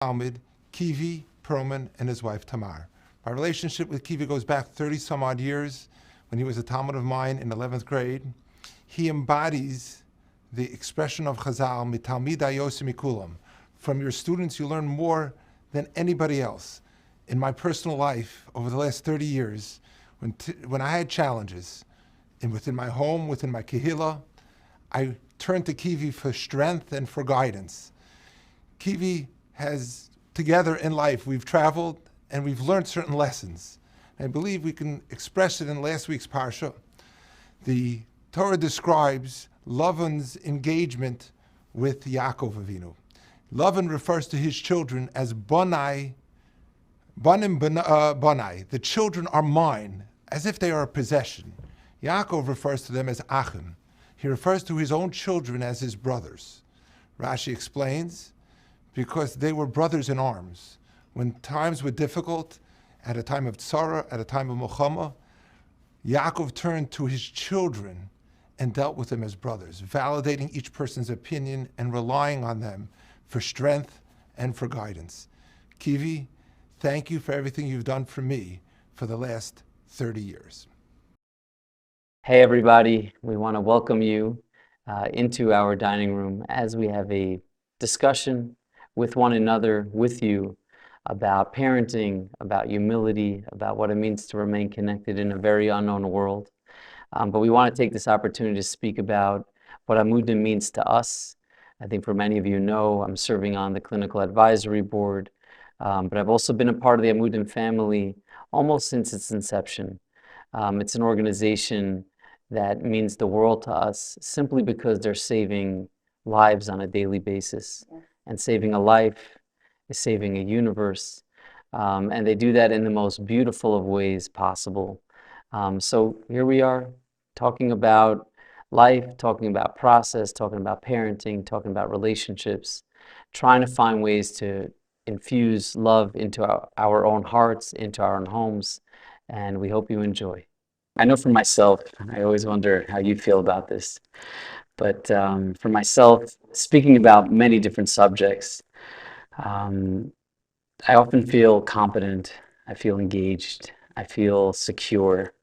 Talmud, Kivi Perlman, and his wife Tamar. My relationship with Kivi goes back 30 some odd years when he was a Talmud of mine in 11th grade. He embodies the expression of Chazal, Mitalmidai Yosim Mikulam. From your students, you learn more than anybody else. In my personal life, over the last 30 years, when I had challenges within my home, within my kehillah, I turned to Kivi for strength and for guidance. Kivi has, together in life, we've traveled and we've learned certain lessons. I believe we can express it in last week's parsha. The Torah describes Lavan's engagement with Yaakov Avinu. Lavan refers to his children as Banai, Banai. The children are mine, as if they are a possession. Yaakov refers to them as Achim. He refers to his own children as his brothers. Rashi explains, because they were brothers in arms. When times were difficult, at a time of tzara, at a time of milchama, Yaakov turned to his children and dealt with them as brothers, validating each person's opinion and relying on them for strength and for guidance. Kivi, thank you for everything you've done for me for the last 30 years. Hey everybody, we want to welcome you into our dining room as we have a discussion with one another, with you, about parenting, about humility, about what it means to remain connected in a very unknown world. But we want to take this opportunity to speak about what Amudim means to us. I think for many of you know, I'm serving on the clinical advisory board, but I've also been a part of the Amudim family almost since its inception. It's an organization that means the world to us simply because they're saving lives on a daily basis. And saving a life is saving a universe. And they do that in the most beautiful of ways possible. So here we are talking about life, talking about process, talking about parenting, talking about relationships, trying to find ways to infuse love into our own hearts, into our own homes, and we hope you enjoy. I know for myself, I always wonder how you feel about this, but for myself, speaking about many different subjects, um, I often feel competent, I feel engaged, I feel secure.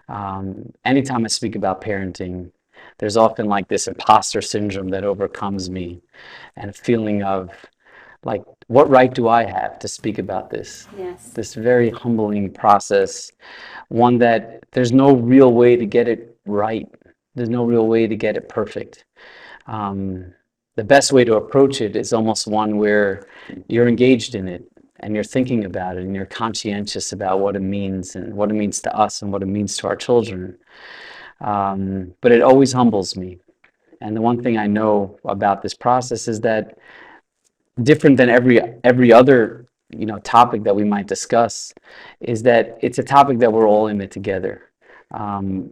Anytime I speak about parenting, there's often like this imposter syndrome that overcomes me and a feeling of like, what right do I have to speak about this? Yes. This very humbling process, one that there's no real way to get it right. There's no real way to get it perfect. The best way to approach it is almost one where you're engaged in it and you're thinking about it and you're conscientious about what it means and what it means to us and what it means to our children. But it always humbles me. And the one thing I know about this process is that different than every other topic that we might discuss is that it's a topic that we're all in it together.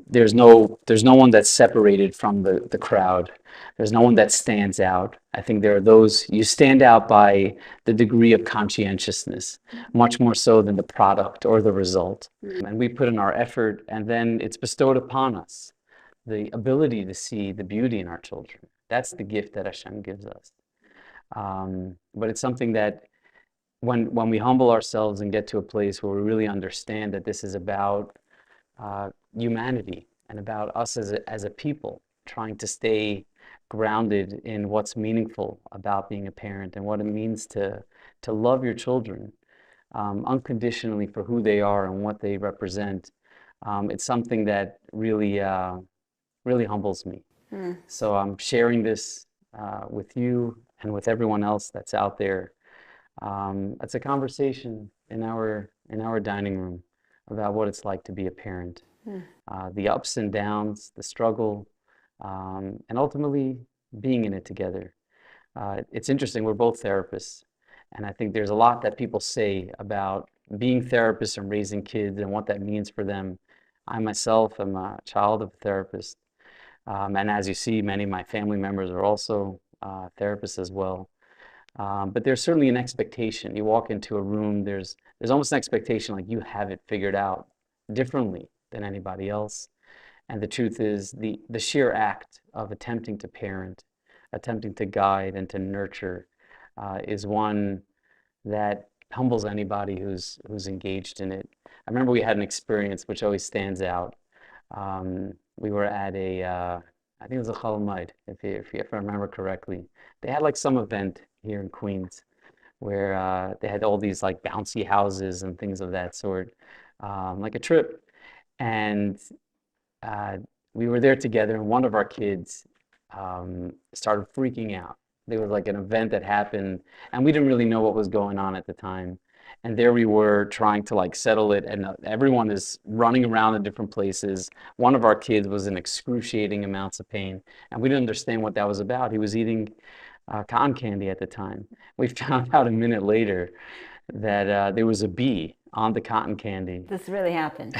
There's no one that's separated from the crowd. There's no one that stands out. I think there are those you stand out by the degree of conscientiousness, much more so than the product or the result. And we put in our effort, and then it's bestowed upon us the ability to see the beauty in our children. That's the gift that Hashem gives us. But it's something that when we humble ourselves and get to a place where we really understand that this is about humanity and about us as a people trying to stay grounded in what's meaningful about being a parent and what it means to love your children unconditionally for who they are and what they represent. It's something that really humbles me. So I'm sharing this with you and with everyone else that's out there. It's a conversation in our dining room about what it's like to be a parent, the ups and downs, the struggle, and ultimately being in it together. It's interesting, we're both therapists, and I think there's a lot that people say about being therapists and raising kids and what that means for them. I myself am a child of a therapist, and as you see, many of my family members are also therapists as well. But there's certainly an expectation. You walk into a room, there's almost an expectation like you have it figured out differently than anybody else. And the truth is the sheer act of attempting to parent, attempting to guide and to nurture is one that humbles anybody who's engaged in it. I remember we had an experience which always stands out. We were at I think it was a Chalamoid, if I remember correctly. They had like some event here in Queens where they had all these like bouncy houses and things of that sort, like a trip. And uh, we were there together, and one of our kids started freaking out. There was like an event that happened, and we didn't really know what was going on at the time. And there we were trying to like settle it, and everyone is running around in different places. One of our kids was in excruciating amounts of pain, and we didn't understand what that was about. He was eating cotton candy at the time. We found out a minute later that there was a bee on the cotton candy. This really happened.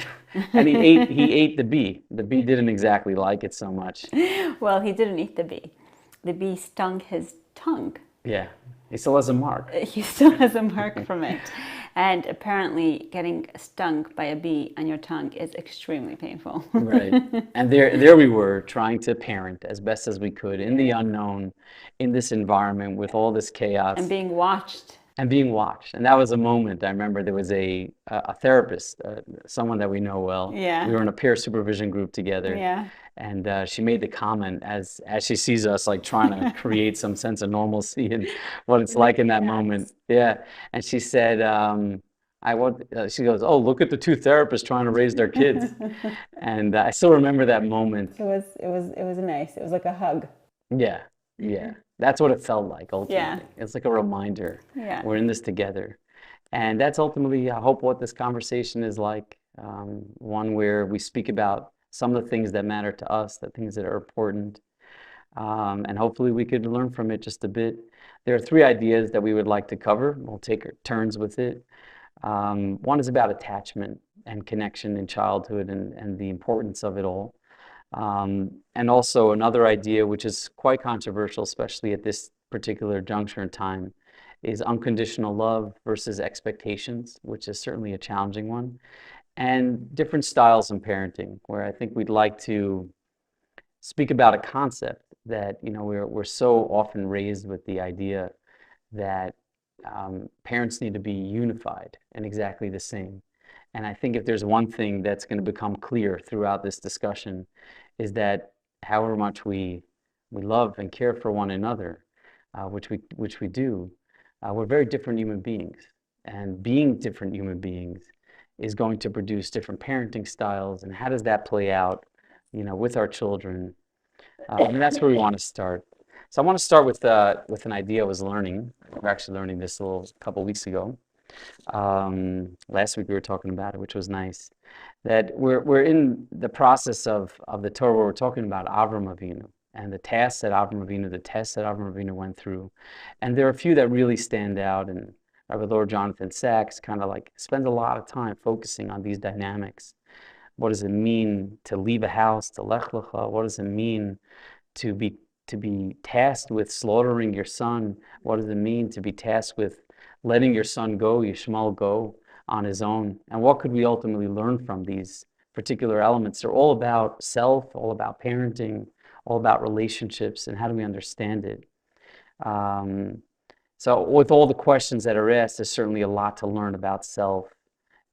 And he ate the bee. The bee didn't exactly like it so much. Well, he didn't eat the bee. The bee stung his tongue. Yeah, he still has a mark. He still has a mark from it. And apparently getting stung by a bee on your tongue is extremely painful. Right. And there we were trying to parent as best as we could in the unknown, in this environment with all this chaos. And being watched. And being watched. And that was a moment. I remember there was a therapist, someone that we know well. Yeah. We were in a peer supervision group together. Yeah. And she made the comment as she sees us like trying to create some sense of normalcy and what it's like in that moment. Yeah. And she said, she goes, "Oh, look at the two therapists trying to raise their kids." And I still remember that moment. It was nice. It was like a hug. Yeah. Yeah. That's what it felt like ultimately. Yeah. It's like a reminder. Yeah. We're in this together. And that's ultimately, I hope, what this conversation is like. One where we speak about some of the things that matter to us, the things that are important. And hopefully we could learn from it just a bit. There are 3 ideas that we would like to cover. We'll take our turns with it. One is about attachment and connection in childhood and the importance of it all. And also another idea, which is quite controversial, especially at this particular juncture in time, is unconditional love versus expectations, which is certainly a challenging one, and different styles in parenting, where I think we'd like to speak about a concept that, we're so often raised with the idea that parents need to be unified and exactly the same. And I think if there's one thing that's going to become clear throughout this discussion is that however much we love and care for one another, which we do, we're very different human beings. And being different human beings is going to produce different parenting styles. And how does that play out, with our children? And that's where we want to start. So I want to start with an idea I was learning. We're actually learning this a couple weeks ago. Last week we were talking about it, which was nice. That we're in the process of the Torah where we're talking about Avram Avinu and the tasks that Avram Avinu went through. And there are a few that really stand out, and Rabbi Lord Jonathan Sachs kind of like spends a lot of time focusing on these dynamics. What does it mean to leave a house, to lech lecha? What does it mean to be tasked with slaughtering your son? What does it mean to be tasked with letting your son go, Yishmael, go on his own? And what could we ultimately learn from these particular elements? They're all about self, all about parenting, all about relationships, and how do we understand it? So with all the questions that are asked, there's certainly a lot to learn about self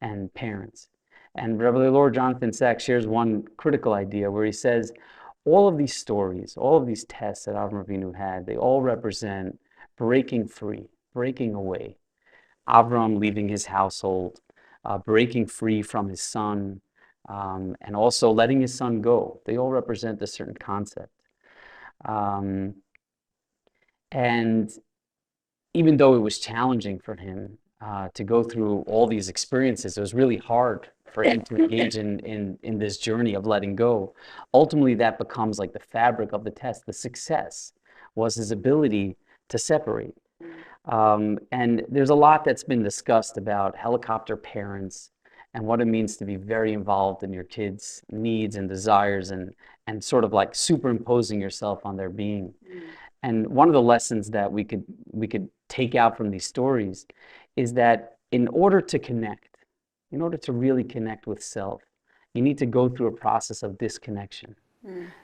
and parents. And Rabbi Lord Jonathan Sachs shares one critical idea where he says, all of these stories, all of these tests that Avram Avinu had, they all represent breaking free, breaking away. Avram leaving his household, breaking free from his son, and also letting his son go. They all represent a certain concept. And even though it was challenging for him to go through all these experiences, it was really hard for him to engage in this journey of letting go. Ultimately, that becomes like the fabric of the test. The success was his ability to separate. And there's a lot that's been discussed about helicopter parents and what it means to be very involved in your kids' needs and desires and sort of like superimposing yourself on their being. And one of the lessons that we could take out from these stories is that in order to connect, in order to really connect with self, you need to go through a process of disconnection.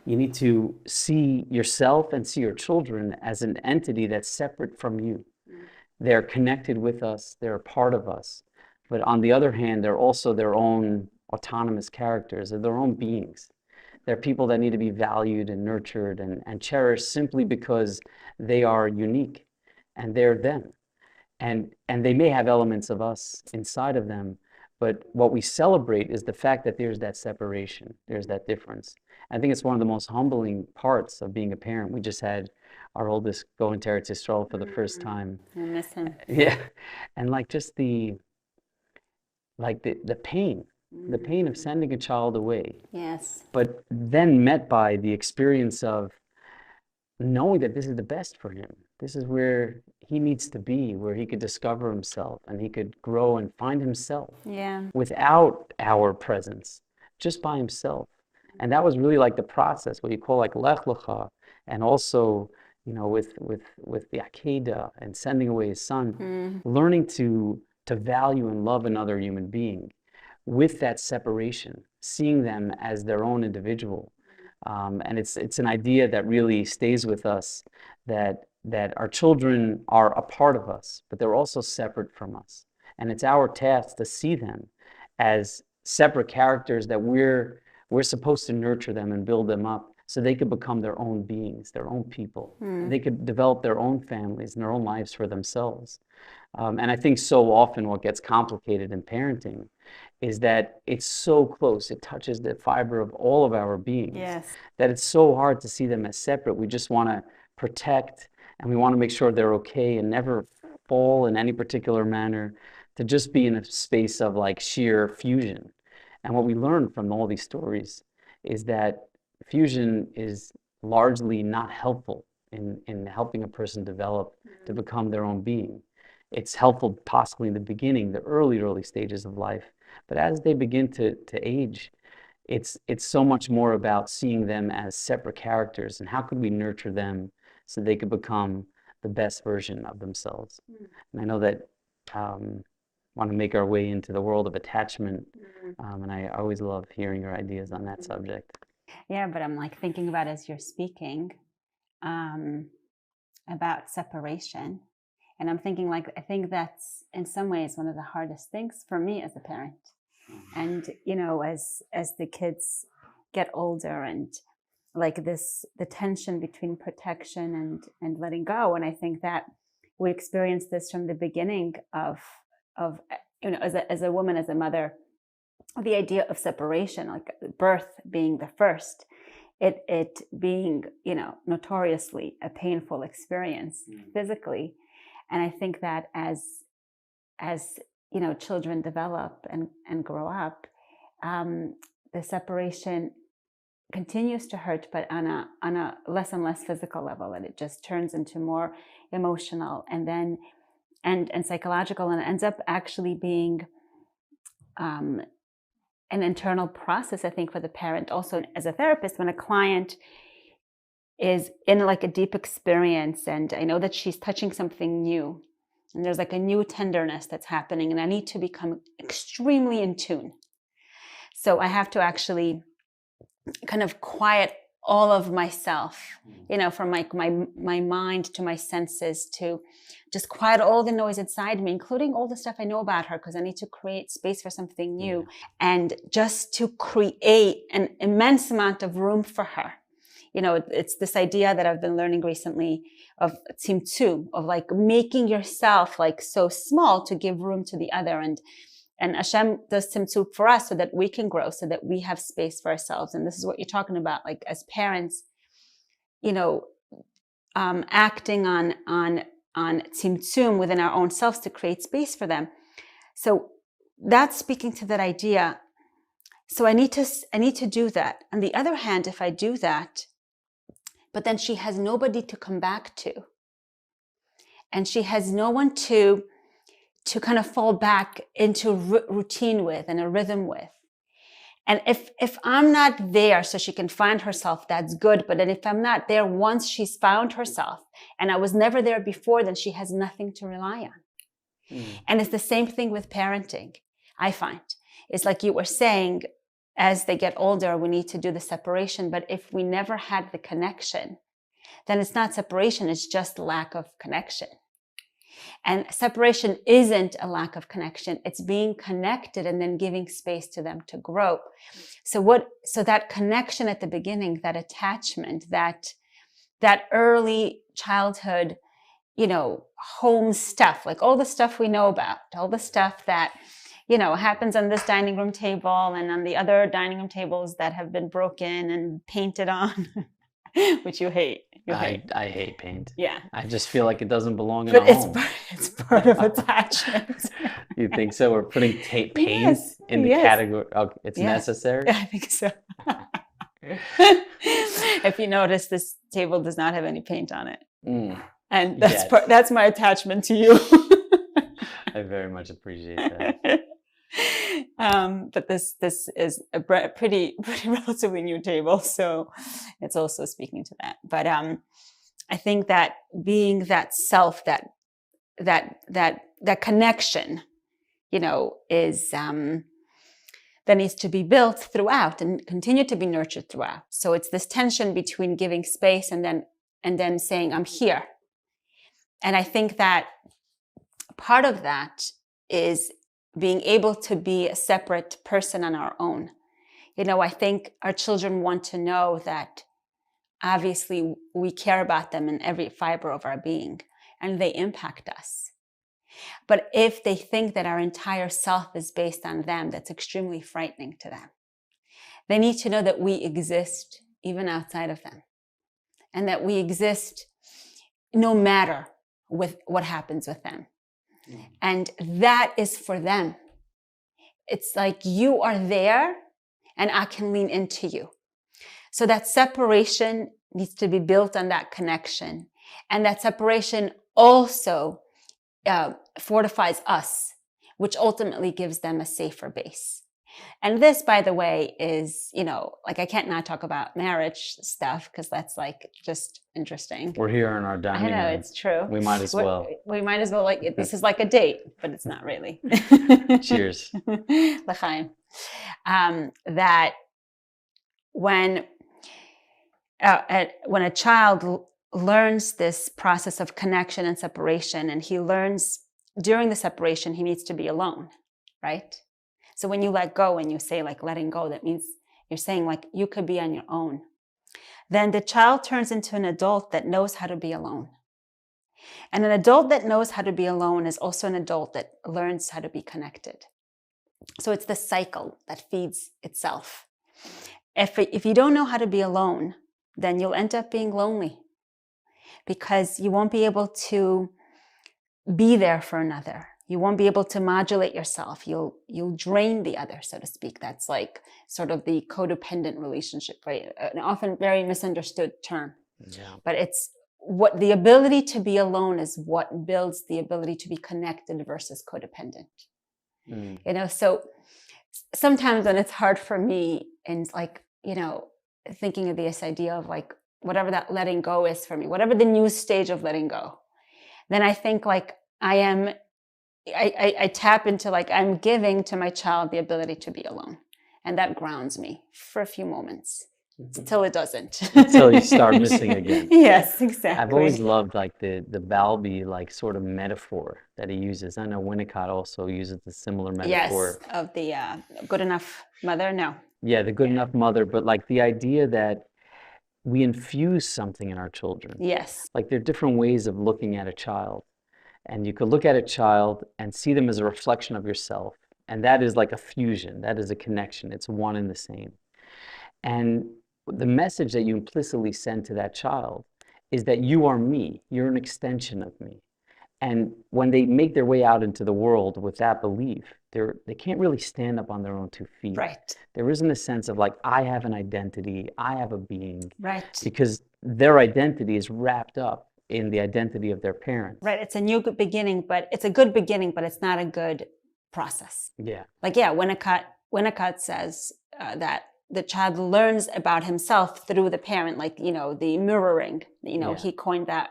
You need to see yourself and see your children as an entity that's separate from you. They're connected with us, they're a part of us. But on the other hand, they're also their own autonomous characters, they're their own beings. They're people that need to be valued and nurtured and cherished simply because they are unique and they're them. And they may have elements of us inside of them, but what we celebrate is the fact that there's that separation, there's that difference. I think it's one of the most humbling parts of being a parent. We just had our oldest go into Eretz Yisrael for the first time. I miss him. Yeah, and like just the pain of sending a child away, Yes. but then met by the experience of knowing that this is the best for him. This is where he needs to be, where he could discover himself and he could grow and find himself Yeah. without our presence, just by himself. And that was really like the process, what you call like Lech Lecha, and also, you know, with the Akedah and sending away his son, learning to value and love another human being with that separation, seeing them as their own individual. And it's an idea that really stays with us, that our children are a part of us, but they're also separate from us. And it's our task to see them as separate characters that we're supposed to nurture them and build them up so they could become their own beings, their own people. And they could develop their own families and their own lives for themselves. And I think so often what gets complicated in parenting is that it's so close, it touches the fiber of all of our beings, Yes. that it's so hard to see them as separate. We just want to protect and we want to make sure they're okay and never fall in any particular manner, to just be in a space of like sheer fusion. And what we learn from all these stories is that fusion is largely not helpful in helping a person develop to become their own being. It's helpful possibly in the beginning, the early stages of life. But as they begin to age, it's so much more about seeing them as separate characters and how could we nurture them so they could become the best version of themselves. And I know that want to make our way into the world of attachment, and I always love hearing your ideas on that subject. Yeah, but I'm like thinking about as you're speaking about separation. And I'm thinking like, I think that's in some ways one of the hardest things for me as a parent. And, you know, as the kids get older and like this, the tension between protection and letting go. And I think that we experienced this from the beginning of, you know, as a woman, as a mother, the idea of separation, like birth being the first, it being, you know, notoriously a painful experience physically. And I think that as you know, children develop and grow up, the separation continues to hurt, but on a less and less physical level, and it just turns into more emotional and then and psychological, and it ends up actually being an internal process, I think, for the parent. Also, as a therapist, when a client is in like a deep experience and I know that she's touching something new and there's like a new tenderness that's happening and I need to become extremely in tune. So I have to actually kind of quiet all of myself, you know, from like my mind to my senses, to just quiet all the noise inside me, including all the stuff I know about her, because I need to create space for something new and just to create an immense amount of room for her. You know, it's this idea that I've been learning recently of tzimtzum, of like making yourself like so small to give room to the other. And Hashem does tzimtzum for us so that we can grow, so that we have space for ourselves. And this is what you're talking about, like as parents, you know, acting on tzimtzum within our own selves to create space for them. So that's speaking to that idea. So I need to do that. On the other hand, if I do that, but then she has nobody to come back to, and she has no one to kind of fall back into routine with and a rhythm with. And if I'm not there so she can find herself, that's good. But then if I'm not there once she's found herself and I was never there before, then she has nothing to rely on. And it's the same thing with parenting, I find. It's like you were saying, as they get older, we need to do the separation. But if we never had the connection, then it's not separation, it's just lack of connection. And separation isn't a lack of connection. It's being connected and then giving space to them to grow. So that connection at the beginning, that attachment, that early childhood, home stuff, like all the stuff we know about, all the stuff that, happens on this dining room table and on the other dining room tables that have been broken and painted on, which you hate. I hate paint. Yeah. I just feel like it doesn't belong in But a home. it's part of attachment. You think so? We're putting paint Yes, in the yes. category. Oh, it's Yes. necessary? I think so. If you notice, this table does not have any paint on it. And that's my attachment to you. I very much appreciate that. But this is a pretty relatively new table, so it's also speaking to that. But I think that being that self, that connection, is that needs to be built throughout and continue to be nurtured throughout. So it's this tension between giving space and then saying, I'm here. And I think that part of that is being able to be a separate person on our own. I think our children want to know that obviously we care about them in every fiber of our being and they impact us. But if they think that our entire self is based on them, that's extremely frightening to them. They need to know that we exist even outside of them and that we exist no matter with what happens with them. And that is for them. It's like you are there and I can lean into you. So that separation needs to be built on that connection. And that separation also fortifies us, which ultimately gives them a safer base. And this, by the way, is, I can't not talk about marriage stuff because that's just interesting. We're here in our dining room. I know, it's true. We might as well. We might as well, this is like a date, but it's not really. Cheers. L'chaim. That when a child learns this process of connection and separation, and he learns during the separation, he needs to be alone, right? So when you let go and you say letting go, that means you're saying you could be on your own. Then the child turns into an adult that knows how to be alone. And an adult that knows how to be alone is also an adult that learns how to be connected. So it's the cycle that feeds itself. If you don't know how to be alone, then you'll end up being lonely because you won't be able to be there for another. You won't be able to modulate yourself. You'll drain the other, so to speak. That's sort of the codependent relationship, right? An often very misunderstood term. Yeah. But it's what the ability to be alone is what builds the ability to be connected versus codependent. So sometimes when it's hard for me and thinking of this idea of whatever that letting go is for me, whatever the new stage of letting go, then I think I tap into I'm giving to my child the ability to be alone. And that grounds me for a few moments until it doesn't. Until you start missing again. Yes, exactly. I've always loved the Balby sort of metaphor that he uses. I know Winnicott also uses the similar metaphor. Yes, of the good enough mother, no. Yeah, the good enough mother, but the idea that we infuse something in our children. Yes. There are different ways of looking at a child. And you could look at a child and see them as a reflection of yourself. And that is like a fusion. That is a connection. It's one and the same. And the message that you implicitly send to that child is that you are me. You're an extension of me. And when they make their way out into the world with that belief, they can't really stand up on their own 2 feet. Right. There isn't a sense of I have an identity, I have a being. Right. Because their identity is wrapped up in the identity of their parents. Right. It's a new beginning, but it's a good beginning, but it's not a good process. Yeah. Winnicott says that the child learns about himself through the parent, the mirroring. He coined that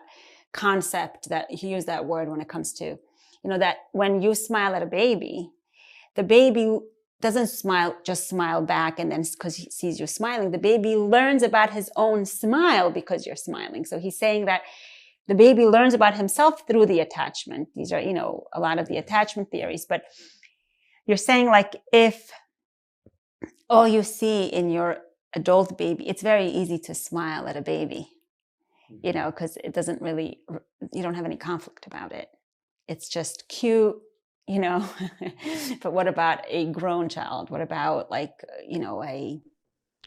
concept, that he used that word when it comes to, that when you smile at a baby, the baby doesn't just smile back and then because he sees you smiling. The baby learns about his own smile because you're smiling. So he's saying that the baby learns about himself through the attachment. These are, a lot of the attachment theories. But you're saying, like, if all you see in your adult baby, it's very easy to smile at a baby, because it doesn't really, you don't have any conflict about it. It's just cute, But what about a grown child? What about, like, a...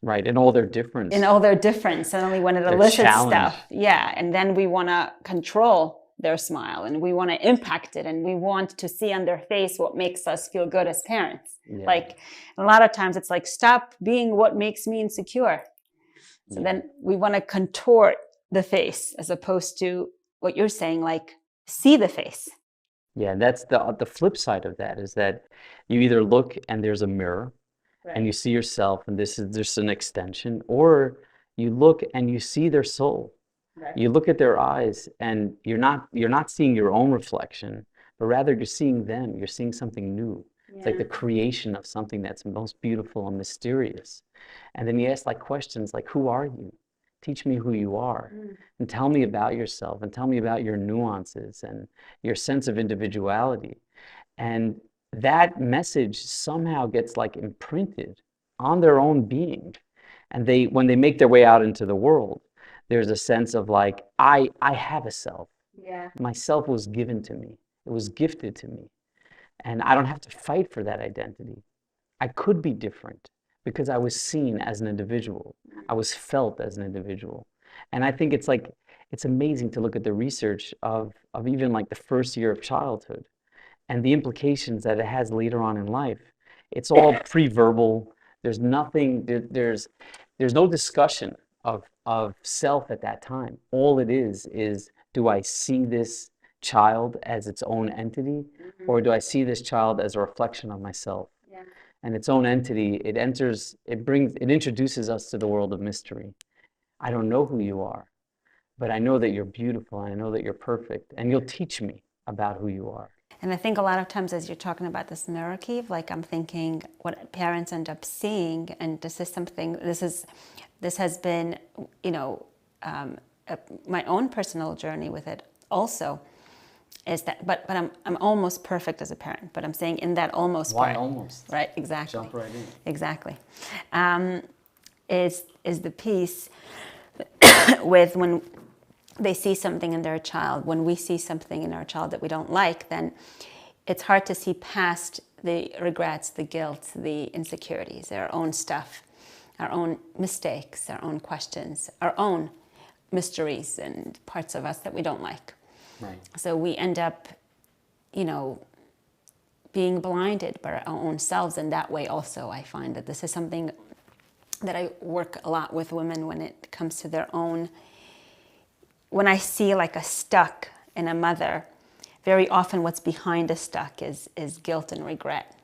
Right, in all their difference. In all their difference, suddenly when it Their elicits challenge. stuff, and then we want to control their smile, and we want to impact it, and we want to see on their face what makes us feel good as parents. Yeah. Like, a lot of times it's like, stop being what makes me insecure. So then we want to contort the face, as opposed to what you're saying, like, see the face. Yeah, that's the flip side of that, is that you either look and there's a mirror, and you see yourself, and this is just an extension, or you look and you see their soul. Right. You look at their eyes, and you're not seeing your own reflection, but rather you're seeing them. You're seeing something new. It's like the creation of something that's most beautiful and mysterious. And then you ask, like, questions like, who are you? Teach me who you are, and tell me about yourself, and tell me about your nuances and your sense of individuality. And that message somehow gets, like, imprinted on their own being. And when they make their way out into the world, there's a sense of, like, I have a self. Yeah. My self was given to me. It was gifted to me. And I don't have to fight for that identity. I could be different because I was seen as an individual. I was felt as an individual. And I think it's amazing to look at the research of even, like, the first year of childhood, and the implications that it has later on in life. It's all pre-verbal. There's nothing, there's no discussion of self at that time. All it is, do I see this child as its own entity, or do I see this child as a reflection of myself? Yeah. And its own entity, it introduces us to the world of mystery. I don't know who you are, but I know that you're beautiful, and I know that you're perfect, and you'll teach me about who you are. And I think a lot of times, as you're talking about this mirror, Keith, like, I'm thinking what parents end up seeing, and this is something, this has been, my own personal journey with it also, is that, but I'm almost perfect as a parent, but I'm saying in that almost Why part, almost? right? Exactly. Jump right in. Exactly. Is the piece with when they see something in their child, when we see something in our child that we don't like, then it's hard to see past the regrets, the guilt, the insecurities, our own stuff, our own mistakes, our own questions, our own mysteries and parts of us that we don't like. Right. So we end up, being blinded by our own selves in that way also. I find that this is something that I work a lot with women when it comes to their own. When I see, like, a stuck in a mother, very often what's behind a stuck is guilt and regret.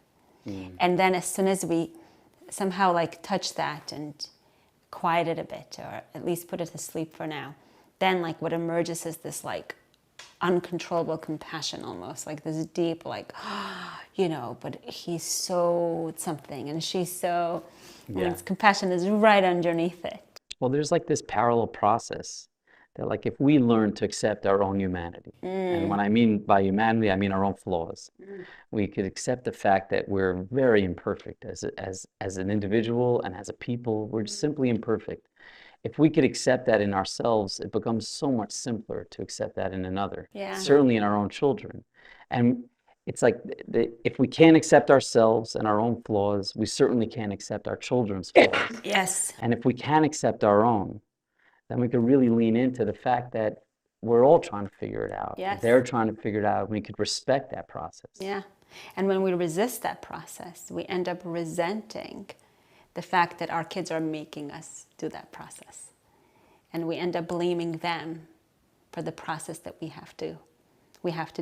And then as soon as we somehow, like, touch that and quiet it a bit, or at least put it to sleep for now, then, like, what emerges is this, like, uncontrollable compassion, almost like this deep, like, but he's so something, and she's so, and compassion is right underneath it. Well, there's, like, this parallel process that, like, if we learn to accept our own humanity, and when I mean by humanity, I mean our own flaws, we could accept the fact that we're very imperfect as an individual and as a people. We're just simply imperfect. If we could accept that in ourselves, it becomes so much simpler to accept that in another, certainly in our own children. And it's like, if we can't accept ourselves and our own flaws, we certainly can't accept our children's flaws. Yes. And if we can accept our own, then we could really lean into the fact that we're all trying to figure it out. Yes. They're trying to figure it out. We could respect that process. Yeah. And when we resist that process, we end up resenting the fact that our kids are making us do that process. And we end up blaming them for the process that we have to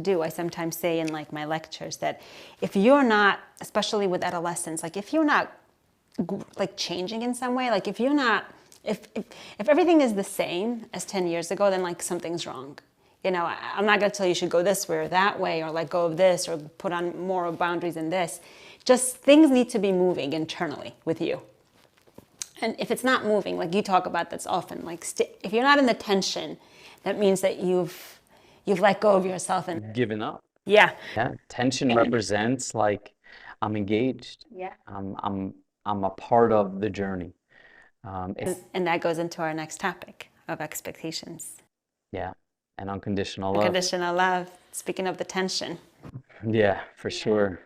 do. I sometimes say in, like, my lectures that if you're not, especially with adolescents, like, if you're not, like, changing in some way, like, if you're not, if everything is the same as 10 years ago, then, like, something's wrong. I'm not going to tell you should go this way or that way, or let go of this, or put on more boundaries in this. Just things need to be moving internally with you. And if it's not moving, like you talk about this often, like, if you're not in the tension, That means that you've let go of yourself and Given up. yeah. Yeah, tension represents like I'm engaged. Yeah. I'm a part of the journey. And that goes into our next topic of expectations. Yeah, and unconditional love. Unconditional love. Speaking of the tension. Yeah, for sure.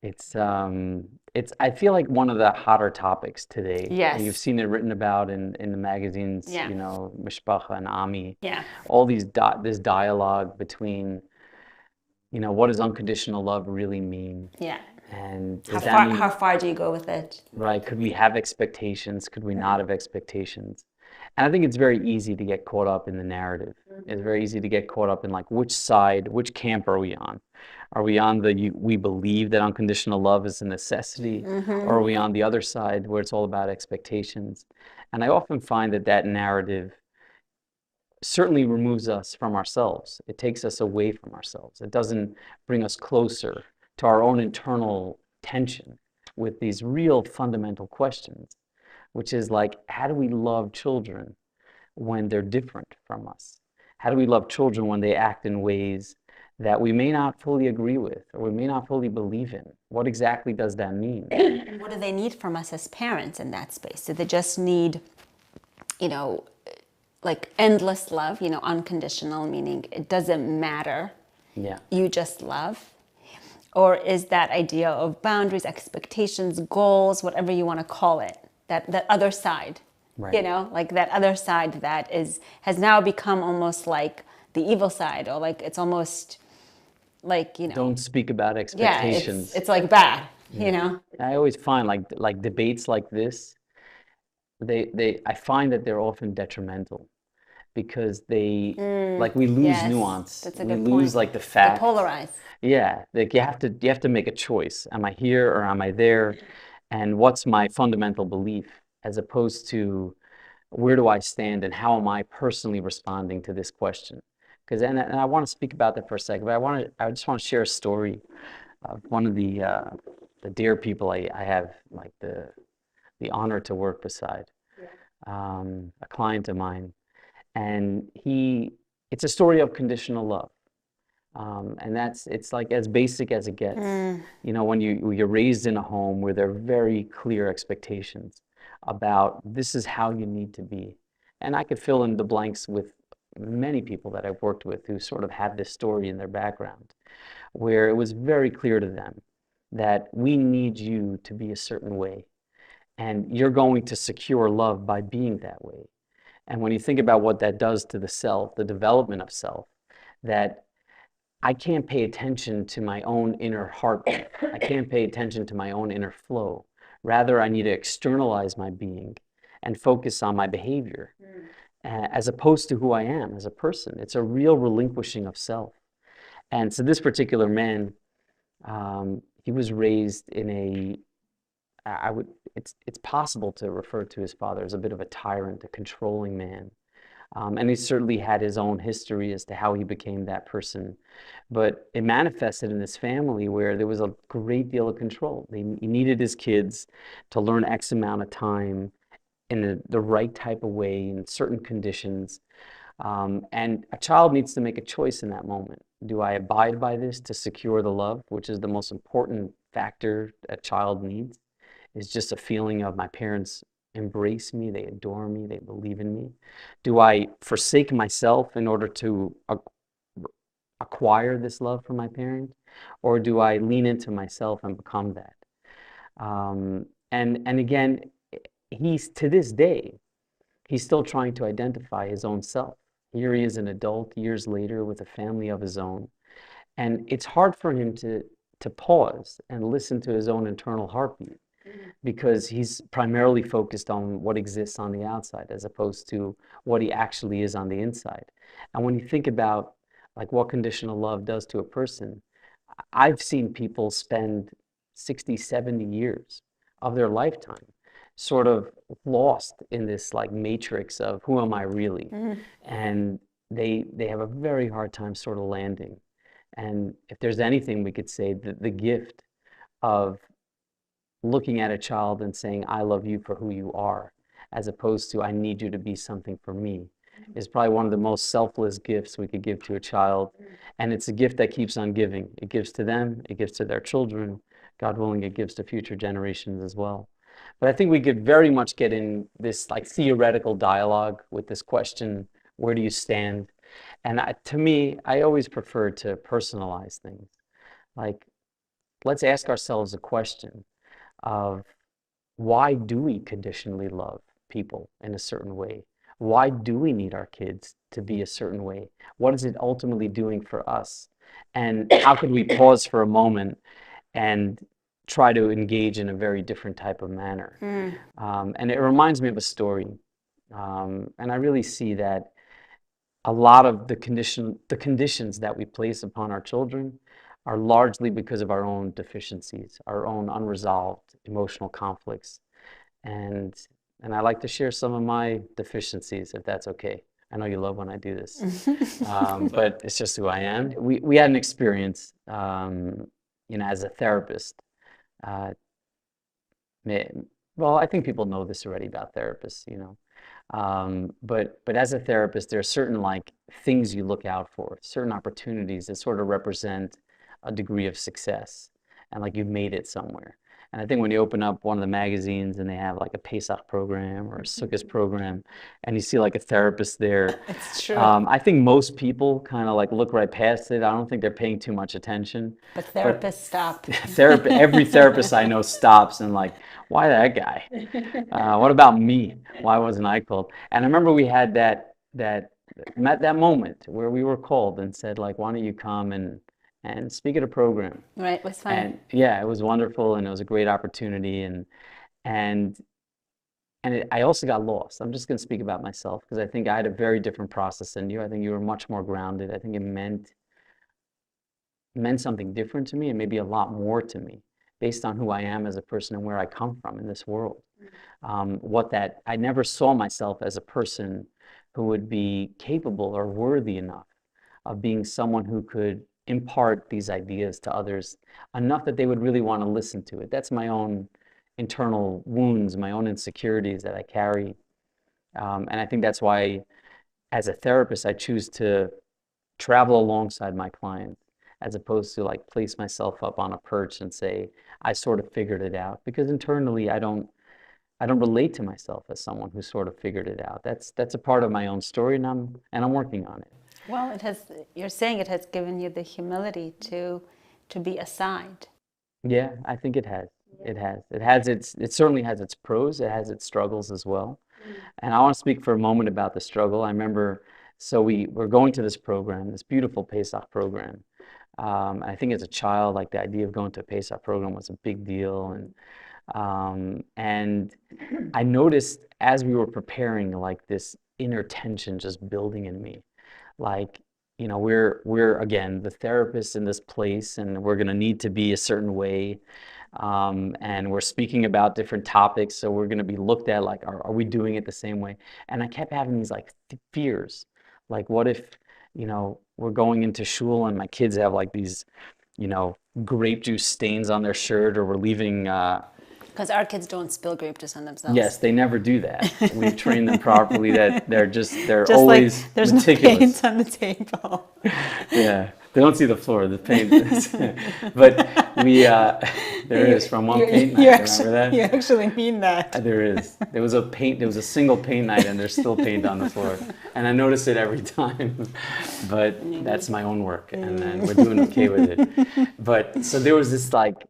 It's I feel like one of the hotter topics today. Yes. You've seen it written about in the magazines, Yeah. you know, Mishpacha and Ami. Yeah. All this dialogue between, you know, what does unconditional love really mean? Yeah. And How does that mean, how far do you go with it? right, could we have expectations? Could we not have expectations? And I think it's very easy to get caught up in the narrative. It's very easy to get caught up in like which side, which camp are we on? Are we on we believe that unconditional love is a necessity, or are we on the other side where it's all about expectations? And I often find that that narrative certainly removes us from ourselves. It takes us away from ourselves. It doesn't bring us closer to our own internal tension with these real fundamental questions, which is like, how do we love children when they're different from us? How do we love children when they act in ways that we may not fully agree with or we may not fully believe in? What exactly does that mean? And what do they need from us as parents in that space? Do they just need, you know, like endless love, you know, unconditional, meaning it doesn't matter, Yeah. you just love? Or is that idea of boundaries, expectations, goals, whatever you want to call it, that other side, Right. you know, like that other side that has now become almost like the evil side, or like it's almost like, you know, Don't speak about yeah, expectations. it's like bad, you know? I always find like debates like this, I find that they're often detrimental because they like we lose Yes, nuance. that's a We good lose point. like the They facts. polarize. Yeah, like you have to make a choice. Am I here or am I there? And what's my fundamental belief as opposed to where do I stand and how am I personally responding to this question? Because and I want to speak about that for a second, but I just want to share a story of one of the dear people I have like the honor to work beside, a client of mine, and it's a story of conditional love. And it's like as basic as it gets. You know, when you're raised in a home where there are very clear expectations about this is how you need to be. And I could fill in the blanks with many people that I've worked with who sort of had this story in their background, where it was very clear to them that we need you to be a certain way. And you're going to secure love by being that way. And when you think about what that does to the self, the development of self, that I can't pay attention to my own inner heartbeat. I can't pay attention to my own inner flow. Rather, I need to externalize my being and focus on my behavior as opposed to who I am as a person. It's a real relinquishing of self. And so this particular man, he was raised in it's possible to refer to his father as a bit of a tyrant, a controlling man. And he certainly had his own history as to how he became that person. But it manifested in his family where there was a great deal of control. He needed his kids to learn X amount of time in the right type of way, in certain conditions. And a child needs to make a choice in that moment. Do I abide by this to secure the love, which is the most important factor a child needs, is just a feeling of my parents embrace me, they adore me, they believe in me? Do I forsake myself in order to acquire this love from my parent? Or do I lean into myself and become that? And again, he's to this day, he's still trying to identify his own self. Here he is an adult years later with a family of his own. And it's hard for him to pause and listen to his own internal heartbeat because he's primarily focused on what exists on the outside as opposed to what he actually is on the inside. And when you think about like what conditional love does to a person, I've seen people spend 60, 70 years of their lifetime sort of lost in this like matrix of who am I really? And they have a very hard time sort of landing. And if there's anything we could say, the gift of looking at a child and saying, I love you for who you are, as opposed to I need you to be something for me, is probably one of the most selfless gifts we could give to a child. And it's a gift that keeps on giving. It gives to them, it gives to their children. God willing, it gives to future generations as well. But I think we could very much get in this like theoretical dialogue with this question, where do you stand? And to me, I always prefer to personalize things. Like, let's ask ourselves a question of, why do we conditionally love people in a certain way? Why do we need our kids to be a certain way? What is it ultimately doing for us? And how could we pause for a moment and try to engage in a very different type of manner? And it reminds me of a story. And I really see that a lot of the conditions that we place upon our children are largely because of our own deficiencies, our own unresolved emotional conflicts. And I like to share some of my deficiencies, if that's okay. I know you love when I do this, but it's just who I am. We had an experience, as a therapist. Uh, well, I think people know this already about therapists. But as a therapist, there are certain like things you look out for, certain opportunities that sort of represent a degree of success, and like you've made it somewhere. And I think when you open up one of the magazines and they have like a Pesach program or a Sukkot program, and you see like a therapist there, It's true. I think most people kind of like look right past it. I don't think they're paying too much attention. But therapists stop. Every therapist I know stops and like, why that guy? What about me? Why wasn't I called? And I remember we had that moment where we were called and said like, why don't you come and speak at a program? Right, it was fun. And yeah, it was wonderful, and it was a great opportunity, and I also got lost. I'm just going to speak about myself because I think I had a very different process than you. I think you were much more grounded. I think it meant something different to me, and maybe a lot more to me based on who I am as a person and where I come from in this world. I never saw myself as a person who would be capable or worthy enough of being someone who could impart these ideas to others enough that they would really want to listen to it. That's my own internal wounds, my own insecurities that I carry. And I think that's why, as a therapist, I choose to travel alongside my clients as opposed to like place myself up on a perch and say, I sort of figured it out. Because internally, I don't relate to myself as someone who sort of figured it out. That's a part of my own story, and I'm working on it. Well, you're saying it has given you the humility to be aside. Yeah, I think it has. It certainly has its pros. It has its struggles as well. And I want to speak for a moment about the struggle. I remember, so we're going to this program, this beautiful Pesach program. I think as a child, like the idea of going to a Pesach program was a big deal. And I noticed as we were preparing, like this inner tension just building in me. Like, we're again the therapists in this place, and we're going to need to be a certain way, and we're speaking about different topics, so we're going to be looked at like, are we doing it the same way? And I kept having these like fears, like what if we're going into shul and my kids have like these grape juice stains on their shirt, or we're leaving because our kids don't spill grape juice on themselves. Yes, they never do that. We've trained them properly that they're Just always like there's meticulous. no paint on the table. Yeah, they don't see the floor, the paint. But there is from one paint night. Remember that? You actually mean that. There is. There was a single paint night, and there's still paint on the floor. And I notice it every time. But that's my own work, and then we're doing okay with it. But so there was this like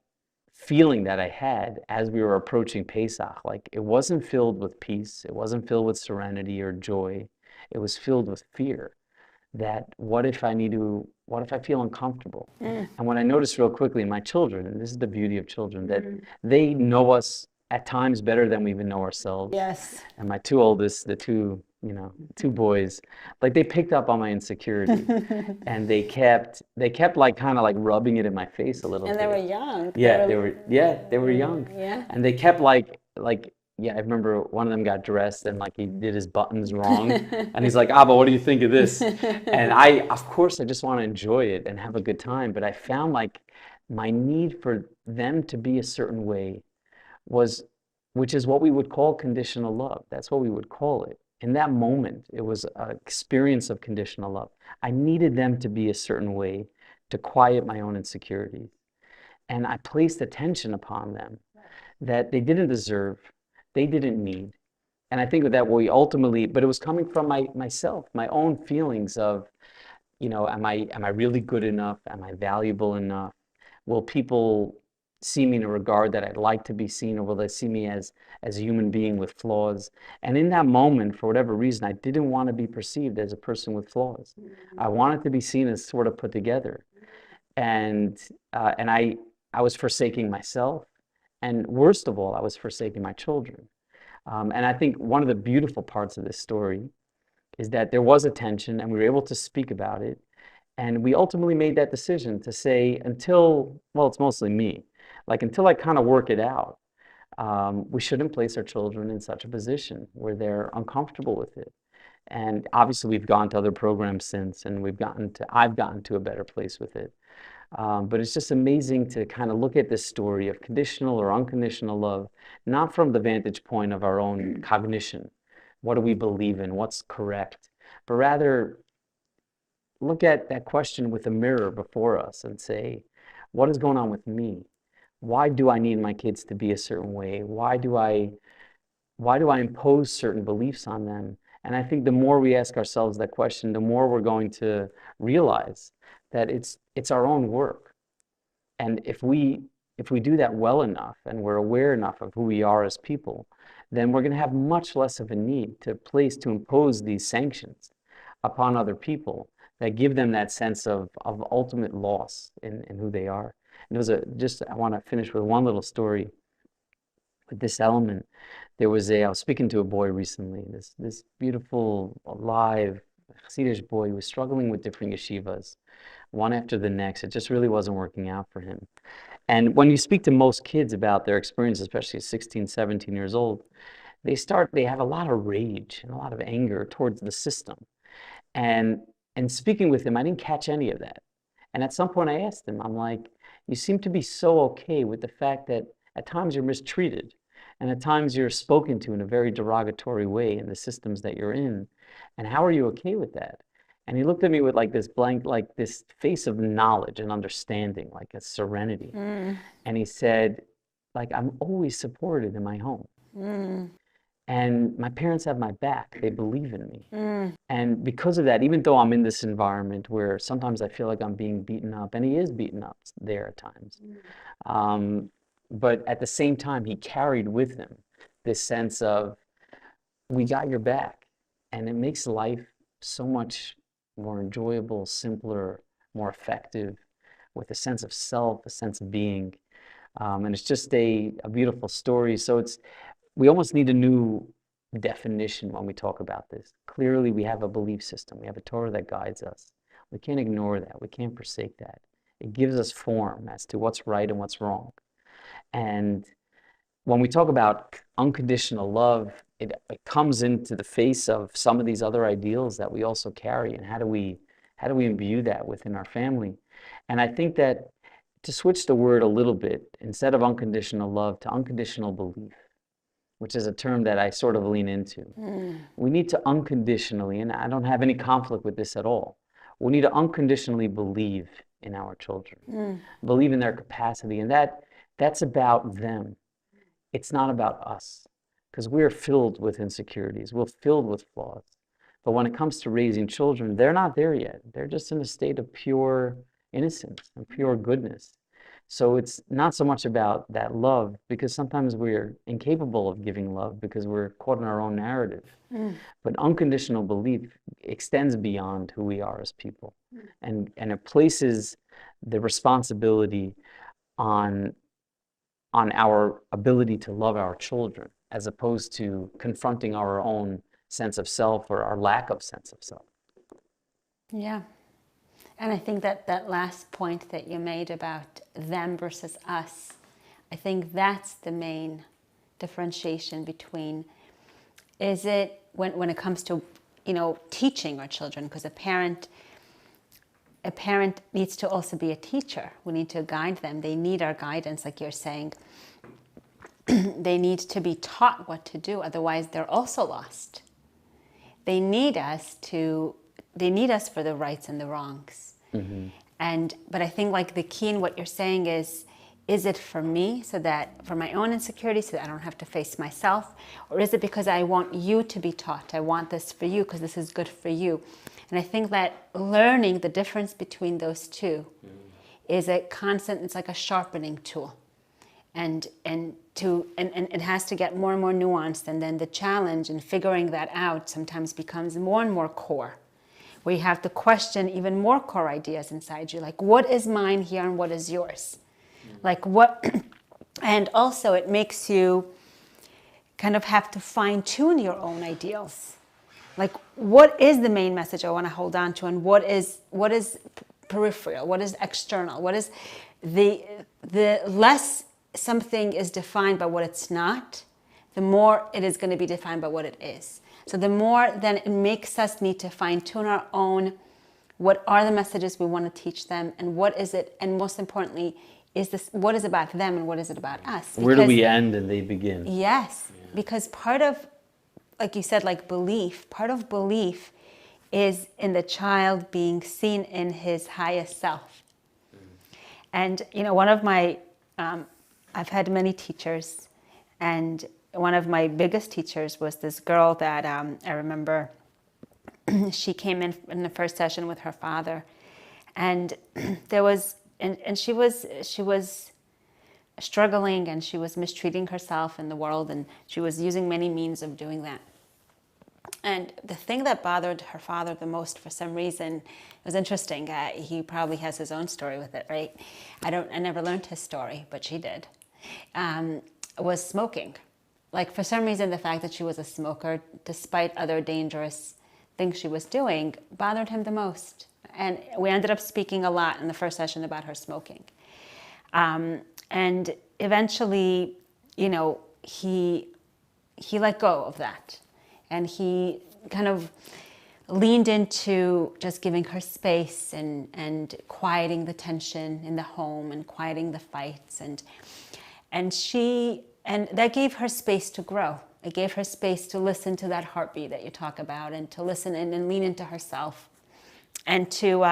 feeling that I had as we were approaching Pesach. Like, it wasn't filled with peace, it wasn't filled with serenity or joy, it was filled with fear. That what if I feel uncomfortable? And what I noticed real quickly in my children, and this is the beauty of children, that they know us at times better than we even know ourselves. Yes. And my two oldest, the two boys, like they picked up on my insecurity, and they kept like kind of like rubbing it in my face a little bit. And they were young. Yeah, they were young. Yeah. And they kept like yeah, I remember one of them got dressed and like he did his buttons wrong, and he's like, Abba, what do you think of this? And of course I just want to enjoy it and have a good time, but I found like my need for them to be a certain way which is what we would call conditional love. That's what we would call it. In that moment, it was an experience of conditional love. I needed them to be a certain way to quiet my own insecurities. And I placed attention upon them that they didn't deserve, they didn't need. And I think that we ultimately, but it was coming from myself, my own feelings of, am I really good enough? Am I valuable enough? Will people see me in a regard that I'd like to be seen, or will they see me as a human being with flaws? And in that moment, for whatever reason, I didn't want to be perceived as a person with flaws. I wanted to be seen as sort of put together. And I was forsaking myself. And worst of all, I was forsaking my children. And I think one of the beautiful parts of this story is that there was a tension and we were able to speak about it. And we ultimately made that decision to say, well, it's mostly me, like until I kind of work it out, we shouldn't place our children in such a position where they're uncomfortable with it. And obviously we've gone to other programs since, and I've gotten to a better place with it. But it's just amazing to kind of look at this story of conditional or unconditional love, not from the vantage point of our own cognition. What do we believe in? What's correct? But rather, look at that question with a mirror before us and say, what is going on with me? Why do I need my kids to be a certain way? Why do I impose certain beliefs on them? And I think the more we ask ourselves that question, the more we're going to realize that it's our own work. And if we do that well enough and we're aware enough of who we are as people, then we're going to have much less of a need to impose these sanctions upon other people that give them that sense of ultimate loss in who they are. And I want to finish with one little story with this element. I was speaking to a boy recently, this beautiful, alive, Hasidic boy who was struggling with different yeshivas, one after the next. It just really wasn't working out for him. And when you speak to most kids about their experience, especially 16, 17 years old, they have a lot of rage and a lot of anger towards the system. And speaking with him, I didn't catch any of that. And at some point I asked him, I'm like, you seem to be so okay with the fact that at times you're mistreated and at times you're spoken to in a very derogatory way in the systems that you're in. And how are you okay with that? And he looked at me with like this blank, like this face of knowledge and understanding, like a serenity. And he said, like, I'm always supported in my home. And my parents have my back. They believe in me. And because of that, even though I'm in this environment where sometimes I feel like I'm being beaten up, and he is beaten up there at times, but at the same time, he carried with him this sense of, we got your back. And it makes life so much more enjoyable, simpler, more effective, with a sense of self, a sense of being. And it's just a beautiful story. So we almost need a new definition when we talk about this. Clearly, we have a belief system. We have a Torah that guides us. We can't ignore that. We can't forsake that. It gives us form as to what's right and what's wrong. And when we talk about unconditional love, it comes into the face of some of these other ideals that we also carry. And how do we imbue that within our family? And I think that to switch the word a little bit, instead of unconditional love to unconditional belief, which is a term that I sort of lean into. We need to unconditionally, and I don't have any conflict with this at all, we need to unconditionally believe in our children, believe in their capacity, and that's about them. It's not about us, because we're filled with insecurities, we're filled with flaws. But when it comes to raising children, they're not there yet. They're just in a state of pure innocence and pure goodness. So it's not so much about that love, because sometimes we're incapable of giving love because we're caught in our own narrative. But unconditional belief extends beyond who we are as people. And it places the responsibility on our ability to love our children, as opposed to confronting our own sense of self or our lack of sense of self. Yeah. And I think that last point that you made about them versus us, I think that's the main differentiation between, is it when it comes to, teaching our children, because a parent needs to also be a teacher. We need to guide them. They need our guidance, like you're saying. They need to be taught what to do, otherwise they're also lost. they need us for the rights and the wrongs. But I think like the key in what you're saying is it for me, so that for my own insecurity, so that I don't have to face myself? Or is it because I want you to be taught? I want this for you because this is good for you. And I think that learning the difference between those two is a constant, it's like a sharpening tool. And it has to get more and more nuanced, and then the challenge in figuring that out sometimes becomes more and more core, where you have to question even more core ideas inside you, like what is mine here and what is yours? Like what, and also it makes you kind of have to fine tune your own ideals. Like what is the main message I want to hold on to, and what is peripheral, what is external, what is the less something is defined by what it's not, the more it is going to be defined by what it is. So the more then it makes us need to fine tune our own, what are the messages we want to teach them, and what is it, and most importantly, is this, what is about them and what is it about us? Where do we end and they begin? Yes, because part of, like you said, like belief, part of belief is in the child being seen in his highest self. And, you know, one of my, I've had many teachers, and one of my biggest teachers was this girl that I remember she came in the first session with her father, and there was, and she was struggling, and she was mistreating herself in the world, and she was using many means of doing that. And the thing that bothered her father the most, for some reason, it was interesting. He probably has his own story with it, right? I never learned his story, but she did. Was smoking. Like for some reason, the fact that she was a smoker, despite other dangerous things she was doing, bothered him the most. And we ended up speaking a lot in the first session about her smoking. And eventually, you know, he let go of that. And he kind of leaned into just giving her space and quieting the tension in the home and quieting the fights. And that gave her space to grow. It gave her space to listen to that heartbeat that you talk about, and to listen and lean into herself. And to,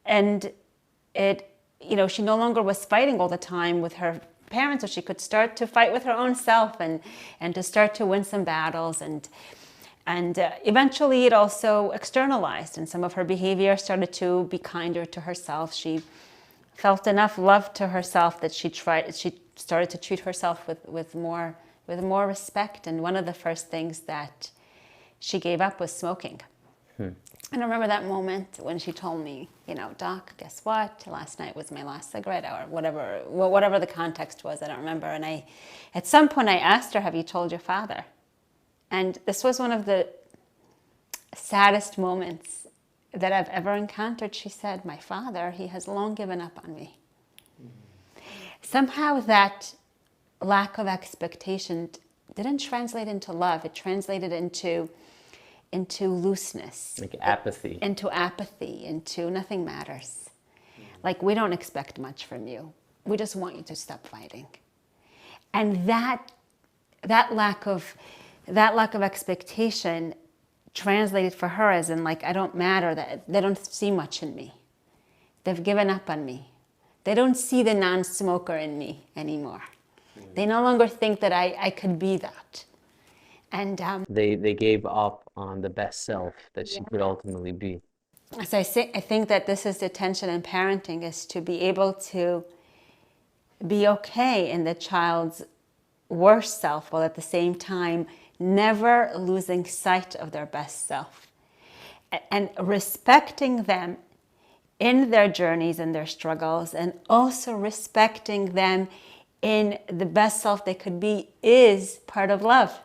and it, you know, she no longer was fighting all the time with her parents, so she could start to fight with her own self and to start to win some battles. And eventually it also externalized, and some of her behavior started to be kinder to herself. She felt enough love to herself that she started to treat herself with more respect. And one of the first things that she gave up was smoking. And I remember that moment when she told me, you know, Doc, guess what? Last night was my last cigarette, or whatever the context was, I don't remember. And at some point I asked her, have you told your father? And this was one of the saddest moments that I've ever encountered. She said, my father, he has long given up on me. Somehow that lack of expectation didn't translate into love. It translated into looseness. Like apathy. Into apathy, into nothing matters. Like, we don't expect much from you. We just want you to stop fighting. And that lack of expectation translated for her as in, like, I don't matter, that they don't see much in me. They've given up on me. They don't see the non-smoker in me anymore. They no longer think that I could be that. And they gave up on the best self that she could ultimately be. So I think that this is the tension in parenting, is to be able to be okay in the child's worst self, while at the same time never losing sight of their best self, and respecting them in their journeys and their struggles, and also respecting them in the best self they could be, is part of love.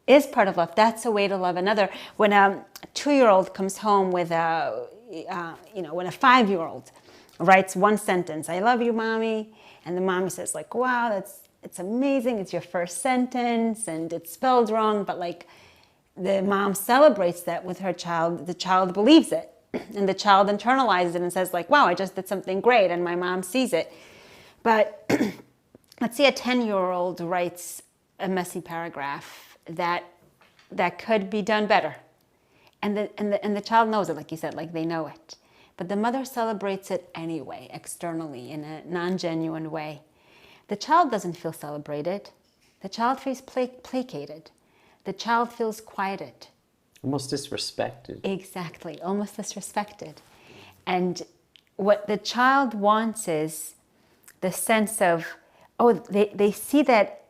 Is part of love. That's a way to love another. When a 2-year-old comes home with when a 5-year-old writes one sentence, I love you, mommy, and the mommy says, like, wow, it's amazing, it's your first sentence, and it's spelled wrong, but like, the mom celebrates that with her child, the child believes it, and the child internalizes it and says, like, wow, I just did something great, and my mom sees it. But let's say a 10-year-old writes a messy paragraph that that could be done better. And the child knows it, like you said, like they know it. But the mother celebrates it anyway, externally, in a non-genuine way. The child doesn't feel celebrated. The child feels placated. The child feels quieted. Almost disrespected. Exactly, almost disrespected. And what the child wants is the sense of, oh, they see that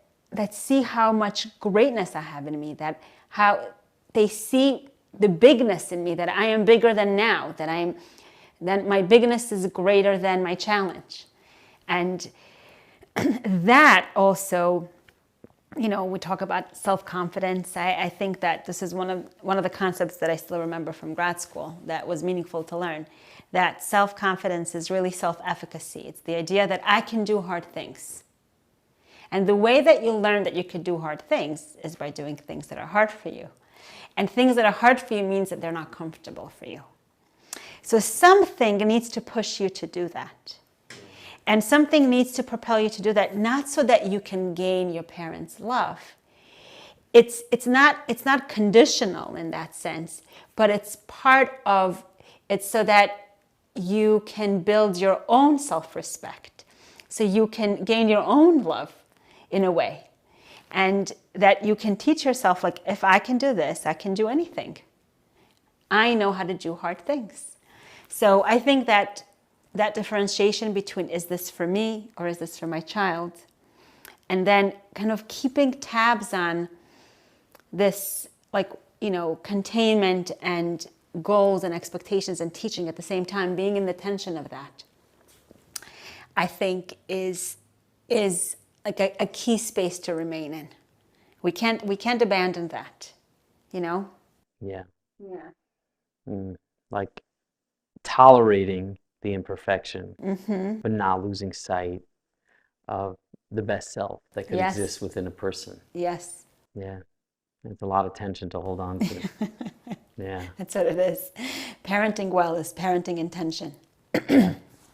see how much greatness I have in me, that how they see the bigness in me, that I am bigger than now, that my bigness is greater than my challenge. And that also, you know, we talk about self-confidence. I think that this is one of the concepts that I still remember from grad school that was meaningful to learn, that self-confidence is really self-efficacy. It's the idea that I can do hard things. And the way that you learn that you can do hard things is by doing things that are hard for you. And things that are hard for you means that they're not comfortable for you. So something needs to push you to do that. And something needs to propel you to do that, not so that you can gain your parents' love. It's not conditional in that sense, but it's part of it's so that you can build your own self-respect, so you can gain your own love in a way, and that you can teach yourself, like, if I can do this, I can do anything. I know how to do hard things. So I think that differentiation between, is this for me or is this for my child? And then kind of keeping tabs on this, like, you know, containment and goals and expectations and teaching at the same time, being in the tension of that, I think is like a key space to remain in. We can't abandon that, you know? Yeah. Yeah. Like tolerating the imperfection, Mm-hmm. but not losing sight of the best self that could Yes. exist within a person. Yes. Yeah. It's a lot of tension to hold on to. Yeah. That's what it is. Parenting well is parenting intention.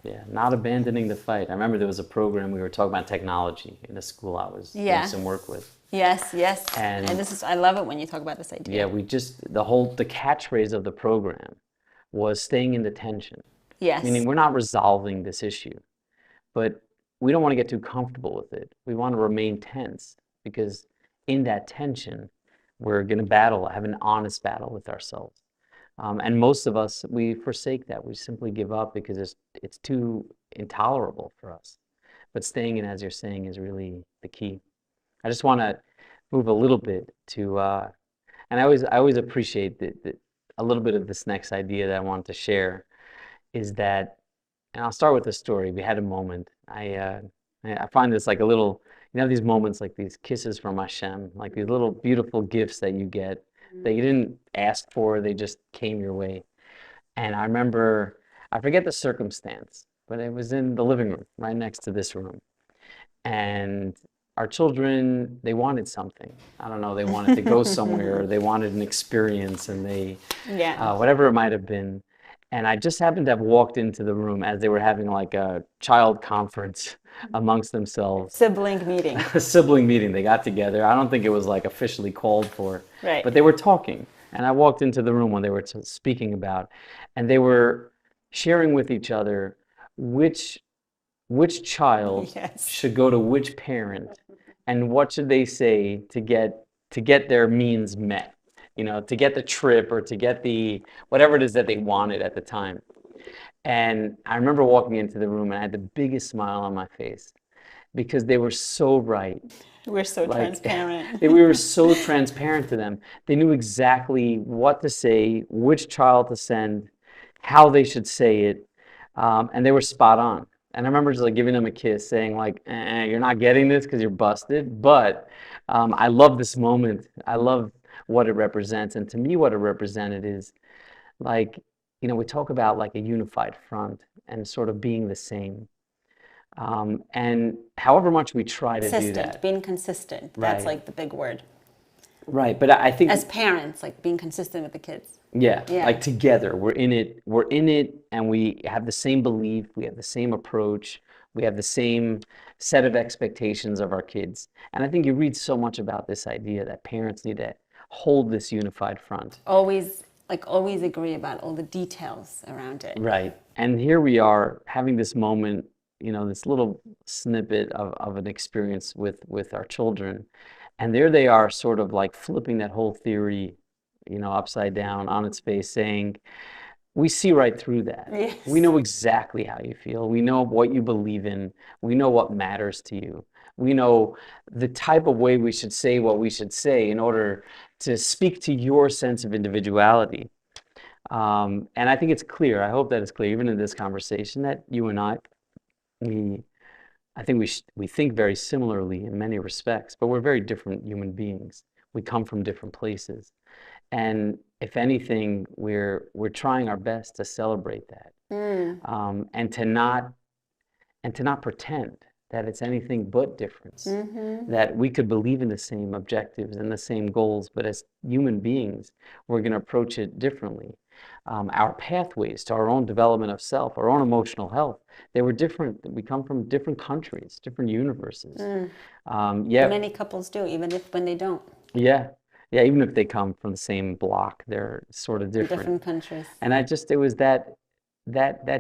Yeah. Not abandoning the fight. I remember there was a program, we were talking about technology in a school I was doing some work with. Yes, yes. And this is, I love it when you talk about this idea. Yeah, the catchphrase of the program was staying in the tension. Yes. Meaning we're not resolving this issue, but we don't want to get too comfortable with it. We want to remain tense, because in that tension, we're going to have an honest battle with ourselves. And most of us, we forsake that. We simply give up because it's too intolerable for us. But staying in, as you're saying, is really the key. I just want to move a little bit to, and I always appreciate a little bit of this next idea that I wanted to share is that, and I'll start with a story. We had a moment. I find this like a little, you know, these moments, like these kisses from Hashem, like these little beautiful gifts that you get that you didn't ask for, they just came your way. And I remember, I forget the circumstance, but it was in the living room right next to this room. And our children, they wanted something. I don't know, they wanted to go somewhere, or they wanted an experience, and whatever it might have been. And I just happened to have walked into the room as they were having like a child conference amongst themselves. Sibling meeting. A sibling meeting. They got together. I don't think it was like officially called for, Right. But they were talking. And I walked into the room when they were speaking about, and they were sharing with each other which child Yes. should go to which parent, and what should they say to get their means met, you know, to get the trip or to get the whatever it is that they wanted at the time. And I remember walking into the room and I had the biggest smile on my face because they were so right. We're so transparent. We were so transparent to them. They knew exactly what to say, which child to send, how they should say it, and they were spot on. And I remember just like giving them a kiss, saying like, you're not getting this because you're busted, but I love this moment. I love what it represents. And to me, what it represented is like, you know, we talk about like a unified front and sort of being the same. And however much we try to do that. Being consistent. That's Right. like the big word. Right, but I think As parents, like being consistent with the kids. Yeah, Yeah. like together, we're in it, and we have the same belief, we have the same approach, we have the same set of expectations of our kids. And I think you read so much about this idea that parents need to hold this unified front. Always, like always agree about all the details around it. Right. And here we are having this moment, you know, this little snippet of an experience with our children. And there they are sort of like flipping that whole theory, you know, upside down on its face, saying, we see right through that. Yes. We know exactly how you feel. We know what you believe in. We know what matters to you. We know the type of way we should say what we should say in order to speak to your sense of individuality. And I think it's clear, I hope that it's clear, even in this conversation, that you and I think we think very similarly in many respects, but we're very different human beings. We come from different places. And if anything, we're trying our best to celebrate that, and to not pretend that it's anything but difference. That we could believe in the same objectives and the same goals, but as human beings, we're going to approach it differently. Our pathways to our own development of self, our own emotional health, they were different. We come from different countries, different universes. Many couples do, even if when they don't. Yeah, even if they come from the same block, they're sort of different. Different countries. And it was that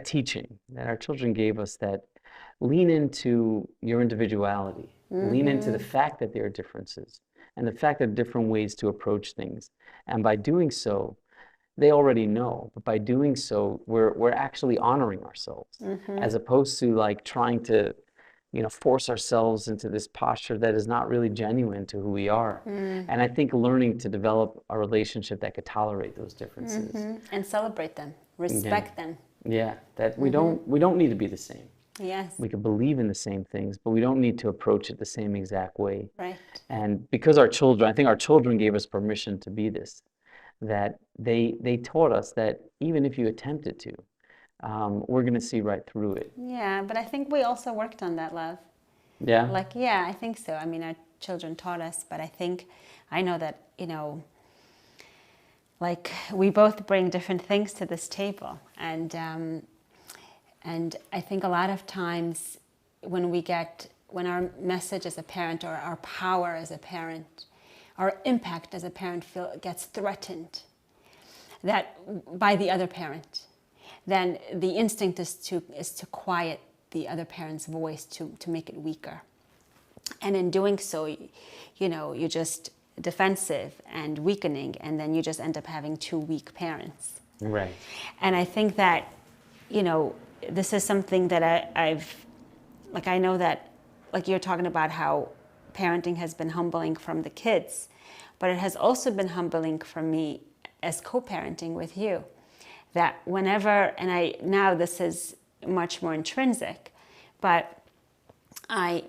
teaching that our children gave us, that lean into your individuality, lean into the fact that there are differences, and the fact that there are different ways to approach things. And by doing so, they already know, but by doing so, we're actually honoring ourselves, as opposed to like trying to, you know, force ourselves into this posture that is not really genuine to who we are. And I think learning to develop a relationship that could tolerate those differences and celebrate them, respect them. Yeah, that we don't need to be the same. Yes. We could believe in the same things, but we don't need to approach it the same exact way. Right. And because I think our children gave us permission to be this, that they taught us that even if you attempted to, we're going to see right through it. Yeah, but I think we also worked on that, love. Yeah? Like, yeah, I think so. I mean, our children taught us, but I know that, you know, like we both bring different things to this table. And I think a lot of times when our message as a parent, or our power as a parent, our impact as a parent gets threatened by the other parent, then the instinct is to quiet the other parent's voice, to make it weaker. And in doing so, you know, you're just defensive and weakening, and then you just end up having two weak parents. Right. And I think that, you know, this is something that I know that, like you're talking about how parenting has been humbling from the kids, but it has also been humbling for me as co-parenting with you. That whenever, now this is much more intrinsic, but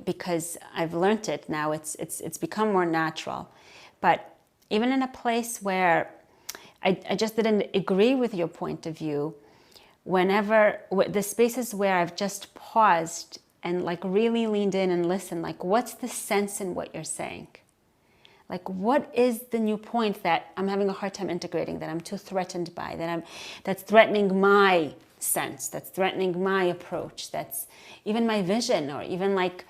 because I've learned it now, it's become more natural. But even in a place where I just didn't agree with your point of view, whenever the spaces where I've just paused and like really leaned in and listened, like what's the sense in what you're saying? Like, what is the new point that I'm having a hard time integrating, that I'm too threatened by, that's threatening my sense, that's threatening my approach, that's even my vision, or even like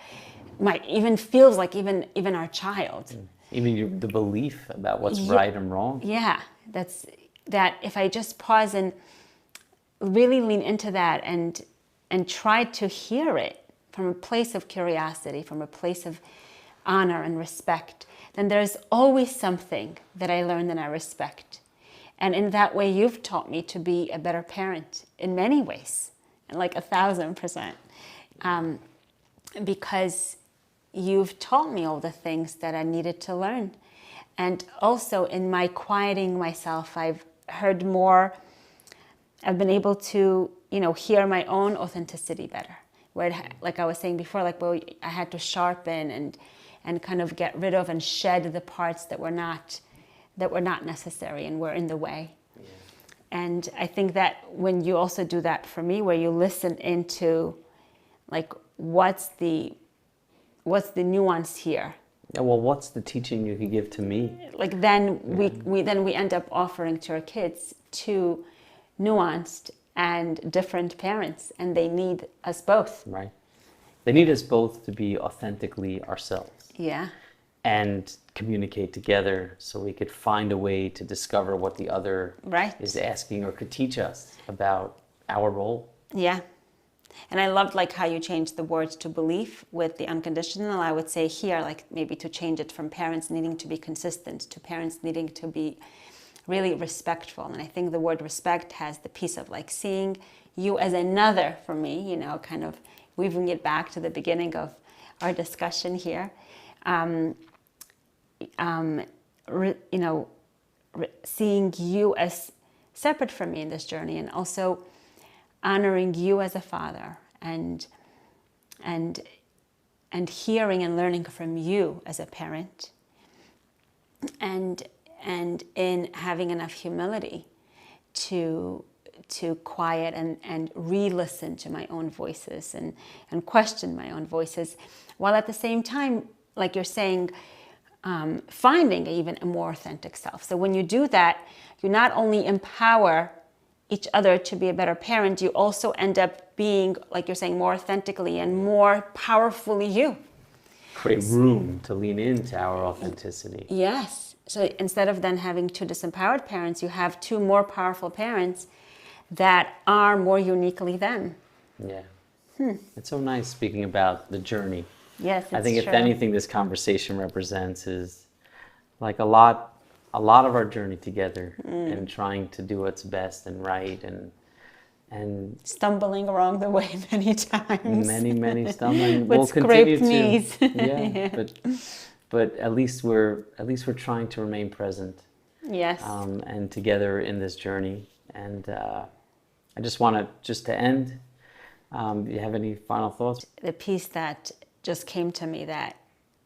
even feels like even our child. Even the belief about what's right and wrong. Yeah, that if I just pause and really lean into that and try to hear it from a place of curiosity, from a place of honor and respect, then there's always something that I learn and I respect. And in that way, you've taught me to be a better parent in many ways, like 1,000%, because you've taught me all the things that I needed to learn. And also in my quieting myself, I've heard more, I've been able to, you know, hear my own authenticity better. Where, like I was saying before, I had to sharpen and kind of get rid of and shed the parts that were not necessary and were in the way. Yeah. And I think that when you also do that for me, where you listen into like what's the nuance here. Yeah, well, what's the teaching you could give to me? Like then we end up offering to our kids two nuanced and different parents, and they need us both. Right. They need us both to be authentically ourselves. Yeah. and communicate together so we could find a way to discover what the other Right. is asking or could teach us about our role. Yeah. And I loved like how you changed the words to belief with the unconditional. I would say here, like maybe to change it from parents needing to be consistent to parents needing to be really respectful. And I think the word respect has the piece of like seeing you as another for me, you know, kind of weaving it back to the beginning of our discussion here. Seeing you as separate from me in this journey, and also honoring you as a father, and hearing and learning from you as a parent, and in having enough humility to quiet and re-listen to my own voices and question my own voices, while at the same time, like you're saying, finding even a more authentic self. So when you do that, you not only empower each other to be a better parent, you also end up being, like you're saying, more authentically and more powerfully you. Create room to lean into our authenticity. Yes. So instead of then having two disempowered parents, you have two more powerful parents that are more uniquely them. Yeah. It's so nice speaking about the journey. Yes, it's I think if true. anything this conversation represents is like a lot of our journey together and trying to do what's best and right and Stumbling along the way many times. many stumbling. With We'll continue scraped knees. to yeah. But at least we're trying to remain present Yes. and together in this journey. And I just want to end. Do you have any final thoughts? The piece that just came to me that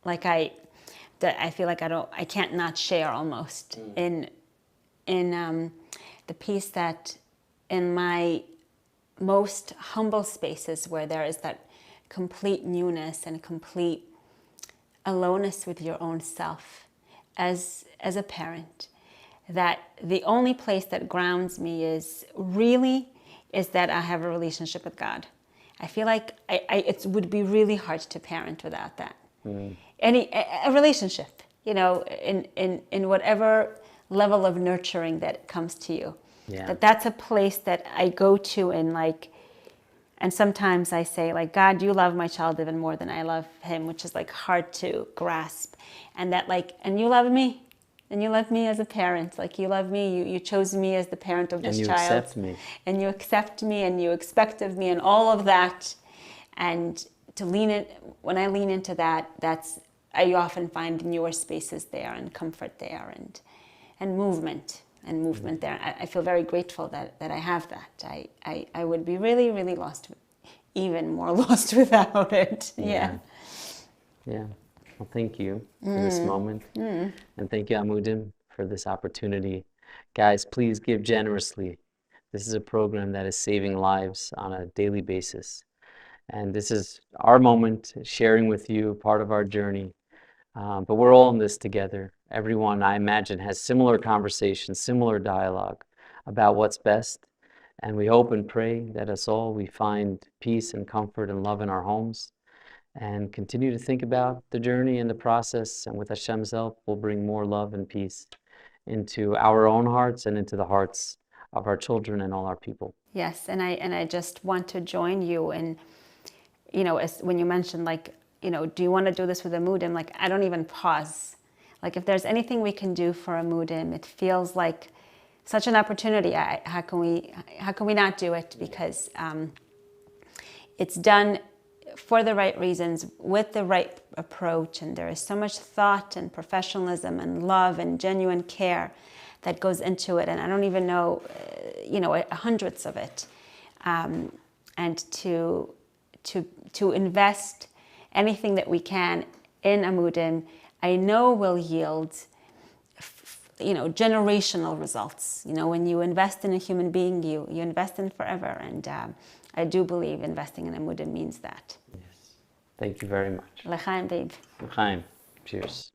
I feel like I can't not share almost in the piece that in my most humble spaces where there is that complete newness and complete aloneness with your own self as a parent, that the only place that grounds me is that I have a relationship with God. I feel like it would be really hard to parent without that. A relationship, you know, in whatever level of nurturing that comes to you. Yeah. That's a place that I go to and sometimes I say like, God, you love my child even more than I love him, which is like hard to grasp. And that like, and you love me. And you love me as a parent, like you love me, you chose me as the parent of this child. And you accept me. And you accept me and you expect of me and all of that. And to when I lean into that, I often find newer spaces there and comfort there and movement there. I feel very grateful that I have that. I would be really, really lost, even more lost without it. Yeah. Well, thank you for this moment. And thank you, Amudim, for this opportunity. Guys, please give generously. This is a program that is saving lives on a daily basis. And this is our moment, sharing with you part of our journey. But we're all in this together. Everyone, I imagine, has similar conversations, similar dialogue about what's best. And we hope and pray that we find peace and comfort and love in our homes. And continue to think about the journey and the process, and with Hashem's help, we'll bring more love and peace into our own hearts and into the hearts of our children and all our people. Yes, and I just want to join you in, you know, as when you mentioned like, you know, do you want to do this with Amudim? Like, I don't even pause. Like, if there's anything we can do for Amudim, it feels like such an opportunity. How can we not do it? Because it's done for the right reasons, with the right approach, and there is so much thought and professionalism and love and genuine care that goes into it, and I don't even know, hundreds of it, and to invest anything that we can in Amudim, I know will yield, generational results. You know, when you invest in a human being, you invest in forever, and I do believe investing in Amudim means that. Yes. Thank you very much. L'chaim, babe. L'chaim. Cheers.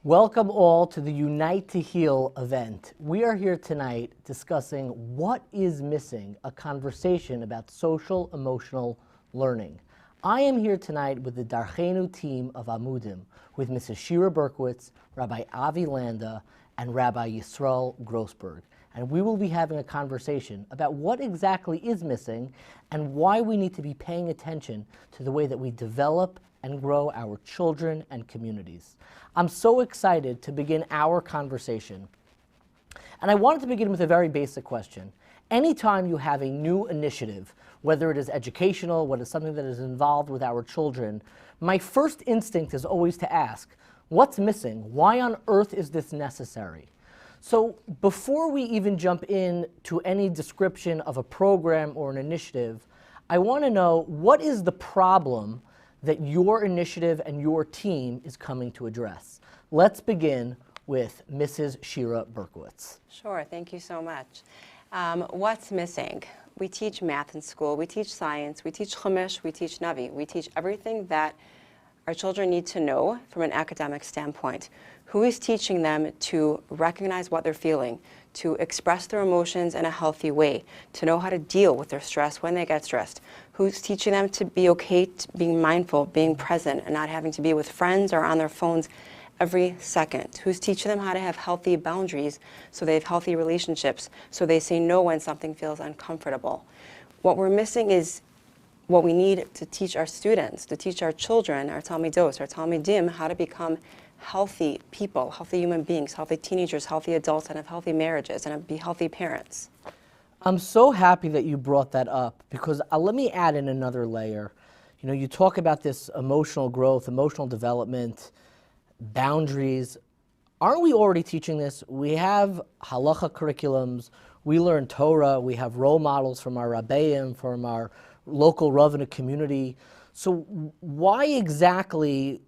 Welcome all to the Unite to Heal event. We are here tonight discussing what is missing, a conversation about social emotional learning. I am here tonight with the Darchenu team of Amudim, with Mrs. Shira Berkowitz, Rabbi Avi Landa, and Rabbi Yisrael Grossberg. And we will be having a conversation about what exactly is missing and why we need to be paying attention to the way that we develop and grow our children and communities. I'm so excited to begin our conversation. And I wanted to begin with a very basic question. Anytime you have a new initiative, whether it is educational, whether it's something that is involved with our children, my first instinct is always to ask, what's missing? Why on earth is this necessary? So before we even jump in to any description of a program or an initiative, I want to know, what is the problem that your initiative and your team is coming to address? Let's begin with Mrs. Shira Berkowitz. Sure, thank you so much. What's missing? We teach math in school, we teach science, we teach Chumash, we teach Navi. We teach everything that our children need to know from an academic standpoint. Who is teaching them to recognize what they're feeling, to express their emotions in a healthy way, to know how to deal with their stress when they get stressed? Who's teaching them to be okay, being mindful, being present, and not having to be with friends or on their phones every second? Who's teaching them how to have healthy boundaries so they have healthy relationships, so they say no when something feels uncomfortable? What we're missing is what we need to teach our students, to teach our children, our Talmidos, our Talmidim, how to become healthy people, healthy human beings, healthy teenagers, healthy adults, and have healthy marriages, and be healthy parents. I'm so happy that you brought that up, because let me add in another layer. You know, you talk about this emotional growth, emotional development, boundaries. Aren't we already teaching this? We have halacha curriculums, we learn Torah, we have role models from our rabbeim, from our local rabbinic community. So why exactly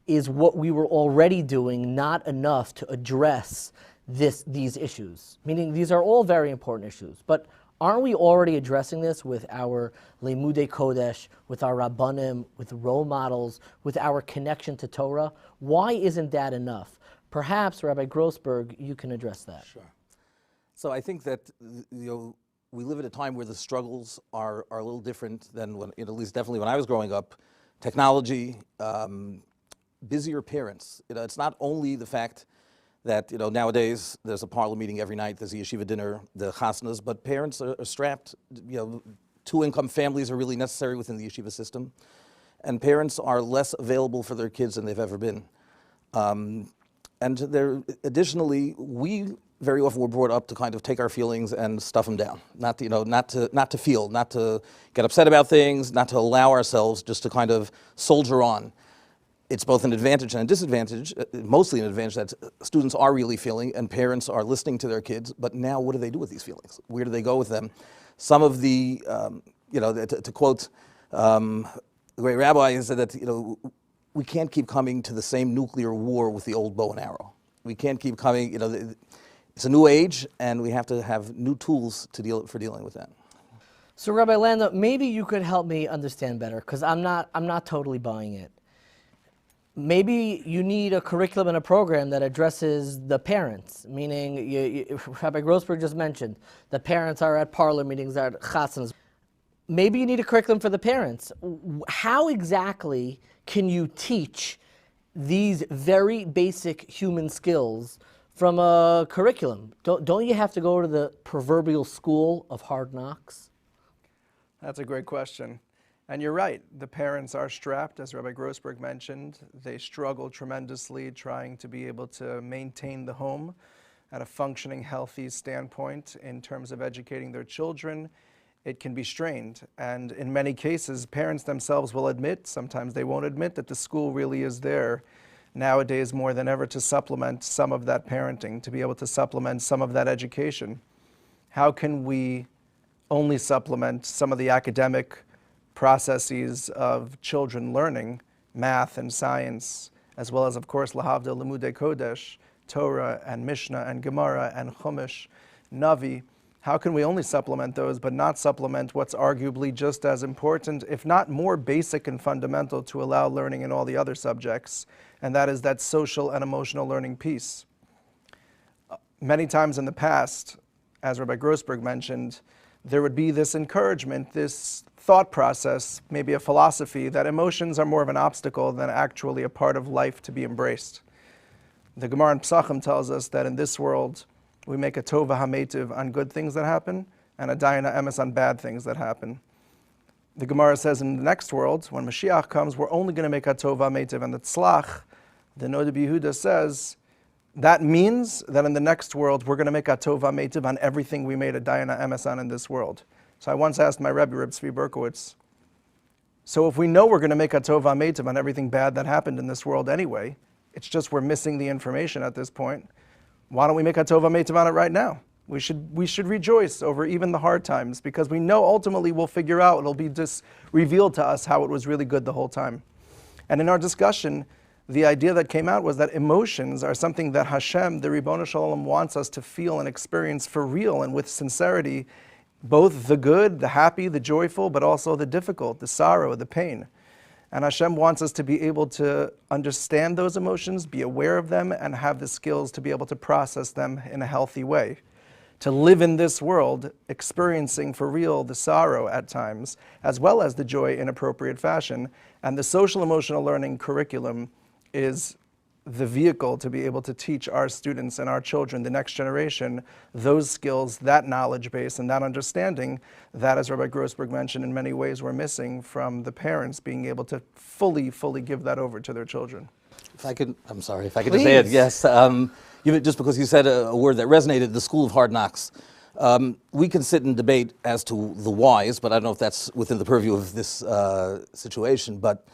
is what we were already doing not enough to address these issues? Meaning, these are all very important issues, but aren't we already addressing this with our Limudei Kodesh, with our Rabbanim, with role models, with our connection to Torah? Why isn't that enough? Perhaps, Rabbi Grossberg, you can address that. Sure. So I think that we live at a time where the struggles are a little different than when, at least definitely when I was growing up. Technology, busier parents. It's not only the fact that nowadays there's a parlor meeting every night, there's a yeshiva dinner, the chasnas, but parents are strapped. Two-income families are really necessary within the yeshiva system, and parents are less available for their kids than they've ever been. And additionally, we very often were brought up to kind of take our feelings and stuff them down, not to feel, not to get upset about things, not to allow ourselves just to kind of soldier on. It's both an advantage and a disadvantage, mostly an advantage that students are really feeling and parents are listening to their kids, but now what do they do with these feelings? Where do they go with them? Some of the, to quote the great rabbi, said that, we can't keep coming to the same nuclear war with the old bow and arrow. We can't keep coming, it's a new age and we have to have new tools to dealing with that. So Rabbi Landa, maybe you could help me understand better, because I'm not totally buying it. Maybe you need a curriculum and a program that addresses the parents, meaning Rabbi Grossberg just mentioned the parents are at parlor meetings, at chasnas. Maybe you need a curriculum for the parents. How exactly can you teach these very basic human skills from a curriculum? Don't you have to go to the proverbial school of hard knocks? That's a great question. And you're right, the parents are strapped, as Rabbi Grossberg mentioned. They struggle tremendously trying to be able to maintain the home at a functioning, healthy standpoint in terms of educating their children. It can be strained. And in many cases, parents themselves will admit, sometimes they won't admit, that the school really is there nowadays more than ever to supplement some of that parenting, to be able to supplement some of that education. How can we only supplement some of the academic processes of children learning, math and science, as well as, of course, lahavdil limudei kodesh, Torah and Mishnah and Gemara and Chumash, Navi? How can we only supplement those but not supplement what's arguably just as important, if not more basic and fundamental, to allow learning in all the other subjects, and that is that social and emotional learning piece. Many times in the past, as Rabbi Grossberg mentioned, there would be this encouragement, this thought process, maybe a philosophy, that emotions are more of an obstacle than actually a part of life to be embraced. The Gemara in Pesachim tells us that in this world, we make a tova hametiv on good things that happen and a dayana emes on bad things that happen. The Gemara says in the next world, when Mashiach comes, we're only going to make a tova hametiv and the tzlach. The Noda B'Yehuda says that means that in the next world, we're going to make a tova hametiv on everything we made a dayana emes on in this world. So I once asked my Rebbe, Reb Tzvi Berkowitz, so if we know we're going to make a tova hametiv on everything bad that happened in this world anyway, it's just we're missing the information at this point, why don't we make a tova hametiv on it right now? We should rejoice over even the hard times, because we know ultimately we'll figure out, it'll be just revealed to us how it was really good the whole time. And in our discussion, the idea that came out was that emotions are something that Hashem, the Ribono Shel Olam, wants us to feel and experience for real and with sincerity, both the good, the happy, the joyful, but also the difficult, the sorrow, the pain. And Hashem wants us to be able to understand those emotions, be aware of them, and have the skills to be able to process them in a healthy way. To live in this world, experiencing for real the sorrow at times, as well as the joy in appropriate fashion. And the social emotional learning curriculum is the vehicle to be able to teach our students and our children, the next generation, those skills, that knowledge base, and that understanding that, as Rabbi Grossberg mentioned, in many ways we're missing from the parents being able to fully give that over to their children. If I could just add, yes, just because you said a word that resonated, the school of hard knocks. We can sit and debate as to the whys, but I don't know if that's within the purview of this situation, but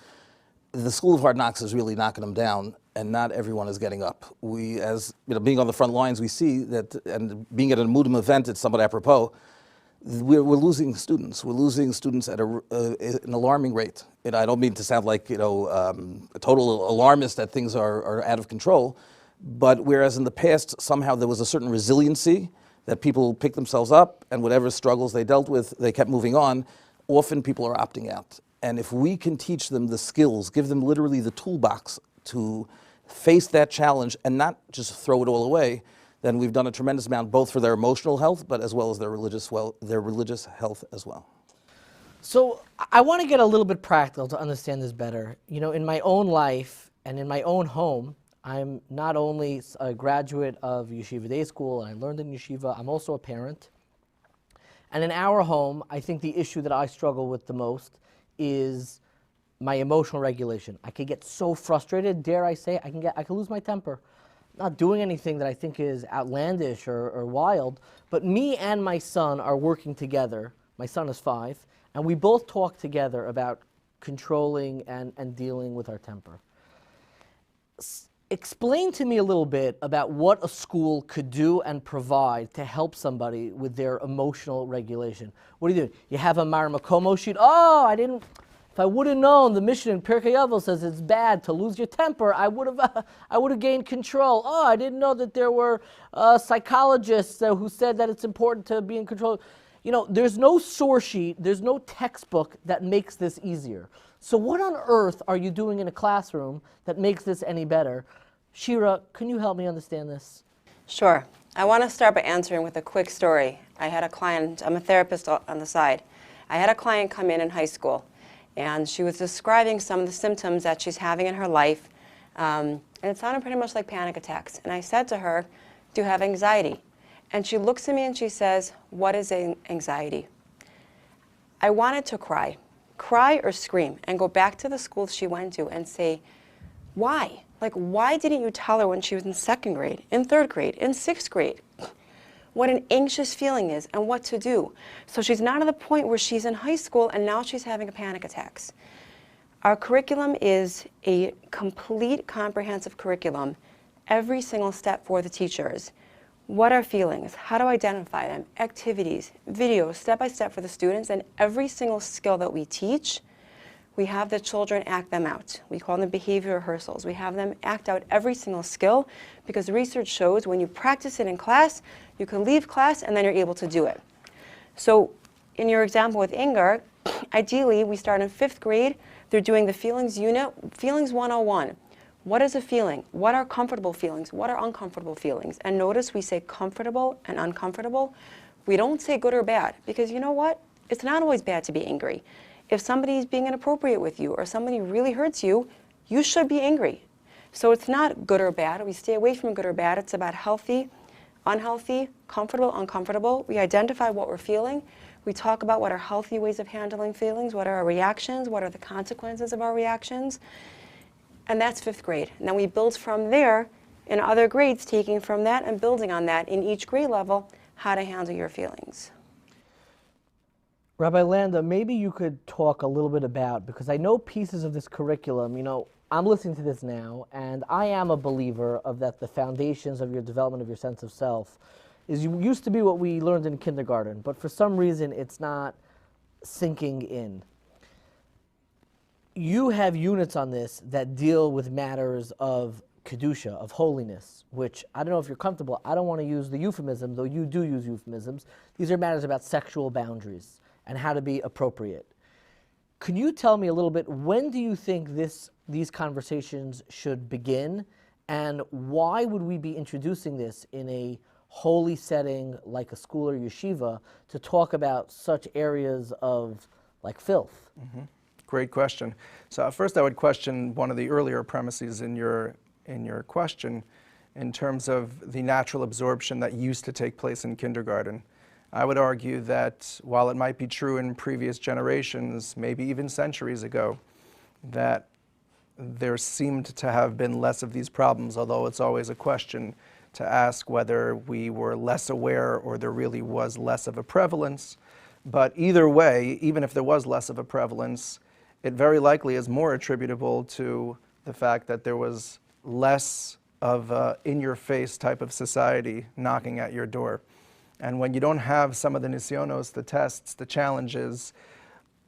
the school of hard knocks is really knocking them down, and not everyone is getting up. We, as being on the front lines, we see that, and being at an Amudim event, it's somewhat apropos, we're losing students. We're losing students at an alarming rate. And I don't mean to sound like a total alarmist that things are out of control, but whereas in the past somehow there was a certain resiliency that people picked themselves up, and whatever struggles they dealt with, they kept moving on, often people are opting out. And if we can teach them the skills, give them literally the toolbox to face that challenge and not just throw it all away, then we've done a tremendous amount both for their emotional health, but as well as their religious health as well. So I want to get a little bit practical to understand this better. In my own life and in my own home, I'm not only a graduate of Yeshiva Day School, and I learned in Yeshiva, I'm also a parent. And in our home, I think the issue that I struggle with the most is my emotional regulation. I could get so frustrated, dare I say, I can lose my temper. Not doing anything that I think is outlandish or wild, but me and my son are working together. My son is 5, and we both talk together about controlling and dealing with our temper. Explain to me a little bit about what a school could do and provide to help somebody with their emotional regulation. What do you do? You have a Marmakomo sheet. If I would have known the mission in Pirkei Avos says it's bad to lose your temper, I would have gained control. Oh, I didn't know that there were psychologists who said that it's important to be in control. There's no source sheet, there's no textbook that makes this easier. So what on earth are you doing in a classroom that makes this any better? Shira, can you help me understand this? Sure. I want to start by answering with a quick story. I had a client, I'm a therapist on the side. I had a client come in high school, and she was describing some of the symptoms that she's having in her life, and it sounded pretty much like panic attacks. And I said to her, do you have anxiety? And she looks at me and she says, what is anxiety? I wanted to cry or scream, and go back to the school she went to and say, why? Why didn't you tell her when she was in 2nd grade, in 3rd grade, in 6th grade, what an anxious feeling is and what to do? So she's not at the point where she's in high school and now she's having panic attacks. Our curriculum is a complete comprehensive curriculum, every single step for the teachers. What are feelings? How to identify them? Activities, videos, step by step for the students, and every single skill that we teach, we have the children act them out. We call them behavior rehearsals. We have them act out every single skill because research shows when you practice it in class, you can leave class and then you're able to do it. So in your example with Ingar, ideally we start in 5th grade. They're doing the feelings unit, feelings 101. What is a feeling? What are comfortable feelings? What are uncomfortable feelings? And notice we say comfortable and uncomfortable. We don't say good or bad because you know what? It's not always bad to be angry. If somebody's being inappropriate with you or somebody really hurts you, you should be angry. So it's not good or bad. We stay away from good or bad. It's about healthy, unhealthy, comfortable, uncomfortable. We identify what we're feeling. We talk about what are healthy ways of handling feelings, what are our reactions, what are the consequences of our reactions. And that's 5th grade. And then we build from there in other grades, taking from that and building on that in each grade level, how to handle your feelings. Rabbi Landa, maybe you could talk a little bit about, because I know pieces of this curriculum, you know, I'm listening to this now, and I am a believer of that the foundations of your development of your sense of self used to be what we learned in kindergarten, but for some reason it's not sinking in. You have units on this that deal with matters of Kedusha, of holiness, which I don't know if you're comfortable. I don't want to use the euphemism, though you do use euphemisms. These are matters about sexual boundaries and how to be appropriate. Can you tell me a little bit, when do you think these conversations should begin, and why would we be introducing this in a holy setting like a school or yeshiva to talk about such areas of like filth? Mm-hmm. Great question. So first I would question one of the earlier premises in your question in terms of the natural absorption that used to take place in kindergarten. I would argue that while it might be true in previous generations, maybe even centuries ago, that there seemed to have been less of these problems, although it's always a question to ask whether we were less aware or there really was less of a prevalence. But either way, even if there was less of a prevalence, it very likely is more attributable to the fact that there was less of a in-your-face type of society knocking at your door. And when you don't have some of the nisyonos, the tests, the challenges,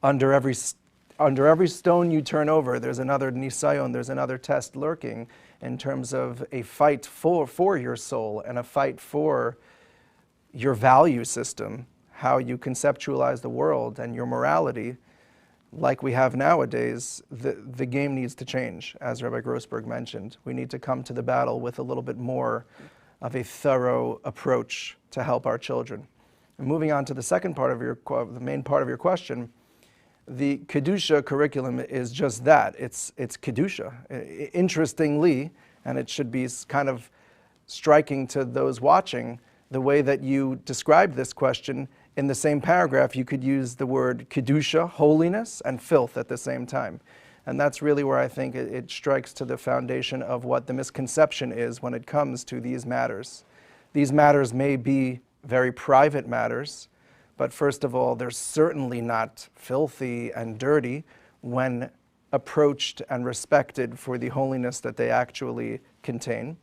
under every stone you turn over, there's another nisayon, there's another test lurking in terms of a fight for your soul and a fight for your value system, how you conceptualize the world and your morality. Like we have nowadays, the game needs to change, as Rabbi Grossberg mentioned. We need to come to the battle with a little bit more of a thorough approach to help our children. And moving on to the second part of the main part of your question, the Kedusha curriculum is just that. It's Kedusha. Interestingly, and it should be kind of striking to those watching, the way that you described this question, in the same paragraph, you could use the word Kedusha, holiness, and filth at the same time. And that's really where I think it strikes to the foundation of what the misconception is when it comes to these matters. These matters may be very private matters, but first of all, they're certainly not filthy and dirty when approached and respected for the holiness that they actually contain.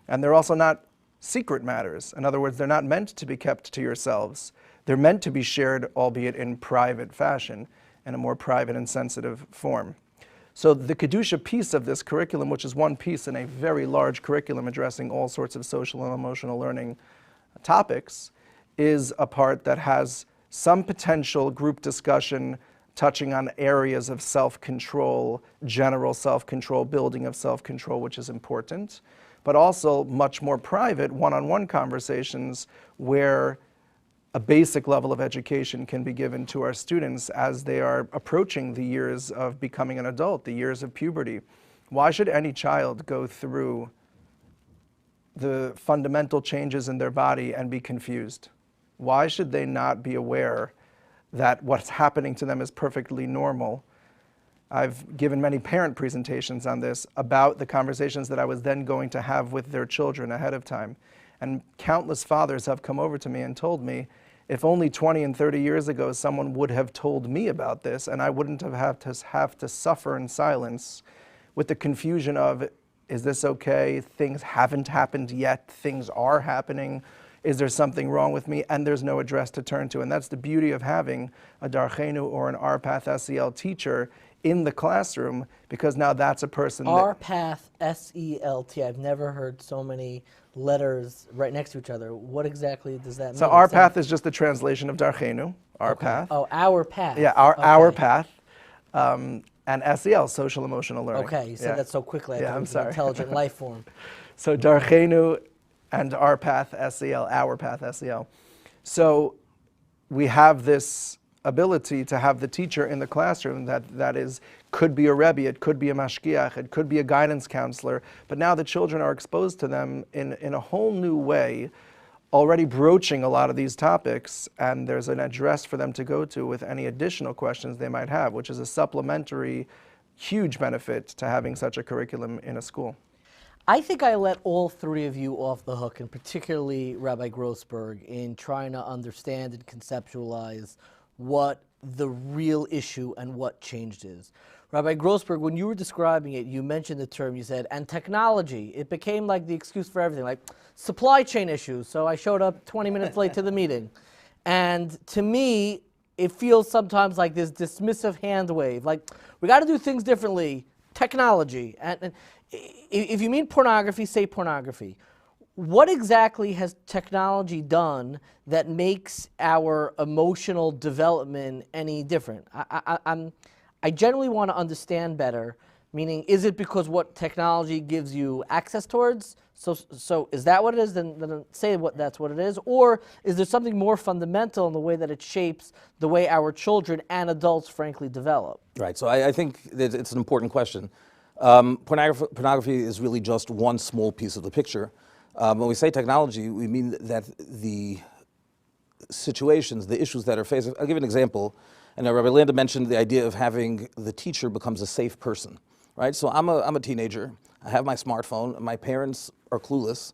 And they're also not secret matters. In other words, they're not meant to be kept to yourselves. They're meant to be shared, albeit in private fashion, in a more private and sensitive form. So the Kedusha piece of this curriculum, which is one piece in a very large curriculum addressing all sorts of social and emotional learning topics, is a part that has some potential group discussion touching on areas of self-control, general self-control, building of self-control, which is important, but also much more private one-on-one conversations where a basic level of education can be given to our students as they are approaching the years of becoming an adult, the years of puberty. Why should any child go through the fundamental changes in their body and be confused? Why should they not be aware that what's happening to them is perfectly normal? I've given many parent presentations on this about the conversations that I was then going to have with their children ahead of time. And countless fathers have come over to me and told me, if only 20 and 30 years ago someone would have told me about this and I wouldn't have to suffer in silence with the confusion of, is this okay? Things haven't happened yet. Things are happening. Is there something wrong with me? And there's no address to turn to. And that's the beauty of having a Darchenu or an Our Path SEL teacher in the classroom, because now that's a person Our that, path, SELT. I've never heard so many letters right next to each other. What exactly does that mean? so our path is just the translation of Darchenu, our Okay. path. Oh, our path. Yeah, our Okay. path. And SEL, social emotional learning. Okay, you said that so quickly. I Yeah, thought it I'm was an sorry. intelligent life form. So Darchenu and our path, SEL, our path, SEL. So we have this ability to have the teacher in the classroom that is, could be a Rebbe, it could be a mashgiach, it could be a guidance counselor, but now the children are exposed to them in a whole new way, already broaching a lot of these topics, and there's an address for them to go to with any additional questions they might have, which is a supplementary huge benefit to having such a curriculum in a school. I think I let all three of you off the hook, and particularly Rabbi Grossberg, in trying to understand and conceptualize what the real issue and what changed is. Rabbi Grossberg, when you were describing it, you mentioned the term, you said, and technology. It became like the excuse for everything, like supply chain issues. So I showed up 20 minutes late to the meeting. And to me, it feels sometimes like this dismissive hand wave, like we got to do things differently, technology. And if you mean pornography, say pornography. What exactly has technology done that makes our emotional development any different? I generally want to understand better, meaning is it because what technology gives you access towards? So is that what it is? Then say that's what it is. Or is there something more fundamental in the way that it shapes the way our children and adults frankly develop? Right, so I think that it's an important question. Pornography is really just one small piece of the picture. When we say technology, we mean that the situations, the issues that are faced. I'll give you an example. And Rabbi Landa mentioned the idea of having the teacher becomes a safe person, right? So I'm a teenager. I have my smartphone. My parents are clueless.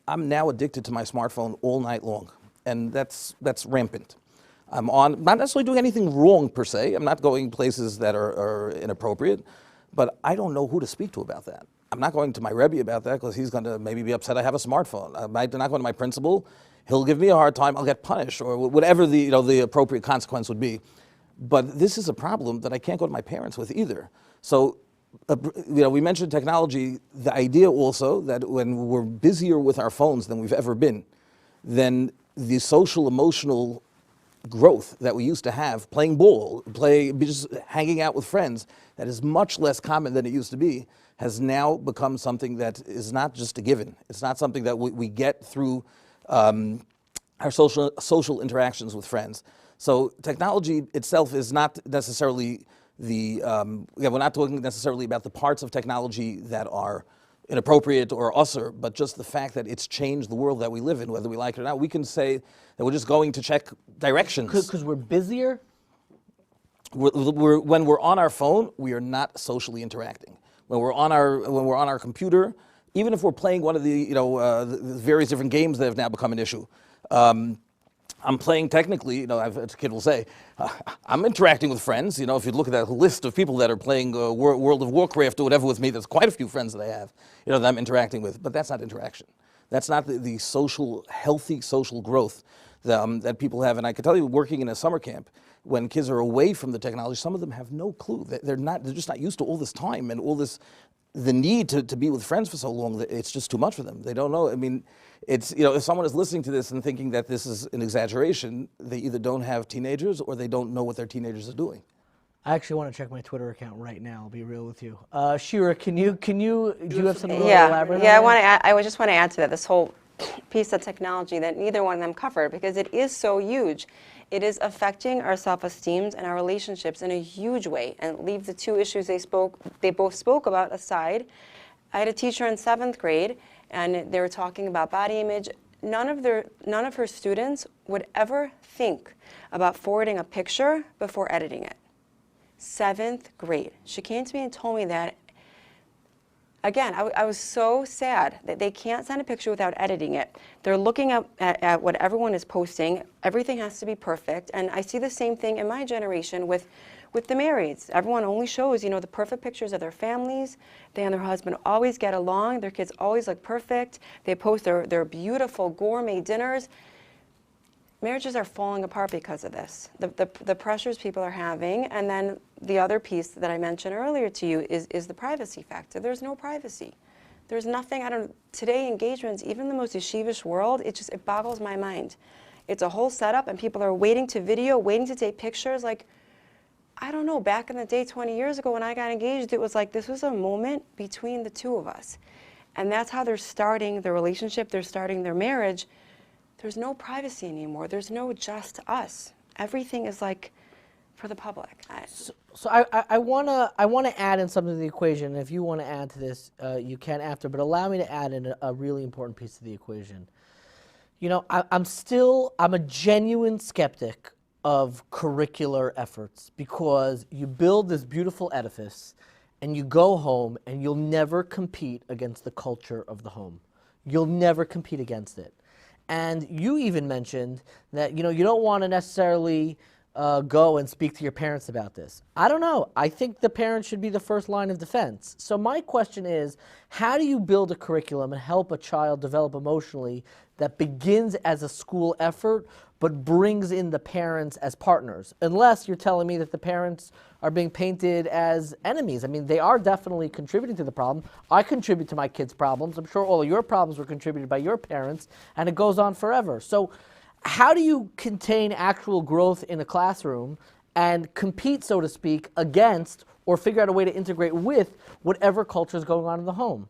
I'm now addicted to my smartphone all night long, and that's rampant. I'm not necessarily doing anything wrong per se. I'm not going places that are inappropriate, but I don't know who to speak to about that. I'm not going to my Rebbe about that because he's going to maybe be upset I have a smartphone. I'm not going to my principal. He'll give me a hard time. I'll get punished or whatever the appropriate consequence would be. But this is a problem that I can't go to my parents with either. So, we mentioned technology. The idea also that when we're busier with our phones than we've ever been, then the social emotional growth that we used to have, playing ball, just hanging out with friends, that is much less common than it used to be, has now become something that is not just a given. It's not something that we get through our social interactions with friends. So technology itself is not necessarily we're not talking necessarily about the parts of technology that are inappropriate or usher, but just the fact that it's changed the world that we live in, whether we like it or not. We can say that we're just going to check directions. Because we're busier? When we're on our phone, we are not socially interacting. When we're on our computer, even if we're playing one of the the various different games that have now become an issue. I'm playing technically, a kid will say, I'm interacting with friends. If you look at that list of people that are playing World of Warcraft or whatever with me, there's quite a few friends that I have, that I'm interacting with. But that's not interaction. That's not the healthy social growth that people have. And I can tell you, working in a summer camp, when kids are away from the technology, some of them have no clue. They're just not used to all this time and all this, the need to be with friends for so long. It's just too much for them. They don't know. I mean, it's, if someone is listening to this and thinking that this is an exaggeration, they either don't have teenagers or they don't know what their teenagers are doing. I actually want to check my Twitter account right now. I'll be real with you. Shira, do you have something to elaborate on? Yeah, I just want to add to that, this whole piece of technology that neither one of them covered, because it is so huge. It is affecting our self-esteem and our relationships in a huge way. And leave the two issues they both spoke about aside. I had a teacher in 7th grade, and they were talking about body image. None of her students would ever think about forwarding a picture before editing it. 7th grade. She came to me and told me that. Again, I was so sad that they can't send a picture without editing it. They're looking at what everyone is posting. Everything has to be perfect. And I see the same thing in my generation with the marrieds. Everyone only shows, the perfect pictures of their families. They and their husband always get along. Their kids always look perfect. They post their beautiful gourmet dinners. marriages are falling apart because of this. The pressures people are having, and then the other piece that I mentioned earlier to you is the privacy factor. There's no privacy. There's nothing, today engagements, even in the most yeshivish world, it boggles my mind. It's a whole setup and people are waiting to video, waiting to take pictures. Like, I don't know, back in the day 20 years ago when I got engaged, it was like this was a moment between the two of us. And that's how they're starting their relationship, they're starting their marriage. There's no privacy anymore. There's no just us. Everything is like for the public. So I wanna add in something to the equation. If you want to add to this, you can after. But allow me to add in a really important piece to the equation. You know, I'm a genuine skeptic of curricular efforts because you build this beautiful edifice, and you go home, and you'll never compete against the culture of the home. You'll never compete against it. And you even mentioned that, you know, you don't want to necessarily go and speak to your parents about this. I don't know. I think the parents should be the first line of defense. So my question is, how do you build a curriculum and help a child develop emotionally that begins as a school effort but brings in the parents as partners? Unless you're telling me that the parents are being painted as enemies. I mean, they are definitely contributing to the problem. I contribute to my kids' problems. I'm sure all of your problems were contributed by your parents, and it goes on forever. So how do you contain actual growth in a classroom and compete, so to speak, against or figure out a way to integrate with whatever culture is going on in the home?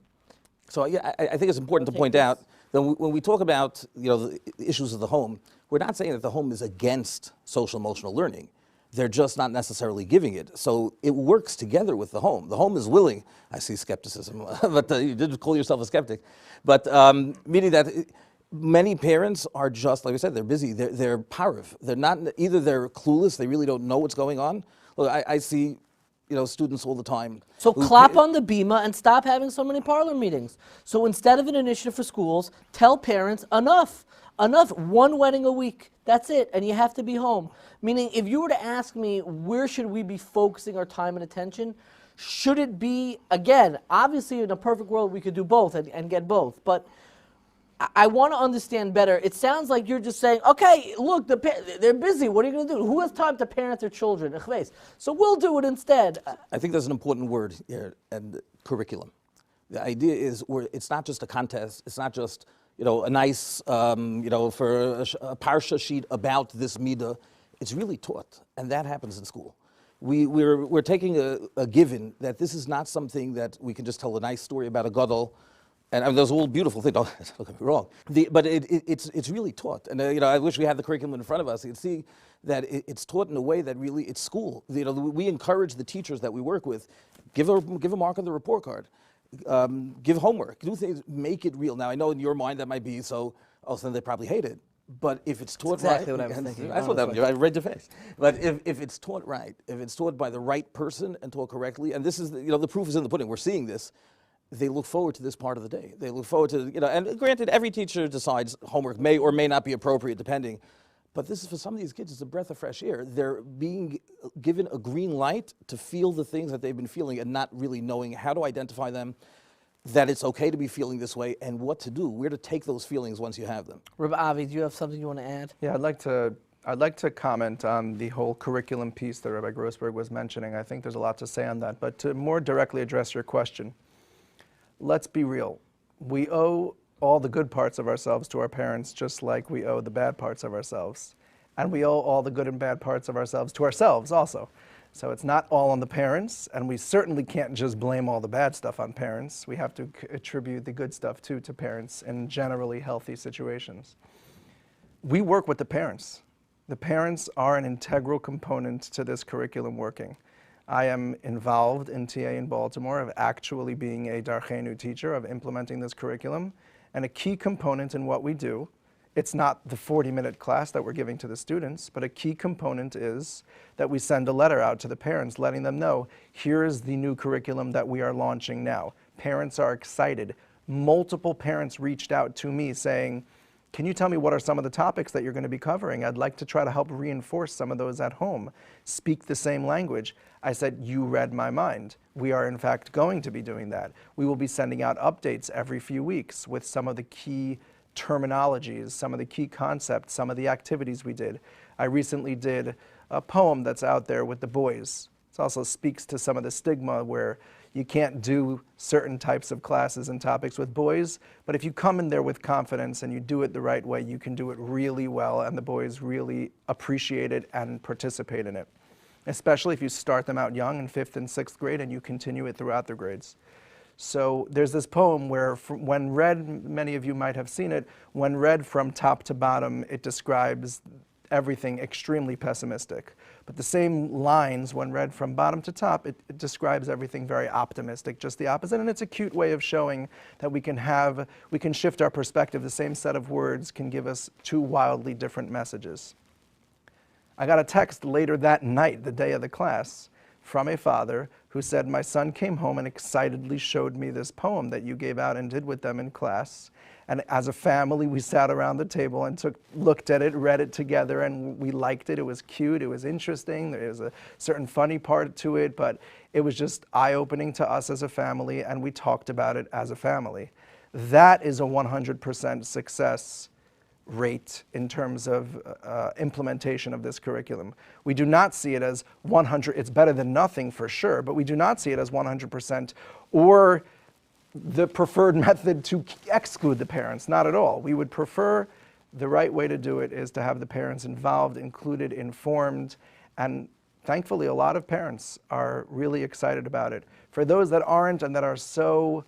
So yeah, I think it's important to point out that when we talk about, you know, the issues of the home, we're not saying that the home is against social emotional learning. They're just not necessarily giving it. So it works together with the home. The home is willing. I see skepticism, but you did call yourself a skeptic. But meaning that many parents are just, like I said, they're busy. They're parav. They're not, either they're clueless, they really don't know what's going on. Look, I see, you know, students all the time. So clap on the bima and stop having so many parlor meetings. So instead of an initiative for schools, tell parents enough. Enough, one wedding a week, that's it, and you have to be home. Meaning, if you were to ask me, where should we be focusing our time and attention? Should it be, again, obviously in a perfect world we could do both and get both, but I want to understand better. It sounds like you're just saying, okay, look, they're busy, what are you going to do? Who has time to parent their children? So we'll do it instead. I think there's an important word here, and curriculum. The idea is it's not just a contest, it's not just, you know, a nice, you know, for a parsha sheet about this midah. It's really taught, and that happens in school. We're taking a given that this is not something that we can just tell a nice story about a gadol, and those are all beautiful things. Don't get me wrong, but it's really taught. And you know, I wish we had the curriculum in front of us. You can see that it's taught in a way that really it's school. You know, we encourage the teachers that we work with, give a mark on the report card. Give homework, do things, make it real. Now, I know in your mind that might be so then they probably hate it. But if it's taught right, what I was thinking. I thought that I read your face. But if it's taught right, if it's taught by the right person and taught correctly, and this is, you know, the proof is in the pudding. We're seeing this. They look forward to this part of the day. They look forward to, you know, and granted, every teacher decides homework may or may not be appropriate, depending. But this is, for some of these kids, it's a breath of fresh air. They're being given a green light to feel the things that they've been feeling and not really knowing how to identify them, that it's okay to be feeling this way, and what to do, where to take those feelings once you have them. Rabbi Avi, do you have something you want to add? Yeah, I'd like to comment on the whole curriculum piece that Rabbi Grossberg was mentioning. I think there's a lot to say on that. But to more directly address your question, let's be real. We owe all the good parts of ourselves to our parents, just like we owe the bad parts of ourselves. And we owe all the good and bad parts of ourselves to ourselves also. So it's not all on the parents, and we certainly can't just blame all the bad stuff on parents. We have to attribute the good stuff too to parents in generally healthy situations. We work with the parents. The parents are an integral component to this curriculum working. I am involved in TA in Baltimore of actually being a Darchenu teacher, of implementing this curriculum. And a key component in what we do, it's not the 40-minute class that we're giving to the students, but a key component is that we send a letter out to the parents letting them know, here is the new curriculum that we are launching now. Parents are excited. Multiple parents reached out to me saying, can you tell me what are some of the topics that you're going to be covering? I'd like to try to help reinforce some of those at home. Speak the same language. I said, you read my mind. We are in fact going to be doing that. We will be sending out updates every few weeks with some of the key terminologies, some of the key concepts, some of the activities we did. I recently did a poem that's out there with the boys. It also speaks to some of the stigma where you can't do certain types of classes and topics with boys, but if you come in there with confidence and you do it the right way, you can do it really well, and the boys really appreciate it and participate in it, especially if you start them out young in 5th and 6th grade and you continue it throughout their grades. So there's this poem where, when read, many of you might have seen it, when read from top to bottom, it describes everything extremely pessimistic. But the same lines, when read from bottom to top, it describes everything very optimistic, just the opposite. And it's a cute way of showing that we can shift our perspective. The same set of words can give us two wildly different messages. I got a text later that night, the day of the class, from a father who said, "My son came home and excitedly showed me this poem that you gave out and did with them in class. And as a family, we sat around the table and looked at it, read it together, and we liked it. It was cute, it was interesting, there was a certain funny part to it, but it was just eye-opening to us as a family, and we talked about it as a family." That is a 100% success rate in terms of implementation of this curriculum. We do not see it as 100, it's better than nothing for sure, but we do not see it as 100% or the preferred method to exclude the parents, not at all. We would prefer, the right way to do it is to have the parents involved, included, informed, and thankfully a lot of parents are really excited about it. For those that aren't and that are so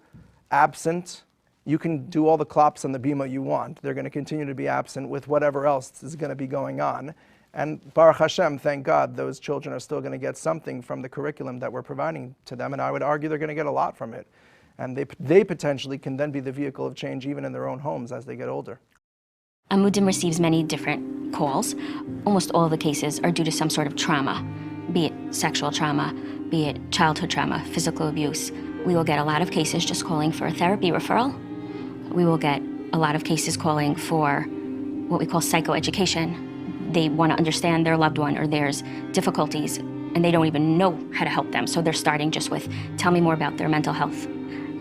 absent, you can do all the klops and the bima you want. They're going to continue to be absent with whatever else is going to be going on. And Baruch Hashem, thank God, those children are still going to get something from the curriculum that we're providing to them, and I would argue they're going to get a lot from it. And they potentially can then be the vehicle of change even in their own homes as they get older. Amudim receives many different calls. Almost all of the cases are due to some sort of trauma, be it sexual trauma, be it childhood trauma, physical abuse. We will get a lot of cases just calling for a therapy referral. We will get a lot of cases calling for what we call psychoeducation. They want to understand their loved one or there's difficulties and they don't even know how to help them. So they're starting just with, tell me more about their mental health.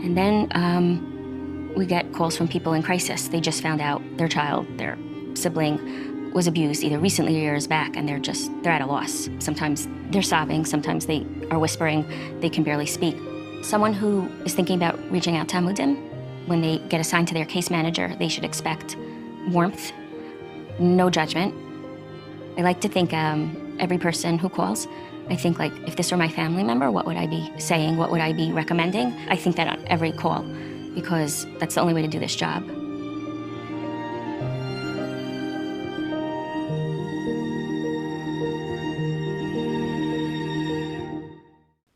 And then we get calls from people in crisis. They just found out their child, their sibling was abused either recently or years back, and they're at a loss. Sometimes they're sobbing, sometimes they are whispering, they can barely speak. Someone who is thinking about reaching out to Amudim, when they get assigned to their case manager, they should expect warmth, no judgment. I like to think every person who calls, I think, like, if this were my family member, what would I be saying? What would I be recommending? I think that on every call, because that's the only way to do this job.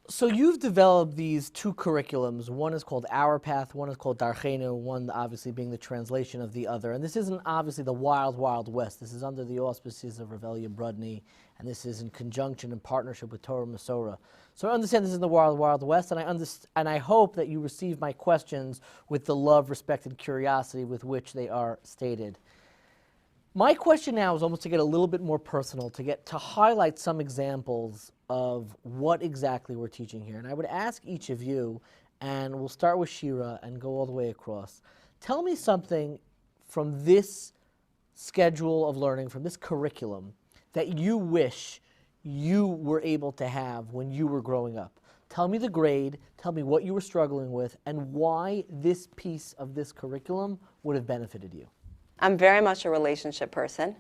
So you've developed these two curriculums. One is called Our Path, one is called Darchenu, one obviously being the translation of the other. And this isn't obviously the wild, wild west. This is under the auspices of Revelia Brudney, and this is in conjunction and partnership with Torah Masorah. So I understand this is the wild, wild west, and I hope that you receive my questions with the love, respect, and curiosity with which they are stated. My question now is almost to get a little bit more personal, to highlight some examples of what exactly we're teaching here. And I would ask each of you, and we'll start with Shira and go all the way across. Tell me something from this schedule of learning, from this curriculum, that you wish you were able to have when you were growing up. Tell me the grade, tell me what you were struggling with, and why this piece of this curriculum would have benefited you. I'm very much a relationship person,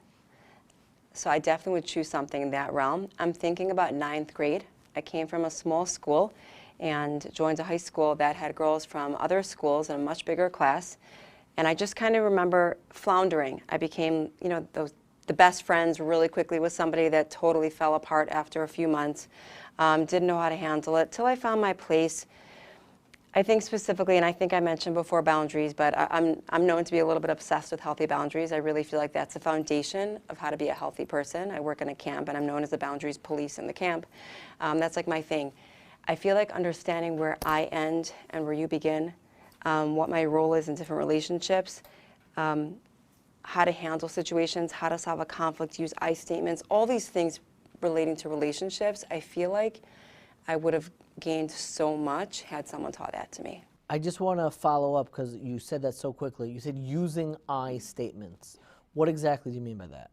so I definitely would choose something in that realm. I'm thinking about 9th grade. I came from a small school and joined a high school that had girls from other schools in a much bigger class, and I just kind of remember floundering. I became, the best friends really quickly with somebody that totally fell apart after a few months. Didn't know how to handle it till I found my place. I think specifically, and I think I mentioned before boundaries, but I'm known to be a little bit obsessed with healthy boundaries. I really feel like that's the foundation of how to be a healthy person. I work in a camp, and I'm known as the boundaries police in the camp. That's like my thing. I feel like understanding where I end and where you begin, what my role is in different relationships, how to handle situations, how to solve a conflict, use I statements, all these things relating to relationships, I feel like I would have gained so much had someone taught that to me. I just want to follow up because you said that so quickly. You said using I statements. What exactly do you mean by that?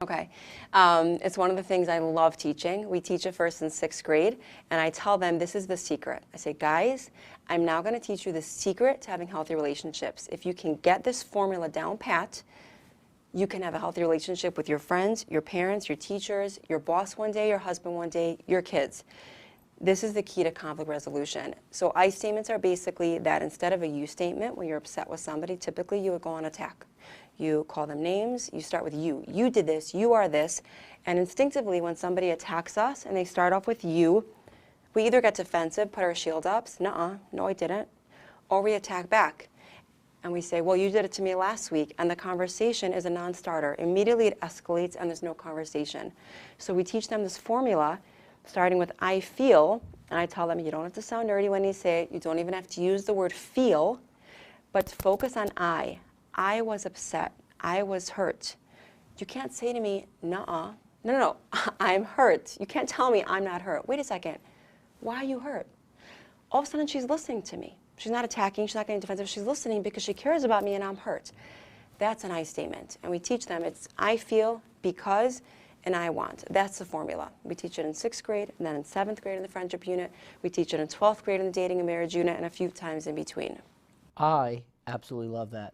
Okay. It's one of the things I love teaching. We teach it first in 6th grade, and I tell them this is the secret. I say, guys, I'm now going to teach you the secret to having healthy relationships. If you can get this formula down pat, you can have a healthy relationship with your friends, your parents, your teachers, your boss one day, your husband one day, your kids. This is the key to conflict resolution. So I statements are basically that instead of a you statement, when you're upset with somebody, typically you would go on attack. You call them names, you start with you. You did this, you are this. And instinctively, when somebody attacks us and they start off with you, we either get defensive, put our shield up, nuh-uh, no I didn't, or we attack back. And we say, well, you did it to me last week, and the conversation is a non-starter. Immediately it escalates and there's no conversation. So we teach them this formula, starting with I feel, and I tell them you don't have to sound nerdy when you say it, you don't even have to use the word feel, but focus on I. I was upset. I was hurt. You can't say to me, nuh-uh. No, I'm hurt. You can't tell me I'm not hurt. Wait a second. Why are you hurt? All of a sudden, she's listening to me. She's not attacking. She's not getting defensive. She's listening because she cares about me and I'm hurt. That's an I statement. And we teach them it's I feel, because, and I want. That's the formula. We teach it in 6th grade, and then in 7th grade in the friendship unit. We teach it in 12th grade in the dating and marriage unit, and a few times in between. I absolutely love that.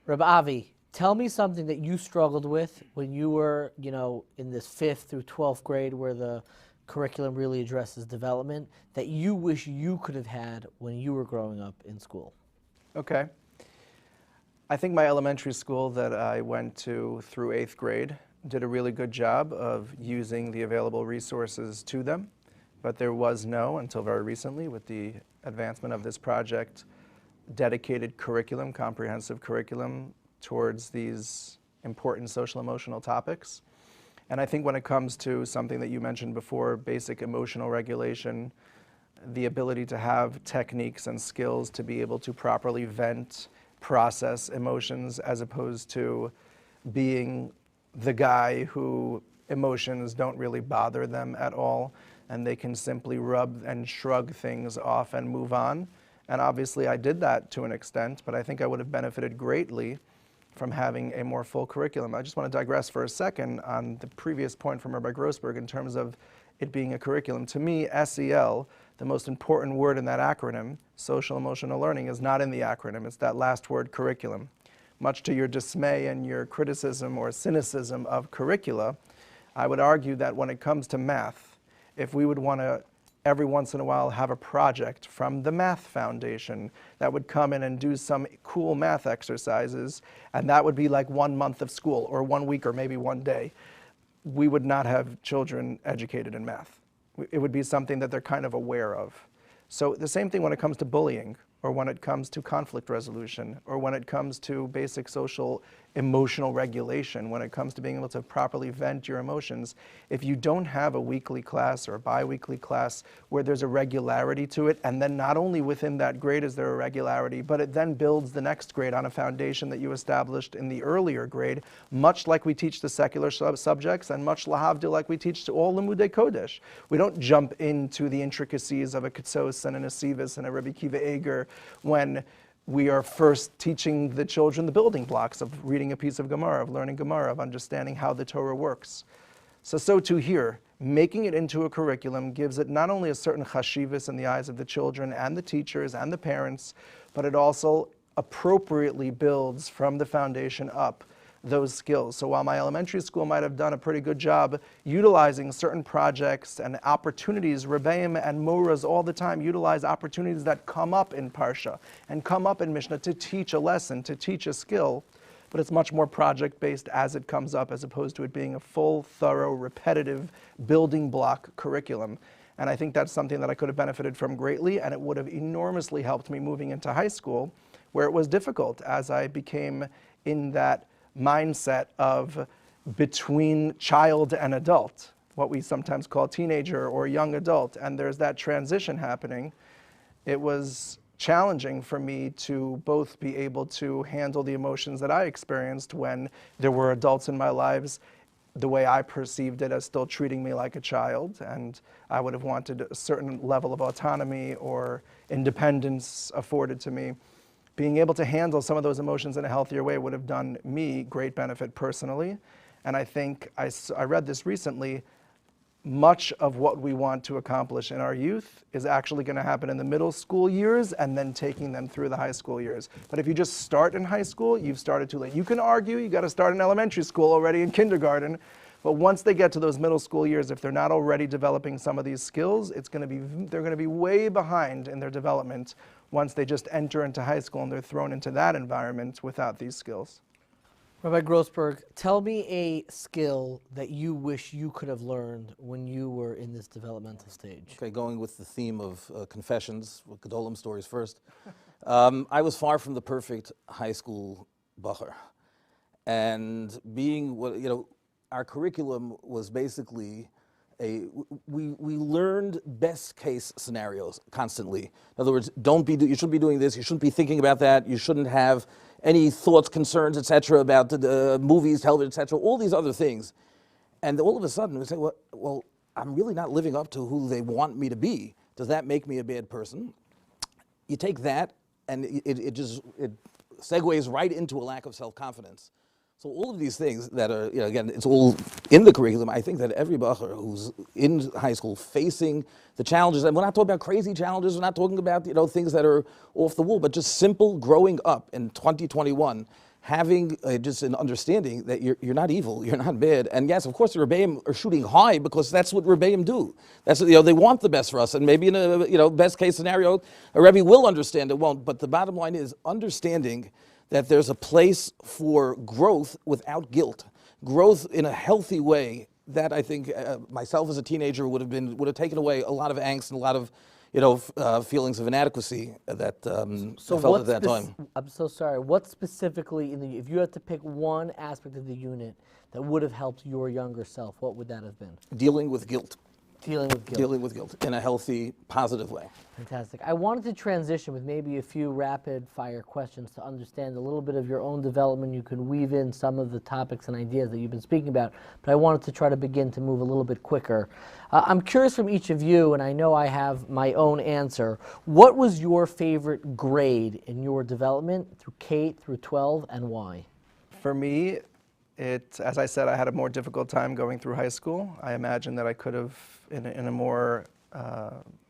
Rabbi Avi, tell me something that you struggled with when you were, in this 5th through 12th grade where the curriculum really addresses development that you wish you could have had when you were growing up in school. Okay. I think my elementary school that I went to through 8th grade did a really good job of using the available resources to them, but there was no, until very recently with the advancement of this project, dedicated curriculum, comprehensive curriculum towards these important social emotional topics. And I think when it comes to something that you mentioned before, basic emotional regulation, the ability to have techniques and skills to be able to properly vent, process emotions, as opposed to being the guy who emotions don't really bother them at all, and they can simply rub and shrug things off and move on. And obviously I did that to an extent, but I think I would have benefited greatly from having a more full curriculum. I just want to digress for a second on the previous point from Rabbi Grossberg in terms of it being a curriculum. To me, SEL, the most important word in that acronym, social emotional learning, is not in the acronym. It's that last word, curriculum. Much to your dismay and your criticism or cynicism of curricula, I would argue that when it comes to math, if we would want to every once in a while have a project from the Math Foundation that would come in and do some cool math exercises, and that would be like 1 month of school or 1 week or maybe 1 day, we would not have children educated in math. It would be something that they're kind of aware of. So the same thing when it comes to bullying, or when it comes to conflict resolution, or when it comes to basic social emotional regulation, when it comes to being able to properly vent your emotions. If you don't have a weekly class or a bi-weekly class where there's a regularity to it, and then not only within that grade is there a regularity, but it then builds the next grade on a foundation that you established in the earlier grade, much like we teach the secular subjects, and much lahavdil like we teach to all Limudei Kodesh. We don't jump into the intricacies of a Ketsos and an Asivas and a Rabbi Kiva Eger when we are first teaching the children the building blocks of reading a piece of Gemara, of learning Gemara, of understanding how the Torah works. So too here, making it into a curriculum gives it not only a certain chashivas in the eyes of the children and the teachers and the parents, but it also appropriately builds from the foundation up those skills. So while my elementary school might have done a pretty good job utilizing certain projects and opportunities, Rebbeim and Moras all the time utilize opportunities that come up in Parsha and come up in Mishnah to teach a lesson, to teach a skill, but it's much more project-based as it comes up, as opposed to it being a full, thorough, repetitive building block curriculum. And I think that's something that I could have benefited from greatly, and it would have enormously helped me moving into high school, where it was difficult as I became in that mindset of between child and adult, what we sometimes call teenager or young adult, and there's that transition happening. It was challenging for me to both be able to handle the emotions that I experienced when there were adults in my lives the way I perceived it as still treating me like a child, and I would have wanted a certain level of autonomy or independence afforded to me. Being able to handle some of those emotions in a healthier way would have done me great benefit personally. And I think I read this recently, much of what we want to accomplish in our youth is actually going to happen in the middle school years and then taking them through the high school years. But if you just start in high school, you've started too late. You can argue you got to start in elementary school already, in kindergarten, but once they get to those middle school years, if they're not already developing some of these skills, they're going to be way behind in their development once they just enter into high school and they're thrown into that environment without these skills. Rabbi Grossberg, tell me a skill that you wish you could have learned when you were in this developmental stage. Okay, going with the theme of confessions, with Gedolim stories first. I was far from the perfect high school bacher. And being, our curriculum was basically we learned best case scenarios constantly. In other words, you shouldn't be doing this, you shouldn't be thinking about that, you shouldn't have any thoughts, concerns, etc., about the movies, television, etc., all these other things. And all of a sudden we say, well, I'm really not living up to who they want me to be. Does that make me a bad person? You take that and it segues right into a lack of self-confidence. So all of these things that are, again, it's all in the curriculum. I think that every bacher who's in high school facing the challenges, and we're not talking about crazy challenges, we're not talking about, things that are off the wall, but just simple growing up in 2021, having just an understanding that you're not evil, you're not bad. And yes, of course, the Rebbeim are shooting high because that's what Rebbeim do. That's, they want the best for us. And maybe in a, best case scenario, a Rebbe will understand, it won't. But the bottom line is understanding that there's a place for growth without guilt, growth in a healthy way. That I think myself as a teenager would have taken away a lot of angst and a lot of feelings of inadequacy that I felt at that time. I'm so sorry. What specifically if you had to pick one aspect of the unit that would have helped your younger self, what would that have been? Dealing with guilt. Dealing with guilt. Dealing with guilt in a healthy, positive way. Fantastic. I wanted to transition with maybe a few rapid fire questions to understand a little bit of your own development. You can weave in some of the topics and ideas that you've been speaking about, but I wanted to try to begin to move a little bit quicker. I'm curious from each of you, and I know I have my own answer, what was your favorite grade in your development through K through 12 and why? For me, as I said, I had a more difficult time going through high school. I imagine that I could have, in a more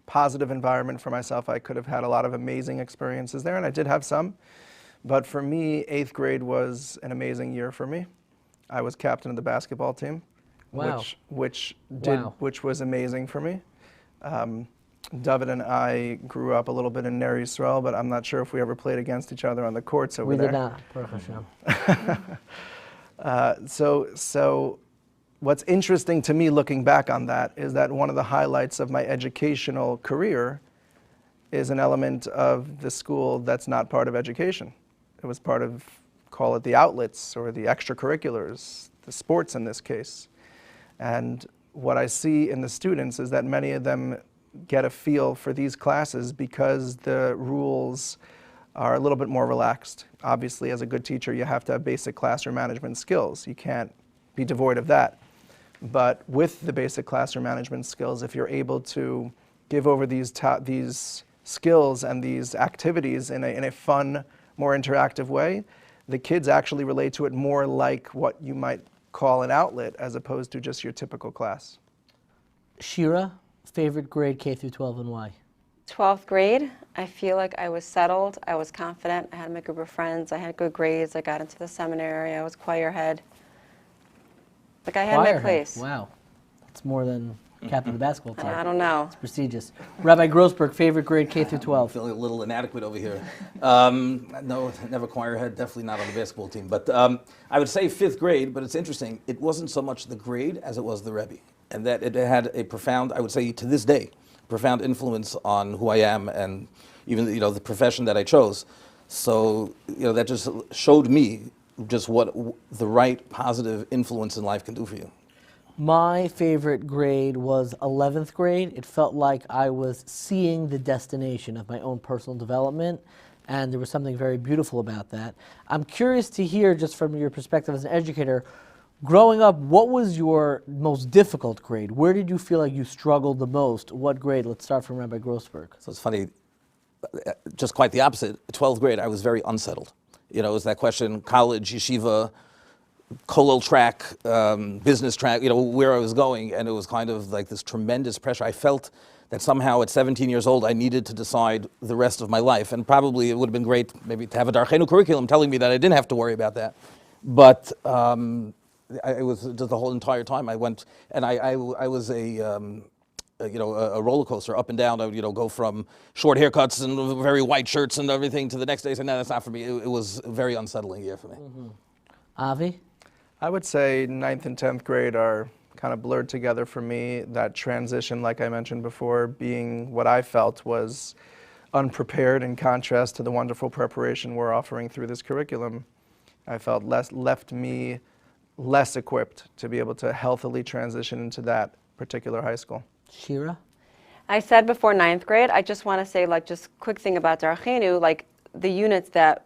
positive environment for myself, I could have had a lot of amazing experiences there, and I did have some. But for me, 8th grade was an amazing year for me. I was captain of the basketball team, wow. which was amazing for me. David and I grew up a little bit in Ner Yisrael, but I'm not sure if we ever played against each other on the courts over there. We did not, professional. So what's interesting to me looking back on that is that one of the highlights of my educational career is an element of the school that's not part of education. It was part of, call it the outlets or the extracurriculars, the sports in this case. And what I see in the students is that many of them get a feel for these classes because the rules are a little bit more relaxed. Obviously, as a good teacher, you have to have basic classroom management skills. You can't be devoid of that. But with the basic classroom management skills, if you're able to give over these skills and these activities in a fun, more interactive way, the kids actually relate to it more like what you might call an outlet as opposed to just your typical class. Shira, favorite grade K through 12 and why? 12th grade, I feel like I was settled, I was confident, I had my group of friends, I had good grades, I got into the seminary, I was choir head. Like I had my place. Wow, that's more than captain of the basketball team. I don't know. It's prestigious. Rabbi Grossberg, favorite grade K through 12? I'm feeling a little inadequate over here. No, never choir head, definitely not on the basketball team. But I would say 5th grade, but it's interesting, it wasn't so much the grade as it was the Rebbe. And that it had a profound, I would say to this day, profound influence on who I am and even the profession that I chose. So that just showed me just what the right positive influence in life can do for you. My favorite grade was 11th grade. It felt like I was seeing the destination of my own personal development, and there was something very beautiful about that. I'm curious to hear, just from your perspective as an educator, Growing up, what was your most difficult grade? Where did you feel like you struggled the most? What grade? Let's start from Rabbi Grossberg. So it's funny, just quite the opposite. 12th grade, I was very unsettled. You know, it was that question, college, yeshiva, kollel track, business track, you know, where I was going, and it was kind of like this tremendous pressure. I felt that somehow at 17 years old, I needed to decide the rest of my life, and probably it would have been great maybe to have a Darchenu curriculum telling me that I didn't have to worry about that. But it was just the whole entire time I went, and I was a roller coaster up and down. I would, go from short haircuts and very white shirts and everything to the next day say, no, that's not for me. It was a very unsettling year for me. Mm-hmm. Avi? I would say 9th and 10th grade are kind of blurred together for me. That transition, like I mentioned before, being what I felt was unprepared in contrast to the wonderful preparation we're offering through this curriculum. I felt left me less equipped to be able to healthily transition into that particular high school. Shira? I said before 9th grade, I just want to say, just quick thing about Darchenu, the units that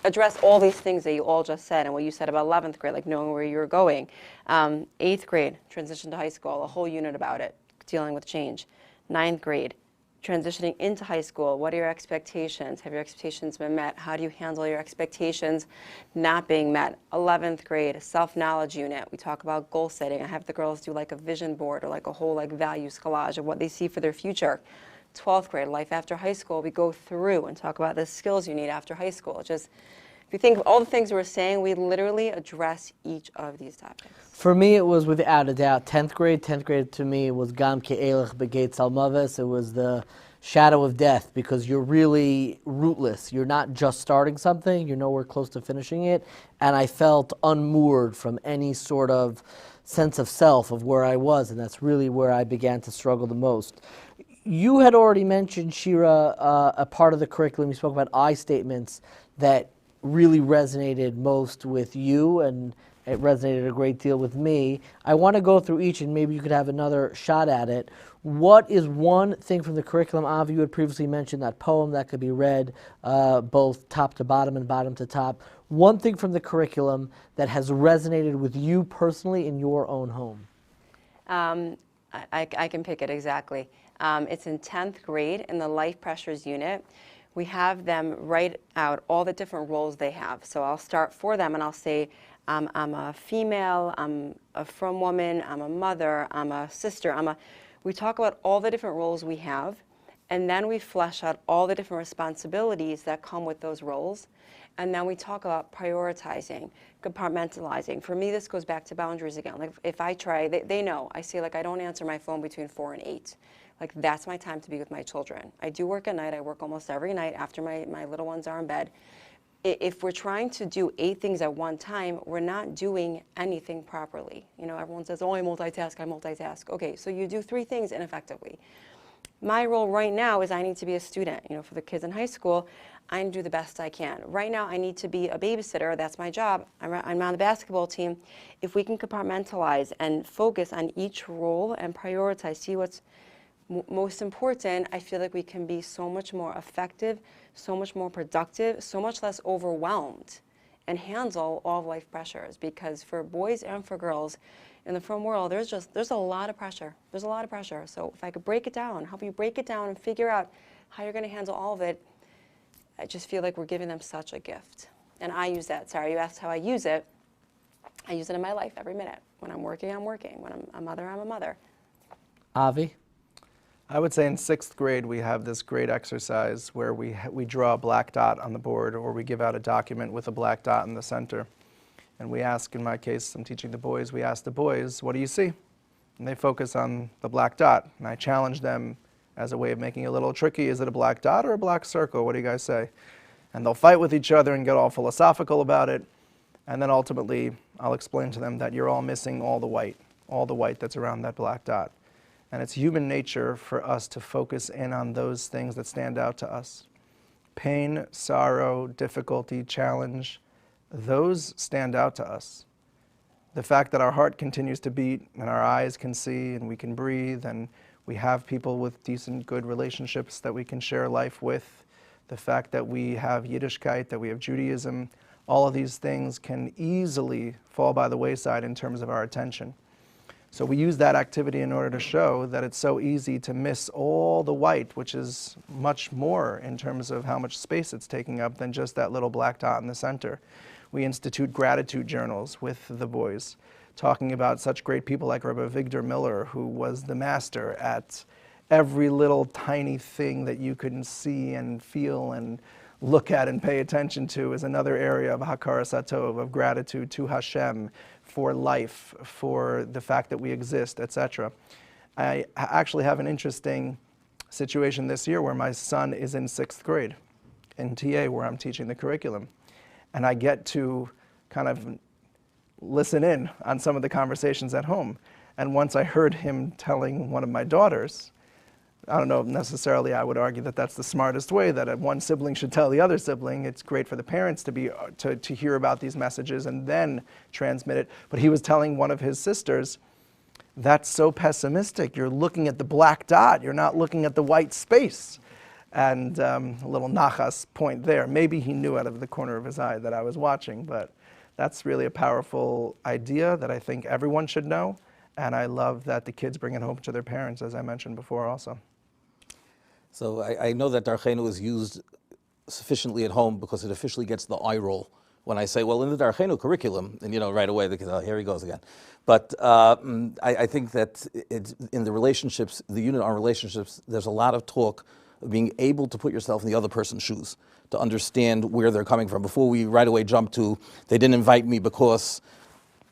address all these things that you all just said and what you said about 11th grade, knowing where you were going. 8th grade, transition to high school, a whole unit about it, dealing with change. 9th grade, transitioning into high school, what are your expectations? Have your expectations been met? How do you handle your expectations not being met? 11th grade, self-knowledge unit. We talk about goal setting. I have the girls do a vision board or a whole values collage of what they see for their future. 12th grade, life after high school, we go through and talk about the skills you need after high school. Just, if you think of all the things we're saying, we literally address each of these topics. For me, it was without a doubt 10th grade. 10th grade to me was Gam Ke'elech Begeit Salmavis. It was the shadow of death because you're really rootless. You're not just starting something, you're nowhere close to finishing it. And I felt unmoored from any sort of sense of self of where I was, and that's really where I began to struggle the most. You had already mentioned, Shira, a part of the curriculum. You spoke about I statements that really resonated most with you, and it resonated a great deal with me. I want to go through each, and maybe you could have another shot at it. What is one thing from the curriculum? Avi, you had previously mentioned that poem that could be read both top to bottom and bottom to top. One thing from the curriculum that has resonated with you personally in your own home. I can pick it exactly. It's in 10th grade in the Life Pressures unit. We have them write out all the different roles they have. So I'll start for them and I'll say, I'm a female, I'm a frum woman, I'm a mother, I'm a sister, we talk about all the different roles we have, and then we flesh out all the different responsibilities that come with those roles. And then we talk about prioritizing, compartmentalizing. For me, this goes back to boundaries again. If I try, they know, I say I don't answer my phone between 4 and 8. That's my time to be with my children. I do work at night. I work almost every night after my little ones are in bed. If we're trying to do 8 things at one time, we're not doing anything properly. Everyone says, oh, I multitask. Okay, so you do 3 things ineffectively. My role right now is I need to be a student. For the kids in high school, I need to do the best I can. Right now, I need to be a babysitter. That's my job. I'm on the basketball team. If we can compartmentalize and focus on each role and prioritize, see what's most important, I feel like we can be so much more effective, so much more productive, so much less overwhelmed, and handle all of life pressures. Because for boys and for girls in the frum world, there's a lot of pressure. There's a lot of pressure. So if I could break it down, help you break it down and figure out how you're going to handle all of it, I just feel like we're giving them such a gift. And I use that. Sorry, you asked how I use it. I use it in my life every minute. When I'm working, I'm working. When I'm a mother, I'm a mother. Avi? I would say in 6th grade we have this great exercise where we draw a black dot on the board, or we give out a document with a black dot in the center. And we ask, in my case, I'm teaching the boys, we ask the boys, what do you see? And they focus on the black dot. And I challenge them as a way of making it a little tricky. Is it a black dot or a black circle? What do you guys say? And they'll fight with each other and get all philosophical about it. And then ultimately, I'll explain to them that you're all missing all the white that's around that black dot. And it's human nature for us to focus in on those things that stand out to us. Pain, sorrow, difficulty, challenge, those stand out to us. The fact that our heart continues to beat and our eyes can see and we can breathe and we have people with decent, good relationships that we can share life with, the fact that we have Yiddishkeit, that we have Judaism, all of these things can easily fall by the wayside in terms of our attention. So we use that activity in order to show that it's so easy to miss all the white, which is much more in terms of how much space it's taking up than just that little black dot in the center. We institute gratitude journals with the boys, talking about such great people like Rabbi Victor Miller, who was the master at every little tiny thing that you couldn't see and feel and look at and pay attention to, is another area of hakaras hatov, of gratitude to Hashem for life, for the fact that we exist, etc. I actually have an interesting situation this year where my son is in 6th grade in TA, where I'm teaching the curriculum. And I get to kind of listen in on some of the conversations at home. And once I heard him telling one of my daughters, I don't know if necessarily I would argue that that's the smartest way, that one sibling should tell the other sibling. It's great for the parents to hear about these messages and then transmit it. But he was telling one of his sisters, that's so pessimistic. You're looking at the black dot. You're not looking at the white space. And a little nachas point there. Maybe he knew out of the corner of his eye that I was watching, but that's really a powerful idea that I think everyone should know. And I love that the kids bring it home to their parents, as I mentioned before also. So I know that Darchenu is used sufficiently at home because it officially gets the eye roll when I say, well, in the Darchenu curriculum, and right away, oh, here he goes again. But I think that in the relationships, the unit on relationships, there's a lot of talk of being able to put yourself in the other person's shoes, to understand where they're coming from. Before we right away jump to, they didn't invite me because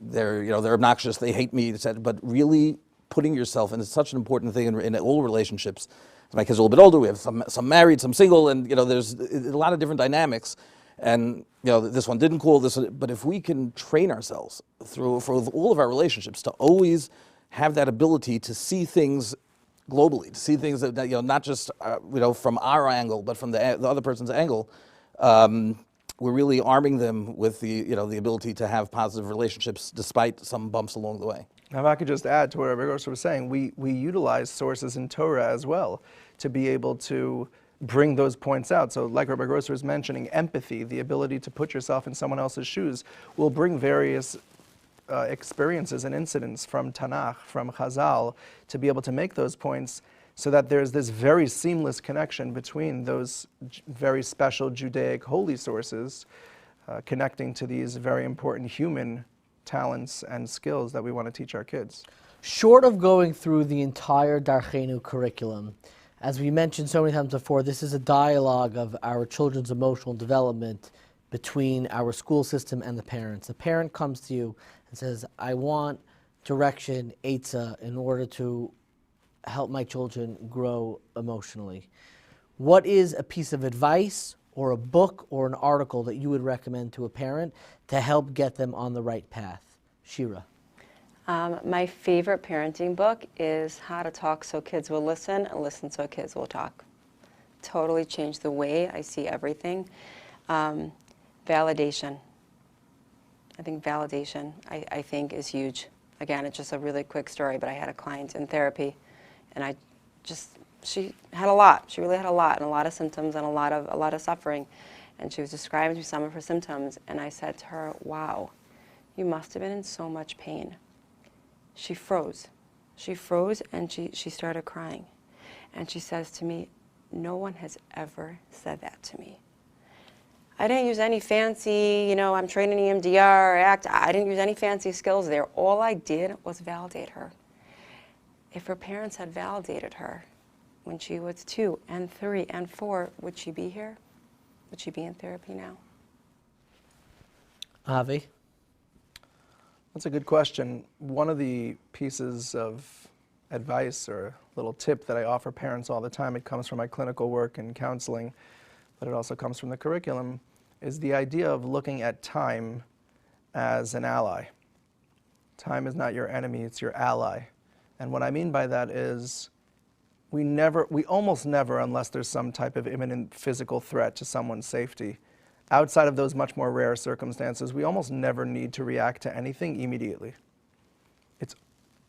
they're obnoxious, they hate me, etc. But really putting yourself, and it's such an important thing in all relationships. My kids are a little bit older. We have some married, some single, and there's a lot of different dynamics. And this one didn't call this, but if we can train ourselves for all of our relationships to always have that ability to see things globally, to see things that not just from our angle, but from the other person's angle, we're really arming them with the ability to have positive relationships despite some bumps along the way. Now, if I could just add to what Rabbi Grosser was saying, we utilize sources in Torah as well to be able to bring those points out. So like Rabbi Grosser was mentioning, empathy, the ability to put yourself in someone else's shoes, will bring various experiences and incidents from Tanakh, from Chazal, to be able to make those points so that there's this very seamless connection between those very special Judaic holy sources connecting to these very important human talents and skills that we want to teach our kids. Short of going through the entire Darchenu curriculum, as we mentioned so many times before, this is a dialogue of our children's emotional development between our school system and the parents. The parent comes to you and says, I want direction, Eitzah, in order to help my children grow emotionally. What is a piece of advice or a book or an article that you would recommend to a parent to help get them on the right path? Shira. My favorite parenting book is How to Talk So Kids Will Listen and Listen So Kids Will Talk. Totally changed the way I see everything. Validation. I think validation, I think, is huge. Again, it's just a really quick story, but I had a client in therapy, and she had a lot. She really had a lot, and a lot of symptoms and a lot of suffering. And she was describing to me some of her symptoms, and I said to her, wow, you must have been in so much pain. She froze. She froze, and she started crying. And she says to me, no one has ever said that to me. I didn't use any fancy, I'm trained in EMDR, ACT. I didn't use any fancy skills there. All I did was validate her. If her parents had validated her when she was 2 and 3 and 4, would she be here? Would she be in therapy now? Avi? That's a good question. One of the pieces of advice or little tip that I offer parents all the time, it comes from my clinical work and counseling, but it also comes from the curriculum, is the idea of looking at time as an ally. Time is not your enemy, it's your ally. And what I mean by that is we almost never, unless there's some type of imminent physical threat to someone's safety, outside of those much more rare circumstances, we almost never need to react to anything immediately.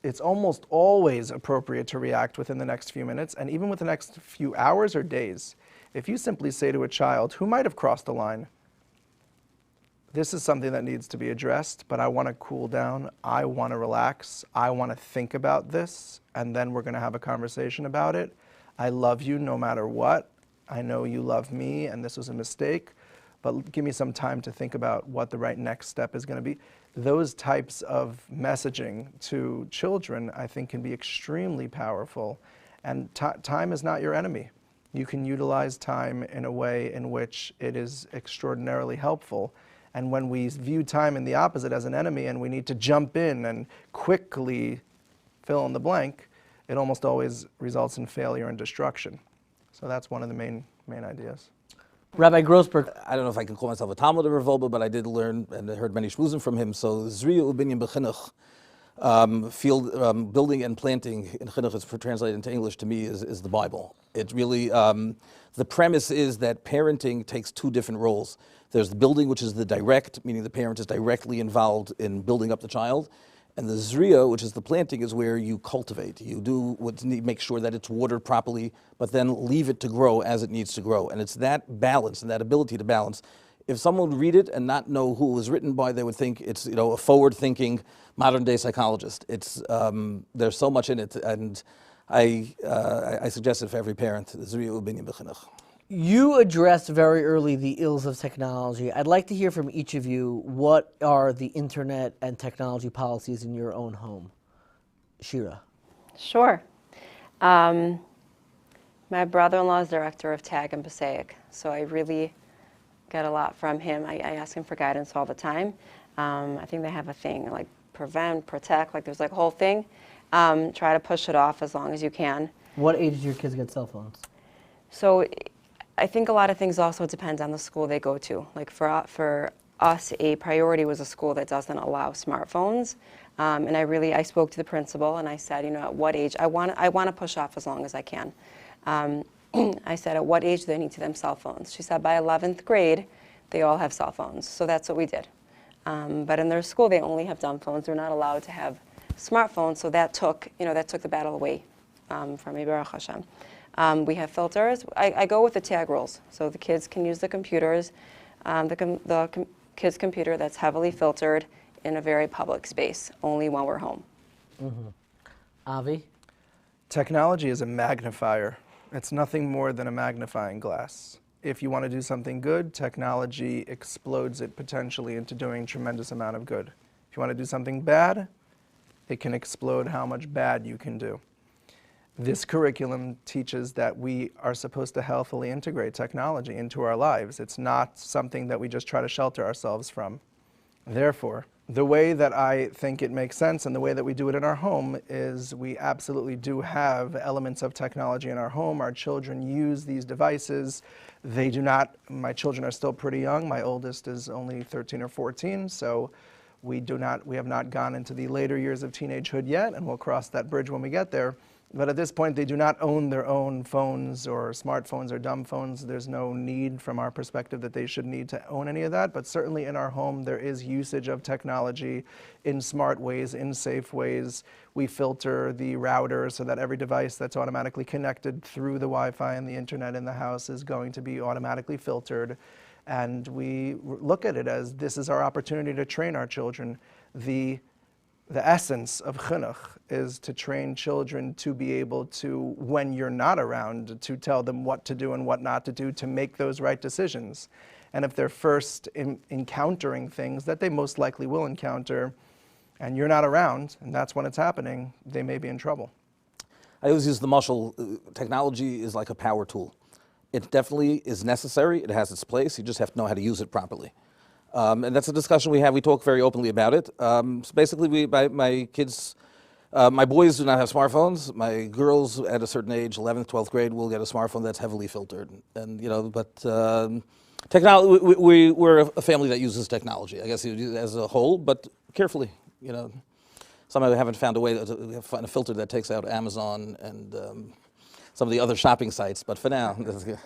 It's almost always appropriate to react within the next few minutes, and even with the next few hours or days. If you simply say to a child who might have crossed the line, this is something that needs to be addressed, but I want to cool down. I want to relax. I want to think about this, and then we're going to have a conversation about it. I love you no matter what. I know you love me, and this was a mistake, but give me some time to think about what the right next step is going to be. Those types of messaging to children, I think, can be extremely powerful, and time is not your enemy. You can utilize time in a way in which it is extraordinarily helpful. And when we view time in the opposite as an enemy and we need to jump in and quickly fill in the blank, it almost always results in failure and destruction. So that's one of the main ideas. Rabbi Grossberg. I don't know if I can call myself a Talmud or a Volba, but I did learn and I heard many shmuzim from him. So Zriya Ubinyan B'chinuch, building and planting in chinuch, is translated into English to me, is the Bible. It really, the premise is that parenting takes two different roles. There's the building, which is the direct, meaning the parent is directly involved in building up the child. And the zriya, which is the planting, is where you cultivate. You do what's need, make sure that it's watered properly, but then leave it to grow as it needs to grow. And it's that balance and that ability to balance. If someone would read it and not know who it was written by, they would think it's a forward-thinking, modern-day psychologist. It's there's so much in it, and I suggest it for every parent. Zriya Ubinyan B'chinuch. You addressed very early the ills of technology. I'd like to hear from each of you, what are the internet and technology policies in your own home? Shira. Sure. My brother-in-law is director of TAG in Passaic, so I really get a lot from him. I ask him for guidance all the time. I think they have a thing like prevent, protect, like there's like a whole thing. Try to push it off as long as you can. What age do your kids get cell phones? So I think a lot of things also depend on the school they go to. Like for us, a priority was a school that doesn't allow smartphones. And I spoke to the principal and I said, at what age, I want to push off as long as I can. I said, at what age do they need to them cell phones? She said, by 11th grade, they all have cell phones. So that's what we did. But in their school, they only have dumb phones. They're not allowed to have smartphones. So that took the battle away from me, Baruch Hashem. We have filters. I go with the tag rules. So the kids can use the computers, the kid's computer that's heavily filtered in a very public space, only when we're home. Mm-hmm. Avi? Technology is a magnifier. It's nothing more than a magnifying glass. If you want to do something good, technology explodes it potentially into doing a tremendous amount of good. If you want to do something bad, it can explode how much bad you can do. This curriculum teaches that we are supposed to healthily integrate technology into our lives. It's not something that we just try to shelter ourselves from. Therefore, the way that I think it makes sense and the way that we do it in our home is we absolutely do have elements of technology in our home. Our children use these devices. They do not, my children are still pretty young. My oldest is only 13 or 14, so we have not gone into the later years of teenagehood yet, and we'll cross that bridge when we get there. But at this point, they do not own their own phones or smartphones or dumb phones. There's no need from our perspective that they should need to own any of that. But certainly in our home, there is usage of technology in smart ways, in safe ways. We filter the router so that every device that's automatically connected through the Wi-Fi and the internet in the house is going to be automatically filtered. And we look at it as this is our opportunity to train our children. The essence of chinuch is to train children to be able to, when you're not around, to tell them what to do and what not to do to make those right decisions. And if they're first encountering things that they most likely will encounter, and you're not around, and that's when it's happening, they may be in trouble. I always use the mashal, technology is like a power tool. It definitely is necessary, it has its place, you just have to know how to use it properly. And that's a discussion we have. We talk very openly about it. So basically, my kids, my boys do not have smartphones. My girls at a certain age, 11th, 12th grade, will get a smartphone that's heavily filtered. And but technology, we're a family that uses technology, I guess, as a whole, but carefully. Somehow we haven't found a way to find a filter that takes out Amazon and some of the other shopping sites. But for now, that's good.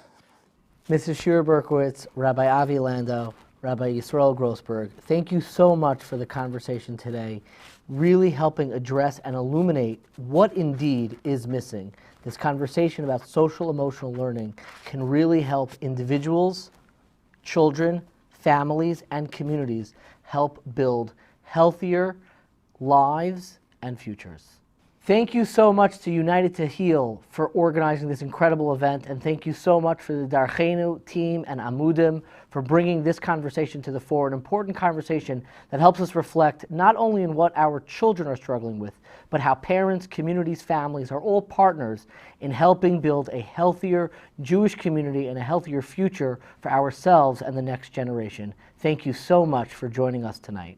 Mrs. Shira Berkowitz, Rabbi Avi Landau, Rabbi Yisrael Grossberg, thank you so much for the conversation today, really helping address and illuminate what indeed is missing. This conversation about social emotional learning can really help individuals, children, families, and communities help build healthier lives and futures. Thank you so much to United to Heal for organizing this incredible event, and thank you so much for the Darchenu team and Amudim for bringing this conversation to the fore, an important conversation that helps us reflect not only on what our children are struggling with, but how parents, communities, families are all partners in helping build a healthier Jewish community and a healthier future for ourselves and the next generation. Thank you so much for joining us tonight.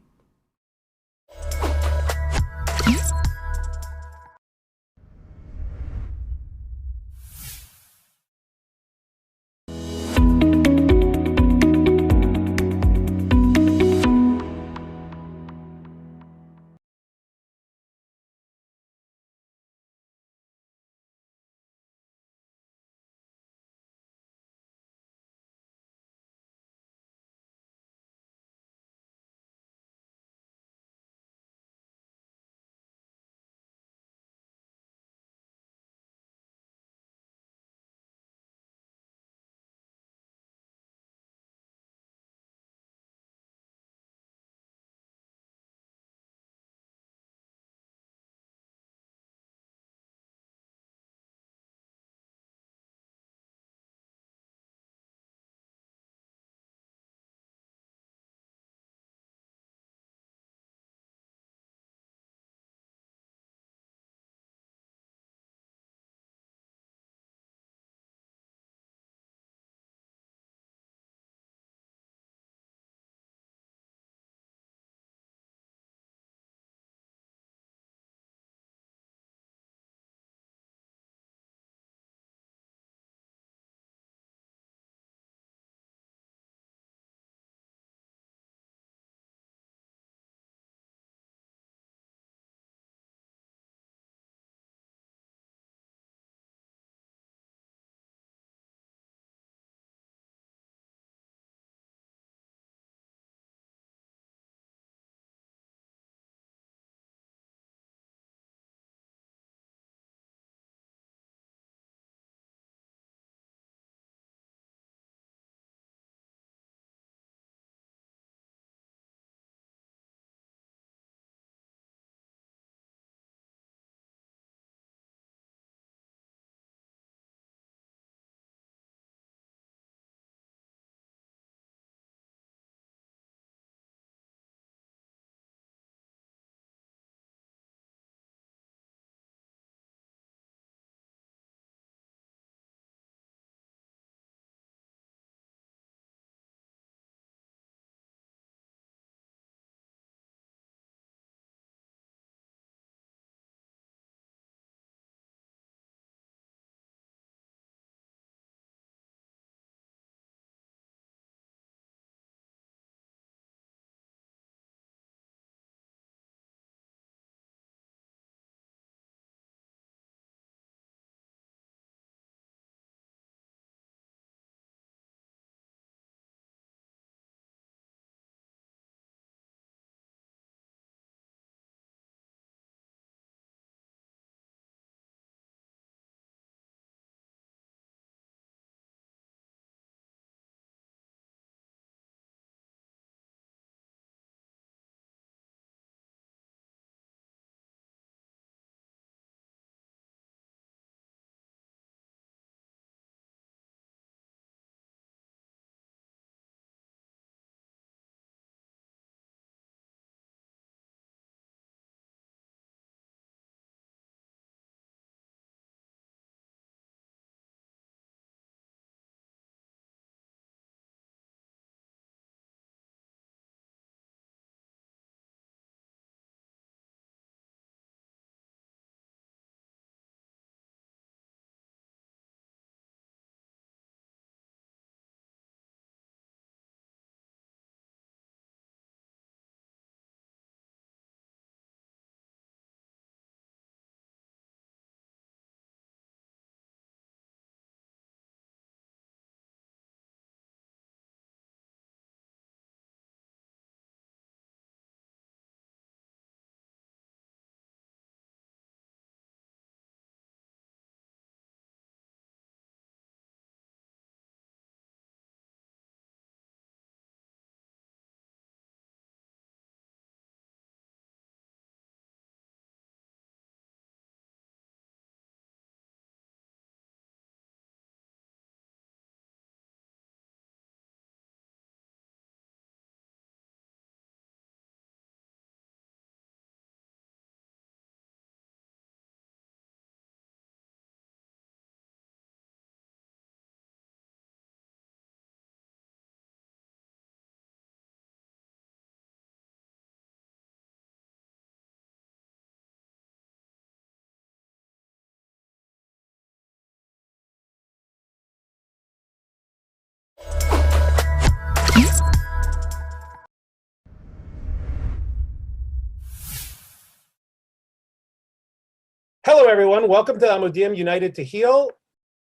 Hello, everyone. Welcome to Amudim United to Heal.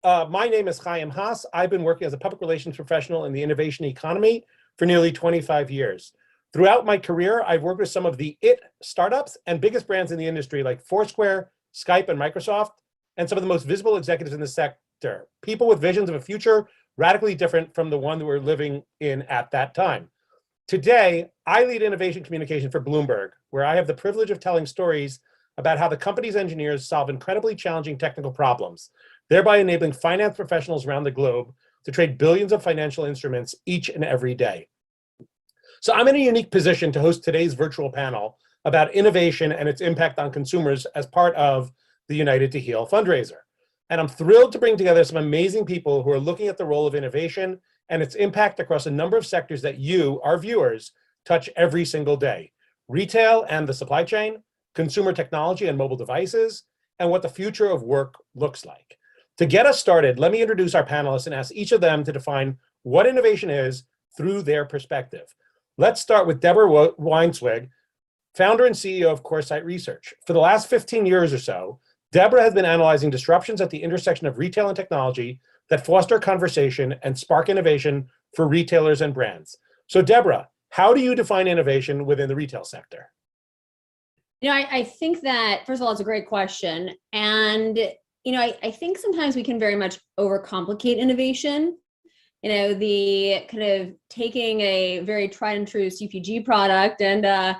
My name is Chaim Haas. I've been working as a public relations professional in the innovation economy for nearly 25 years. Throughout my career, I've worked with some of the startups and biggest brands in the industry like Foursquare, Skype, and Microsoft, and some of the most visible executives in the sector, people with visions of a future radically different from the one that we're living in at that time. Today, I lead innovation communication for Bloomberg, where I have the privilege of telling stories about how the company's engineers solve incredibly challenging technical problems, thereby enabling finance professionals around the globe to trade billions of financial instruments each and every day. So I'm in a unique position to host today's virtual panel about innovation and its impact on consumers as part of the United to Heal fundraiser. And I'm thrilled to bring together some amazing people who are looking at the role of innovation and its impact across a number of sectors that you, our viewers, touch every single day: retail and the supply chain, consumer technology and mobile devices, and what the future of work looks like. To get us started, let me introduce our panelists and ask each of them to define what innovation is through their perspective. Let's start with Deborah Weinswig, founder and CEO of Coresight Research. For the last 15 years or so, Deborah has been analyzing disruptions at the intersection of retail and technology that foster conversation and spark innovation for retailers and brands. So Deborah, how do you define innovation within the retail sector? I think that, first of all, it's a great question. And, I think sometimes we can very much overcomplicate innovation. The kind of taking a very tried and true CPG product and,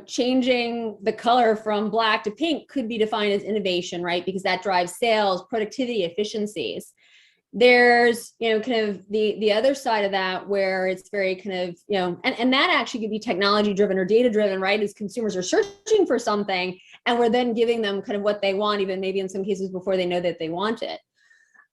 changing the color from black to pink could be defined as innovation, right? Because that drives sales, productivity, efficiencies. There's, kind of the other side of that where it's very kind of, and that actually could be technology driven or data driven, right? As consumers are searching for something and we're then giving them kind of what they want, even maybe in some cases before they know that they want it.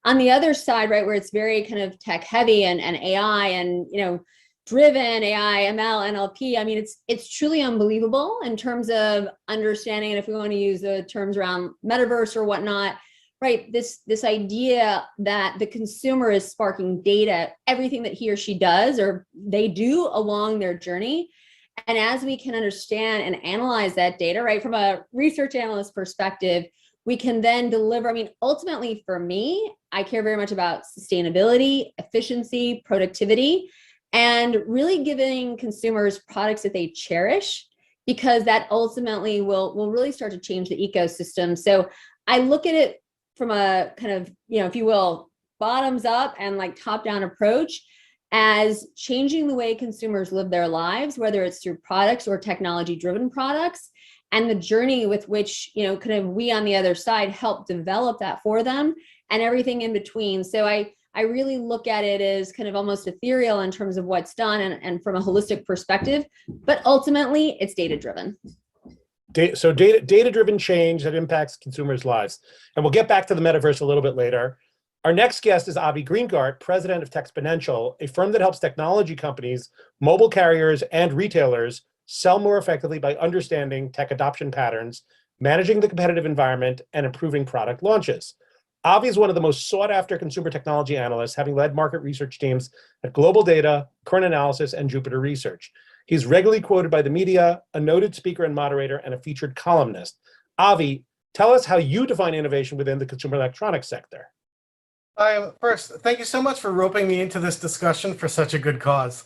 On the other side, right, where it's very kind of tech heavy and AI and, driven AI, ML, NLP. I mean, it's truly unbelievable in terms of understanding, and if we want to use the terms around metaverse or whatnot, right? This idea that the consumer is sparking data, everything that he or she does or they do along their journey. And as we can understand and analyze that data, right, from a research analyst perspective, we can then deliver. I mean, ultimately for me, I care very much about sustainability, efficiency, productivity, and really giving consumers products that they cherish, because that ultimately will really start to change the ecosystem. So I look at it from a kind of, if you will, bottoms up and like top down approach as changing the way consumers live their lives, whether it's through products or technology driven products, and the journey with which, kind of we on the other side help develop that for them and everything in between. So I really look at it as kind of almost ethereal in terms of what's done and from a holistic perspective, but ultimately it's data driven. So data-driven change that impacts consumers' lives. And we'll get back to the metaverse a little bit later. Our next guest is Avi Greengart, president of Texponential, a firm that helps technology companies, mobile carriers, and retailers sell more effectively by understanding tech adoption patterns, managing the competitive environment, and improving product launches. Avi is one of the most sought-after consumer technology analysts, having led market research teams at Global Data, Current Analysis, and Jupiter Research. He's regularly quoted by the media, a noted speaker and moderator, and a featured columnist. Avi, tell us how you define innovation within the consumer electronics sector. First, thank you so much for roping me into this discussion for such a good cause.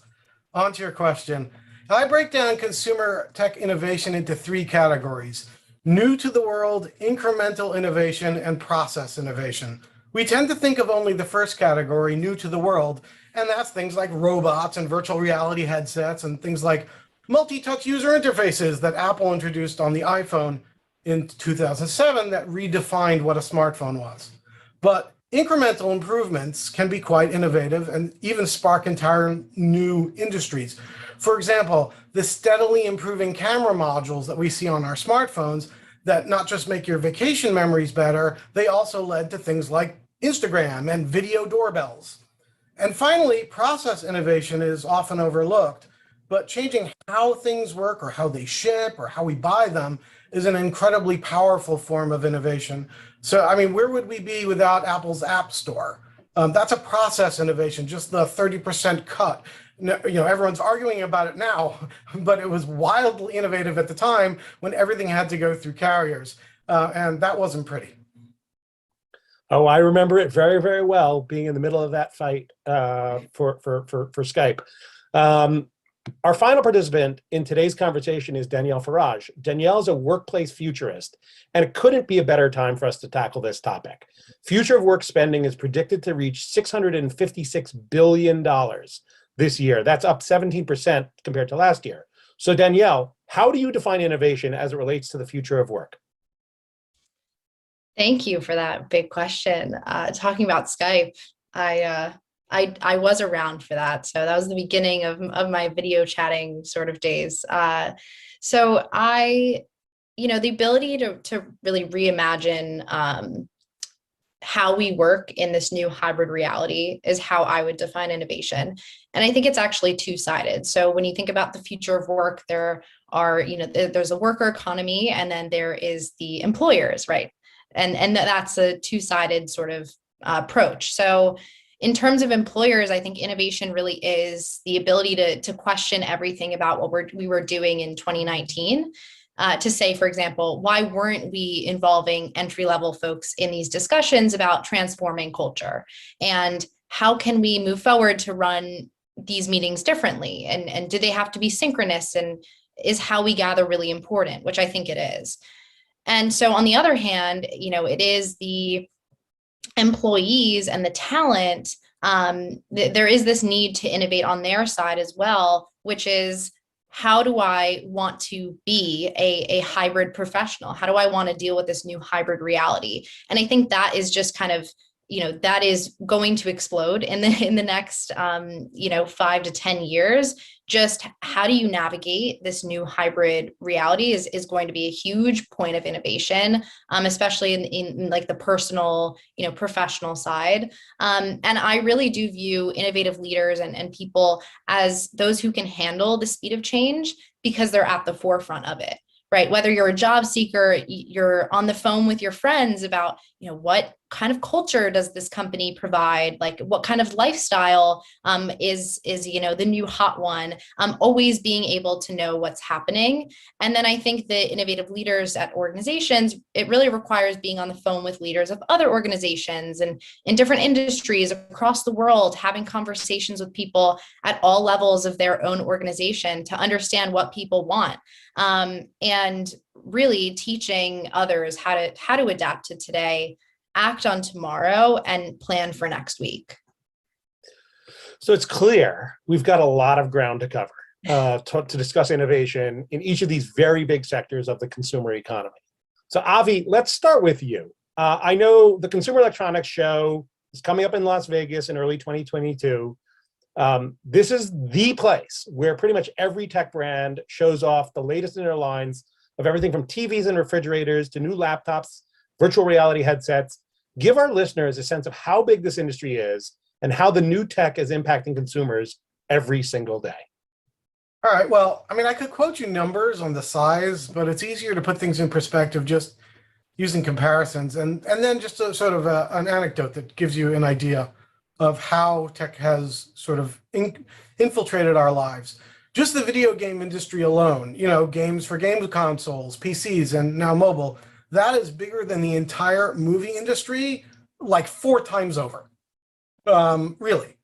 On to your question. I break down consumer tech innovation into three categories: new to the world, incremental innovation, and process innovation. We tend to think of only the first category, new to the world, and that's things like robots and virtual reality headsets and things like multi-touch user interfaces that Apple introduced on the iPhone in 2007 that redefined what a smartphone was. But incremental improvements can be quite innovative and even spark entire new industries. For example, the steadily improving camera modules that we see on our smartphones that not just make your vacation memories better, they also led to things like Instagram and video doorbells. And finally, process innovation is often overlooked, but changing how things work or how they ship or how we buy them is an incredibly powerful form of innovation. So, I mean, where would we be without Apple's App Store? That's a process innovation, just the 30% cut. Everyone's arguing about it now, but it was wildly innovative at the time when everything had to go through carriers. and that wasn't pretty. Oh, I remember it very, very well, being in the middle of that fight for Skype. Our final participant in today's conversation is Danielle Farage. Danielle is a workplace futurist, and it couldn't be a better time for us to tackle this topic. Future of work spending is predicted to reach $656 billion this year. That's up 17% compared to last year. So Danielle, how do you define innovation as it relates to the future of work? Thank you for that big question. Talking about Skype, I was around for that. So that was the beginning of my video chatting sort of days. So the ability to really reimagine how we work in this new hybrid reality is how I would define innovation. And I think it's actually two-sided. So when you think about the future of work, there are, there's a worker economy, and then there is the employers, right? And that's a two-sided sort of approach. So in terms of employers, I think innovation really is the ability to question everything about what we were doing in 2019. To say, for example, why weren't we involving entry-level folks in these discussions about transforming culture? And how can we move forward to run these meetings differently? And do they have to be synchronous? And is how we gather really important, which I think it is. And so on the other hand, it is the employees and the talent. There is this need to innovate on their side as well, which is, how do I want to be a hybrid professional? How do I want to deal with this new hybrid reality? And I think that is just kind of, that is going to explode in the next, 5 to 10 years. Just how do you navigate this new hybrid reality is going to be a huge point of innovation, especially in like the personal, professional side. And I really do view innovative leaders and people as those who can handle the speed of change because they're at the forefront of it. Right? Whether you're a job seeker, you're on the phone with your friends about, what kind of culture does this company provide? Like, what kind of lifestyle is the new hot one? Always being able to know what's happening. And then I think the innovative leaders at organizations, it really requires being on the phone with leaders of other organizations and in different industries across the world, having conversations with people at all levels of their own organization to understand what people want. And really teaching others how to adapt to today, act on tomorrow, and plan for next week. So it's clear we've got a lot of ground to cover to discuss innovation in each of these very big sectors of the consumer economy. So Avi, let's start with you. I know the Consumer Electronics Show is coming up in Las Vegas in early 2022. This is the place where pretty much every tech brand shows off the latest in their lines of everything from TVs and refrigerators to new laptops, virtual reality headsets. Give our listeners a sense of how big this industry is and how the new tech is impacting consumers every single day. All right. Well, I could quote you numbers on the size, but it's easier to put things in perspective just using comparisons. And then just a sort of an anecdote that gives you an idea of how tech has sort of infiltrated our lives. Just the video game industry alone, games for game consoles, PCs, and now mobile, that is bigger than the entire movie industry, like 4 times over. Really.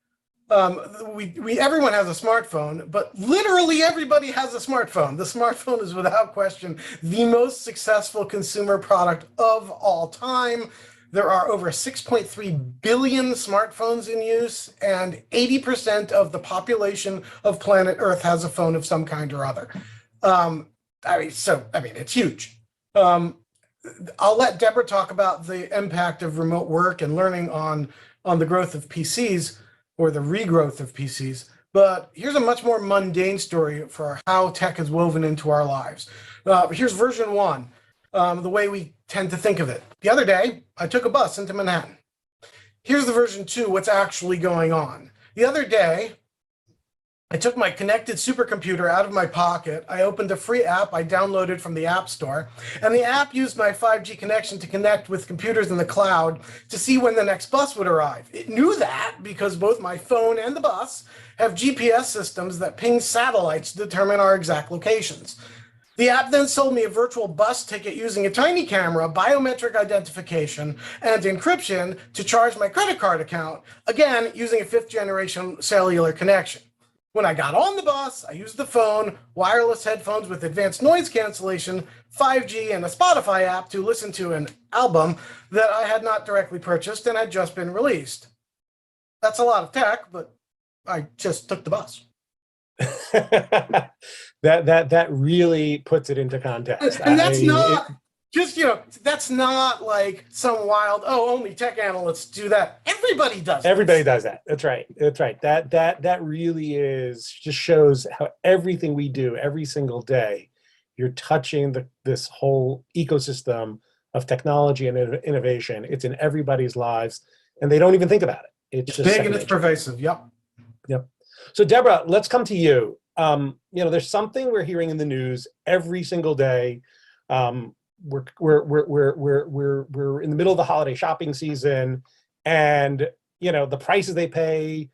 Everyone has a smartphone, but literally everybody has a smartphone. The smartphone is without question the most successful consumer product of all time. There are over 6.3 billion smartphones in use, and 80% of the population of planet Earth has a phone of some kind or other. It's huge. I'll let Deborah talk about the impact of remote work and learning on the growth of PCs or the regrowth of PCs. But here's a much more mundane story for how tech is woven into our lives. Here's version 1. The way we tend to think of it. The other day, I took a bus into Manhattan. Here's the version 2, what's actually going on. The other day, I took my connected supercomputer out of my pocket. I opened a free app I downloaded from the App Store, and the app used my 5G connection to connect with computers in the cloud to see when the next bus would arrive. It knew that because both my phone and the bus have GPS systems that ping satellites to determine our exact locations. The app then sold me a virtual bus ticket using a tiny camera, biometric identification, and encryption to charge my credit card account, again, using a 5th-generation cellular connection. When I got on the bus, I used the phone, wireless headphones with advanced noise cancellation, 5G, and a Spotify app to listen to an album that I had not directly purchased and had just been released. That's a lot of tech, but I just took the bus. that really puts it into context. And that's that's not like some wild, only tech analysts do that. Everybody does. Everybody does that. That's right. That really just shows how everything we do every single day, you're touching this whole ecosystem of technology and innovation. It's in everybody's lives, and they don't even think about it. It's just big and it's pervasive. Yep. So Deborah, let's come to you. There's something we're hearing in the news every single day. We're in the middle of the holiday shopping season, and the prices they pay,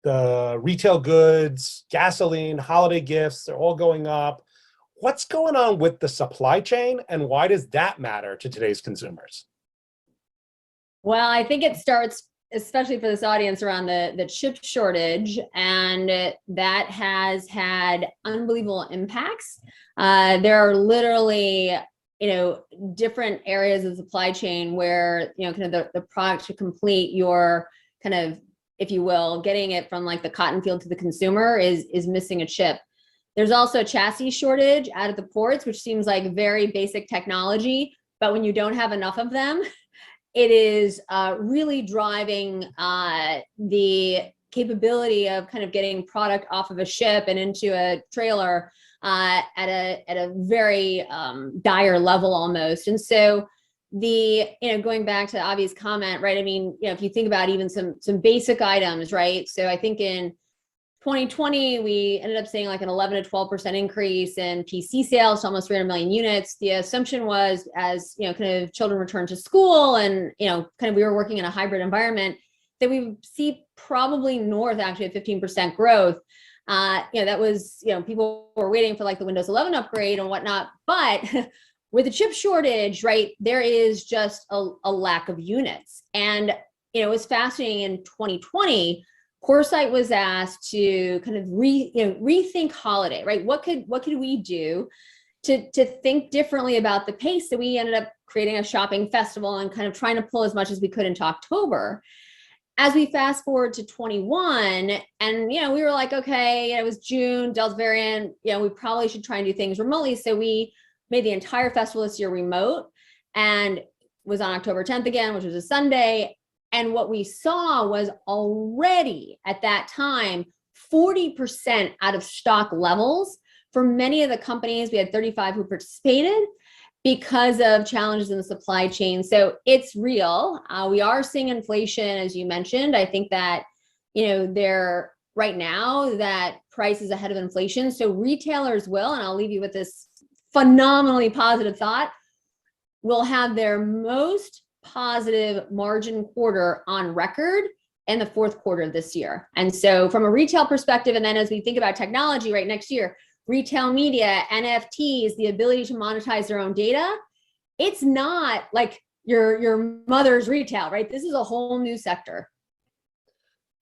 the retail goods, gasoline, holiday gifts, they're all going up. What's going on with the supply chain, and why does that matter to today's consumers? Well, I think it starts, especially for this audience, around the chip shortage, and that has had unbelievable impacts. There are literally, different areas of the supply chain where, kind of the product to complete your kind of, if you will, getting it from like the cotton field to the consumer is missing a chip. There's also a chassis shortage out at the ports, which seems like very basic technology, but when you don't have enough of them, it is really driving the capability of kind of getting product off of a ship and into a trailer at a very dire level almost. And so going back to Avi's comment, right? I mean, if you think about even some basic items, right? So I think in 2020, we ended up seeing like an 11 to 12% increase in PC sales to almost 300 million units. The assumption was, as kind of children returned to school and kind of we were working in a hybrid environment, that we would see probably north actually of 15% growth. That was people were waiting for like the Windows 11 upgrade and whatnot. But with the chip shortage, right, there is just a lack of units. And it was fascinating in 2020. Coresight was asked to kind of rethink holiday, right? What could we do to think differently about the pace? So we ended up creating a shopping festival and kind of trying to pull as much as we could into October. As we fast forward to 21, and we were like, okay, it was June, Delta variant, we probably should try and do things remotely. So we made the entire festival this year remote, and was on October 10th again, which was a Sunday. And what we saw was already at that time, 40% out of stock levels for many of the companies. We had 35 who participated because of challenges in the supply chain. So it's real. We are seeing inflation, as you mentioned. I think that, they're right now that price is ahead of inflation. So retailers will, and I'll leave you with this phenomenally positive thought, will have their most positive margin quarter on record in the fourth quarter of this year. And so from a retail perspective, and then as we think about technology right next year, retail media, NFTs, the ability to monetize their own data, it's not like your mother's retail, right? This is a whole new sector.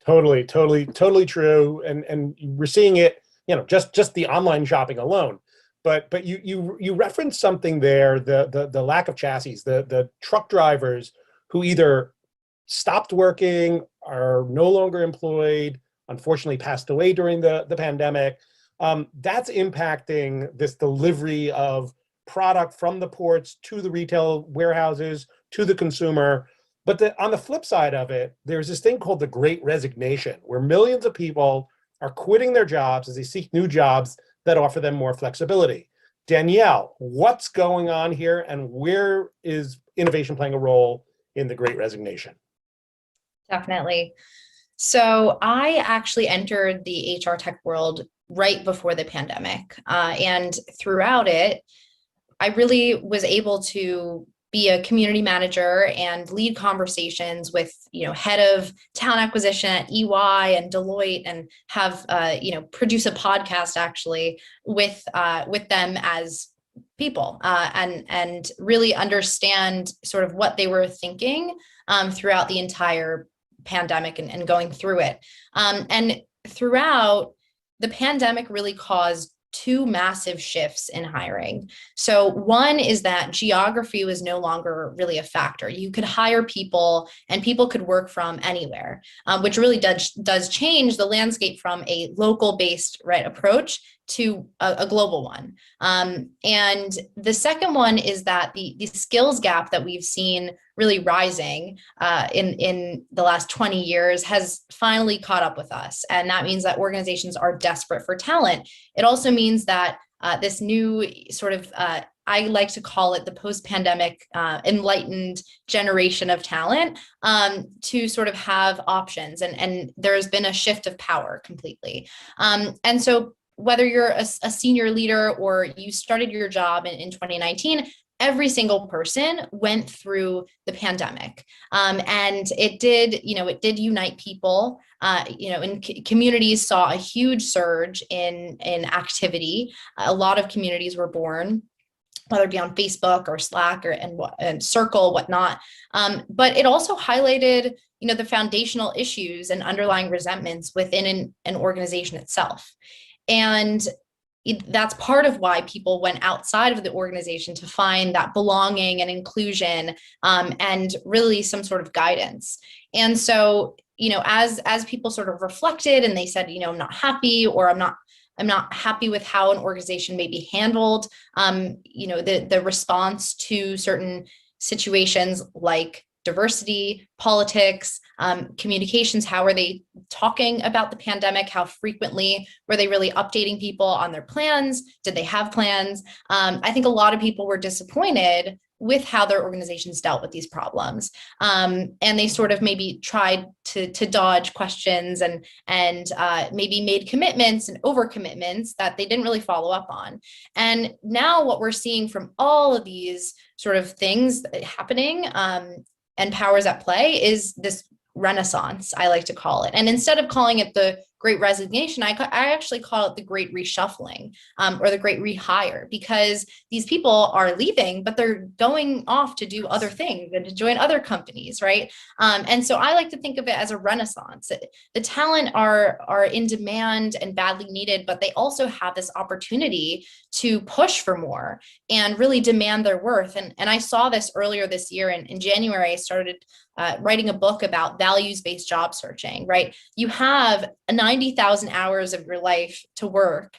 Totally true. And we're seeing it, just the online shopping alone. But you referenced something there, the lack of chassis, the truck drivers who either stopped working, are no longer employed, unfortunately passed away during the pandemic. That's impacting this delivery of product from the ports to the retail warehouses to the consumer. But on the flip side of it, there's this thing called the Great Resignation, where millions of people are quitting their jobs as they seek new jobs that offer them more flexibility. Danielle, what's going on here, and where is innovation playing a role in the Great Resignation? Definitely. So I actually entered the HR tech world right before the pandemic. And throughout it, I really was able to be a community manager and lead conversations with, head of talent acquisition at EY and Deloitte, and have, produce a podcast actually with them as people, and really understand sort of what they were thinking throughout the entire pandemic and going through it. And throughout, the pandemic really caused two massive shifts in hiring. So one is that geography was no longer really a factor. You could hire people and people could work from anywhere, which really does change the landscape from a local based approach to a global one. And the second one is that the skills gap that we've seen really rising in the last 20 years has finally caught up with us. And that means that organizations are desperate for talent. It also means that this new sort of, I like to call it the post-pandemic enlightened generation of talent, to sort of have options. And there's been a shift of power completely. And so whether you're a senior leader or you started your job in 2019, every single person went through the pandemic. And it did unite people, and communities saw a huge surge in activity. A lot of communities were born, whether it be on Facebook or Slack and Circle, whatnot. But it also highlighted, the foundational issues and underlying resentments within an organization itself. And that's part of why people went outside of the organization to find that belonging and inclusion, and really some sort of guidance. And so, as people sort of reflected and they said, I'm not happy, or I'm not happy with how an organization may be handled, the response to certain situations like diversity, politics, communications. How are they talking about the pandemic? How frequently were they really updating people on their plans? Did they have plans? I think a lot of people were disappointed with how their organizations dealt with these problems. And they sort of maybe tried to dodge questions and maybe made commitments and overcommitments that they didn't really follow up on. And now what we're seeing from all of these sort of things happening, and powers at play, is this renaissance, I like to call it. And instead of calling it the Great Resignation, I actually call it the Great Reshuffling, or the Great Rehire, because these people are leaving, but they're going off to do other things and to join other companies, right? And so I like to think of it as a renaissance. The talent are in demand and badly needed, but they also have this opportunity to push for more and really demand their worth. And I saw this earlier this year. In January, I started writing a book about values-based job searching, right? You have 90,000 hours of your life to work.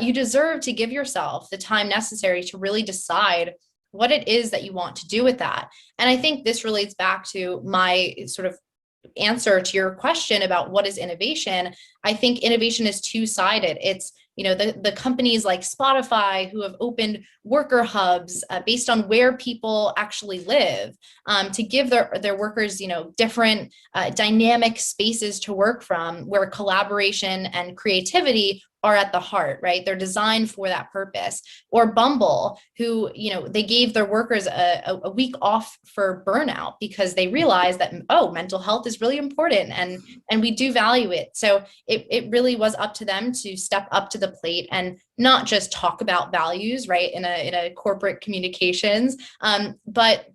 You deserve to give yourself the time necessary to really decide what it is that you want to do with that. And I think this relates back to my sort of answer to your question about what is innovation. I think innovation is two-sided. It's the companies like Spotify who have opened worker hubs based on where people actually live, to give their workers, different dynamic spaces to work from, where collaboration and creativity are at the heart, right? They're designed for that purpose. Or Bumble, who, they gave their workers a week off for burnout because they realized that, mental health is really important and we do value it. So it really was up to them to step up to the plate and not just talk about values, right, in a corporate communications, but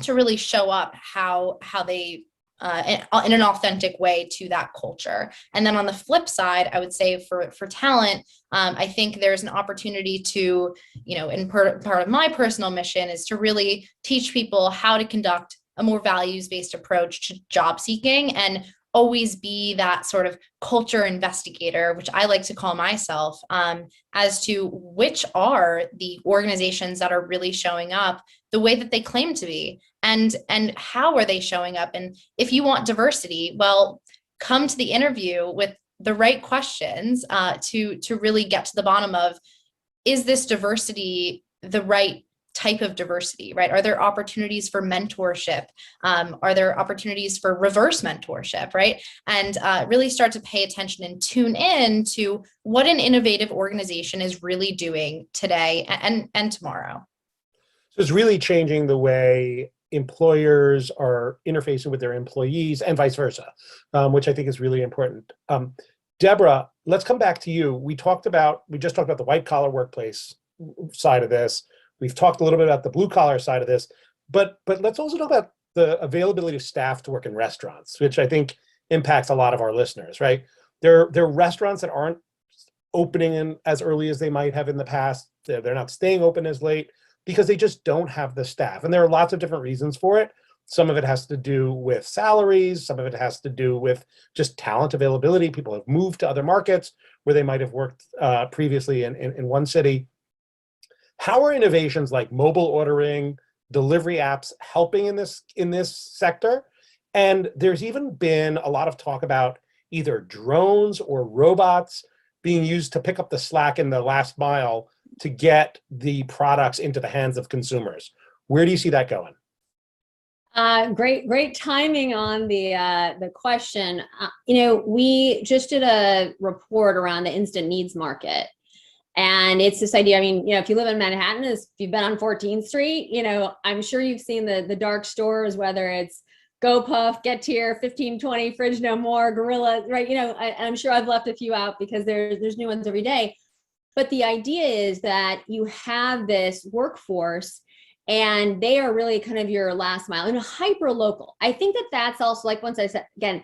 to really show up how they in an authentic way to that culture. And then on the flip side, I would say for talent, I think there's an opportunity to, and part of my personal mission is to really teach people how to conduct a more values-based approach to job seeking, and always be that sort of culture investigator, which I like to call myself, as to which are the organizations that are really showing up the way that they claim to be, and how are they showing up. And if you want diversity, well, come to the interview with the right questions to really get to the bottom of, is this diversity the right type of diversity, right? Are there opportunities for mentorship? Are there opportunities for reverse mentorship, right? And really start to pay attention and tune in to what an innovative organization is really doing today and tomorrow. So it's really changing the way employers are interfacing with their employees and vice versa, which I think is really important. Deborah, let's come back to you. We just talked about the white collar workplace side of this. We've talked a little bit about the blue collar side of this, but let's also talk about the availability of staff to work in restaurants, which I think impacts a lot of our listeners, right? There are restaurants that aren't opening in as early as they might have in the past. They're not staying open as late because they just don't have the staff. And there are lots of different reasons for it. Some of it has to do with salaries. Some of it has to do with just talent availability. People have moved to other markets where they might have worked previously in one city. How are innovations like mobile ordering, delivery apps helping in this sector? And there's even been a lot of talk about either drones or robots being used to pick up the slack in the last mile to get the products into the hands of consumers. Where do you see that going? Great timing on the question. We just did a report around the instant needs market. And it's this idea, if you live in Manhattan, if you've been on 14th Street, I'm sure you've seen the dark stores, whether it's GoPuff, Get Here, 1520, Fridge No More, Gorilla, right? I'm sure I've left a few out because there's new ones every day. But the idea is that you have this workforce and they are really kind of your last mile and hyper local. I think that's also, like, once I said, again,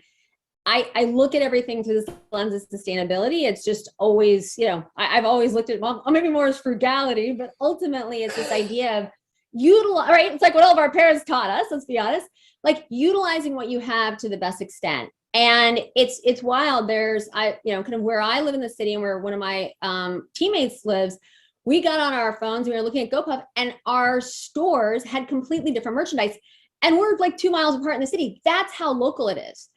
I look at everything through this lens of sustainability. It's just always, I've always looked at, well, maybe more as frugality, but ultimately it's this idea of utilize, right? It's like what all of our parents taught us, let's be honest, like utilizing what you have to the best extent. And it's wild. There's, kind of where I live in the city and where one of my teammates lives, we got on our phones, we were looking at GoPuff, and our stores had completely different merchandise. And we're like 2 miles apart in the city. That's how local it is.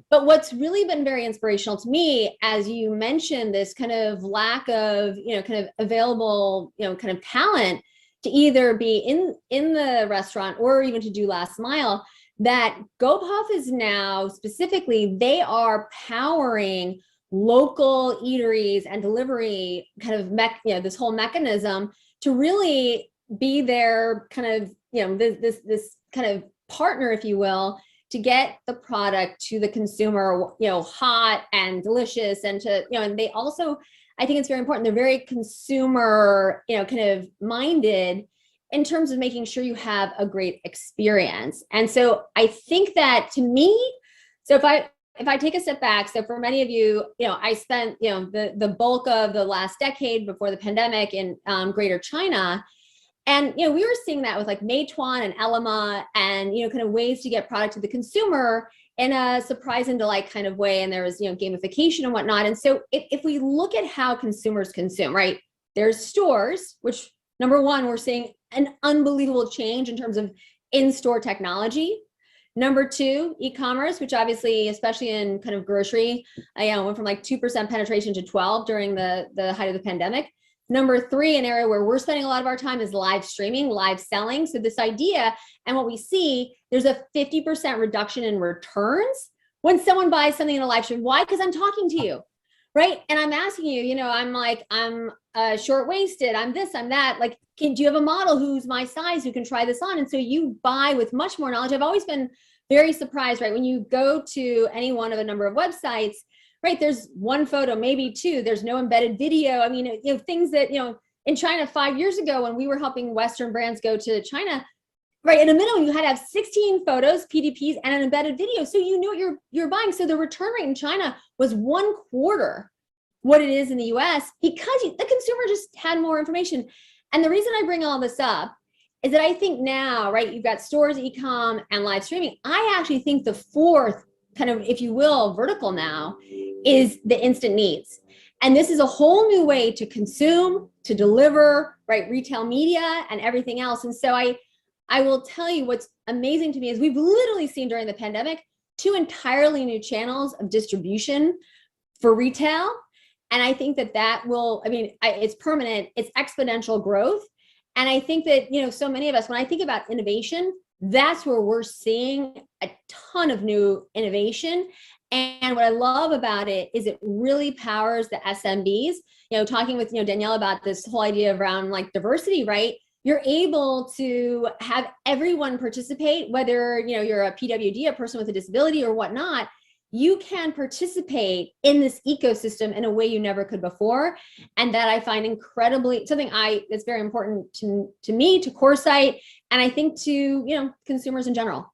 But what's really been very inspirational to me, as you mentioned, this kind of lack of, kind of available, kind of talent to either be in the restaurant or even to do last mile, that GoPuff is now specifically, they are powering local eateries and delivery kind of this whole mechanism to really be their kind of, this kind of partner, if you will, to get the product to the consumer, hot and delicious, and to, and they also, I think it's very important, they're very consumer, kind of minded in terms of making sure you have a great experience. And so I think that, to me, so if I take a step back, so for many of you, I spent, the bulk of the last decade before the pandemic in Greater China. And, we were seeing that with like Meituan and Ele.me and, kind of ways to get product to the consumer in a surprise and delight kind of way. And there was, gamification and whatnot. And so if we look at how consumers consume, right, there's stores, which, number one, we're seeing an unbelievable change in terms of in-store technology. Number two, e-commerce, which obviously, especially in kind of grocery, went from like 2% penetration to 12 during the height of the pandemic. Number three, an area where we're spending a lot of our time is live streaming, live selling. So this idea, and what we see, there's a 50% reduction in returns when someone buys something in a live stream. Why? Because I'm talking to you, right? And I'm asking you, I'm short-waisted, I'm this, I'm that. Like, do you have a model who's my size who can try this on? And so you buy with much more knowledge. I've always been very surprised, right? When you go to any one of a number of websites, right, there's one photo, maybe two, there's no embedded video. Things that, in China 5 years ago, when we were helping Western brands go to China, right, in a minimum, you had to have 16 photos, PDPs, and an embedded video. So you knew what you're buying. So the return rate in China was 1/4 what it is in the US because the consumer just had more information. And the reason I bring all this up is that I think now, right, you've got stores, e-com, and live streaming. I actually think the fourth kind of, if you will, vertical now is the instant needs. And this is a whole new way to consume, to deliver, right, retail media and everything else. And so I will tell you what's amazing to me is we've literally seen during the pandemic 2 entirely new channels of distribution for retail. And I think that will, it's permanent, it's exponential growth. And I think that, so many of us, when I think about innovation, that's where we're seeing a ton of new innovation. And what I love about it is it really powers the SMBs. Talking with Danielle about this whole idea around like diversity, right? you're able to have everyone participate, whether you're a PWD, a person with a disability or whatnot. You can participate in this ecosystem in a way you never could before. And that I find incredibly something that's very important to me, to Coresight, and I think to consumers in general.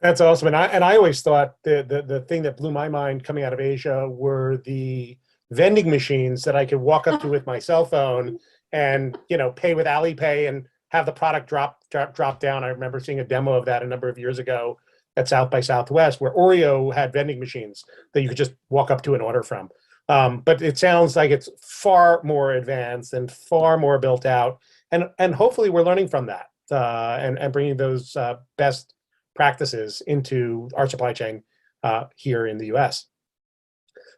That's awesome. And I always thought the thing that blew my mind coming out of Asia were the vending machines that I could walk up to with my cell phone and pay with Alipay and have the product drop down. I remember seeing a demo of that a number of years ago at South by Southwest, where Oreo had vending machines that you could just walk up to and order from. But it sounds like it's far more advanced and far more built out, and hopefully we're learning from that and bringing those best practices into our supply chain here in the U.S.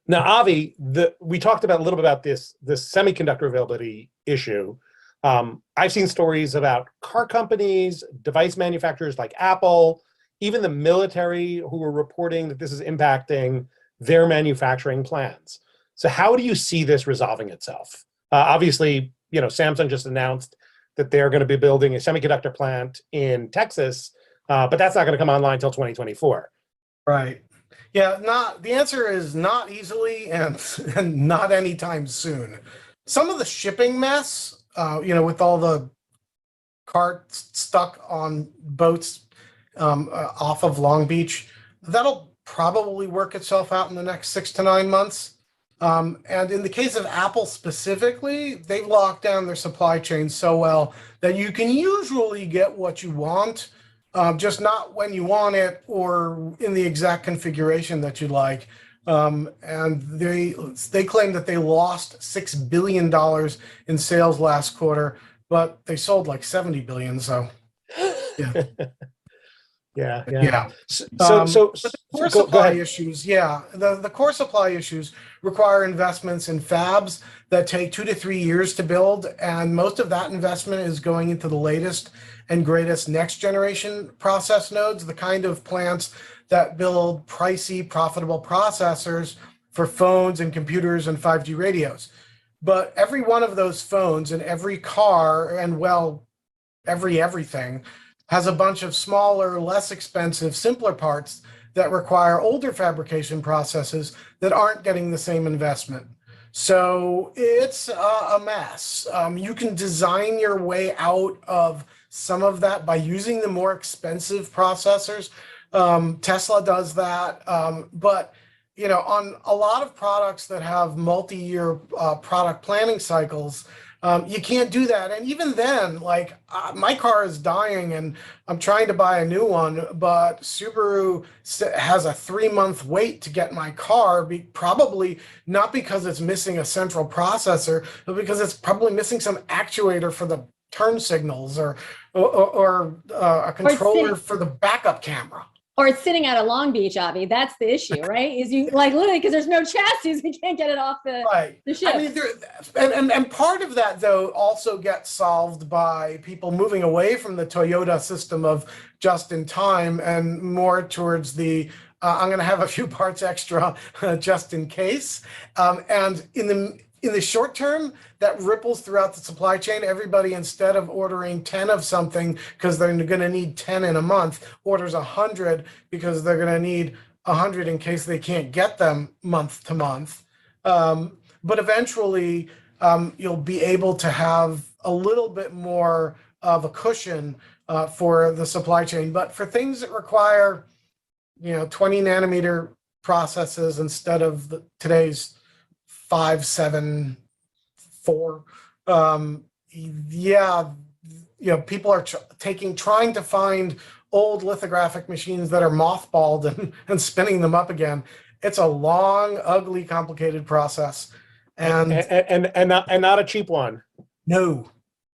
Now, Avi, we talked about a little bit about this semiconductor availability issue. I've seen stories about car companies, device manufacturers like Apple, even the military who are reporting that this is impacting their manufacturing plans. So how do you see this resolving itself? Obviously, Samsung just announced that they're going to be building a semiconductor plant in Texas, but that's not going to come online until 2024. Right. Yeah, the answer is not easily and not anytime soon. Some of the shipping mess, with all the carts stuck on boats off of Long Beach, that'll probably work itself out in the next 6 to 9 months. And in the case of Apple specifically, they've locked down their supply chain so well that you can usually get what you want, just not when you want it or in the exact configuration that you like. And they claim that they lost $6 billion in sales last quarter, but they sold like 70 billion. So, yeah. Yeah. So the core go supply ahead. issues, the core supply issues require investments in fabs that take 2 to 3 years to build, and most of that investment is going into the latest and greatest next generation process nodes, the kind of plants that build pricey, profitable processors for phones and computers and 5G radios. But every one of those phones and every car and everything has a bunch of smaller, less expensive, simpler parts that require older fabrication processes that aren't getting the same investment. So it's a mess. You can design your way out of some of that by using the more expensive processors. Tesla does that. But on a lot of products that have multi-year product planning cycles, you can't do that. And even then, my car is dying and I'm trying to buy a new one, but Subaru has a 3-month wait to get my car, probably not because it's missing a central processor, but because it's probably missing some actuator for the turn signals or a controller for the backup camera. Or it's sitting out of Long Beach, Avi. That's the issue, right? Is you literally because there's no chassis, you can't get it off the ship. I mean, and part of that though also gets solved by people moving away from the Toyota system of just in time and more towards the I'm going to have a few parts extra just in case. And in the short term, that ripples throughout the supply chain. Everybody, instead of ordering 10 of something because they're going to need 10 in a month, orders 100 because they're going to need 100 in case they can't get them month to month. But eventually, you'll be able to have a little bit more of a cushion for the supply chain. But for things that require, 20 nanometer processes instead of today's 5, 7, 4. People are trying to find old lithographic machines that are mothballed and spinning them up again. It's a long, ugly, complicated process, and not a cheap one. No.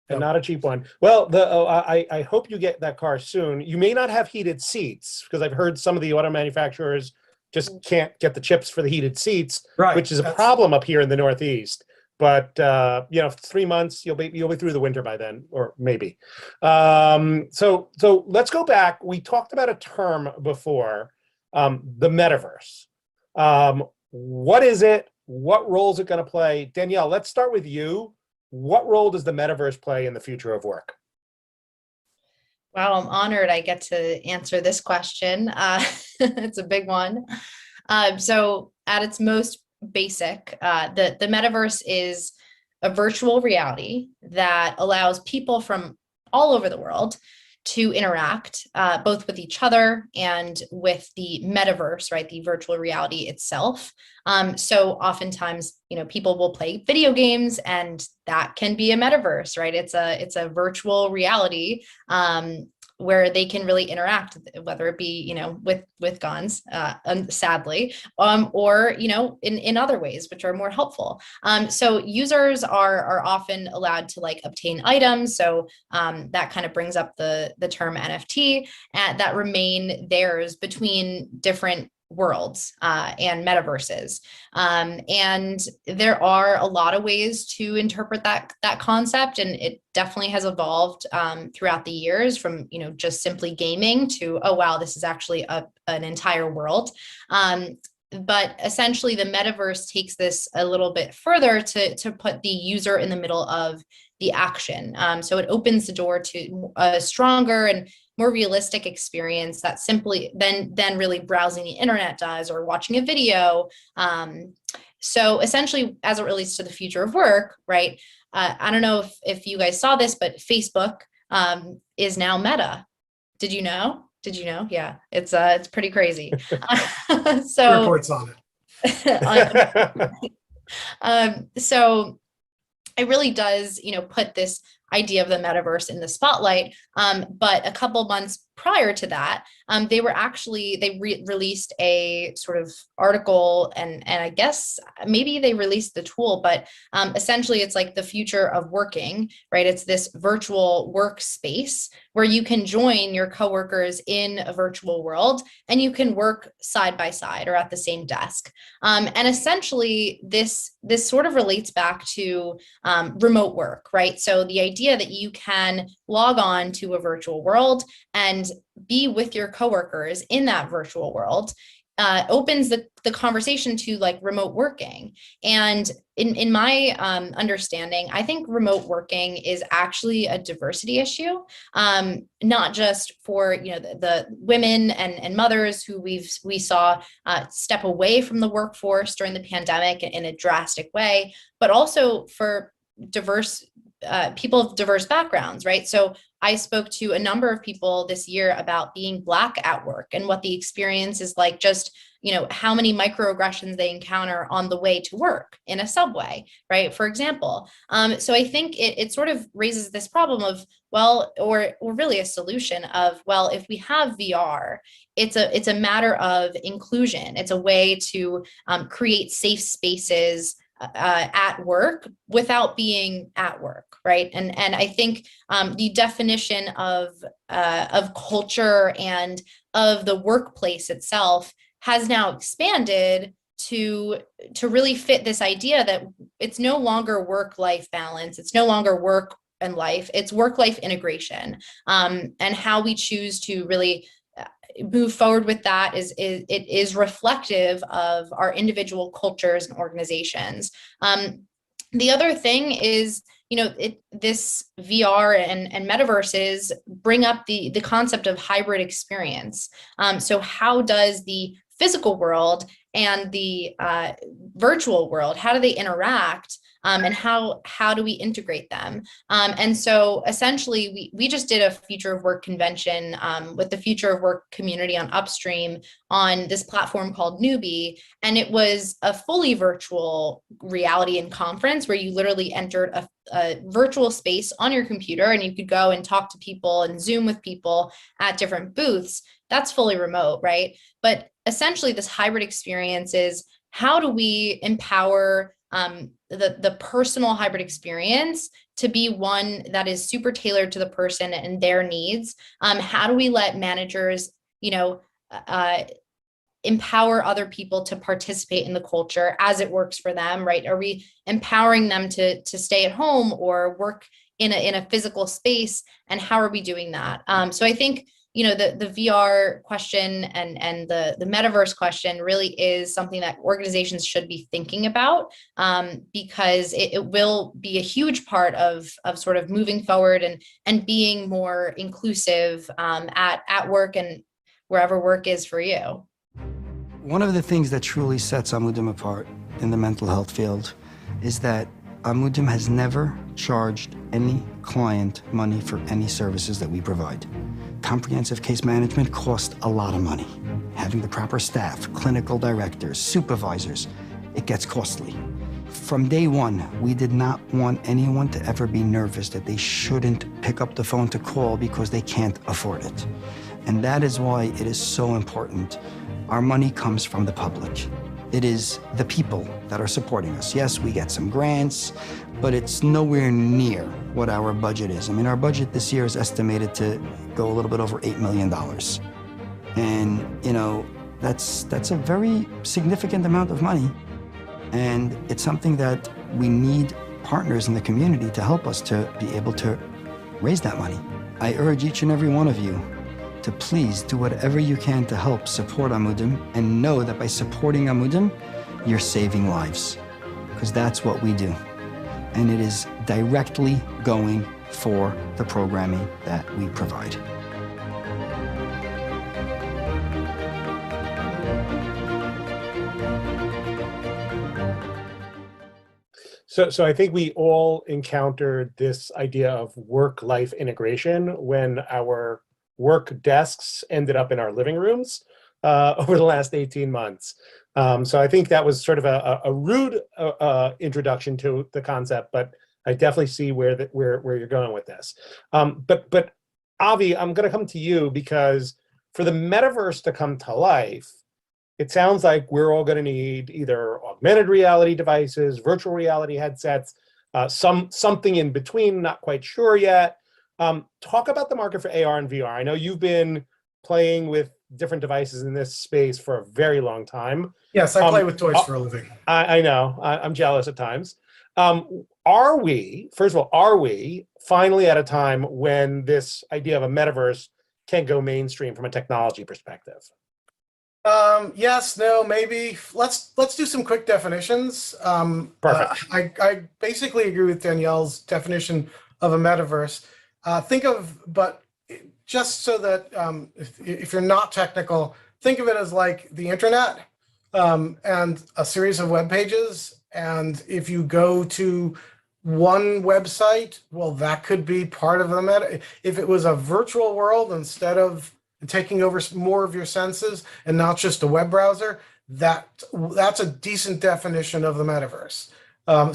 And not a cheap one. Well, I hope you get that car soon. You may not have heated seats because I've heard some of the auto manufacturers just can't get the chips for the heated seats, right, which is a problem up here in the Northeast. But 3 months, you'll be through the winter by then, or maybe. So let's go back. We talked about a term before, the metaverse. What is it? What role is it going to play? Danielle, let's start with you. what role does the metaverse play in the future of work? Wow, I'm honored I get to answer this question. It's a big one. So at its most basic, the metaverse is a virtual reality that allows people from all over the world to interact both with each other and with the metaverse, right? The virtual reality itself. So oftentimes, people will play video games, and that can be a metaverse, right? It's a virtual reality where they can really interact, whether it be, with guns, sadly, or, in other ways, which are more helpful. So users are often allowed to obtain items. So that kind of brings up the term NFT that remain theirs between different worlds and metaverses. And there are a lot of ways to interpret that concept, and it definitely has evolved throughout the years from just simply gaming to, oh wow, this is actually an entire world. But essentially the metaverse takes this a little bit further to put the user in the middle of the action. So it opens the door to a stronger and more realistic experience that simply than really browsing the internet does or watching a video. So essentially, as it relates to the future of work, right? I don't know if you guys saw this, but Facebook is now Meta. Did you know? Yeah, it's pretty crazy. So Reports on it. So it really does, put this idea of the metaverse in the spotlight. But a couple months prior to that, they released a sort of article, and I guess maybe they released the tool, but essentially it's like the future of working, right? It's this virtual workspace where you can join your coworkers in a virtual world and you can work side by side or at the same desk. And essentially this sort of relates back to remote work, right? So the idea that you can log on to a virtual world and be with your coworkers in that virtual world opens the conversation to remote working. And in my understanding, I think remote working is actually a diversity issue, not just for the women and mothers who we saw step away from the workforce during the pandemic in a drastic way, but also for diverse people of diverse backgrounds, right? So I spoke to a number of people this year about being Black at work and what the experience is like, just, how many microaggressions they encounter on the way to work in a subway, right? For example. So I think it sort of raises this problem of, well, or really a solution of, well, if we have VR, it's a matter of inclusion. It's a way to create safe spaces at work without being at work, right? And I think the definition of culture and of the workplace itself has now expanded to really fit this idea that it's no longer work-life balance, it's no longer work and life, it's work-life integration, and how we choose to really move forward with that is reflective of our individual cultures and organizations. The other thing is, this VR and metaverses bring up the concept of hybrid experience. So how does the physical world and the virtual world, how do they interact? And how do we integrate them? And so essentially, we just did a future of work convention with the future of work community on Upstream on this platform called Newbie. And it was a fully virtual reality and conference where you literally entered a virtual space on your computer and you could go and talk to people and Zoom with people at different booths. That's fully remote, right? But essentially, this hybrid experience is, how do we empower the personal hybrid experience to be one that is super tailored to the person and their needs? How do we let managers, empower other people to participate in the culture as it works for them, right? Are we empowering them to stay at home or work in a physical space? And how are we doing that? So I think the VR question and the metaverse question really is something that organizations should be thinking about, because it will be a huge part of sort of moving forward and being more inclusive at work and wherever work is for you. One of the things that truly sets Amudim apart in the mental health field is that Amudim has never charged any client money for any services that we provide. Comprehensive case management costs a lot of money. Having the proper staff, clinical directors, supervisors, it gets costly. From day one, we did not want anyone to ever be nervous that they shouldn't pick up the phone to call because they can't afford it. And that is why it is so important. Our money comes from the public. It is the people that are supporting us. Yes, we get some grants, but it's nowhere near what our budget is. I mean, our budget this year is estimated to go a little bit over $8 million. And, that's a very significant amount of money. And it's something that we need partners in the community to help us to be able to raise that money. I urge each and every one of you to please do whatever you can to help support Amudim, and know that by supporting Amudim, you're saving lives, because that's what we do. And it is directly going for the programming that we provide. So I think we all encountered this idea of work-life integration when our work desks ended up in our living rooms over the last 18 months. So I think that was sort of a rude introduction to the concept, but I definitely see where you're going with this. But Avi, I'm going to come to you, because for the metaverse to come to life, it sounds like we're all going to need either augmented reality devices, virtual reality headsets, something in between, not quite sure yet. Talk about the market for AR and VR. I know you've been playing with different devices in this space for a very long time. Yes, I play with toys for a living. I know. I'm jealous at times. Are we finally at a time when this idea of a metaverse can go mainstream from a technology perspective? Yes, no, maybe. Let's do some quick definitions. Perfect. I basically agree with Danielle's definition of a metaverse. But just so that if you're not technical, think of it as like the internet and a series of web pages. And if you go to one website, well, that could be part of the meta. If it was a virtual world instead of taking over more of your senses and not just a web browser, that's a decent definition of the metaverse.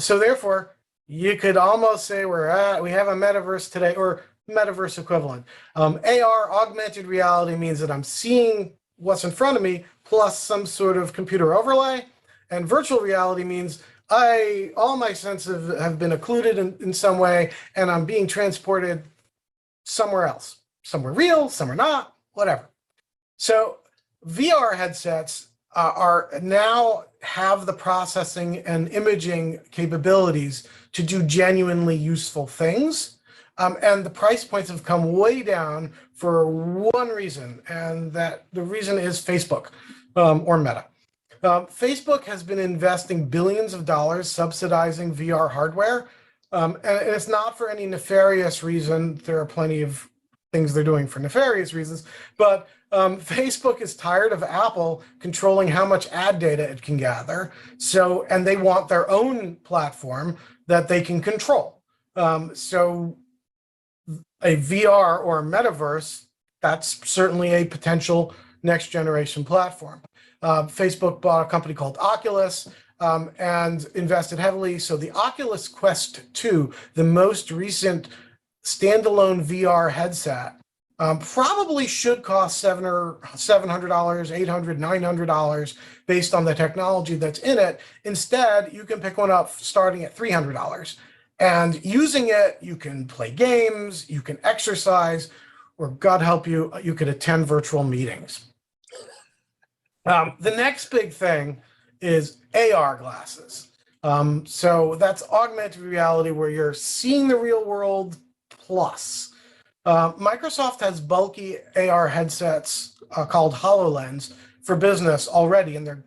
So therefore, you could almost say we have a metaverse today, or metaverse equivalent. AR, augmented reality, means that I'm seeing what's in front of me plus some sort of computer overlay. And virtual reality means all my senses have been occluded in some way, and I'm being transported somewhere else. Somewhere real, somewhere not, whatever. So VR headsets now have the processing and imaging capabilities to do genuinely useful things. And the price points have come way down for one reason, and that the reason is Facebook or Meta. Facebook has been investing billions of dollars subsidizing VR hardware, and it's not for any nefarious reason. There are plenty of things they're doing for nefarious reasons, but Facebook is tired of Apple controlling how much ad data it can gather. And they want their own platform that they can control. So a VR or a metaverse, that's certainly a potential next generation platform. Facebook bought a company called Oculus and invested heavily. So the Oculus Quest 2, the most recent standalone VR headset, probably should cost $700, $800, $900 based on the technology that's in it. Instead, you can pick one up starting at $300. And using it, you can play games, you can exercise, or God help you, you could attend virtual meetings. The next big thing is AR glasses. So that's augmented reality where you're seeing the real world plus. Microsoft has bulky AR headsets called HoloLens for business already, and they're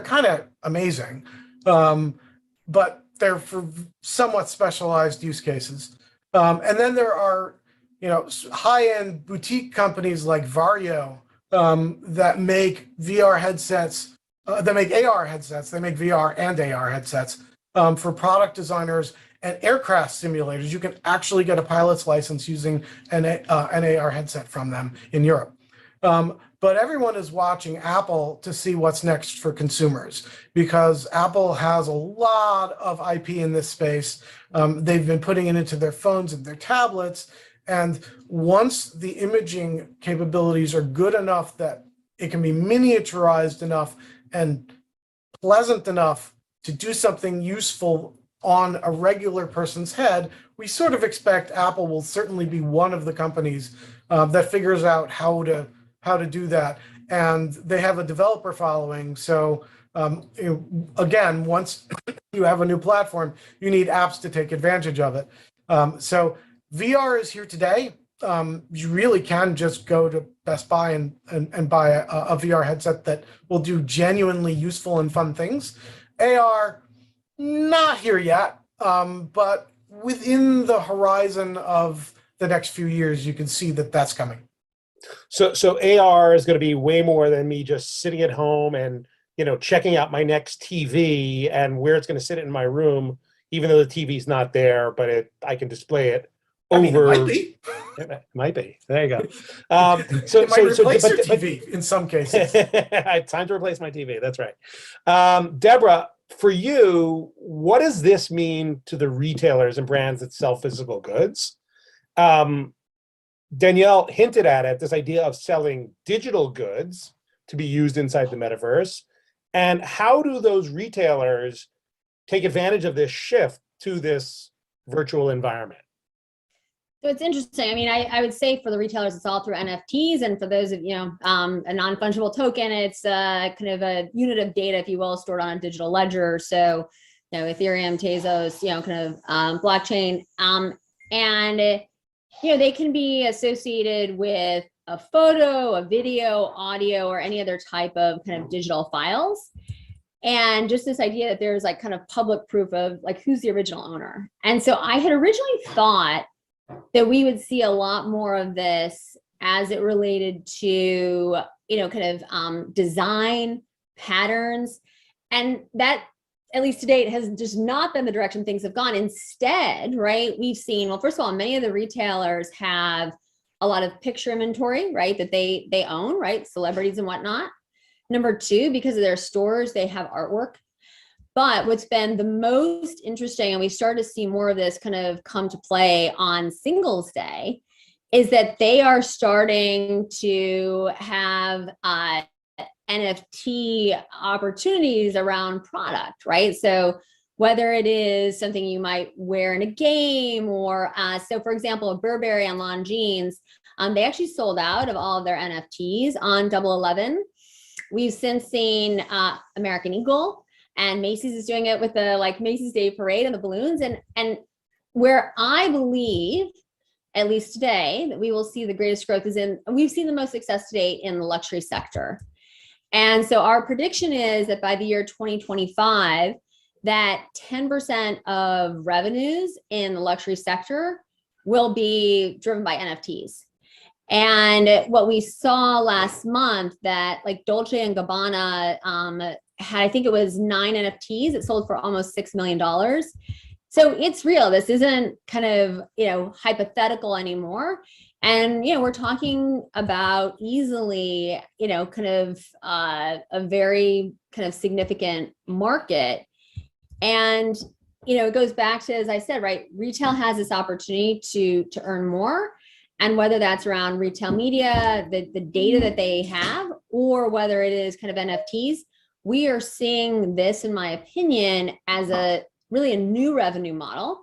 kind of amazing, but they're for somewhat specialized use cases. And then there are, high-end boutique companies like Vario that make VR headsets, that make AR headsets. They make VR and AR headsets for product designers and aircraft simulators. You can actually get a pilot's license using an AR headset from them in Europe. But everyone is watching Apple to see what's next for consumers, because Apple has a lot of IP in this space. They've been putting it into their phones and their tablets. And once the imaging capabilities are good enough that it can be miniaturized enough and pleasant enough to do something useful on a regular person's head, we sort of expect Apple will certainly be one of the companies that figures out how to do that. And they have a developer following. So again, once you have a new platform, you need apps to take advantage of it. So VR is here today. You really can just go to Best Buy and buy a VR headset that will do genuinely useful and fun things. AR, not here yet, but within the horizon of the next few years, you can see that that's coming. So AR is going to be way more than me just sitting at home and, checking out my next TV and where it's going to sit in my room, even though the TV's not there, but I can display it over. It might be. It might be. There you go. It might replace your TV in some cases. Time to replace my TV. That's right. Deborah, for you, what does this mean to the retailers and brands that sell physical goods? Danielle hinted at it, this idea of selling digital goods to be used inside the metaverse. And how do those retailers take advantage of this shift to this virtual environment? So it's interesting. I mean, I would say for the retailers, it's all through NFTs, and for those of a non-fungible token, it's kind of a unit of data, if you will, stored on a digital ledger. So, Ethereum, Tezos, kind of blockchain, and they can be associated with a photo, a video, audio, or any other type of kind of digital files. And just this idea that there's like kind of public proof of like who's the original owner. And so I had originally thought that we would see a lot more of this as it related to, kind of design patterns. And that, at least to date, has just not been the direction things have gone. Instead, right, we've seen, well, first of all, many of the retailers have a lot of picture inventory, right, that they own, right, celebrities and whatnot. Number two, because of their stores, they have artwork. But what's been the most interesting, and we started to see more of this kind of come to play on Singles Day, is that they are starting to have NFT opportunities around product, right? So whether it is something you might wear in a game or, so for example, Burberry on Lawn Jeans, they actually sold out of all of their NFTs on Double 11. We've since seen American Eagle, and Macy's is doing it with the Macy's Day Parade and the balloons. And where I believe, at least today, that we will see the greatest growth is we've seen the most success to date in the luxury sector. And so our prediction is that by the year 2025, that 10% of revenues in the luxury sector will be driven by NFTs. And what we saw last month, that like Dolce & Gabbana had, I think it was 9 NFTs. It sold for almost $6 million. So it's real. This isn't kind of, hypothetical anymore. And, we're talking about easily, kind of a very kind of significant market. And, it goes back to, as I said, right, retail has this opportunity to earn more. And whether that's around retail media, the data that they have, or whether it is kind of NFTs, we are seeing this, in my opinion, as really a new revenue model.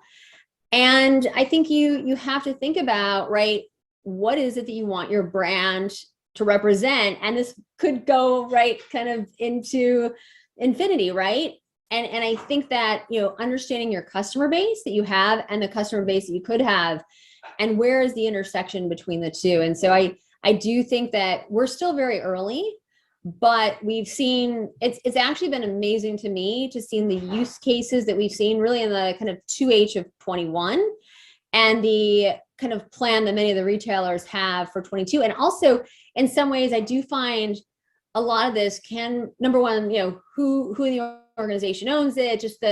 And I think you have to think about, right, what is it that you want your brand to represent? And this could go right kind of into infinity, right? And I think that, understanding your customer base that you have and the customer base that you could have, and where is the intersection between the two? And so I do think that we're still very early, but we've seen, it's actually been amazing to me to see the use cases that we've seen really in the kind of 2H of 21 and the kind of plan that many of the retailers have for 22. And also in some ways, I do find a lot of this can, number one, who in the organization owns it, just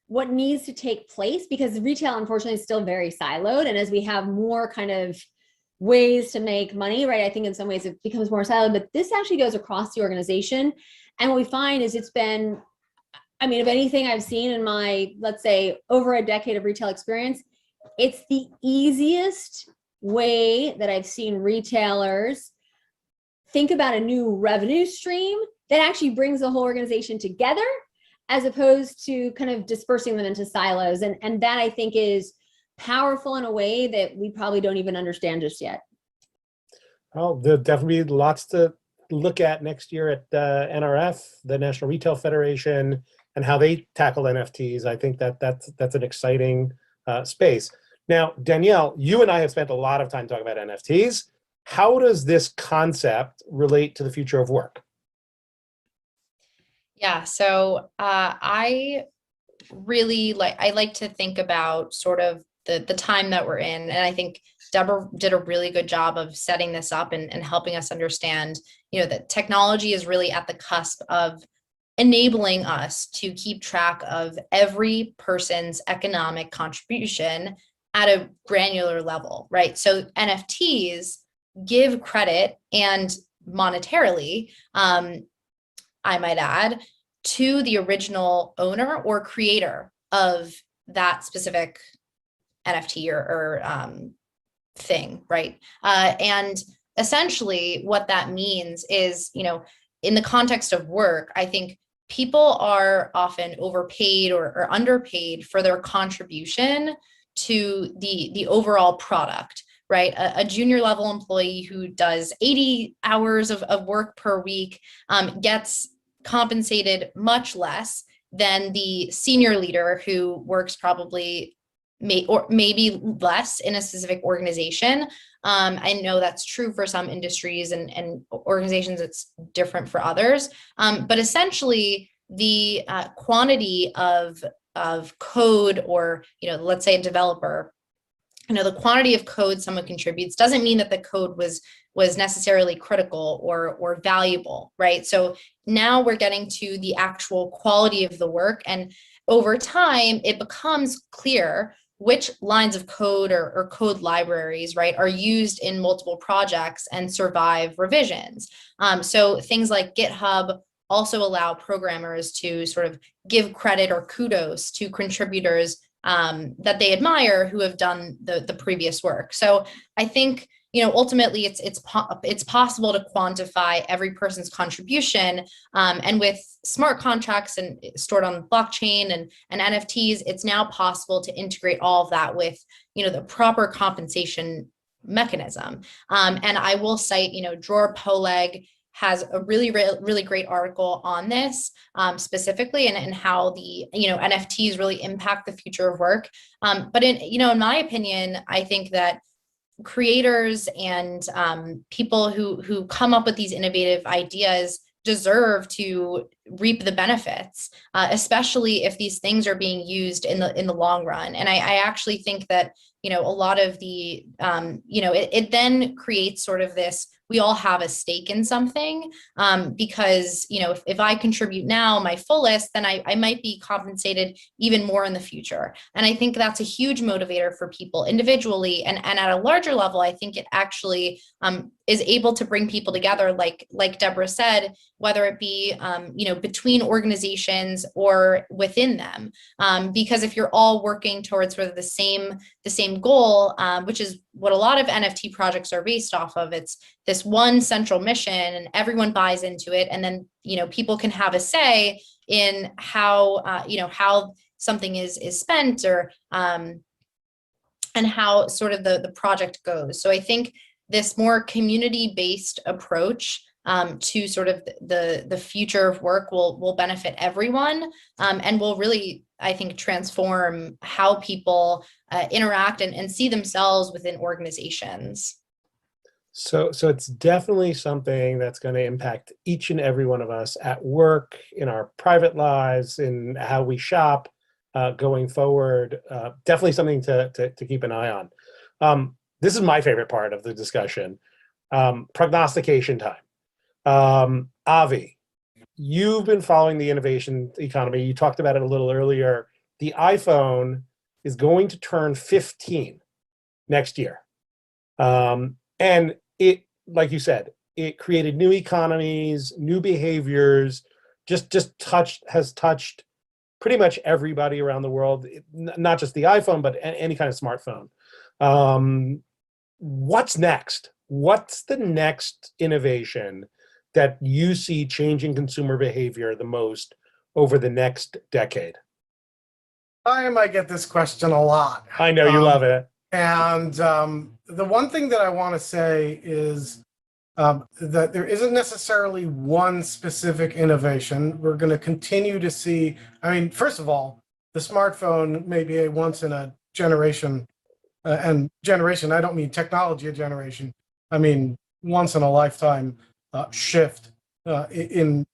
what needs to take place, because retail unfortunately is still very siloed. And as we have more kind of ways to make money, right, I think in some ways it becomes more siloed, but this actually goes across the organization. And what we find is it's been, I mean, if anything I've seen in my, let's say, over a decade of retail experience, it's the easiest way that I've seen retailers think about a new revenue stream that actually brings the whole organization together, as opposed to kind of dispersing them into silos. And that I think is powerful in a way that we probably don't even understand just yet. Well, there'll definitely be lots to look at next year at NRF, the National Retail Federation, and how they tackle NFTs. I think that's an exciting space. Now, Danielle, you and I have spent a lot of time talking about NFTs. How does this concept relate to the future of work? Yeah, so I like to think about sort of the time that we're in. And I think Deborah did a really good job of setting this up and helping us understand, that technology is really at the cusp of enabling us to keep track of every person's economic contribution at a granular level, right? So NFTs give credit, and monetarily, I might add, to the original owner or creator of that specific NFT or thing, right? And essentially what that means is, in the context of work, I think people are often overpaid or underpaid for their contribution to the overall product, right? A junior level employee who does 80 hours of work per week gets compensated much less than the senior leader who works probably maybe less in a specific organization. I know that's true for some industries and organizations. It's different for others. But essentially, the quantity of code, or let's say a developer, the quantity of code someone contributes doesn't mean that the code was necessarily critical or valuable, right? So now we're getting to the actual quality of the work, and over time it becomes clear which lines of code or code libraries, right, are used in multiple projects and survive revisions. So things like GitHub also allow programmers to sort of give credit or kudos to contributors that they admire who have done the previous work. So I think, ultimately it's possible to quantify every person's contribution, and with smart contracts and stored on blockchain and NFTs, it's now possible to integrate all of that with, the proper compensation mechanism. And I will cite, Dror Poleg has a really great article on this specifically, and how the NFTs really impact the future of work. But in my opinion, I think that creators and people who come up with these innovative ideas deserve to reap the benefits, especially if these things are being used in the long run. And I actually think that a lot of the it then creates sort of this, we all have a stake in something, because if I contribute now my fullest, then I might be compensated even more in the future. And I think that's a huge motivator for people individually, and at a larger level, I think it actually is able to bring people together, like Deborah said, whether it be between organizations or within them, because if you're all working towards sort of the same goal, which is what a lot of NFT projects are based off of. It's this one central mission, and everyone buys into it, and then people can have a say in how something is spent, or and how sort of the project goes. So I think this more community-based approach to sort of the future of work will benefit everyone, and will really I think, transform how people interact and see themselves within organizations. So it's definitely something that's going to impact each and every one of us at work, in our private lives, in how we shop going forward. Definitely something to keep an eye on. This is my favorite part of the discussion, prognostication time. Avi, you've been following the innovation economy. You talked about it a little earlier. The iPhone is going to turn 15 next year. And it, like you said, it created new economies, new behaviors, has touched pretty much everybody around the world, not just the iPhone, but any kind of smartphone. What's next? What's the next innovation that you see changing consumer behavior the most over the next decade? I might get this question a lot. I know you love it. And the one thing that I want to say is that there isn't necessarily one specific innovation. We're going to continue to see, I mean, first of all, the smartphone may be a once in a generation, and generation, I don't mean technology a generation, I mean once in a lifetime shift in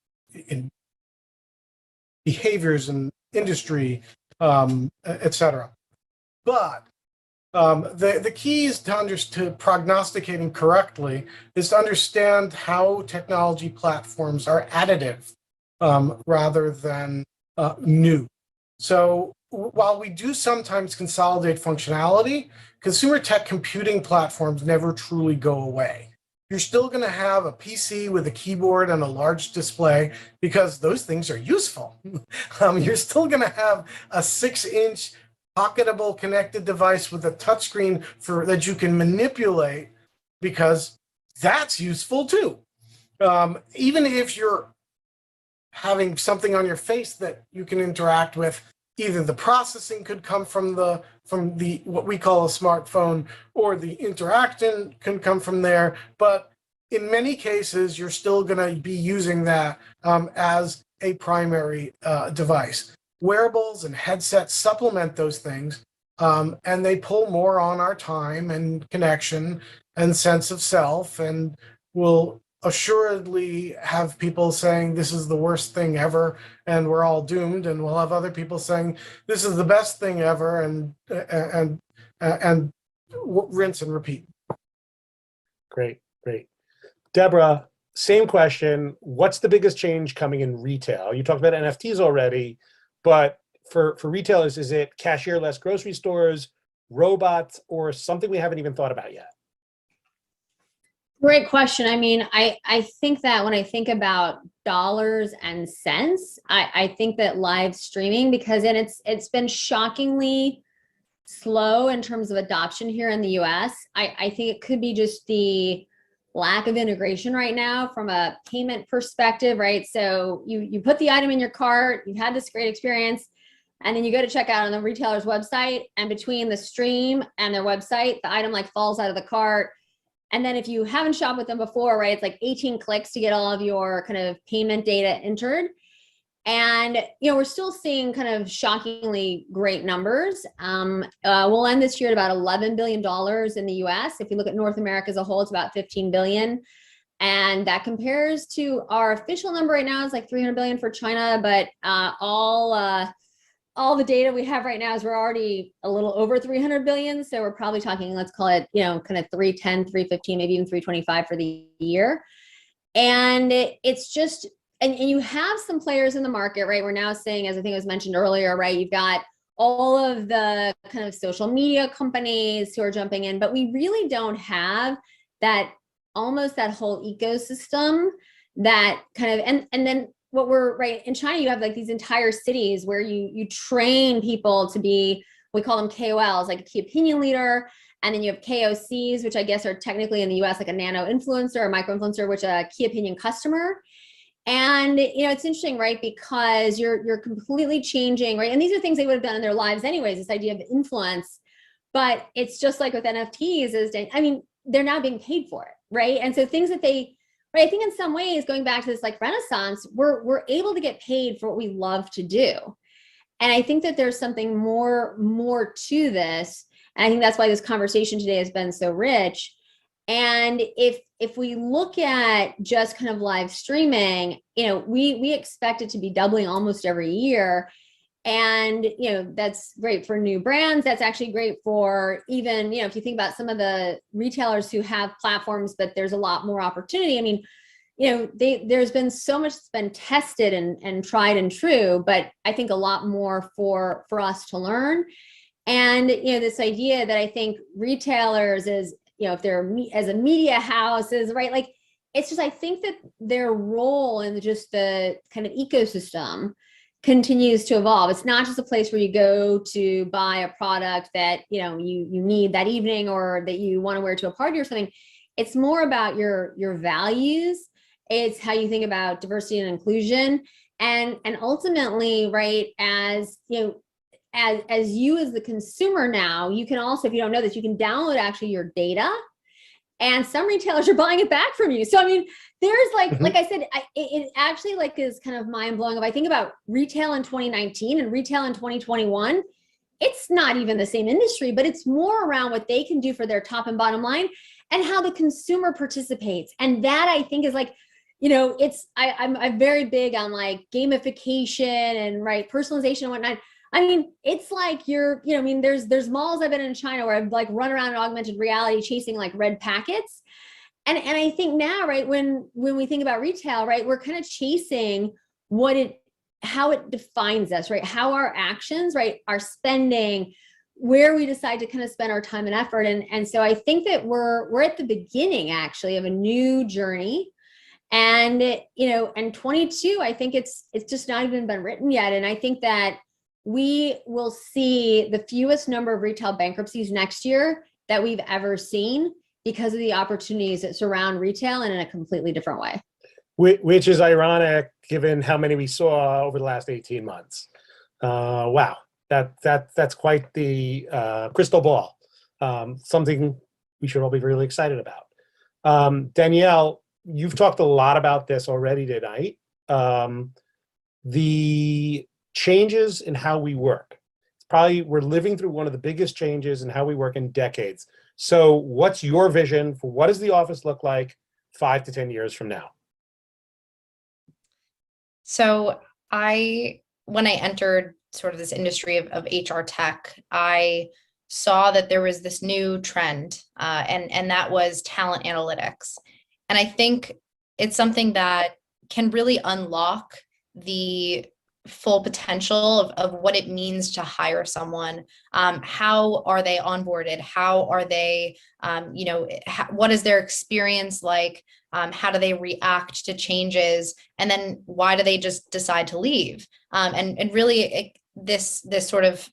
behaviors and industry, etc. But the keys to prognosticating correctly is to understand how technology platforms are additive rather than new. So while we do sometimes consolidate functionality, consumer tech computing platforms never truly go away. You're still going to have a PC with a keyboard and a large display because those things are useful. You're still going to have a 6-inch pocketable connected device with a touchscreen that you can manipulate because that's useful too. Even if you're having something on your face that you can interact with, either the processing could come from the what we call a smartphone, or the interaction can come from there. But in many cases, you're still going to be using that as a primary device. Wearables and headsets supplement those things, and they pull more on our time and connection and sense of self, and will assuredly have people saying this is the worst thing ever and we're all doomed, and we'll have other people saying this is the best thing ever, and rinse and repeat. Great. Deborah, same question. What's the biggest change coming in retail? You talked about NFTs already, but for retailers, is it cashier-less grocery stores, robots, or something we haven't even thought about yet? Great question. I mean, I think that when I think about dollars and cents, I think that live streaming, because it's been shockingly slow in terms of adoption here in the US. I think it could be just the lack of integration right now from a payment perspective, right? So you put the item in your cart, you've had this great experience, and then you go to check out on the retailer's website, and between the stream and their website, the item like falls out of the cart. And then if you haven't shopped with them before, right, it's like 18 clicks to get all of your kind of payment data entered. And, we're still seeing kind of shockingly great numbers. We'll end this year at about $11 billion in the US. If you look at North America as a whole, it's about 15 billion. And that compares to our official number right now is like 300 billion for China, but all the data we have right now is we're already a little over 300 billion. So we're probably talking, let's call it, kind of 310, 315, maybe even 325 for the year. And it's just, and you have some players in the market, right? We're now seeing, as I think was mentioned earlier, right? You've got all of the kind of social media companies who are jumping in, but we really don't have that, almost that whole ecosystem that kind of, and then what we're, right, in China, you have like these entire cities where you train people to be, we call them KOLs, like a key opinion leader. And then you have KOCs, which I guess are technically in the US, like a nano influencer or micro influencer, which a key opinion customer. And, it's interesting, right? Because you're completely changing, right? And these are things they would have done in their lives anyways, this idea of influence, but it's just like with NFTs they're now being paid for it, right? And so things that they, right, I think in some ways, going back to this like renaissance, we're able to get paid for what we love to do. And I think that there's something more to this. And I think that's why this conversation today has been so rich. And if we look at just kind of live streaming, we expect it to be doubling almost every year. And, that's great for new brands. That's actually great for even, if you think about some of the retailers who have platforms, but there's a lot more opportunity. I mean, there's been so much that's been tested and tried and true, but I think a lot more for us to learn. And, this idea that I think retailers is, if they're as a media house is right, like, it's just, I think that their role in just the kind of ecosystem continues to evolve. It's not just a place where you go to buy a product that, you need that evening or that you want to wear to a party or something. It's more about your values. It's how you think about diversity and inclusion. And ultimately, right, as you as the consumer now, you can also, if you don't know this, you can download actually your data, and some retailers are buying it back from you. So, I mean, there's like I said, it actually is kind of mind blowing. If I think about retail in 2019 and retail in 2021, it's not even the same industry, but it's more around what they can do for their top and bottom line and how the consumer participates. And that, I think, is I'm very big on gamification and personalization and whatnot. I mean, it's like there's malls I've been in China where I've run around in augmented reality chasing red packets. And I think now, right, when we think about retail, right, we're kind of chasing how it defines us, right? How our actions, right, our spending, where we decide to kind of spend our time and effort. And so I think that we're at the beginning actually of a new journey. And, and 22, I think it's just not even been written yet. And I think that we will see the fewest number of retail bankruptcies next year that we've ever seen because of the opportunities that surround retail and in a completely different way. Which is ironic given how many we saw over the last 18 months. Wow, that's quite the crystal ball. Something we should all be really excited about. Danielle, you've talked a lot about this already tonight. The changes in how we work. We're living through one of the biggest changes in how we work in decades. So what's your vision for what does the office look like 5 to 10 years from now? So when I entered sort of this industry of HR tech, I saw that there was this new trend, and that was talent analytics. And I think it's something that can really unlock the full potential of what it means to hire someone. How are they onboarded? How are they, what is their experience like? How do they react to changes? And then why do they just decide to leave? And really this sort of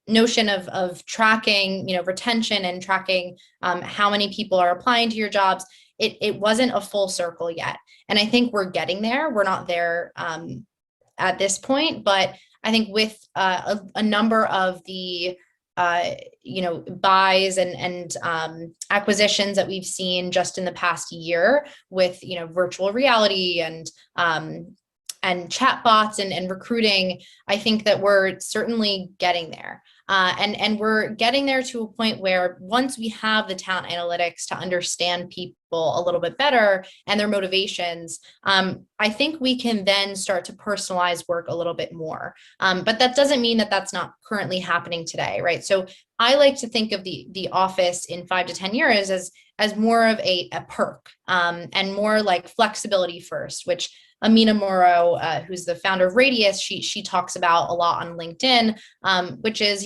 notion of tracking, retention and tracking how many people are applying to your jobs, it wasn't a full circle yet. And I think we're getting there. We're not there at this point, but I think with a number of the buys and acquisitions that we've seen just in the past year with virtual reality and chatbots and recruiting, I think that we're certainly getting there. And we're getting there to a point where once we have the talent analytics to understand people a little bit better and their motivations, I think we can then start to personalize work a little bit more. But that doesn't mean that that's not currently happening today, right? So I like to think of the office in 5 to 10 years as more of a perk and more like flexibility first, which Amina Morrow, who's the founder of Radius, she talks about a lot on LinkedIn, which is,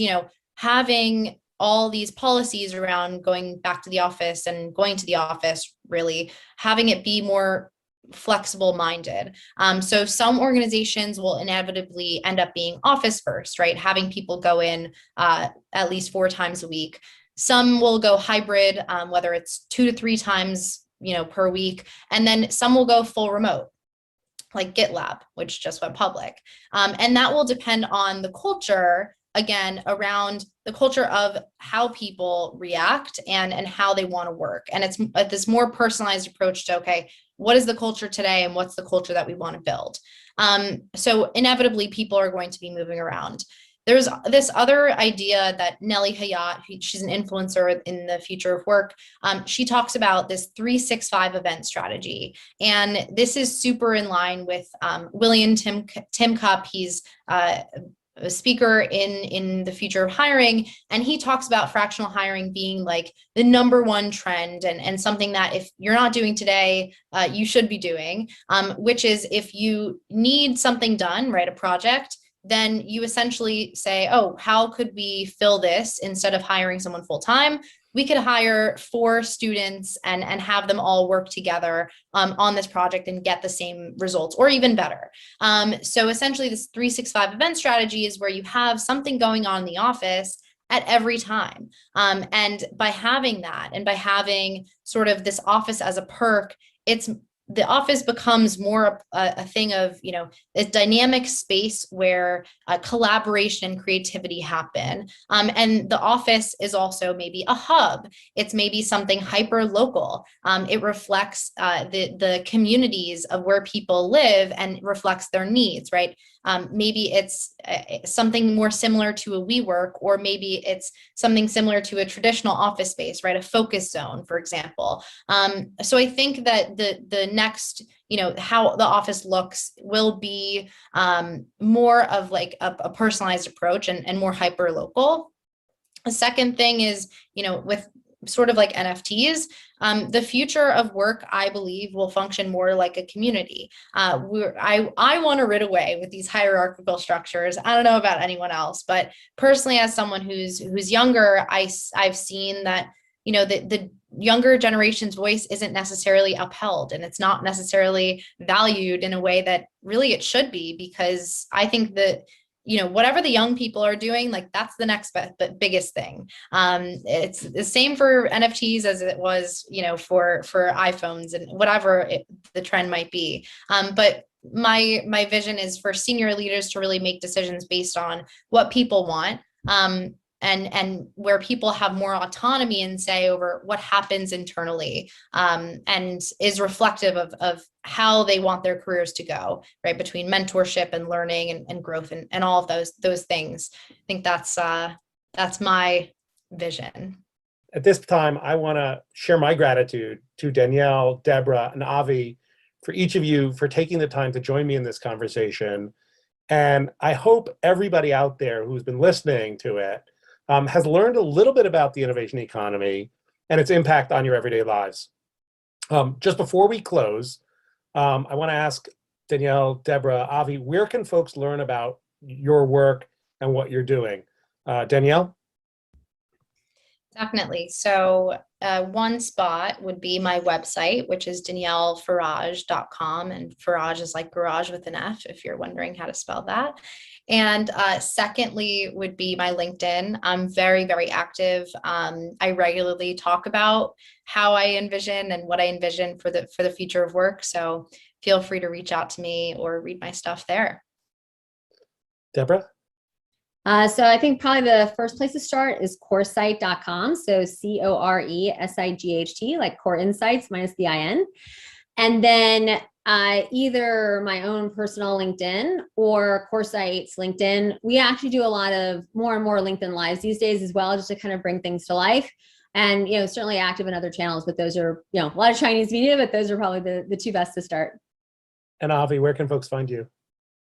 having all these policies around going back to the office and going to the office, really having it be more flexible minded. So some organizations will inevitably end up being office first, right? Having people go in at least 4 times a week. Some will go hybrid, whether it's 2 to 3 times, per week. And then some will go full remote, like GitLab, which just went public. And that will depend on the culture, again, around the culture of how people react and how they want to work. And it's this more personalized approach to, okay, what is the culture today and what's the culture that we want to build. So inevitably, people are going to be moving around. There's this other idea that Nellie Hayat, she's an influencer in the future of work. She talks about this 365 event strategy. And this is super in line with William Timcup. He's a speaker in the future of hiring. And he talks about fractional hiring being like the #1 trend and something that if you're not doing today, you should be doing, which is if you need something done, right, a project, then you essentially say, oh, how could we fill this instead of hiring someone full time? We could hire 4 students and have them all work together on this project and get the same results or even better. So essentially this 365 event strategy is where you have something going on in the office at every time. And by having that and by having sort of this office as a perk, the office becomes more a thing of, a dynamic space where collaboration and creativity happen. And the office is also maybe a hub. It's maybe something hyper local. It reflects the communities of where people live and reflects their needs, right? Maybe it's something more similar to a WeWork, or maybe it's something similar to a traditional office space, right? A focus zone, for example. So I think that the next, how the office looks will be more of like a personalized approach and more hyper local. The second thing is, with sort of like NFTs, the future of work, I believe, will function more like a community. I want to rid away with these hierarchical structures. I don't know about anyone else, but personally, as someone who's younger, I've seen that the younger generation's voice isn't necessarily upheld, and it's not necessarily valued in a way that really it should be, because I think that whatever the young people are doing, like that's the next biggest thing. It's the same for NFTs as it was, for iPhones and whatever the trend might be. But my vision is for senior leaders to really make decisions based on what people want. And where people have more autonomy and say over what happens internally, and is reflective of how they want their careers to go, right? Between mentorship and learning and growth and all of those things. I think that's my vision. At this time, I want to share my gratitude to Danielle, Deborah, and Avi, for each of you for taking the time to join me in this conversation. And I hope everybody out there who's been listening to it has learned a little bit about the innovation economy and its impact on your everyday lives. Just before we close, I want to ask Danielle, Deborah, Avi, where can folks learn about your work and what you're doing? Danielle? Definitely. So one spot would be my website, which is daniellefarage.com. And Farage is like garage with an F, if you're wondering how to spell that. And secondly would be my LinkedIn. I'm very, very active. I regularly talk about how I envision and what I envision for the future of work. So feel free to reach out to me or read my stuff there. Deborah? So I think probably the first place to start is coresight.com. So CORESIGHT, like Core Insights minus the IN. And then either my own personal LinkedIn or CoreSight's LinkedIn. We actually do a lot of more and more LinkedIn Lives these days as well, just to kind of bring things to life. And, certainly active in other channels, but those are, a lot of Chinese media, but those are probably the two best to start. And Avi, where can folks find you?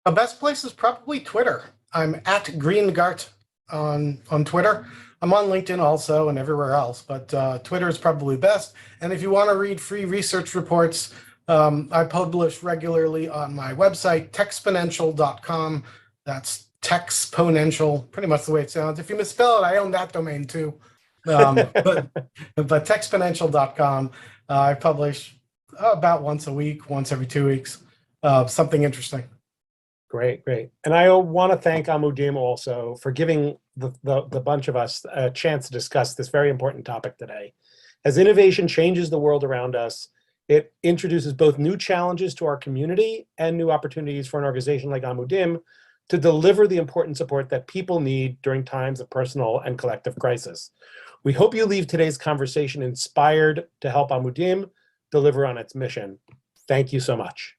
The best place is probably Twitter. I'm at Greengart on Twitter. I'm on LinkedIn also and everywhere else, but Twitter is probably best. And if you want to read free research reports, I publish regularly on my website, techsponential.com. That's Techsponential, pretty much the way it sounds. If you misspell it, I own that domain too. But techsponential.com, I publish about once a week, once every 2 weeks, something interesting. Great. And I want to thank Amudim also for giving the bunch of us a chance to discuss this very important topic today. As innovation changes the world around us, it introduces both new challenges to our community and new opportunities for an organization like Amudim to deliver the important support that people need during times of personal and collective crisis. We hope you leave today's conversation inspired to help Amudim deliver on its mission. Thank you so much.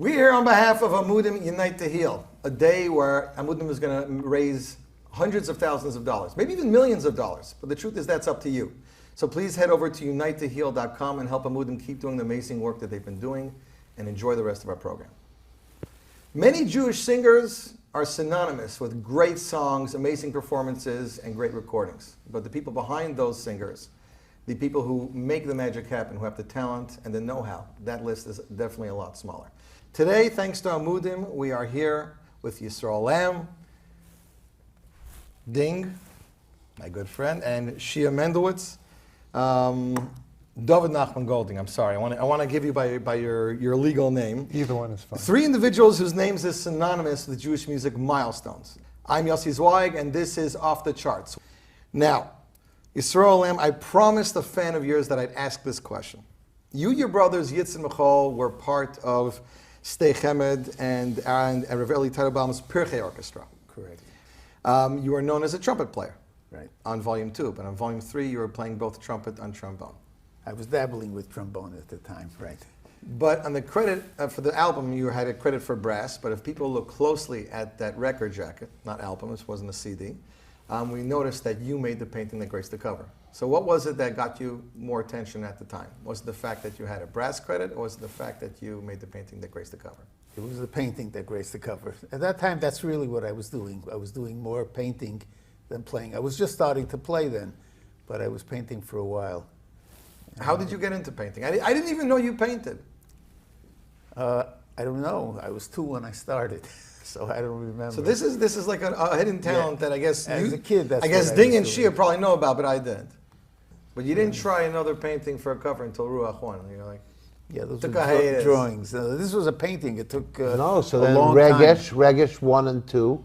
We're here on behalf of Amudim Unite to Heal, a day where Amudim is going to raise hundreds of thousands of dollars, maybe even millions of dollars. But the truth is that's up to you. So please head over to unitetoheal.com and help Amudim keep doing the amazing work that they've been doing, and enjoy the rest of our program. Many Jewish singers are synonymous with great songs, amazing performances, and great recordings. But the people behind those singers, the people who make the magic happen, who have the talent and the know-how, that list is definitely a lot smaller. Today, thanks to Amudim, we are here with Yisrael Lam, Ding, my good friend, and Shia Mendelowitz. David Nachman Golding, I'm sorry. I want to give you by your legal name. Either one is fine. Three individuals whose names is synonymous with Jewish music milestones. I'm Yossi Zweig, and this is Off the Charts. Now, Yisrael Lam, I promised a fan of yours that I'd ask this question. You, your brothers, Yitz and Michal, were part of Stei Chemed and Rav Eli Teitelbaum's Pirchei Orchestra. Correct. You are known as a trumpet player. Right. On Volume 2, but on Volume 3, you were playing both trumpet and trombone. I was dabbling with trombone at the time, right. But on the credit for the album, you had a credit for brass, but if people look closely at that record jacket, not album, this wasn't a CD, we noticed that you made the painting that graced the cover. So what was it that got you more attention at the time? Was it the fact that you had a brass credit, or was it the fact that you made the painting that graced the cover? It was the painting that graced the cover. At that time, that's really what I was doing. I was doing more painting than playing. I was just starting to play then, but I was painting for a while. How did you get into painting? I didn't even know you painted. I don't know. I was 2 when I started, so I don't remember. So this is like a hidden talent that I guess as a kid, that's I guess what Ding I and was Shia doing. probably know about, but I didn't. But you didn't try another painting for a cover until Ruach One. You're like, Yeah, those took were a hiatus. drawings. This was a painting. It took No, so a then long time. Regesh 1 and 2,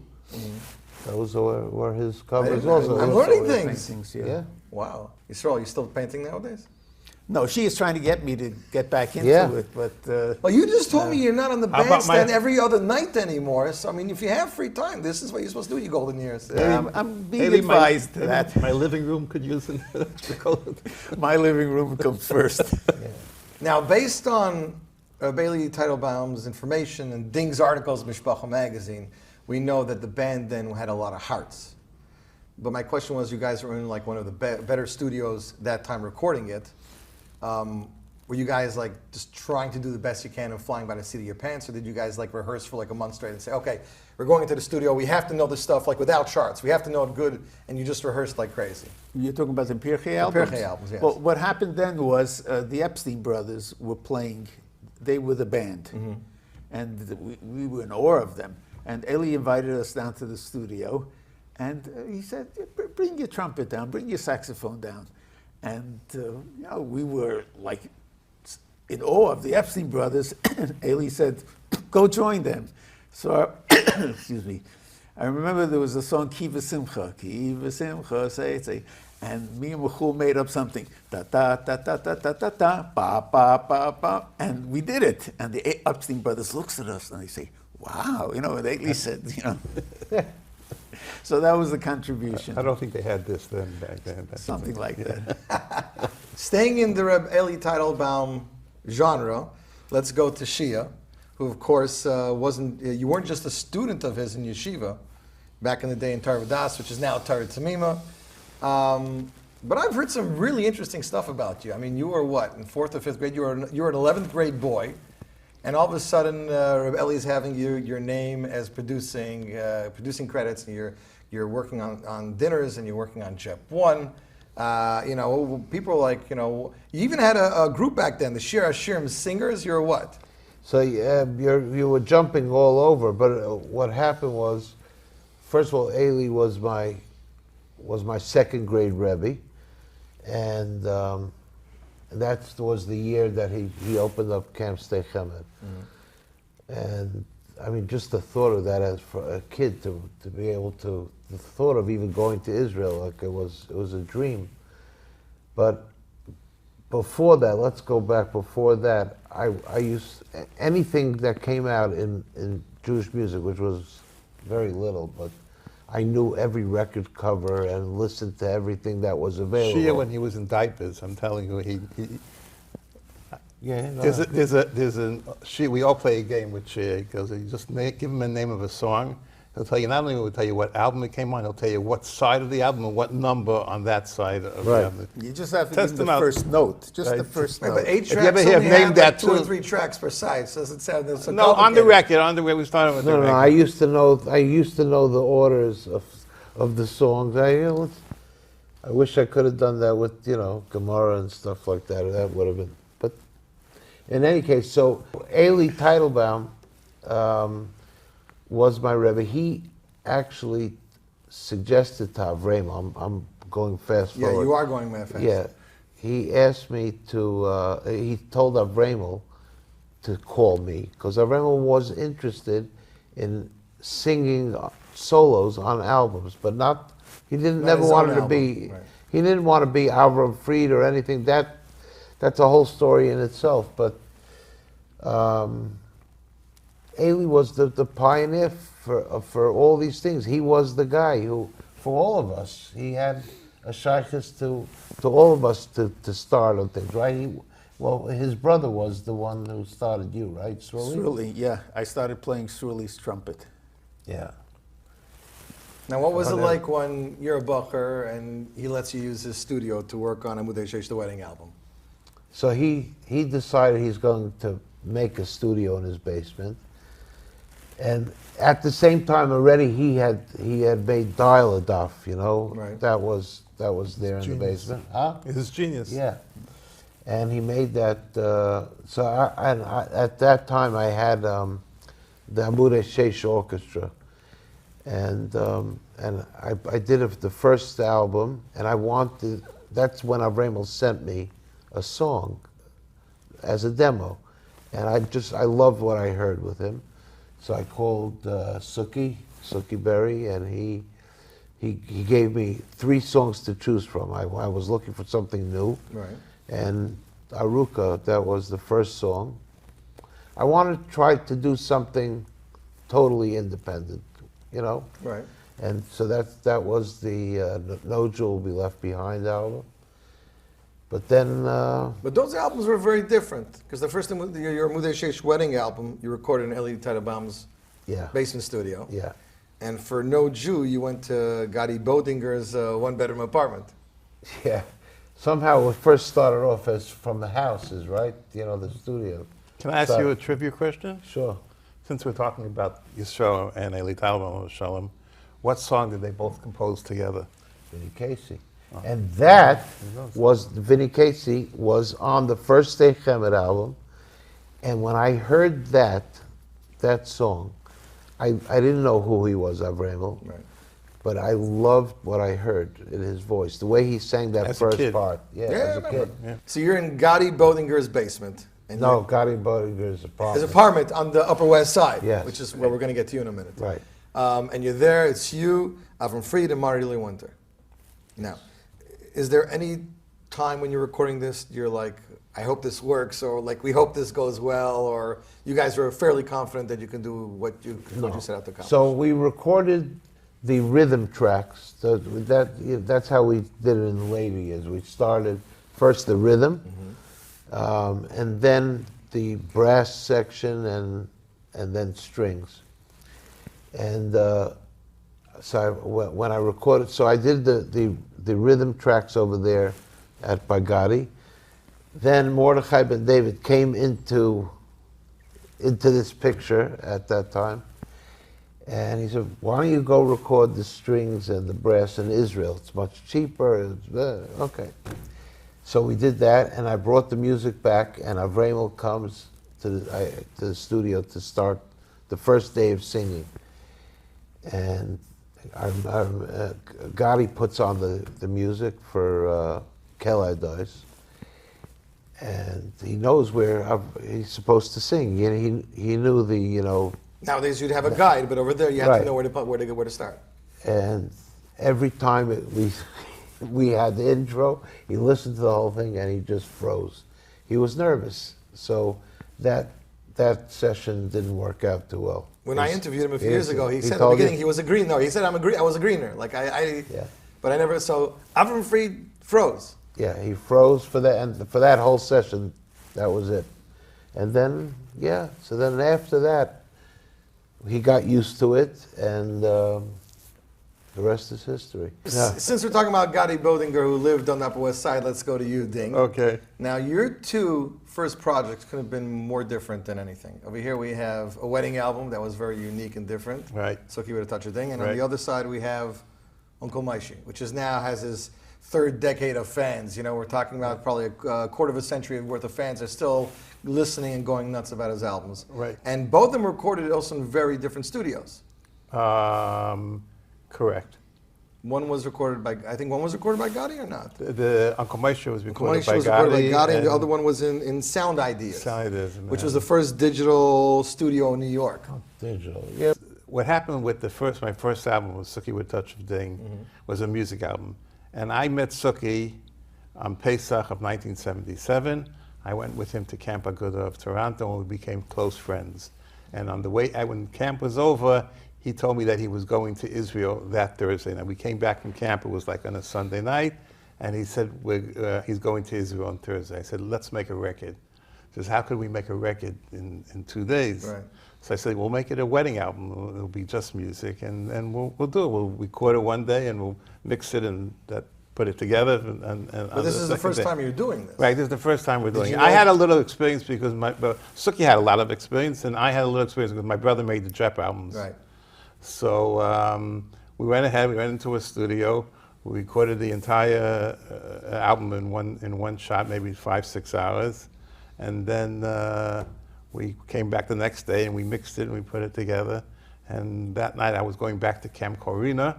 those were his covers also. I'm learning Also things. paintings, Yeah. Wow. Yisrael, you still painting nowadays? No, she is trying to get me to get back into Yeah. it, but Well, you just told me you're not on the How about bandstand my- every other night anymore. So, I mean, if you have free time, this is what you're supposed to do, you golden years. I'm being Maybe advised to that. My living room could use an electrical. My living room comes first. Now, based on Bailey Teitelbaum's information and Ding's articles in Mishpacha magazine, we know that the band then had a lot of hearts. But my question was, you guys were in like one of the better studios that time recording it. Were you guys like just trying to do the best you can and flying by the seat of your pants, or did you guys like rehearse for like a month straight and say, okay, we're going into the studio, we have to know this stuff like without charts, we have to know it good, and you just rehearsed like crazy? You're talking about the Pirchei The albums? Pirchei albums, yes. Well, what happened then was the Epstein brothers were playing, they were the band, and we were in awe of them. And Eli invited us down to the studio, and he said, bring your trumpet down, bring your saxophone down. And we were like in awe of the Epstein brothers. And Eli said, "Go join them." So, excuse me. I remember there was a song Kiva Simcha, Kiva Simcha, say, and me and Michal made up something, da da da da da da da da, ba ba ba ba, and we did it. And the Epstein brothers looks at us and they say, "Wow," and Eli said, So that was the contribution. I don't think they had this then back then. Something like that. Staying in the Reb Eli Teitelbaum genre, let's go to Shia, who of course you weren't just a student of his in yeshiva back in the day in Torah Das, which is now Torah Tamima. But I've heard some really interesting stuff about you. I mean, you were what, in 4th or 5th grade? You were an 11th grade boy, and all of a sudden Reb Eli's having your name as producing credits, and you're working on dinners, and you're working on Jep 1. People are like, you even had a group back then, the Shir Hashirim Singers. You're what? So you were jumping all over, but what happened was, first of all, Eli was my 2nd grade Rebbe, and that was the year that he opened up Camp Stei Chemed. And I mean, just the thought of that as for a kid to be able to, the thought of even going to Israel, like it was a dream. But before that, let's go back. Before that, I used anything that came out in Jewish music, which was very little, but I knew every record cover and listened to everything that was available. Shia, when he was in diapers, I'm telling you, Yeah. There's a sheet. We all play a game with Shea. Because you just give him the name of a song. He'll tell you, not only will he tell you what album it came on, he'll tell you what side of the album and what number on that side of the album. You just have to Test give them the out. first note, just Right. the first Right, note. but 8 If you tracks ever only have have named like that 2 or too. 3 tracks per side. So doesn't sound so No, on the complicated. record, we started with the No, record. I used to know the orders of the songs. I wish I could have done that with Gemara and stuff like that. That would have been. But in any case, so Eli Teitelbaum was my Rebbe. He actually suggested to Avremo. I'm going fast forward. Yeah, you are going that fast. Yeah, he asked me to. He told Avremo to call me because Avremo was interested in singing solos on albums, but not. He didn't Not never his own wanted to album, be. right. He didn't want to be Avram Fried or anything. That's a whole story in itself. But Eli was the pioneer for all these things. He was the guy who, for all of us, he had a shaykhus to all of us to start on things, right? Well, his brother was the one who started you, right? Surly, yeah. I started playing Surly's trumpet. Yeah. Now, what was it like when you're a bacher and he lets you use his studio to work on Amudei Sheish, the wedding album? So he decided he's going to make a studio in his basement, and at the same time already he had made Dial-A-Daf, Right. that was there in the basement. Huh? It's genius. Yeah, and he made that. At that time I had the Amudei Sheish Orchestra. And I did the first album, and that's when Avremel sent me a song as a demo. And I loved what I heard with him. So I called Suki Berry, and he gave me 3 songs to choose from. I was looking for something new. Right. And Aruka, that was the first song. I wanted to try to do something totally independent. Right. And so that was the No Jewel Will Be Left Behind album. But then... But those albums were very different, because the first time, your Amudei Sheish wedding album, you recorded in Eli Teitelbaum's basement studio. Yeah. And for No Jew, you went to Gadi Bodinger's one-bedroom apartment. Yeah. Somehow it first started off as from the houses, right? The studio. Can I ask you a trivia question? Sure. Since we're talking about Yisro and Eli Teitelbaum Shalom, what song did they both compose together? Vinny Casey. And that was, Vinny Casey was on the first Day Chemet album. And when I heard that song, I didn't know who he was, Avremel. Right. But I loved what I heard in his voice, the way he sang that As a first kid. part. Yeah, as a kid. Yeah. So you're in Gadi Bodinger's basement. And No, Gadi Bodinger's apartment. his apartment on the Upper West Side, Yes. which is where we're going to get to you in a minute. Right. And you're there, it's you, Avram Fried, and Marty Lee Winter. Now, is there any time when you're recording this, you're like, I hope this works, or like, we hope this goes well, or you guys were fairly confident that you can do what you set out to accomplish? So we recorded the rhythm tracks. So that's how we did it in the later years. We started first the rhythm, and then the brass section, and then strings. And so when I recorded, so I did the rhythm tracks over there at Bagadi. Then Mordechai Ben David came into this picture at that time, and he said, "Why don't you go record the strings and the brass in Israel? It's much cheaper." Okay. So we did that, and I brought the music back, and Avremel comes to the studio to start the first day of singing. And Gotti puts on the music for Kelly Dice, and he knows where he's supposed to sing. He knew the Nowadays you'd have a guide, but over there you have Right. to know where to start. And every time we had the intro, he listened to the whole thing and he just froze. He was nervous, so that session didn't work out too well. When I interviewed him a few He- years ago, he he said at the told you? beginning he was a green. No, he said I was a greener. Like but I never. So Avram Fried froze. Yeah, he froze for that, and for that whole session, That was it. And then, yeah, so then after that, he got used to it, and the rest is history. Since we're talking about Gadi Bodinger, who lived on the Upper West Side, let's go to you, Ding. Okay. Now, your two first projects could have been more different than anything. Over here we have a wedding album that was very unique and different. Right. Suki with a Touch of Ding. And on Right. the other side we have Uncle Maishi, which is now has his third decade of fans. You know, we're talking about probably a quarter of a century worth of fans are still listening and going nuts about his albums. Right. And both of them recorded also in very different studios. Correct. One was recorded by, I think one was recorded by Gotti or not? The Uncle Maestro was recorded Maestro by was recorded by Gotti. Gotti, and the other one was in Sound Ideas. Sound Ideas, which was the first digital studio in New York. Digital, yeah. What happened with my first album was Suki with Touch of Ding, was a music album. And I met Suki on Pesach of 1977. I went with him to Camp Aguda of Toronto, and we became close friends. And on the way, when camp was over, he told me that he was going to Israel that Thursday night. We came back from camp, it was like on a Sunday night, and he said, he's going to Israel on Thursday. I said, let's make a record. He says, how could we make a record in 2 days? Right. So I said, we'll make it a wedding album. It'll be just music, and we'll do it. We'll record it one day, and we'll mix it and put it together. But this is the first time you're doing this. Right, this is the first time we're doing it. you I know- had a little experience because Suki had a lot of experience, and I had a little experience because my brother made the Jep albums. Right. So we went ahead, we went into a studio, we recorded the entire album in one shot, maybe 5-6 hours. And then we came back the next day and we mixed it and we put it together. And that night I was going back to Camp Corina,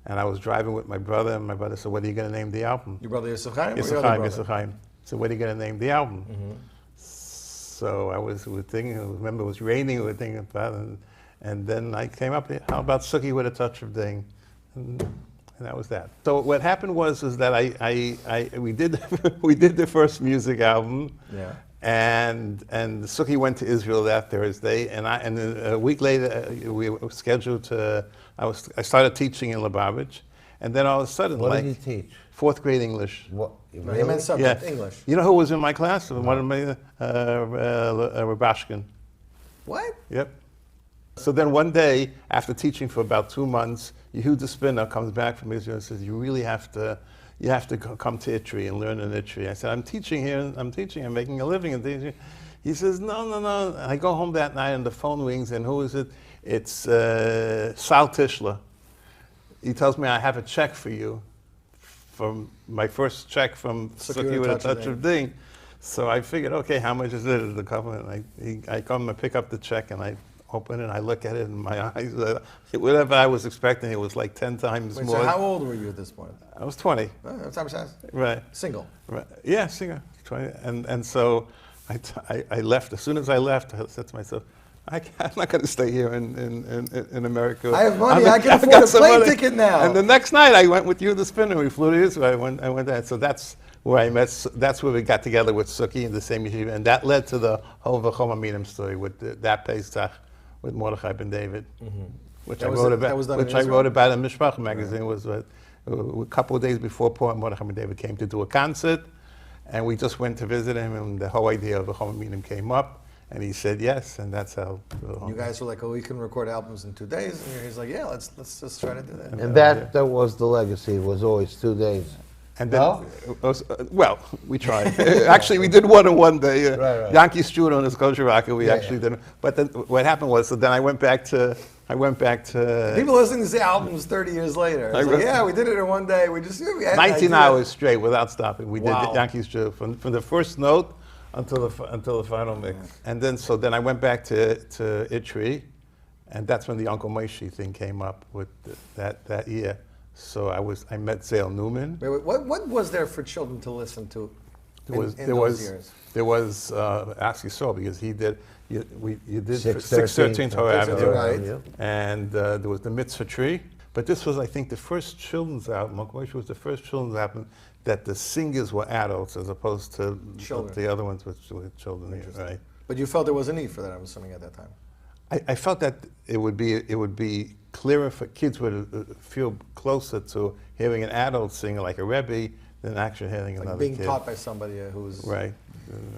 and I was driving with my brother, and my brother said, what are you going to name the album? Your brother Yosef Chaim? or your Yosef other Chaim, brother? Yosef Chaim. So what are you going to name the album? So we were thinking, I remember it was raining, we were thinking about it, and then I came up, how about Suki with a Touch of Ding? And that was that. So what happened was that we did the first music album. Yeah. And Suki went to Israel that Thursday, and then a week later we were scheduled to. I started teaching in Lubavitch, and then all of a sudden, What like did you teach? 4th grade English. What? Right, he meant subject, English. You know who was in my class? One of my Rabashkin. What? Yep. So then one day, after teaching for about 2 months, Yehuda Spinner comes back from Israel and says, you really have to come to Itri and learn in Itri. I said, I'm teaching here, I'm making a living in teaching. He says, no. I go home that night and the phone rings, and who is it? It's Sal Tischler. He tells me, I have a check for you, from my first check from Suki with a Touch of Ding. So I figured, okay, how much is it? The couple, and I come and pick up the check, and I open it, and I look at it, and my eyes, whatever I was expecting, it was like 10 times Wait, more. so how old were you at this point? I was 20. That's how much size? Right. Single? Right. Yeah, single. 20. And so I left. As soon as I left, I said to myself, I'm not going to stay here in America. I have money. I can afford a plane ticket now. And the next night, I went with you to Spinner. We flew to Israel. I went there. So that's where I met. That's where we got together with Suki in the same yeshiva, and that led to the whole V'chom Amidim story with that Pesach with Mordechai ben David, which I wrote about in Mishpach magazine. Was a couple of days before Paul and Mordechai ben David came to do a concert, and we just went to visit him, and the whole idea of V'chom Amidim came up. And he said yes, and that's how. You guys were like, oh, we can record albums in 2 days, and he's like, yeah, let's just try to do that. And that was the legacy. It was always 2 days. And then, well, we tried. Actually, we did one in 1 day. Right. Yankee Strudel and his Kosher Rocker, we actually did. But then what happened was, so then I went back to. People listening to the albums 30 years later. It's like, yeah, we did it in 1 day. We had 19 hours straight without stopping. We Wow. did Yankee Strudel from the first note until the final mix. And then I went back to Itri, and that's when the Uncle Maishi thing came up with that year. So I met Zale Newman. Wait, what was there for children to listen to in There those years? Ask Yisrael, because you did 613 Torah Avenue, Right. and there was the Mitzvah Tree. But this was, I think, the first children's album. Uncle Maishi was the first children's album that the singers were adults as opposed to Children. the other ones with children. Right. But you felt there was a need for that, I'm assuming, at that time. I felt that it would be clearer for kids would feel closer to hearing an adult sing like a Rebbe than actually hearing Like another being kid. taught by somebody who's... Right.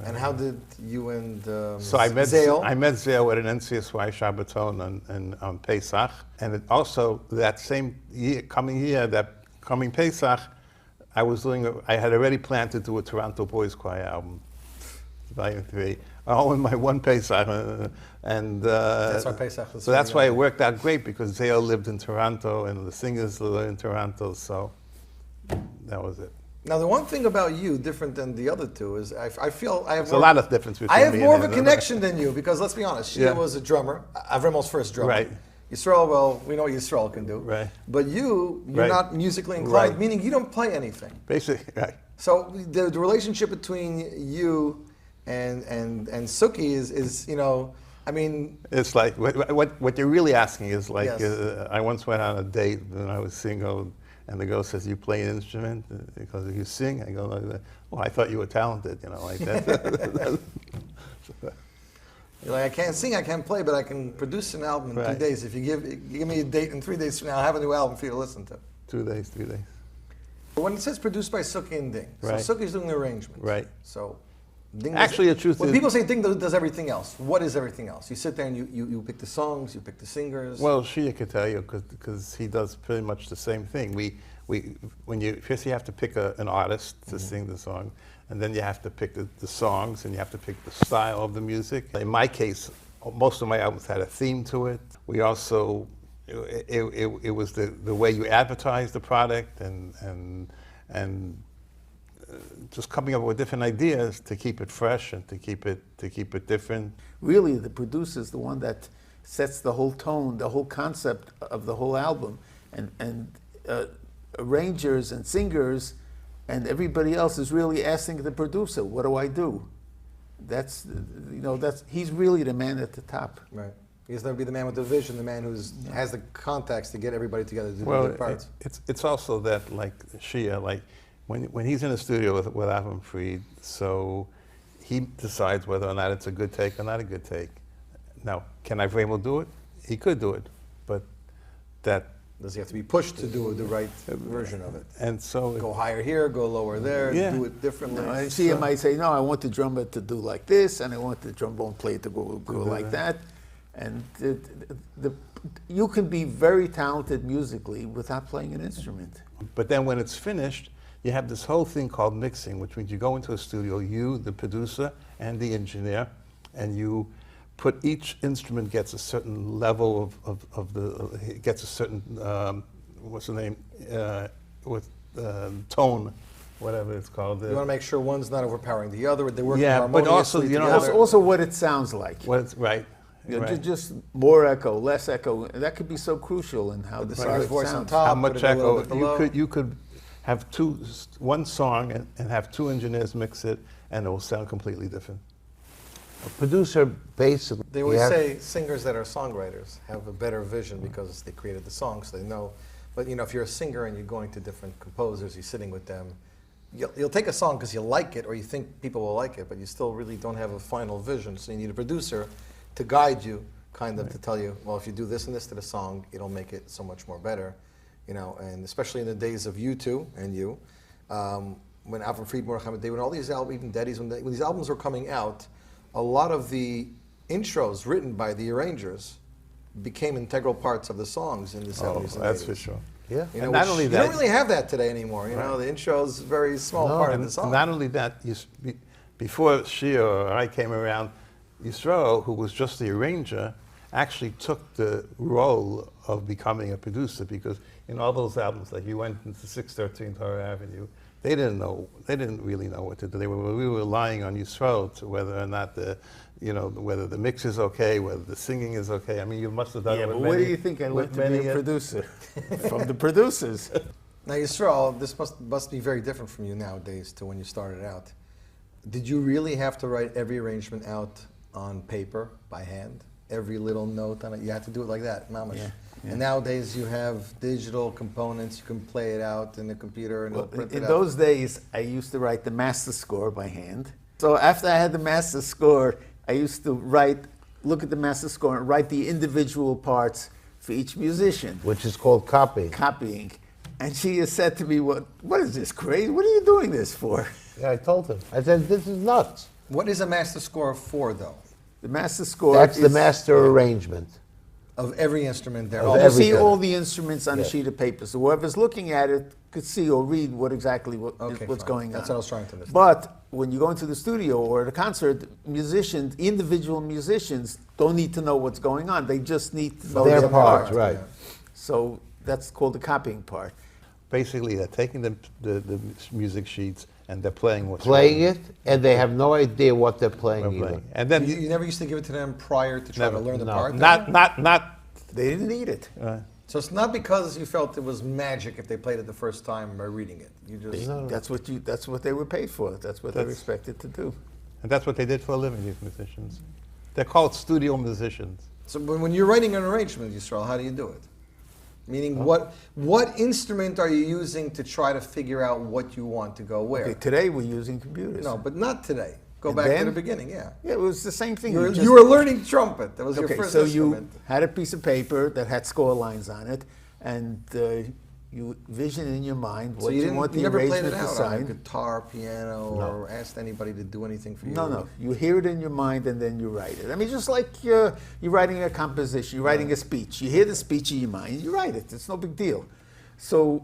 And how did you and So I met Zale? Zale at an NCSY Shabbaton on Pesach, and it also that same year, coming Pesach, I had already planned to do a Toronto Boys Choir album, Volume 3, all in my one Pesach, That's our Pesach. So that's why it worked out great, because Zale lived in Toronto and the singers lived in Toronto, so that was it. Now, the one thing about you, different than the other two, is I feel I have There's a lot of difference between I have me more and of a connection than you, because let's be honest, Shia was a drummer, Avramel's first drummer. Right. Yisrael, well, we know what Yisrael can do. Right. But you're Right. not musically inclined, Right. meaning you don't play anything. Basically, right. So the relationship between you and Suki is I mean, It's like, what you're really asking is like, Yes. I once went on a date when I was single, and the girl says, "You play an instrument?" Because you sing. I go, "Well, I thought you were talented," like that. you're like, I can't sing, I can't play, but I can produce an album in 3 Right. days. If you give me a date in 3 days from now, I'll have a new album for you to listen to. 2 days, 3 days. But when it says produced by Suki and Ding, Right. so Suki's doing the arrangements. Right. So Ding Actually, the truth when is- people say Ding does everything else, what is everything else? You sit there and you pick the songs, you pick the singers. Well, Shia could tell you, because he does pretty much the same thing. First you have to pick an artist to sing the song, and then you have to pick the songs, and you have to pick the style of the music. In my case, most of my albums had a theme to it. We also, it was the way you advertise the product, and just coming up with different ideas to keep it fresh and to keep it different. Really, the producer's the one that sets the whole tone, the whole concept of the whole album, and arrangers and singers and everybody else is really asking the producer, "What do I do?" That's he's really the man at the top. Right. He's going to be the man with the vision, the man who has the contacts to get everybody together to do the Well, good parts. it's also that, like Shia, like when he's in the studio with Avram Fried, so he decides whether or not it's a good take or not a good take. Now, can Avram do it? He could do it, but that Does he have to be pushed to do the right version of it? and so Go higher here, go lower there, Yeah. do it differently. I see him might say, "No, I want the drummer to do like this, and I want the trombone player to go like that." And you can be very talented musically without playing an instrument. But then when it's finished, you have this whole thing called mixing, which means you go into a studio, you, the producer, and the engineer, and you put each instrument gets a certain level gets a certain, what's the name, tone, whatever it's called. You want to make sure one's not overpowering the other, they work Yeah, but also, harmoniously you know, together. Also, what it sounds like. Right. You know, Right. just more echo, less echo. That could be so crucial in how the singer's voice on sounds. top. How put much it a little echo? bit below. You could have one song and have two engineers mix it, and it will sound completely different. A producer basically. They always say singers that are songwriters have a better vision because they created the songs, so they know. But you know, if you're a singer and you're going to different composers, you're sitting with them, you'll take a song because you like it or you think people will like it, but you still really don't have a final vision. So you need a producer to guide you, kind of to tell you, well, if you do this and this to the song, it'll make it so much more better. You know, and especially in the days of U2 and you, when Avram Fried, Mohammed Day, when all these albums, even Daddies, when these albums were coming out, a lot of the intros written by the arrangers became integral parts of the songs in the 70s and 80s. That's for sure. Yeah. You know, And not only you that, don't really have that today anymore. You know, the intro is a very small part of the song. Not only that, before Shia or I came around, Yisrael, who was just the arranger, actually took the role of becoming a producer, because in all those albums, like you went into 613 Torah Avenue, they didn't really know what to do. We were relying on Yisrael to whether or not whether the mix is okay, whether the singing is okay. I mean, you must have done it with but many. where do you think I with learned to be many, a producer? From the producers. Now, Yisrael, this must be very different from you nowadays to when you started out. Did you really have to write every arrangement out on paper by hand? Every little note on it? You had to do it like that, mamash. Yeah. And nowadays you have digital components, you can play it out in the computer and it'll print it In out. those days, I used to write the master score by hand. So after I had the master score, I used to look at the master score and write the individual parts for each musician. Which is called copying. Copying. And she has said to me, what is this, crazy? What are you doing this for? Yeah, I told him. I said, this is nuts. What is a master score for, though? The master score That's the is- master arrangement. Of every instrument there. Of You see everything. all the instruments on Yes. a sheet of paper, so whoever's looking at it could see or read what's Okay, what's fine. going on. That's what I was trying to understand. But when you go into the studio or at a concert, musicians, individual musicians, don't need to know what's going on. They just need to know Their their part, part. right. So that's called the copying part. Basically, they're taking the music sheets and they're playing what's Playing written. it, and they have no idea what they're playing They're either. playing. And then You never used to give it to them prior to try to learn the part? not. They didn't need it. So it's not because you felt it was magic if they played it the first time by reading it. You just That's what they were paid for. That's what they're That's- expected to do. And that's what they did for a living, these musicians. They're called studio musicians. So when you're writing an arrangement, Yisrael, how do you do it? Meaning, what instrument are you using to try to figure out what you want to go where? Okay, today we're using computers. No, but not today. Go And back to then- the beginning, yeah. Yeah, it was the same thing. You were learning trumpet. That was your Okay, first so instrument. you had a piece of paper that had score lines on it, and you vision in your mind So what you want you the never played arrangement it to out on a sign. guitar, piano, or asked anybody to do anything for you? No. You hear it in your mind and then you write it. I mean, just like you're writing a composition, you're writing a speech. You hear the speech in your mind, you write it. It's no big deal. So,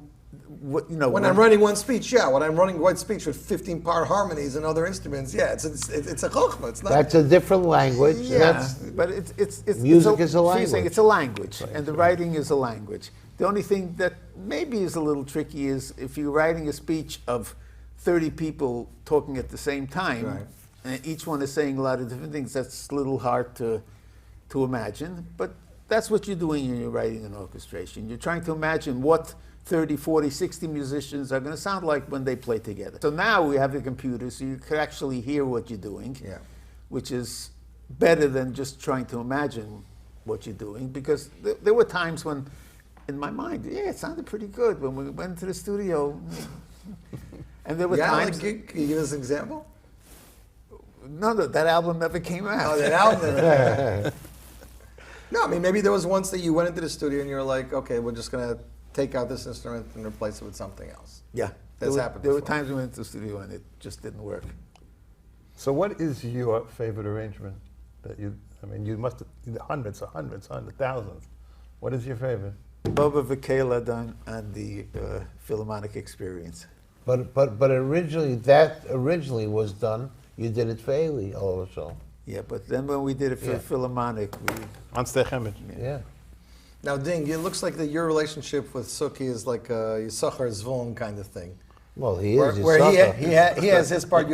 When I'm writing one speech, yeah. When I'm running one speech with 15-part harmonies and other instruments, yeah, it's a chokhmah. It's not. That's a different language. Yeah, That's, but it's music is a she's language. saying it's a language, and the writing is a language. The only thing that maybe is a little tricky is if you're writing a speech of 30 people talking at the same time, Right. and each one is saying a lot of different things. That's a little hard to imagine, but that's what you're doing when you're writing an orchestration. You're trying to imagine what 30, 40, 60 musicians are going to sound like when they play together. So now we have the computer, so you could actually hear what you're doing, which is better than just trying to imagine what you're doing, because there were times when, in my mind, yeah, it sounded pretty good when we went to the studio. And there were times... Can you give us an example? No, that album never came out. Oh, that album never came out. No, I mean, maybe there was once that you went into the studio and you were like, okay, we're just going to take out this instrument and replace it with something else. Yeah. That's happened There were before. times we went to the studio and it just didn't work. So what is your favorite arrangement that you must have hundreds, thousands. What is your favorite? Boba Vakela done on the Philharmonic Experience. but originally, that originally was done, you did it for Ailey also. Yeah, but then when we did it for Philharmonic, On Stechemit. Yeah. Now, Ding, it looks like that your relationship with Suki is like a Yisachar Zvon kind of thing. Well, he Where, is. where he has his part.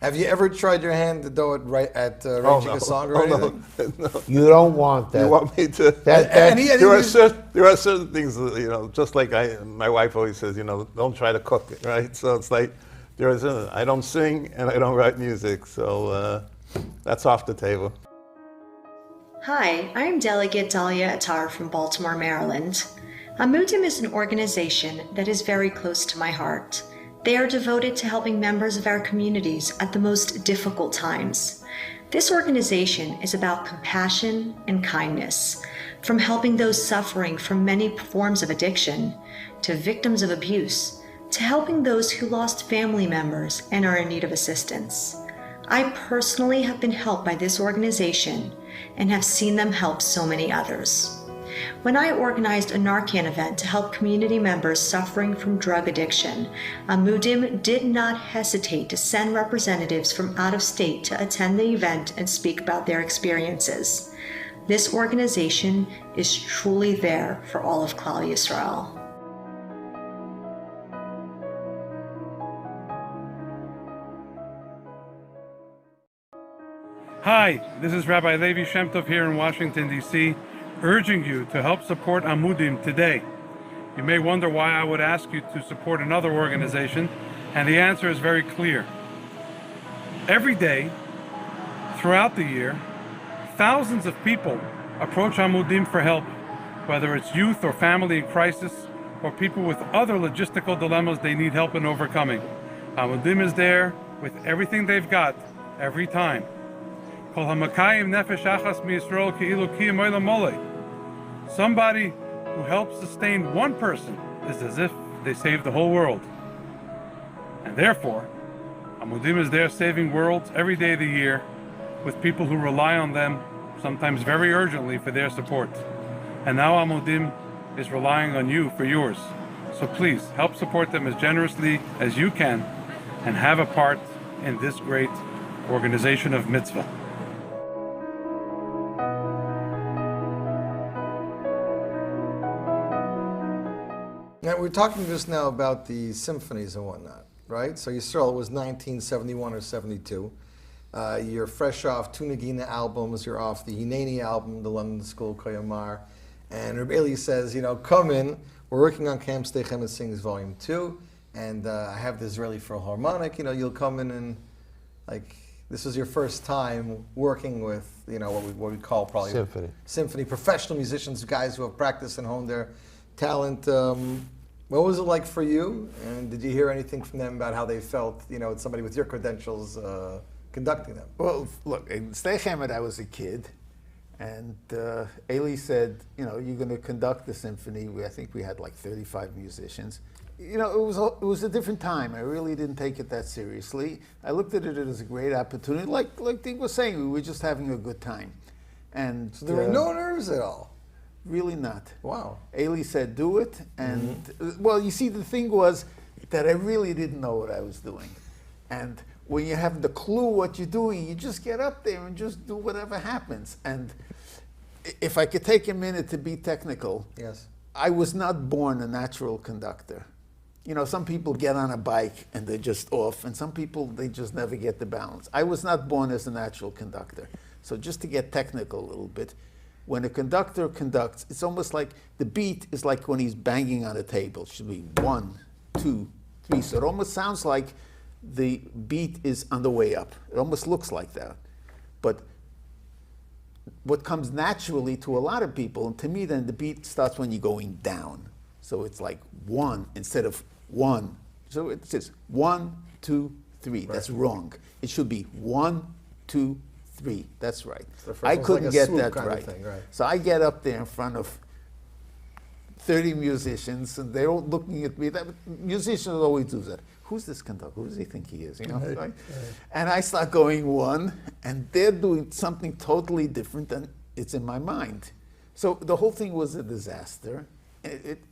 Have you ever tried your hand to do it right at arranging a song or anything? No. You don't want that. You want me to? There are certain things, just like my wife always says, don't try to cook it, right? So it's like, I don't sing and I don't write music, so that's off the table. Hi, I'm Delegate Dahlia Attar from Baltimore, Maryland. Amudim is an organization that is very close to my heart. They are devoted to helping members of our communities at the most difficult times. This organization is about compassion and kindness, from helping those suffering from many forms of addiction, to victims of abuse, to helping those who lost family members and are in need of assistance. I personally have been helped by this organization and have seen them help so many others. When I organized a Narcan event to help community members suffering from drug addiction, Amudim did not hesitate to send representatives from out of state to attend the event and speak about their experiences. This organization is truly there for all of Klal Yisrael. Hi, this is Rabbi Levi Shem Tov here in Washington, D.C., urging you to help support Amudim today. You may wonder why I would ask you to support another organization, and the answer is very clear. Every day, throughout the year, thousands of people approach Amudim for help, whether it's youth or family in crisis, or people with other logistical dilemmas they need help in overcoming. Amudim is there with everything they've got, every time. Somebody who helps sustain one person is as if they saved the whole world. And therefore, Amudim is there saving worlds every day of the year with people who rely on them, sometimes very urgently, for their support. And now Amudim is relying on you for yours. So please help support them as generously as you can and have a part in this great organization of mitzvah. Now, we're talking just now about the symphonies and whatnot, right? So Yisrael was 1971 or 72. You're fresh off two Nagina albums. You're off the Hineni album, the London School Koyamar. And Reb Eli says, you know, come in. We're working on Camp Stechem and Sings Volume 2. And I have the Israeli Philharmonic. You know, you'll come in and, like, this is your first time working with, you know, what we call probably symphony, professional musicians, guys who have practiced and honed their talent. What was it like for you? And did you hear anything from them about how they felt, you know, somebody with your credentials conducting them? Well, look, in Stechem, I was a kid, and Eli said, you know, you're going to conduct the symphony. I think we had like 35 musicians. You know, it was a different time. I really didn't take it that seriously. I looked at it as a great opportunity. Like Dink was saying, we were just having a good time. And so there were no nerves at all? Really not. Wow. Eli said, do it. And, well, you see, the thing was that I really didn't know what I was doing. And when you have the clue what you're doing, you just get up there and just do whatever happens. And if I could take a minute to be technical, yes, I was not born a natural conductor. You know, some people get on a bike and they're just off, and some people, they just never get the balance. I was not born as a natural conductor. So just to get technical a little bit, when a conductor conducts, it's almost like the beat is like when he's banging on a table. It should be 1, 2, 3. So it almost sounds like the beat is on the way up. It almost looks like that. But what comes naturally to a lot of people, and to me then the beat starts when you're going down. So it's like 1 instead of 1. So it says 1, 2, 3. Right. That's wrong. It should be 1, 2, 3. That's right. I couldn't get that right. So I get up there in front of 30 musicians, and they're all looking at me. Musicians always do that. Who's this conductor? Who does he think he is? You know, right? And I start going 1, and they're doing something totally different than it's in my mind. So the whole thing was a disaster.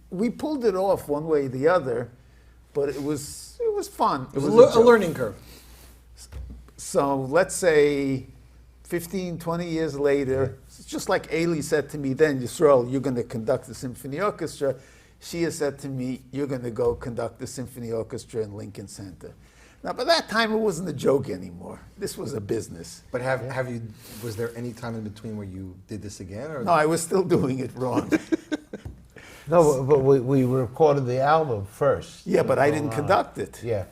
We pulled it off one way or the other, but it was fun. It was a learning curve. So let's say 15, 20 years later, it's just like Eli said to me then, Yisrael, you're going to conduct the symphony orchestra. Shia said to me, you're going to go conduct the symphony orchestra in Lincoln Center. Now, by that time, it wasn't a joke anymore. This was a business. But was there any time in between where you did this again? Or? No, I was still doing it wrong. No, but we recorded the album first. Yeah, but I didn't conduct it. Yeah.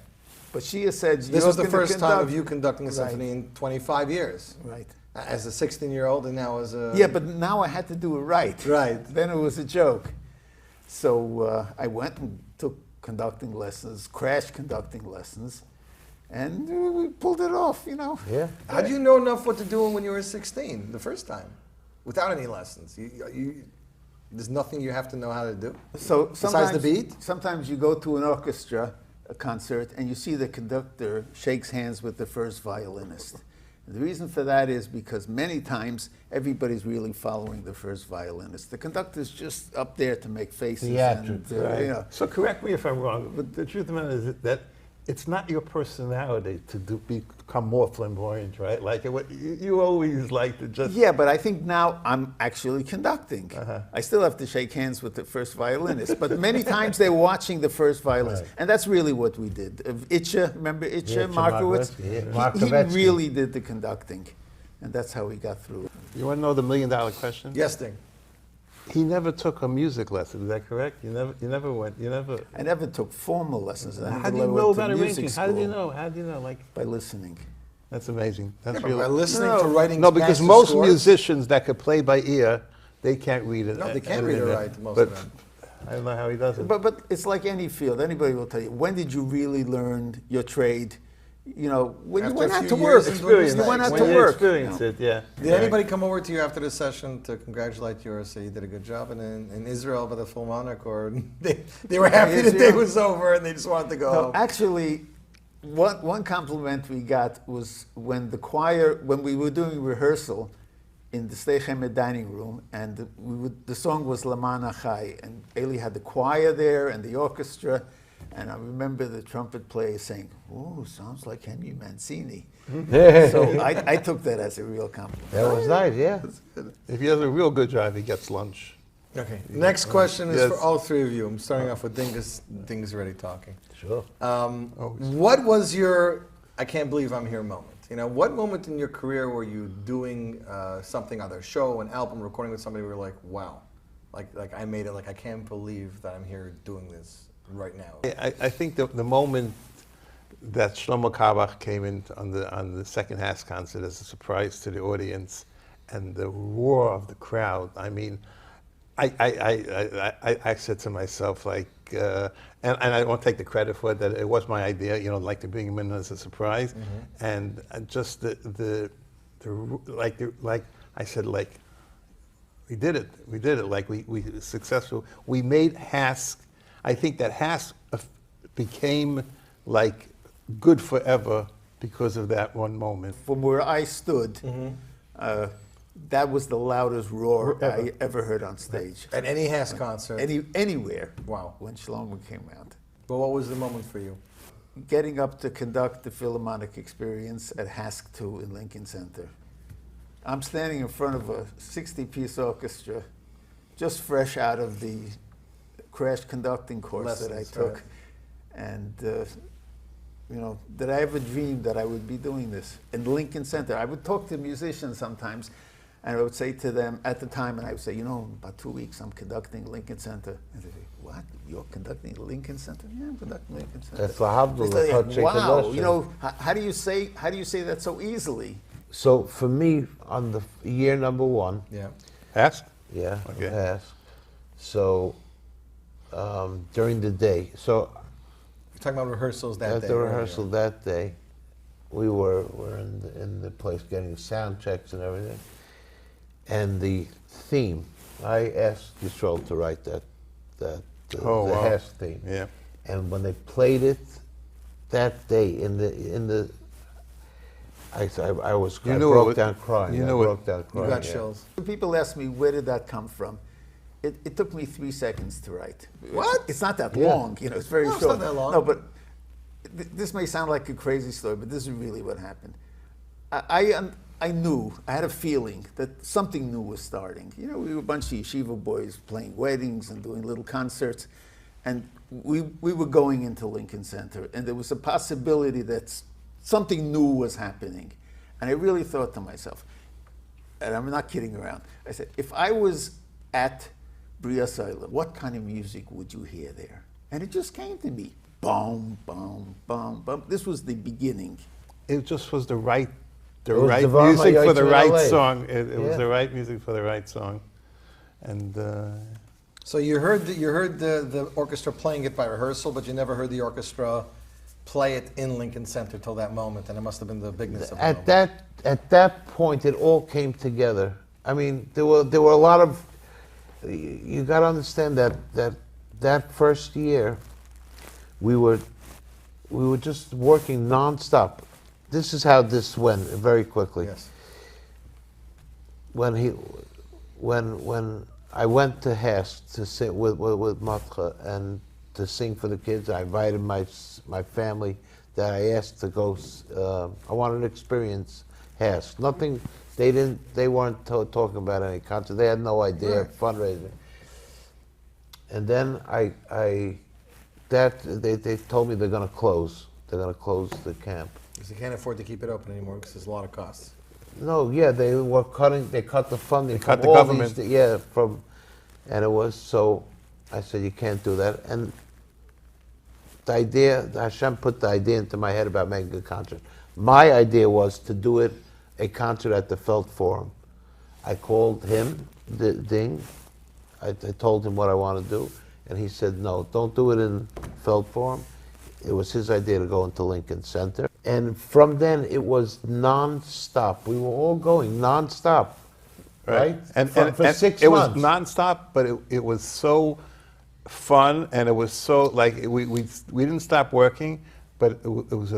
But Shia said, this was the first time of you conducting a symphony in 25 years. Right. As a 16-year-old and now as a... Yeah, but now I had to do it right. Right. Then it was a joke. So I went and took conducting lessons, crash conducting lessons, and we pulled it off, you know. Yeah. How do you know enough what to do when you were 16, the first time, without any lessons? There's nothing you have to know how to do? So besides the beat? Sometimes you go to an orchestra, a concert, and you see the conductor shakes hands with the first violinist. And the reason for that is because many times everybody's really following the first violinist. The conductor's just up there to make faces. Theatrics, and, you know. So correct me if I'm wrong, but the truth of the matter is that it's not your personality to become more flamboyant, right? Like you always like to just... Yeah, but I think now I'm actually conducting. I still have to shake hands with the first violinist, but many times they're watching the first violinist. Right. And that's really what we did. Itcha, remember Itcha, Markowitz? He really did the conducting. And that's how we got through. You want to know the $1 million question? Yes, Ding. He never took a music lesson, is that correct? You never went. I never took formal lessons. How do you know about arranging? How do you know? Like by listening. That's amazing. That's really by listening to writing. No, because most musicians that could play by ear, they can't read it. No, they can't read it right. Most of them. I don't know how he does it. But it's like any field. Anybody will tell you. When did you really learn your trade? You know, when you went out to work. You went out to work. Experience it, yeah. Did anybody come over to you after the session to congratulate you or say you did a good job in Israel by the Philharmonic, or they were happy the day was over and they just wanted to go home? Actually, one compliment we got was when the choir, when we were doing rehearsal in the Steichemet dining room, and the song was Laman Achai, and Eli had the choir there and the orchestra, and I remember the trumpet player saying, "Oh, sounds like Henry Mancini." So I took that as a real compliment. That was nice, yeah. If he does a real good job, he gets lunch. Okay. Next question is Yes. for all three of you. I'm starting off with Dingus. Dingus already talking. Sure. What was your "I can't believe I'm here" moment? You know, what moment in your career were you doing something, either a show, an album, recording with somebody, where you're like, wow, like I made it, like I can't believe that I'm here doing this right now? I think the moment that Shlomo Kabach came in on the second Haas concert as a surprise to the audience, and the roar of the crowd. I mean, I said to myself, like, and I won't take the credit for it, that it was my idea, you know, like to bring him in as a surprise, and just like I said, like, we did it, like we successful. We made Haas. I think that Haas became like good forever because of that one moment. From where I stood, that was the loudest roar I ever heard on stage. At any Haas concert? Anywhere. Wow. When Shlomo came out. But what was the moment for you? Getting up to conduct the Philharmonic Experience at HASC 2 in Lincoln Center. I'm standing in front of a 60-piece orchestra, just fresh out of the crash conducting course that I took. Right. And you know, did I ever dream that I would be doing this in Lincoln Center? I would talk to musicians sometimes, and I would say to them at the time, and I would say, you know, in about 2 weeks I'm conducting Lincoln Center. And they say, what? You're conducting Lincoln Center? Yeah, I'm conducting Lincoln Center. That's Lahavdul. Wow, you know, how do you say that so easily? So for me, on the year number one, Haas? Yeah, Okay. Haas. So during the day, so You're talking about rehearsals that day. at the rehearsal that day, we were in the place getting sound checks and everything. And the theme, I asked Yisrael to write the wow. Haas theme. Yeah. And when they played it that day in the I broke down crying. You I know what? broke down crying. You got yeah. chills. People ask me, where did that come from? It took me 3 seconds to write. What? It's not that Yeah. long, you know, it's very No, it's short. not that long. No, but this may sound like a crazy story, but this is really what happened. I knew, I had a feeling that something new was starting. You know, we were a bunch of yeshiva boys playing weddings and doing little concerts, and we were going into Lincoln Center, and there was a possibility that something new was happening. And I really thought to myself, and I'm not kidding around, I said, if I was at Bria Soila, what kind of music would you hear there? And it just came to me. Boom, boom, boom, boom. This was the beginning. It just was the right It was right Devar music for the Hayotzim right LA. song. It was Yeah. the right music for the right song. And So you heard the orchestra playing it by rehearsal, but you never heard the orchestra play it in Lincoln Center till that moment, and it must have been the bigness of the moment. At that point, it all came together. I mean, there were a lot of. You got to understand that first year, we were just working nonstop. This is how this went very quickly. Yes. When I went to Hess to sing with Matcha and to sing for the kids, I invited my family that I asked to go. I wanted to experience Hess. Nothing. They weren't talking about any concert. They had no idea of fundraising. And then they told me they're going to close. They're going to close the camp. Because you can't afford to keep it open anymore because there's a lot of costs. No, yeah, they were cutting. They cut the funding. They cut from the all government. These, and it was so. I said you can't do that. And the idea, Hashem put the idea into my head about making a concert. My idea was to do a concert at the Felt Forum. I called him, Ding. I told him what I want to do, and he said no, don't do it in Felt Forum. It was his idea to go into Lincoln Center. And from then, it was non-stop. We were all going non-stop, right? And for 6 months. It was nonstop, but it was so fun, and it was so, like, we didn't stop working, but it was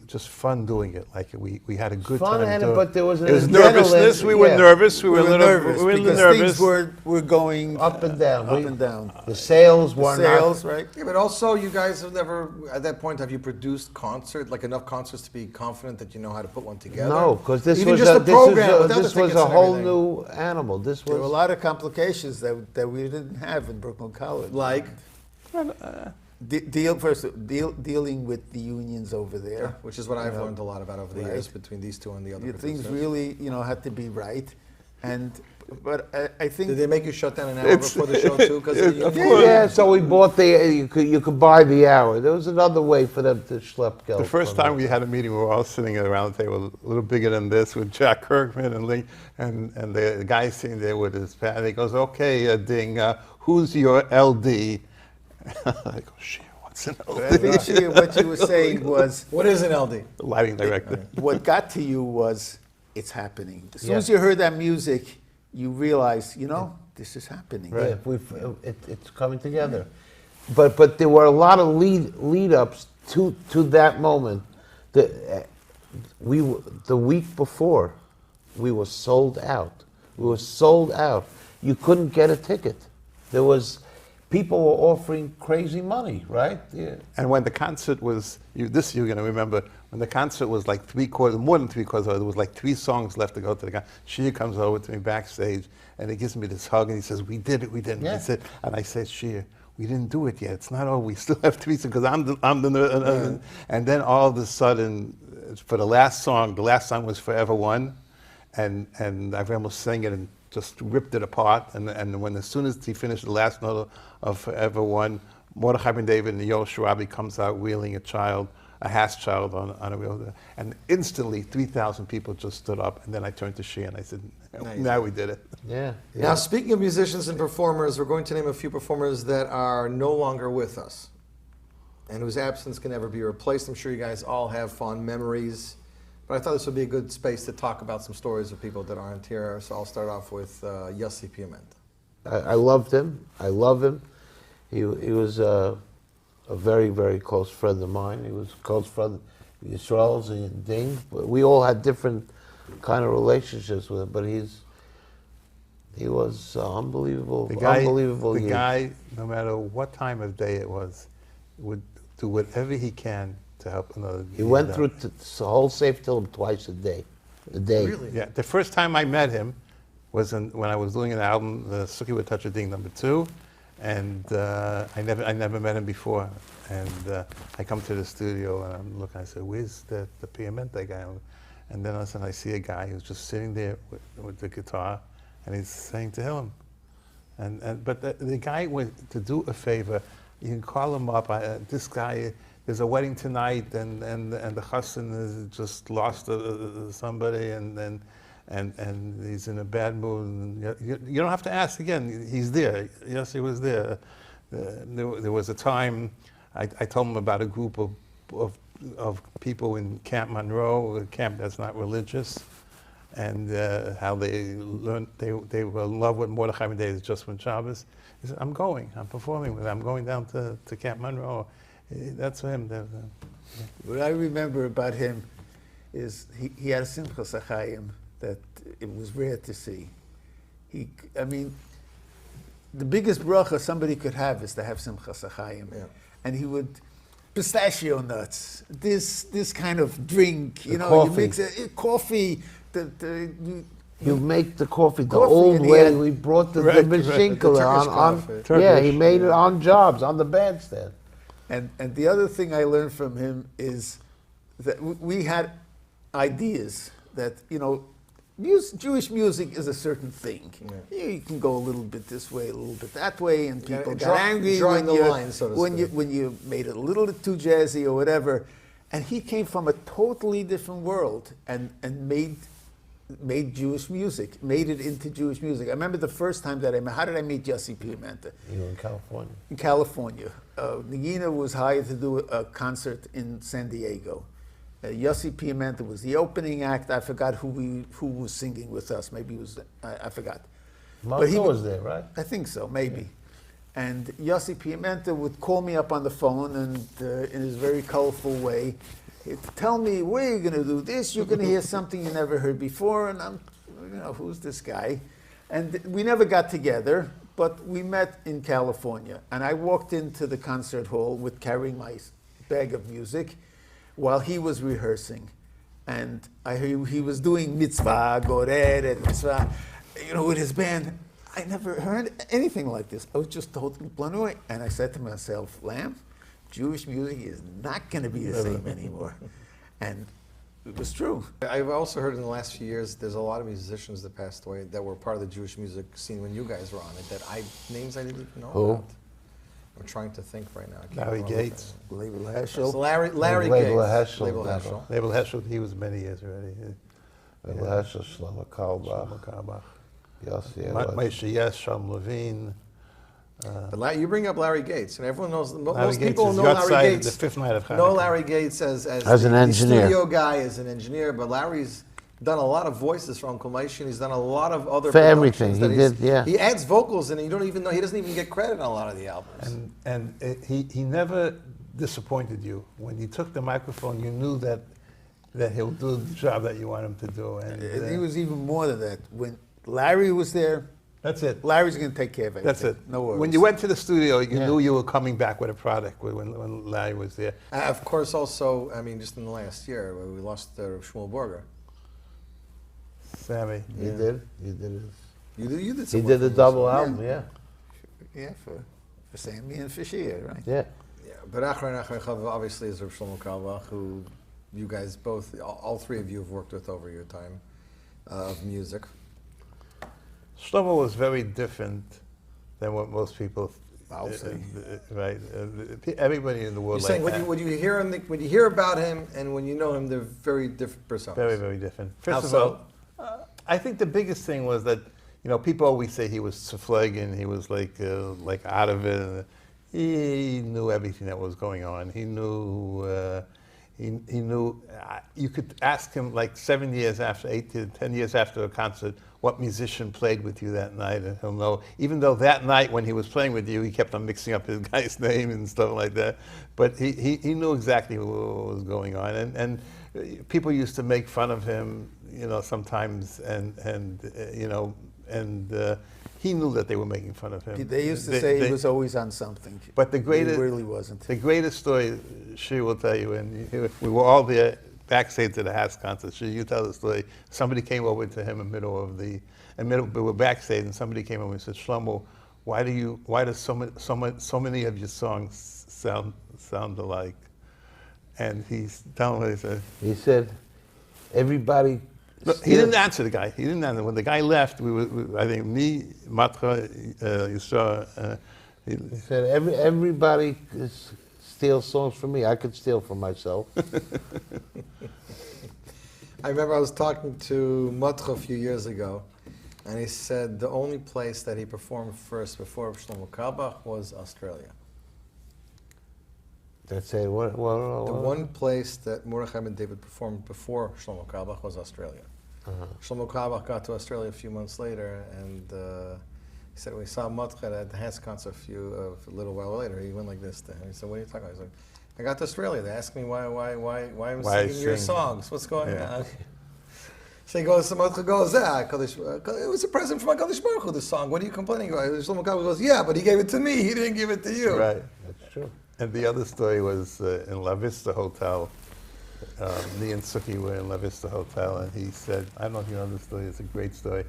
just fun doing it. Like we had a good Fun, time. and but there was an it was adrenaline, nervousness. We were yeah. nervous. We were a little nervous we were a little because nervous. things were going up and down. Up and down. The sales The were sales, not. right? Yeah, but also you guys have never, at that point, have you produced enough concerts to be confident that you know how to put one together? No, because this Even was just a, the program without this the was tickets a and whole everything. new animal. This There were a was lot of complications that we didn't have in Brooklyn College. Like? Dealing with the unions over there. Yeah, which is what I've learned a lot about over the years between these two and the other Things producers. really, had to be right. But I think... Did they make you shut down an hour before the show too? yeah. So we bought you could buy the hour. There was another way for them to schlep geld. The first time we had a meeting, we were all sitting around the table, a little bigger than this, with Jack Kirkman and Lee, and the guy sitting there with his pad. And he goes, "Okay, Ding, who's your LD?" I go, "Shit, what's an LD?" I think, Shia, what you were saying was... What is an LD? Lighting director. What got to you was, it's happening. As soon Yeah. as you heard that music, you realized, this is happening. Right. It's coming together. But there were a lot of lead ups to that moment. The week before, we were sold out. We were sold out. You couldn't get a ticket. People were offering crazy money, right? Yeah. And when the concert was, you're going to remember, when the concert was like more than three quarters, there was like 3 songs left to go to the concert. Shia comes over to me backstage, and he gives me this hug, and he says, "We did it, we did it." Yeah. And I said, "Shia, we didn't do it yet. It's not over. We still have 3 songs," because and then all of a sudden, for the last song was Forever One, and Avram was singing it and just ripped it apart. And as soon as he finished the last note of Forever One, Mordechai Ben David and Yoel Sharabi comes out wheeling a Haas child on a wheel, and instantly 3,000 people just stood up. And then I turned to Shia and I said, "Now we did it." Yeah. Now, speaking of musicians and performers, we're going to name a few performers that are no longer with us and whose absence can never be replaced. I'm sure you guys all have fond memories, but I thought this would be a good space to talk about some stories of people that aren't here. So I'll start off with Yossi Pimentel. I loved him. I love him. He was a very, very close friend of mine. He was a close friend of Yisrael's and Ding. We all had different kind of relationships with him, but he was unbelievable. The unbelievable. guy, no matter what time of day it was, would do whatever he can to help another. He went through the whole Safe Tillim twice a day. Really? Yeah. The first time I met him was when I was doing an album, the Suki Would Touch a Ding #2, and I never met him before. And I come to the studio and I'm looking. I said, "Where's the Pimentel guy?" And then all of a sudden I see a guy who's just sitting there with the guitar, and he's saying to him, but the guy went to do a favor. You can call him up. This guy, there's a wedding tonight, and the chassan has just lost somebody, and he's in a bad mood. And you don't have to ask again. He's there. Yes, he was there. There was a time I told him about a group of people in Camp Monroe, a camp that's not religious, and how they learned they were in love with Mordechai Ben David just when Shabbos. He said, I'm performing with him. I'm going down to Camp Monroe. That's him. What I remember about him is he had a Simchas Achayim that it was rare to see. The biggest bracha somebody could have is to have Simchas Achayim. Yeah. And he would, pistachio nuts, this kind of drink, you mix coffee. You make the coffee the old way. We brought the Mashinkele on. Yeah, he made it on jobs, on the bandstand. And the other thing I learned from him is that we had ideas that, Jewish music is a certain thing. Yeah. You can go a little bit this way, a little bit that way, and people got angry drawing the line, so to speak. When you made it a little bit too jazzy or whatever. And he came from a totally different world and made Jewish music, made it into Jewish music. I remember the first time that how did I meet Yossi Pimentel? You were in California. In California. Nagina was hired to do a concert in San Diego. Yossi Pimentel was the opening act. I forgot who was singing with us. Maybe it was, I forgot. Marco was there, right? I think so, maybe. And Yossi Piamenta would call me up on the phone and in his very colorful way, he'd tell me, we're going to do this, you're going to hear something you never heard before, and I'm, who's this guy? And we never got together, but we met in California. And I walked into the concert hall with carrying my bag of music while he was rehearsing. And I heard he was doing mitzvah, goret, mitzvah, with his band. I never heard anything like this. I was just totally blown away. And I said to myself, Lamb, Jewish music is not going to be the same anymore. And it was true. I've also heard in the last few years, there's a lot of musicians that passed away that were part of the Jewish music scene when you guys were on it, that names I didn't even know about. I'm trying to think right now. Larry Gates. Label Heschel. Larry Label Gates. Heschel. Label Heschel. Label Heschel, he was many years already. Label Heschel, Shlomo Carlebach. Moshe Yes, Shalom Levine. But you bring up Larry Gates, and everyone knows. Most Gates people is know Yotzai, Larry Gates. the fifth night of Hanukkah. Know Larry Gates as an engineer, studio guy, as an engineer. But Larry's done a lot of voices for Uncle Moshe, and he's done a lot of other for everything. He did, yeah. He adds vocals, and you don't even know. He doesn't even get credit on a lot of the albums. He never disappointed you. When you took the microphone, you knew that he'll do the job that you want him to do. And he was even more than that. When Larry was there, that's it. Larry's going to take care of everything. That's it. No worries. When you went to the studio, you knew you were coming back with a product when Larry was there. Of course, also, I mean, just in the last year, we lost Shmuel Borger. Sammy. He did. He did it. You did. He did the double album. Yeah. Yeah, for Sammy and for Shia, right? Yeah. Yeah, but Achron Chav obviously is Rav Shlomo Carlebach, who you guys both, all three of you have worked with over your time of music. Shlomo was very different than what most people. I'll say. Right. Everybody in the world. You're saying when you hear him, when you hear about him, and when you know him, they're very different personas. Very, very different. How First of so? all, I think the biggest thing was that people always say he was zerflagen, he was like out of it. He knew everything that was going on. He knew. He knew. You could ask him like 7 years after, 8 to 10 years after a concert, what musician played with you that night, and he'll know. Even though that night when he was playing with you, he kept on mixing up his guy's name and stuff like that, but he knew exactly what was going on, and people used to make fun of him, sometimes, and he knew that they were making fun of him. They used to say he was always on something. But he really wasn't. The greatest story, she will tell you, and we were all there backstage at the Haas concert. You tell the story. Somebody came over to him we were backstage, and somebody came over and said, Shlomo, why does so many of your songs sound alike? And he's telling me, he said, everybody. Look, he didn't answer the guy. He didn't answer. When the guy left, I think me, Matra, Yisra. He said, everybody steals songs from me. I could steal from myself. I remember I was talking to Matra a few years ago, and he said the only place that he performed first before Shlomo Carlebach was Australia. That's it. What? The one place that Mordechai Ben David performed before Shlomo Carlebach was Australia. Shlomo Carlebach got to Australia a few months later, and he said when he saw Mordechai at the Hess concert a little while later, he went like this to him. He said, "What are you talking about?" He said, "I got to Australia. They asked me why I'm singing your songs. What's going on?" So he goes, Mordechai goes, it was a present from HaKadosh Baruch Hu, this song. What are you complaining about? Shlomo Carlebach goes, yeah, but he gave it to me. He didn't give it to you. Right. That's true. And the other story was in La Vista Hotel. Me and Suki were in La Vista Hotel, and he said, I don't know if you know this story, it's a great story.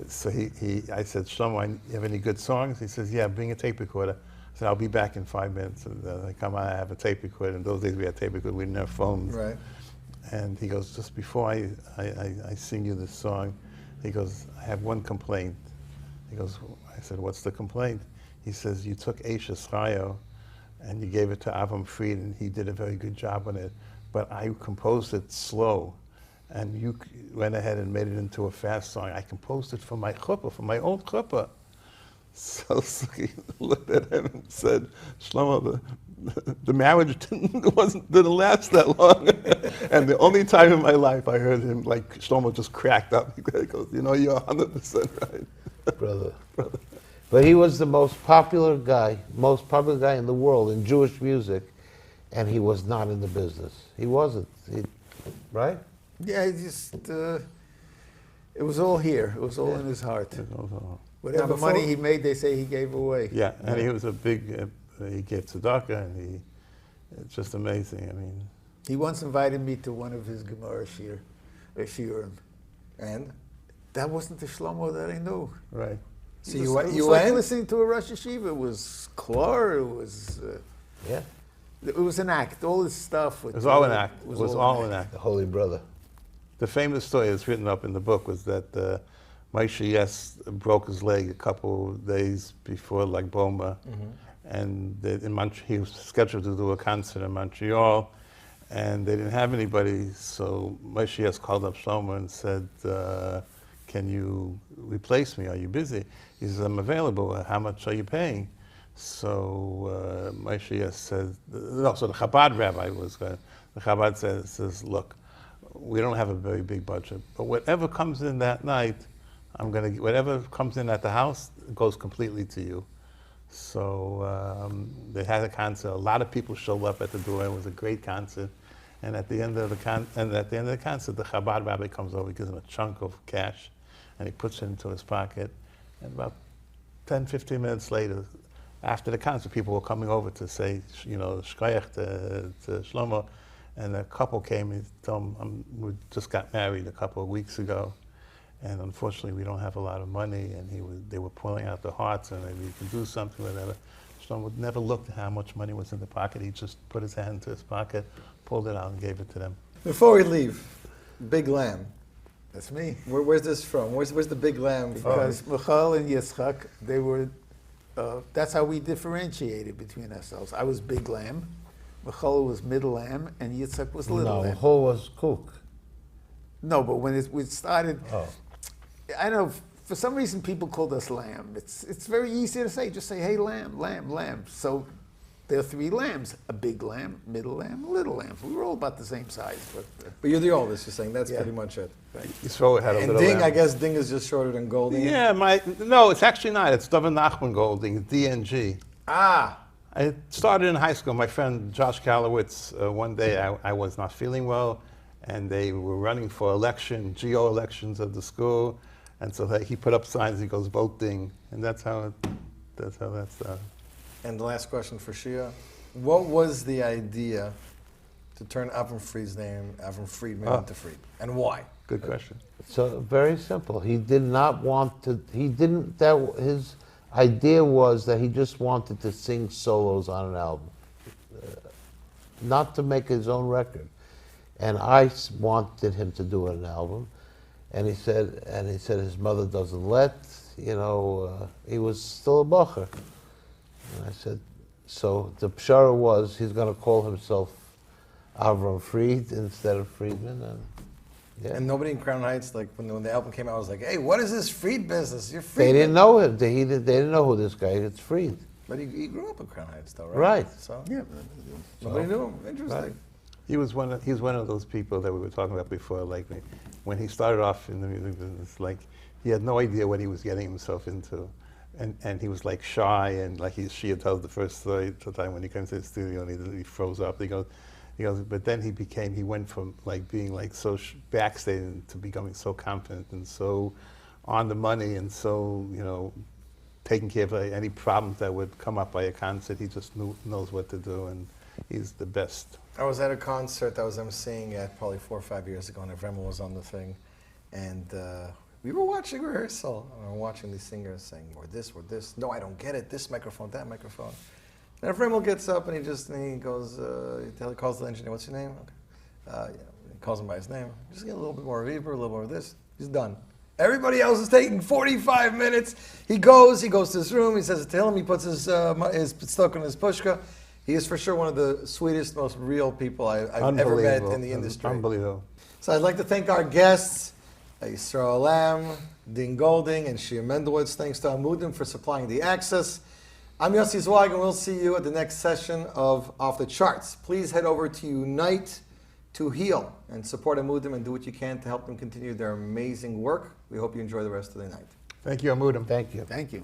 So I said, Shlomo, you have any good songs? He says, yeah, bring a tape recorder. I said, I'll be back in 5 minutes. And I come on, I have a tape recorder. In those days we had tape recorder, we didn't have phones. Right. And he goes, just before I sing you this song, he goes, I have one complaint. He goes, I said, what's the complaint? He says, you took Eishes Chayo, and you gave it to Avram Fried, and he did a very good job on it. But I composed it slow, and you went ahead and made it into a fast song. I composed it for my chuppah, for my own chuppah. So he looked at him and said, Shlomo, the marriage didn't last that long. And the only time in my life I heard him, Shlomo just cracked up. He goes, you're 100% right. Brother. But he was the most popular guy in the world in Jewish music, and he was not in the business. He wasn't, right? Yeah, he just, it was all here. It was all in his heart. Whatever money he made, they say he gave away. Yeah, and he was a big, he gave tzedakah, and it's just amazing. I mean, he once invited me to one of his Gemara shiurim, and that wasn't the Shlomo that I knew. Right. So you went? Like listening to a Rosh Yeshiva. It was klar. It was yeah. It was an act. All this stuff. It was all an act. It was all an act. The Holy Brother. The famous story that's written up in the book was that Moshe Yes broke his leg a couple of days before Lag Boma, and he was scheduled to do a concert in Montreal, and they didn't have anybody. So Moshe Yes called up Shlomo and said, "Can you replace me? Are you busy?" He says, "I'm available. How much are you paying?" So Moshe Yes said, no, so the Chabad rabbi was going, the Chabad says, "Look, we don't have a very big budget, but whatever comes in that night, whatever comes in at the house goes completely to you." So they had a concert. A lot of people showed up at the door. It was a great concert. And at the end of the concert, the Chabad rabbi comes over, gives him a chunk of cash, and he puts it into his pocket. And about 10, 15 minutes later, after the concert, people were coming over to say, shkoyach to Shlomo, and a couple came and told him, we just got married a couple of weeks ago, and unfortunately we don't have a lot of money, and they were pulling out the hearts, and maybe you can do something, whatever. Shlomo never looked at how much money was in the pocket. He just put his hand into his pocket, pulled it out, and gave it to them. Before we leave, Big Lamb. That's me. Where's this from? Where's the Big Lamb from? Because Michal and Yitzchak, they were, that's how we differentiated between ourselves. I was Big Lamb, Michal was Middle Lamb, and Yitzchak was Little Lamb. Michal was Cook. No, but when we started, I don't know, for some reason people called us Lamb. It's very easy to say, just say, hey, Lamb, Lamb, Lamb. So there are three lambs, a big lamb, middle lamb, a little lamb. We were all about the same size. But you're the oldest, you're saying. That's pretty much it. Right. Yisroel had a and little Ding, lamb. I guess Ding is just shorter than Golding. Yeah, no, it's actually not. It's David Nachman Golding, DNG. Ah. I started in high school. My friend Josh Kalowitz, one day I was not feeling well, and they were running for GO elections of the school, and so he put up signs. He goes, "Vote Ding," and that's how that's done. And the last question for Shia: what was the idea to turn Avram Friedman into Fried, and why? Good question. So very simple. He did not want to. He didn't. His idea was that he just wanted to sing solos on an album, not to make his own record. And I wanted him to do an album, and he said his mother doesn't let. He was still a bacher. And I said, so the pshara was he's going to call himself Avram Fried instead of Friedman. And nobody in Crown Heights, like when the album came out, was like, hey, what is this Fried business? You're Fried. They didn't know him. They didn't know who this guy is. It's Fried. But he grew up in Crown Heights, though, right? Right. So yeah, nobody knew him. Interesting. Right. He was one of those people that we were talking about before. Like when he started off in the music business, like he had no idea what he was getting himself into. And he was like shy, and like she had told the first story the time when he came to the studio and he froze up. He goes, but then he went from like being like so backstage to becoming so confident and so on the money and so taking care of any problems that would come up by a concert. He just knows what to do, and he's the best. I was at a concert that I was emceeing at probably 4 or 5 years ago, and Avremel was on the thing, and we were watching rehearsal, and we were watching these singers saying, we're this, no, I don't get it, this microphone, that microphone. And Avremel gets up and he goes, he calls the engineer, what's your name? Okay. He calls him by his name. Just get a little bit more reverb, a little more of this. He's done. Everybody else is taking 45 minutes. He goes to his room, he says it to him, he puts his stuck on his pushka. He is for sure one of the sweetest, most real people I've ever met in the industry. Unbelievable. So I'd like to thank our guests, Yisrael Lam, Ding Golding, and Shia Mendelowitz. Thanks to Amudim for supplying the access. I'm Yossi Zweig, and we'll see you at the next session of Off the Charts. Please head over to Unite to Heal and support Amudim and do what you can to help them continue their amazing work. We hope you enjoy the rest of the night. Thank you, Amudim. Thank you. Thank you.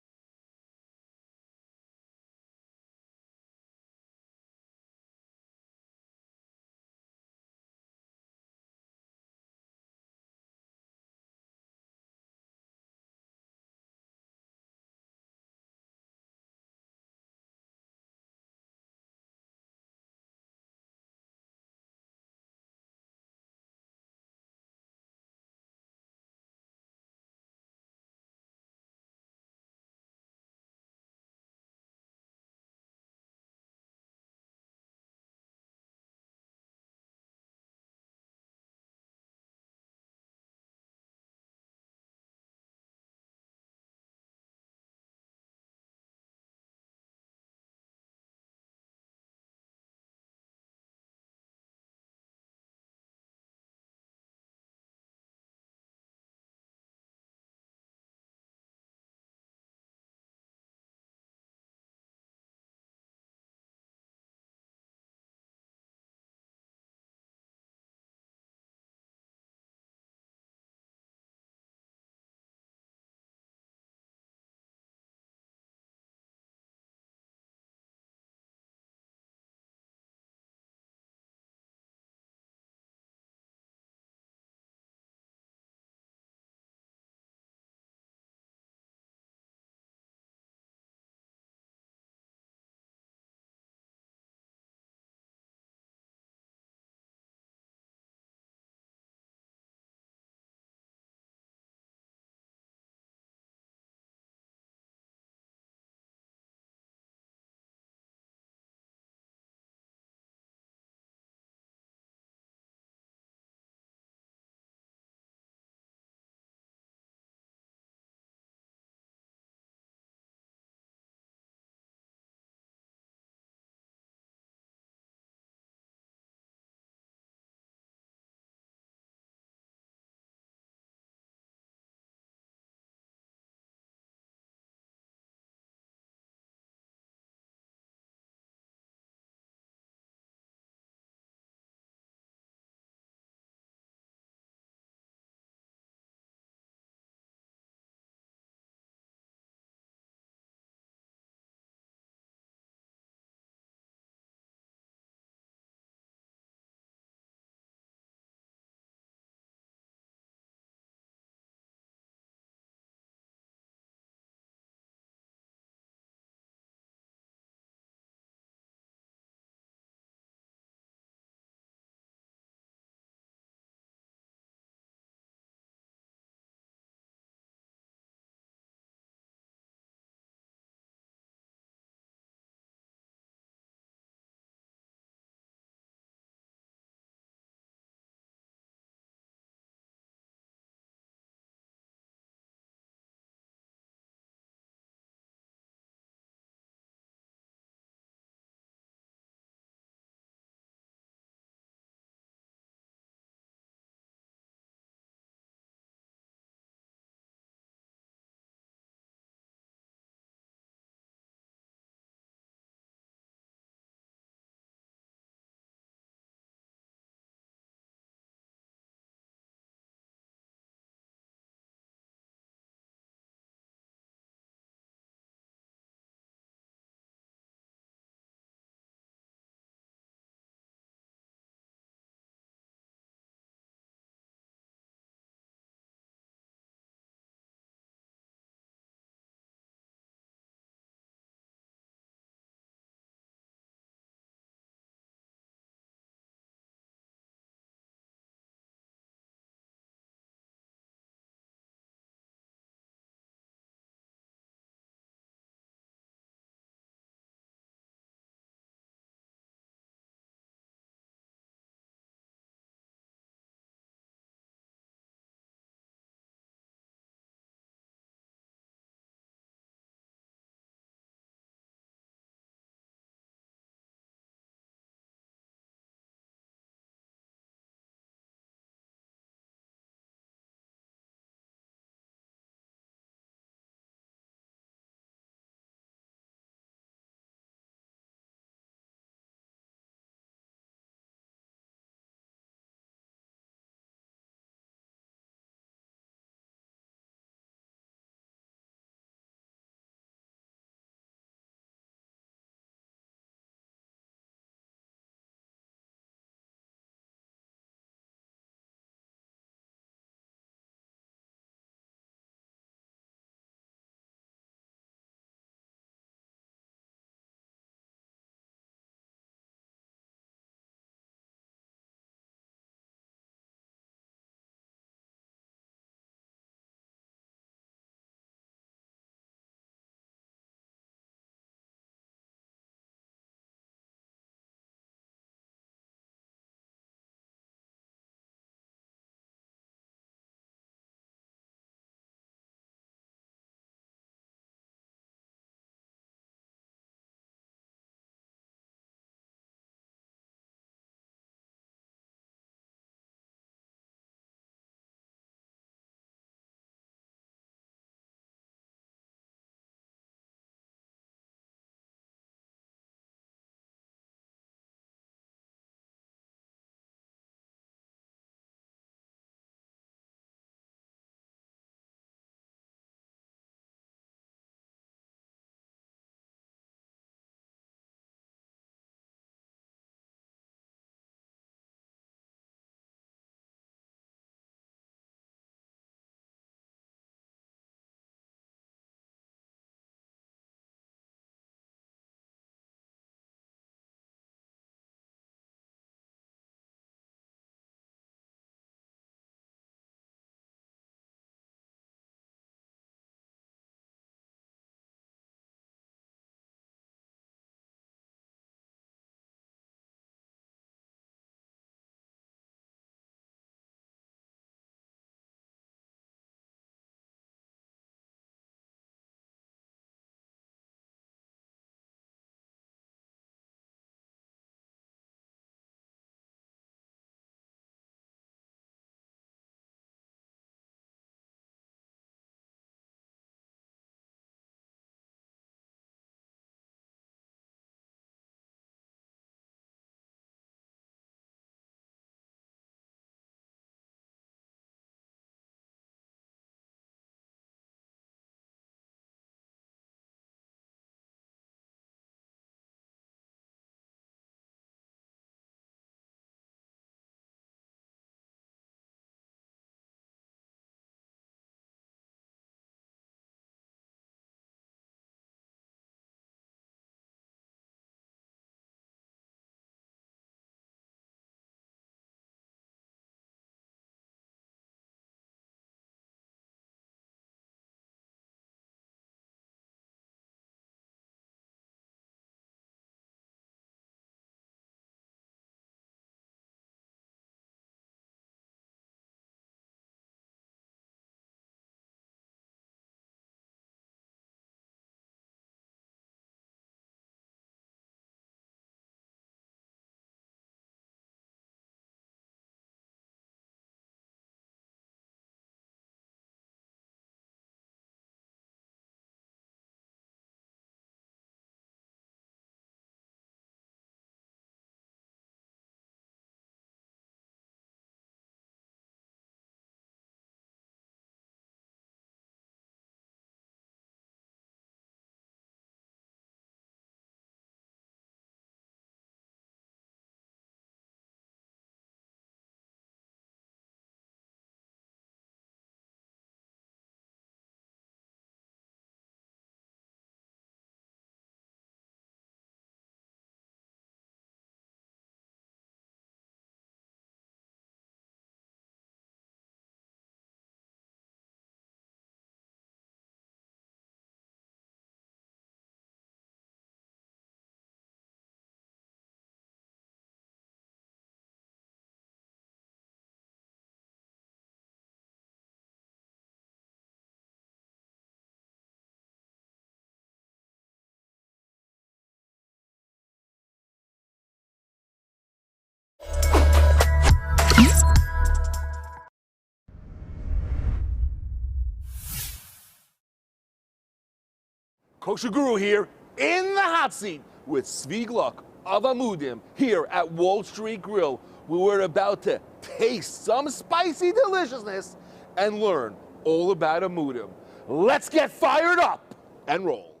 Kosher Guru here in the hot seat with Zvi Gluck of Amudim here at Wall Street Grill. We were about to taste some spicy deliciousness and learn all about Amudim. Let's get fired up and roll.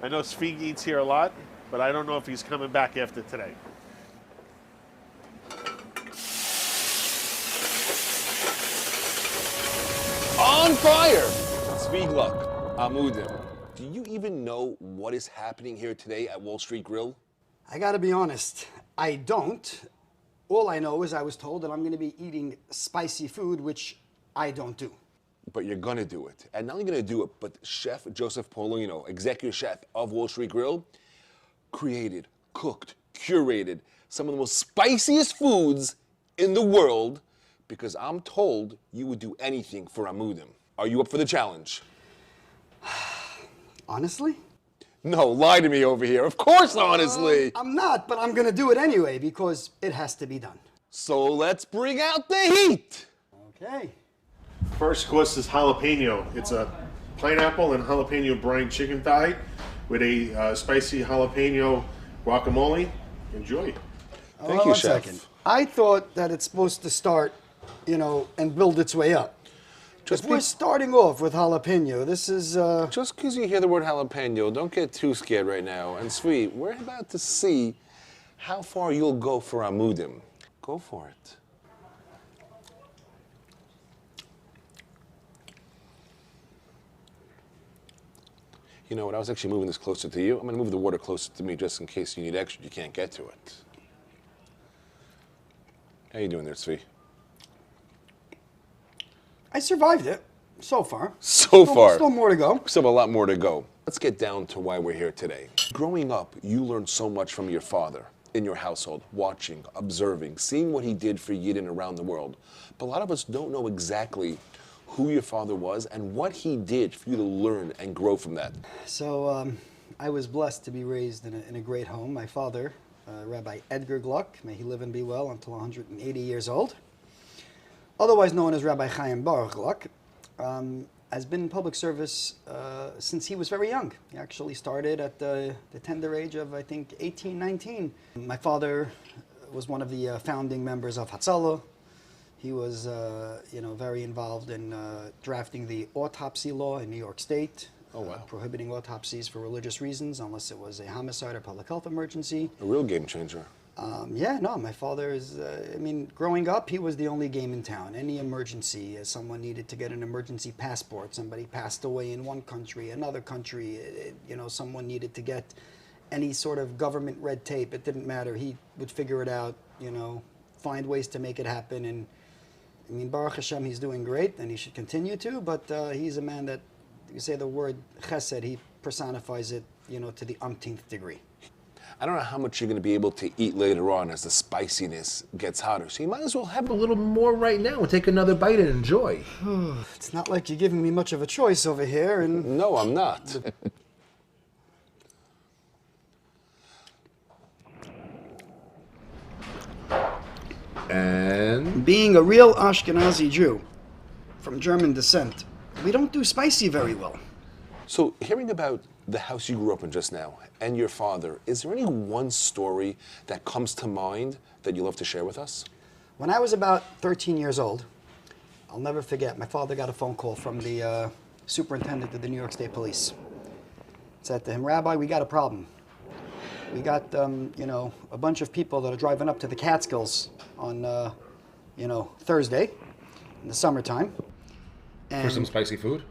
I know Zvi eats here a lot, but I don't know if he's coming back after today. On fire! Zvi Gluck, Amudim. Do you even know what is happening here today at Wall Street Grill? I gotta be honest, I don't. All I know is I was told that I'm gonna be eating spicy food, which I don't do. But you're gonna do it. And not only gonna do it, but Chef Joseph Paulino, executive chef of Wall Street Grill, created, cooked, curated some of the most spiciest foods in the world, because I'm told you would do anything for Amudim. Are you up for the challenge? Honestly? No, lie to me over here. Of course, honestly. I'm not, but I'm gonna do it anyway because it has to be done. So let's bring out the heat. Okay. First course is jalapeno. It's a pineapple and jalapeno brine chicken thigh with a spicy jalapeno guacamole. Enjoy. Thank you, one Chef. Second. I thought that it's supposed to start, and build its way up. If we're starting off with jalapeno, this is... Just because you hear the word jalapeno, don't get too scared right now. And Zvi, we're about to see how far you'll go for Amudim. Go for it. You know what, I was actually moving this closer to you. I'm gonna move the water closer to me just in case you need extra, you can't get to it. How you doing there, Zvi? I survived it, so far. So far. Still more to go. Still a lot more to go. Let's get down to why we're here today. Growing up, you learned so much from your father in your household, watching, observing, seeing what he did for Yidden around the world. But a lot of us don't know exactly who your father was and what he did for you to learn and grow from that. So I was blessed to be raised in a great home. My father, Rabbi Edgar Gluck, may he live and be well until 180 years old, otherwise known as Rabbi Chaim Baruch Gluck, has been in public service since he was very young. He actually started at the tender age of, I think, 18, 19. My father was one of the founding members of Hatzalah. He was, very involved in drafting the autopsy law in New York State, prohibiting autopsies for religious reasons unless it was a homicide or public health emergency. A real game changer. My father is, growing up, he was the only game in town. Any emergency, someone needed to get an emergency passport, somebody passed away in one country, another country, someone needed to get any sort of government red tape, it didn't matter. He would figure it out, find ways to make it happen. And Baruch Hashem, he's doing great, and he should continue to, but he's a man that, you say the word chesed, he personifies it, to the umpteenth degree. I don't know how much you're going to be able to eat later on as the spiciness gets hotter. So you might as well have a little more right now and take another bite and enjoy. It's not like you're giving me much of a choice over here. And no, I'm not. And? Being a real Ashkenazi Jew from German descent, we don't do spicy very well. So hearing about the house you grew up in just now and your father, is there any one story that comes to mind that you'd love to share with us? When I was about 13 years old, I'll never forget, my father got a phone call from the superintendent of the New York State Police. Said to him, Rabbi, we got a problem. We got, a bunch of people that are driving up to the Catskills on, Thursday in the summertime. For some spicy food?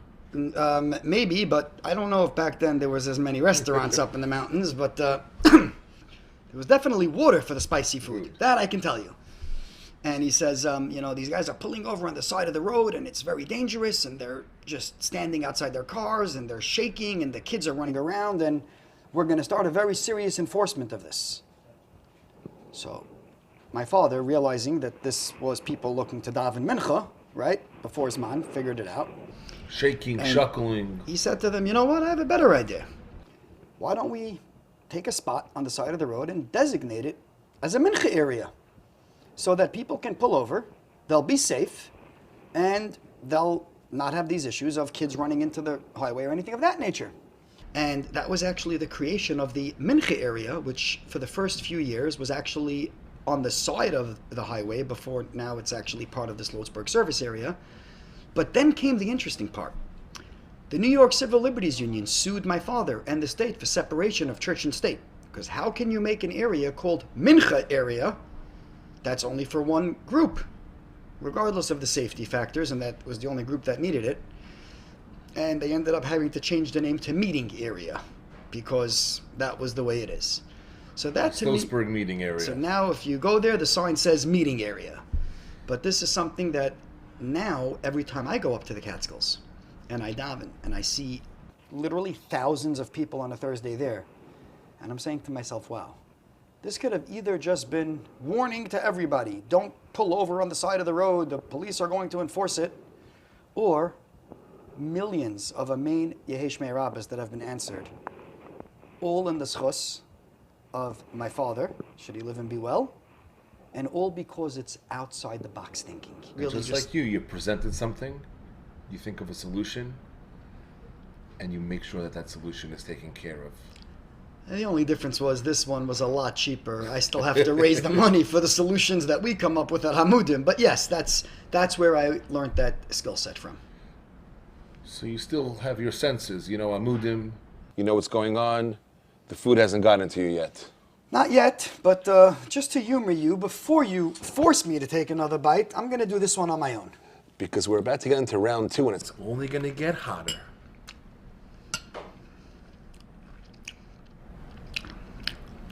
Maybe, but I don't know if back then there was as many restaurants up in the mountains, but there was definitely water for the spicy food. That I can tell you. And he says, these guys are pulling over on the side of the road and it's very dangerous and they're just standing outside their cars and they're shaking and the kids are running around and we're going to start a very serious enforcement of this. So my father, realizing that this was people looking to daven mincha, right, before his man, figured it out. Shaking, And chuckling. He said to them, you know what, I have a better idea. Why don't we take a spot on the side of the road and designate it as a mincha area so that people can pull over, they'll be safe, and they'll not have these issues of kids running into the highway or anything of that nature. And that was actually the creation of the Mincha area, which for the first few years was actually on the side of the highway before now it's actually part of the Sloatsburg service area. But then came the interesting part. The New York Civil Liberties Union sued my father and the state for separation of church and state. Because how can you make an area called Mincha area that's only for one group, regardless of the safety factors, and that was the only group that needed it. And they ended up having to change the name to meeting area because that was the way it is. So that to me, Sloatsburg meeting area. So now if you go there, the sign says meeting area. But this is something that now every time I go up to the Catskills and I daven and I see literally thousands of people on a Thursday there, and I'm saying to myself, wow, this could have either just been warning to everybody, don't pull over on the side of the road, the police are going to enforce it, or millions of Amen Yehesh Mei Rabbis that have been answered, all in the schus of my father, should he live and be well, and all because it's outside the box thinking. Really Just like you presented something, you think of a solution, and you make sure that that solution is taken care of. And the only difference was this one was a lot cheaper. I still have to raise the money for the solutions that we come up with at Amudim. But yes, that's where I learned that skill set from. So you still have your senses, you know, Amudim. You know what's going on. The food hasn't gotten to you yet. Not yet, but just to humor you, before you force me to take another bite, I'm going to do this one on my own. Because we're about to get into round 2 and it's only going to get hotter.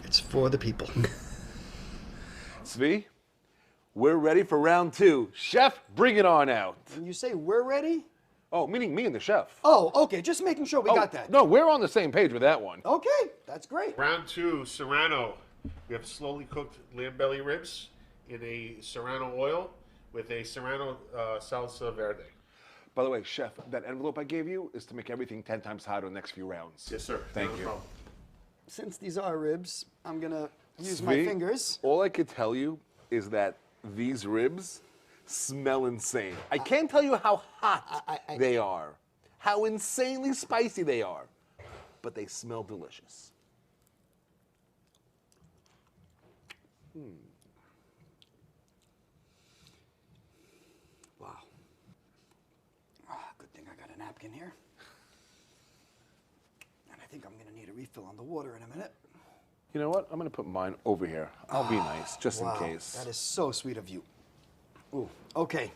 It's for the people. Zvi, we're ready for round 2. Chef, bring it on out. When you say we're ready? Oh, meaning me and the chef. Oh, okay, just making sure we got that. No, we're on the same page with that one. Okay, that's great. Round 2, Serrano. We have slowly cooked lamb belly ribs in a Serrano oil with a Serrano salsa verde. By the way, chef, that envelope I gave you is to make everything 10 times hotter the next few rounds. Yes, sir. Thank No you. problem. Since these are ribs, I'm going to use Zvi, my fingers. All I could tell you is that these ribs smell insane. I can't tell you how hot they are, how insanely spicy they are, but they smell delicious. Wow. Good thing I got a napkin here. And I think I'm going to need a refill on the water in a minute. You know what? I'm going to put mine over here. I'll be nice, just Wow, in case. that is so sweet of you. Ooh, okay.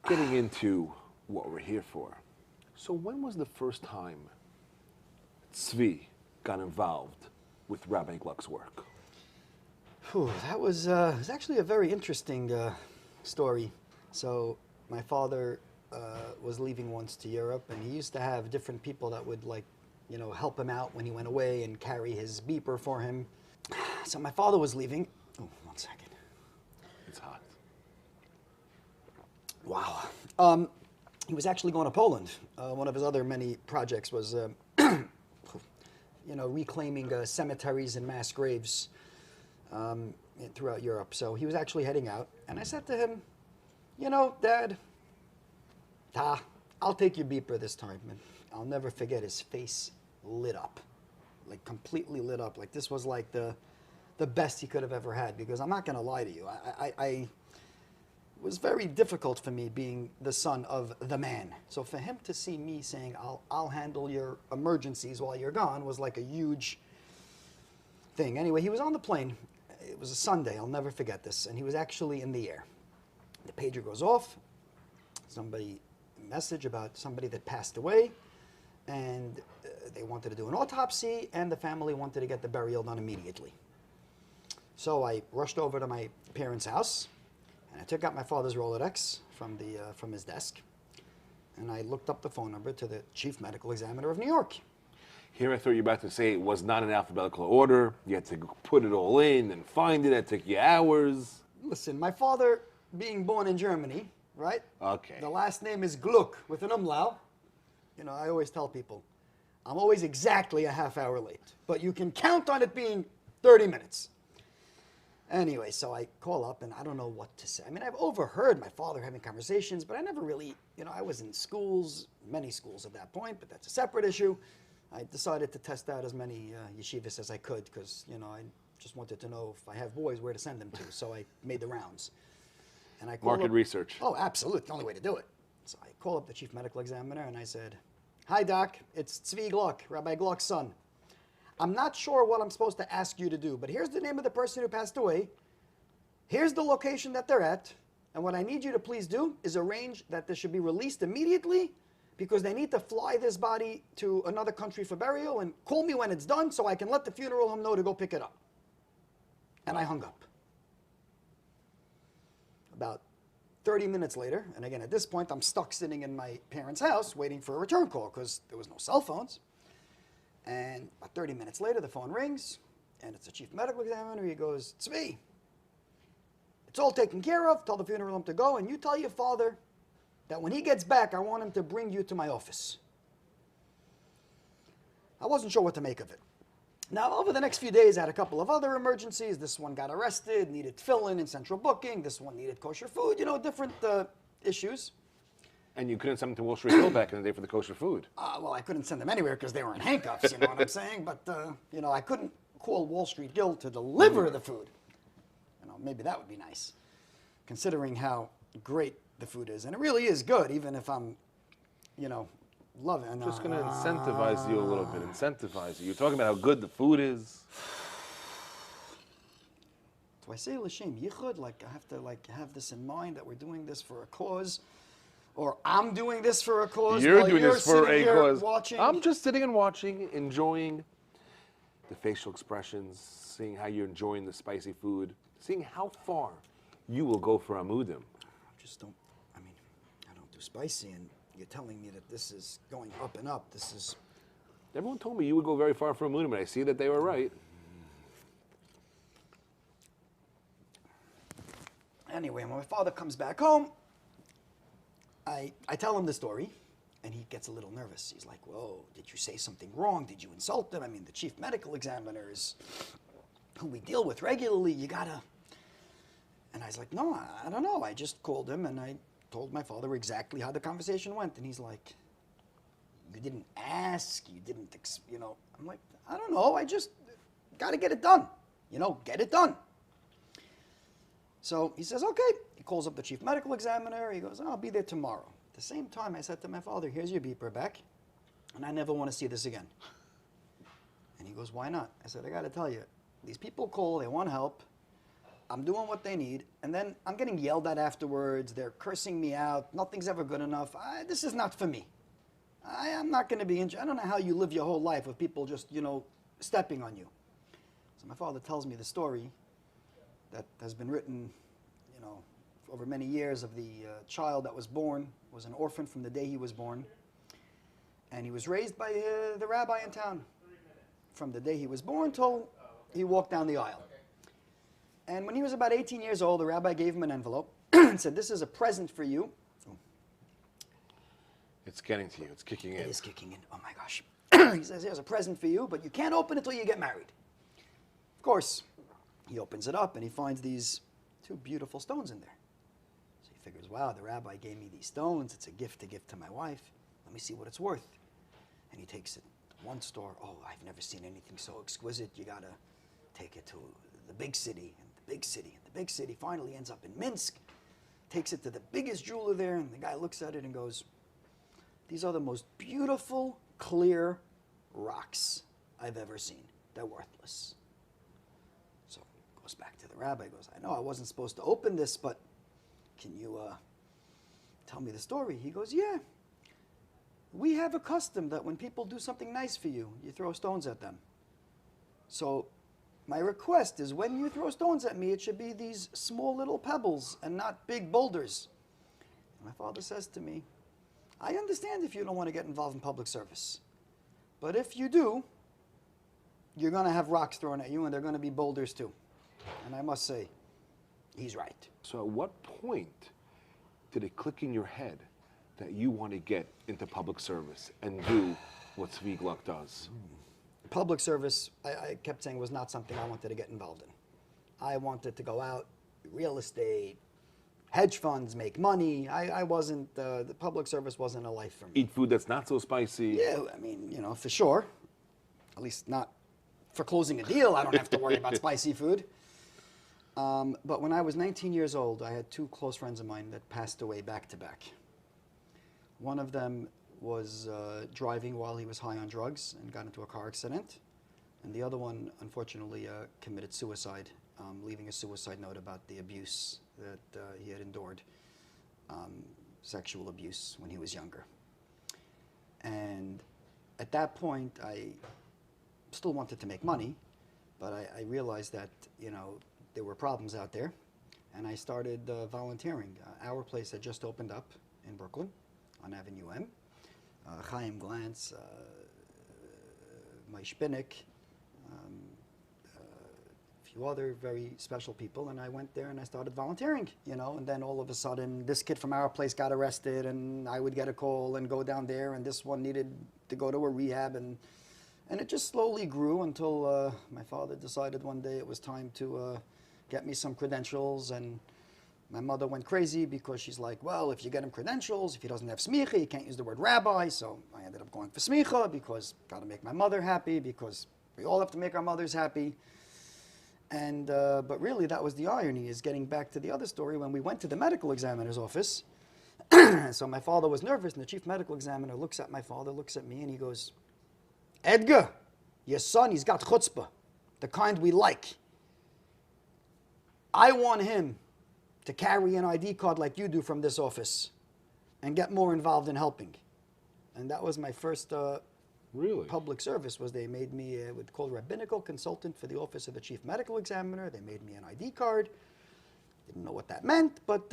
Getting into what we're here for. So when was the first time Zvi got involved with Rabbi Gluck's work? Whew, that was it was actually a very interesting story. So my father was leaving once to Europe, and he used to have different people that would help him out when he went away and carry his beeper for him. So my father was leaving. Oh, 1 second. It's hot. Wow. He was actually going to Poland. One of his other many projects was, reclaiming cemeteries and mass graves throughout Europe. So he was actually heading out. And I said to him, Dad, I'll take your beeper this time. And I'll never forget his face lit up, like completely lit up. Like this was like the best he could have ever had, because I'm not going to lie to you. It was very difficult for me being the son of the man. So for him to see me saying, I'll handle your emergencies while you're gone, was like a huge thing. Anyway, he was on the plane. It was a Sunday. I'll never forget this. And he was actually in the air. The pager goes off. Somebody message about somebody that passed away, and they wanted to do an autopsy, and the family wanted to get the burial done immediately. So I rushed over to my parents' house, and I took out my father's Rolodex from his desk, and I looked up the phone number to the chief medical examiner of New York. Here I thought you were about to say it was not in alphabetical order. You had to put it all in and find it. It took you hours. Listen, my father, being born in Germany, right? Okay. The last name is Gluck with an umlaut. I always tell people, I'm always exactly a half hour late, but you can count on it being 30 minutes. Anyway, so I call up and I don't know what to say. I mean, I've overheard my father having conversations, but I never really, I was in schools, many schools at that point, but that's a separate issue. I decided to test out as many yeshivas as I could because, I just wanted to know if I have boys, where to send them to. So I made the rounds. And I called Market research. Oh, absolutely. The only way to do it. So I call up the chief medical examiner and I said, "Hi, Doc. It's Tzvi Gluck, Rabbi Gluck's son. I'm not sure what I'm supposed to ask you to do, but here's the name of the person who passed away. Here's the location that they're at. And what I need you to please do is arrange that they should be released immediately because they need to fly this body to another country for burial and call me when it's done so I can let the funeral home know to go pick it up." And I hung up. About 30 minutes later, and again, at this point, I'm stuck sitting in my parents' house waiting for a return call because there was no cell phones. And about 30 minutes later, the phone rings, and it's the chief medical examiner. He goes, "Tzvi, it's all taken care of. Tell the funeral home to go, and you tell your father that when he gets back, I want him to bring you to my office." I wasn't sure what to make of it. Now, over the next few days, I had a couple of other emergencies. This one got arrested, needed fill-in in central booking. This one needed kosher food, different issues. And you couldn't send them to Wall Street Hill back in the day for the kosher food. Well, I couldn't send them anywhere because they were in handcuffs, you know what I'm saying? But, I couldn't call Wall Street Hill to deliver the food. Maybe that would be nice, considering how great the food is. And it really is good, even if I'm, loving it. Just going to incentivize you a little bit, incentivize you. You're talking about how good the food is. Do I say l'shem yichud? Like, I have to, have this in mind that we're doing this for a cause? Or I'm doing this for a cause? You're doing this for a cause. Watching? I'm just sitting and watching, enjoying the facial expressions, seeing how you're enjoying the spicy food, seeing how far you will go for Amudim. I don't do spicy, and you're telling me that this is going up and up. This is... Everyone told me you would go very far for Amudim, and I see that they were right. Anyway, when my father comes back home, I tell him the story, and he gets a little nervous. He's like, "Whoa, did you say something wrong? Did you insult him? I mean, the chief medical examiner is who we deal with regularly. You gotta..." And I was like, "No, I don't know. I just called him, and I told my father exactly how the conversation went." And he's like, "You didn't ask, you didn't, I'm like, "I don't know. I just gotta get it done. Get it done." So he says, "Okay." He calls up the chief medical examiner. He goes, "I'll be there tomorrow." At the same time, I said to my father, "Here's your beeper back, and I never want to see this again." And he goes, "Why not?" I said, "I got to tell you, these people call, they want help. I'm doing what they need, and then I'm getting yelled at afterwards. They're cursing me out. Nothing's ever good enough. This is not for me. I am not going to be I don't know how you live your whole life with people just, stepping on you." So my father tells me the story that has been written, over many years of the child that was born, was an orphan from the day he was born. And he was raised by the rabbi in town from the day he was born till he walked down the aisle. And when he was about 18 years old, the rabbi gave him an envelope and said, "This is a present for you." It's getting to you. It's kicking in. It is kicking in. Oh my gosh. He says, "Here's a present for you, but you can't open it till you get married." Of course, he opens it up and he finds these two beautiful stones in there. So he figures, wow, the rabbi gave me these stones. It's a gift to give to my wife. Let me see what it's worth. And he takes it to one store. "Oh, I've never seen anything so exquisite. You got to take it to the big city, and the big city, and the big city." Finally ends up in Minsk. Takes it to the biggest jeweler there, and the guy looks at it and goes, "These are the most beautiful, clear rocks I've ever seen. They're worthless." So he goes back to the rabbi, goes, "I know I wasn't supposed to open this, but can you tell me the story?" He goes, "Yeah. We have a custom that when people do something nice for you, you throw stones at them. So my request is when you throw stones at me, it should be these small little pebbles and not big boulders." And my father says to me, "I understand if you don't want to get involved in public service. But if you do, you're going to have rocks thrown at you, and they're going to be boulders too." And I must say, he's right. So at what point did it click in your head that you want to get into public service and do what Tzvi Gluck does? Public service, I kept saying, was not something I wanted to get involved in. I wanted to go out, real estate, hedge funds, make money. I wasn't, the public service wasn't a life for me. Eat food that's not so spicy. Yeah, I mean, you know, for sure. At least not for closing a deal. I don't have to worry about spicy food. But when I was 19 years old, I had two close friends of mine that passed away back to back. One of them was driving while he was high on drugs and got into a car accident. And the other one, unfortunately, committed suicide, leaving a suicide note about the abuse that he had endured, sexual abuse when he was younger. And at that point, I still wanted to make money, but I realized that, you know, there were problems out there, and I started volunteering. Our place had just opened up in Brooklyn on Avenue M. Chaim Glantz, Mike Spinnick, a few other very special people, and I went there and I started volunteering, you know, and then all of a sudden this kid from our place got arrested, and I would get a call and go down there, and this one needed to go to a rehab, and it just slowly grew until my father decided one day it was time to get me some credentials, and my mother went crazy because she's like, well, if you get him credentials, if he doesn't have smicha, he can't use the word rabbi. So I ended up going for smicha because got to make my mother happy, because we all have to make our mothers happy. And but really, that was the irony, is getting back to the other story. When we went to the medical examiner's office, so my father was nervous, and the chief medical examiner looks at my father, looks at me, and he goes, Edgar, your son, he's got chutzpah, the kind we like. I want him to carry an ID card like you do from this office and get more involved in helping. And that was my first public service, was they made me what's called rabbinical consultant for the office of the chief medical examiner. They made me an ID card. Didn't know what that meant, but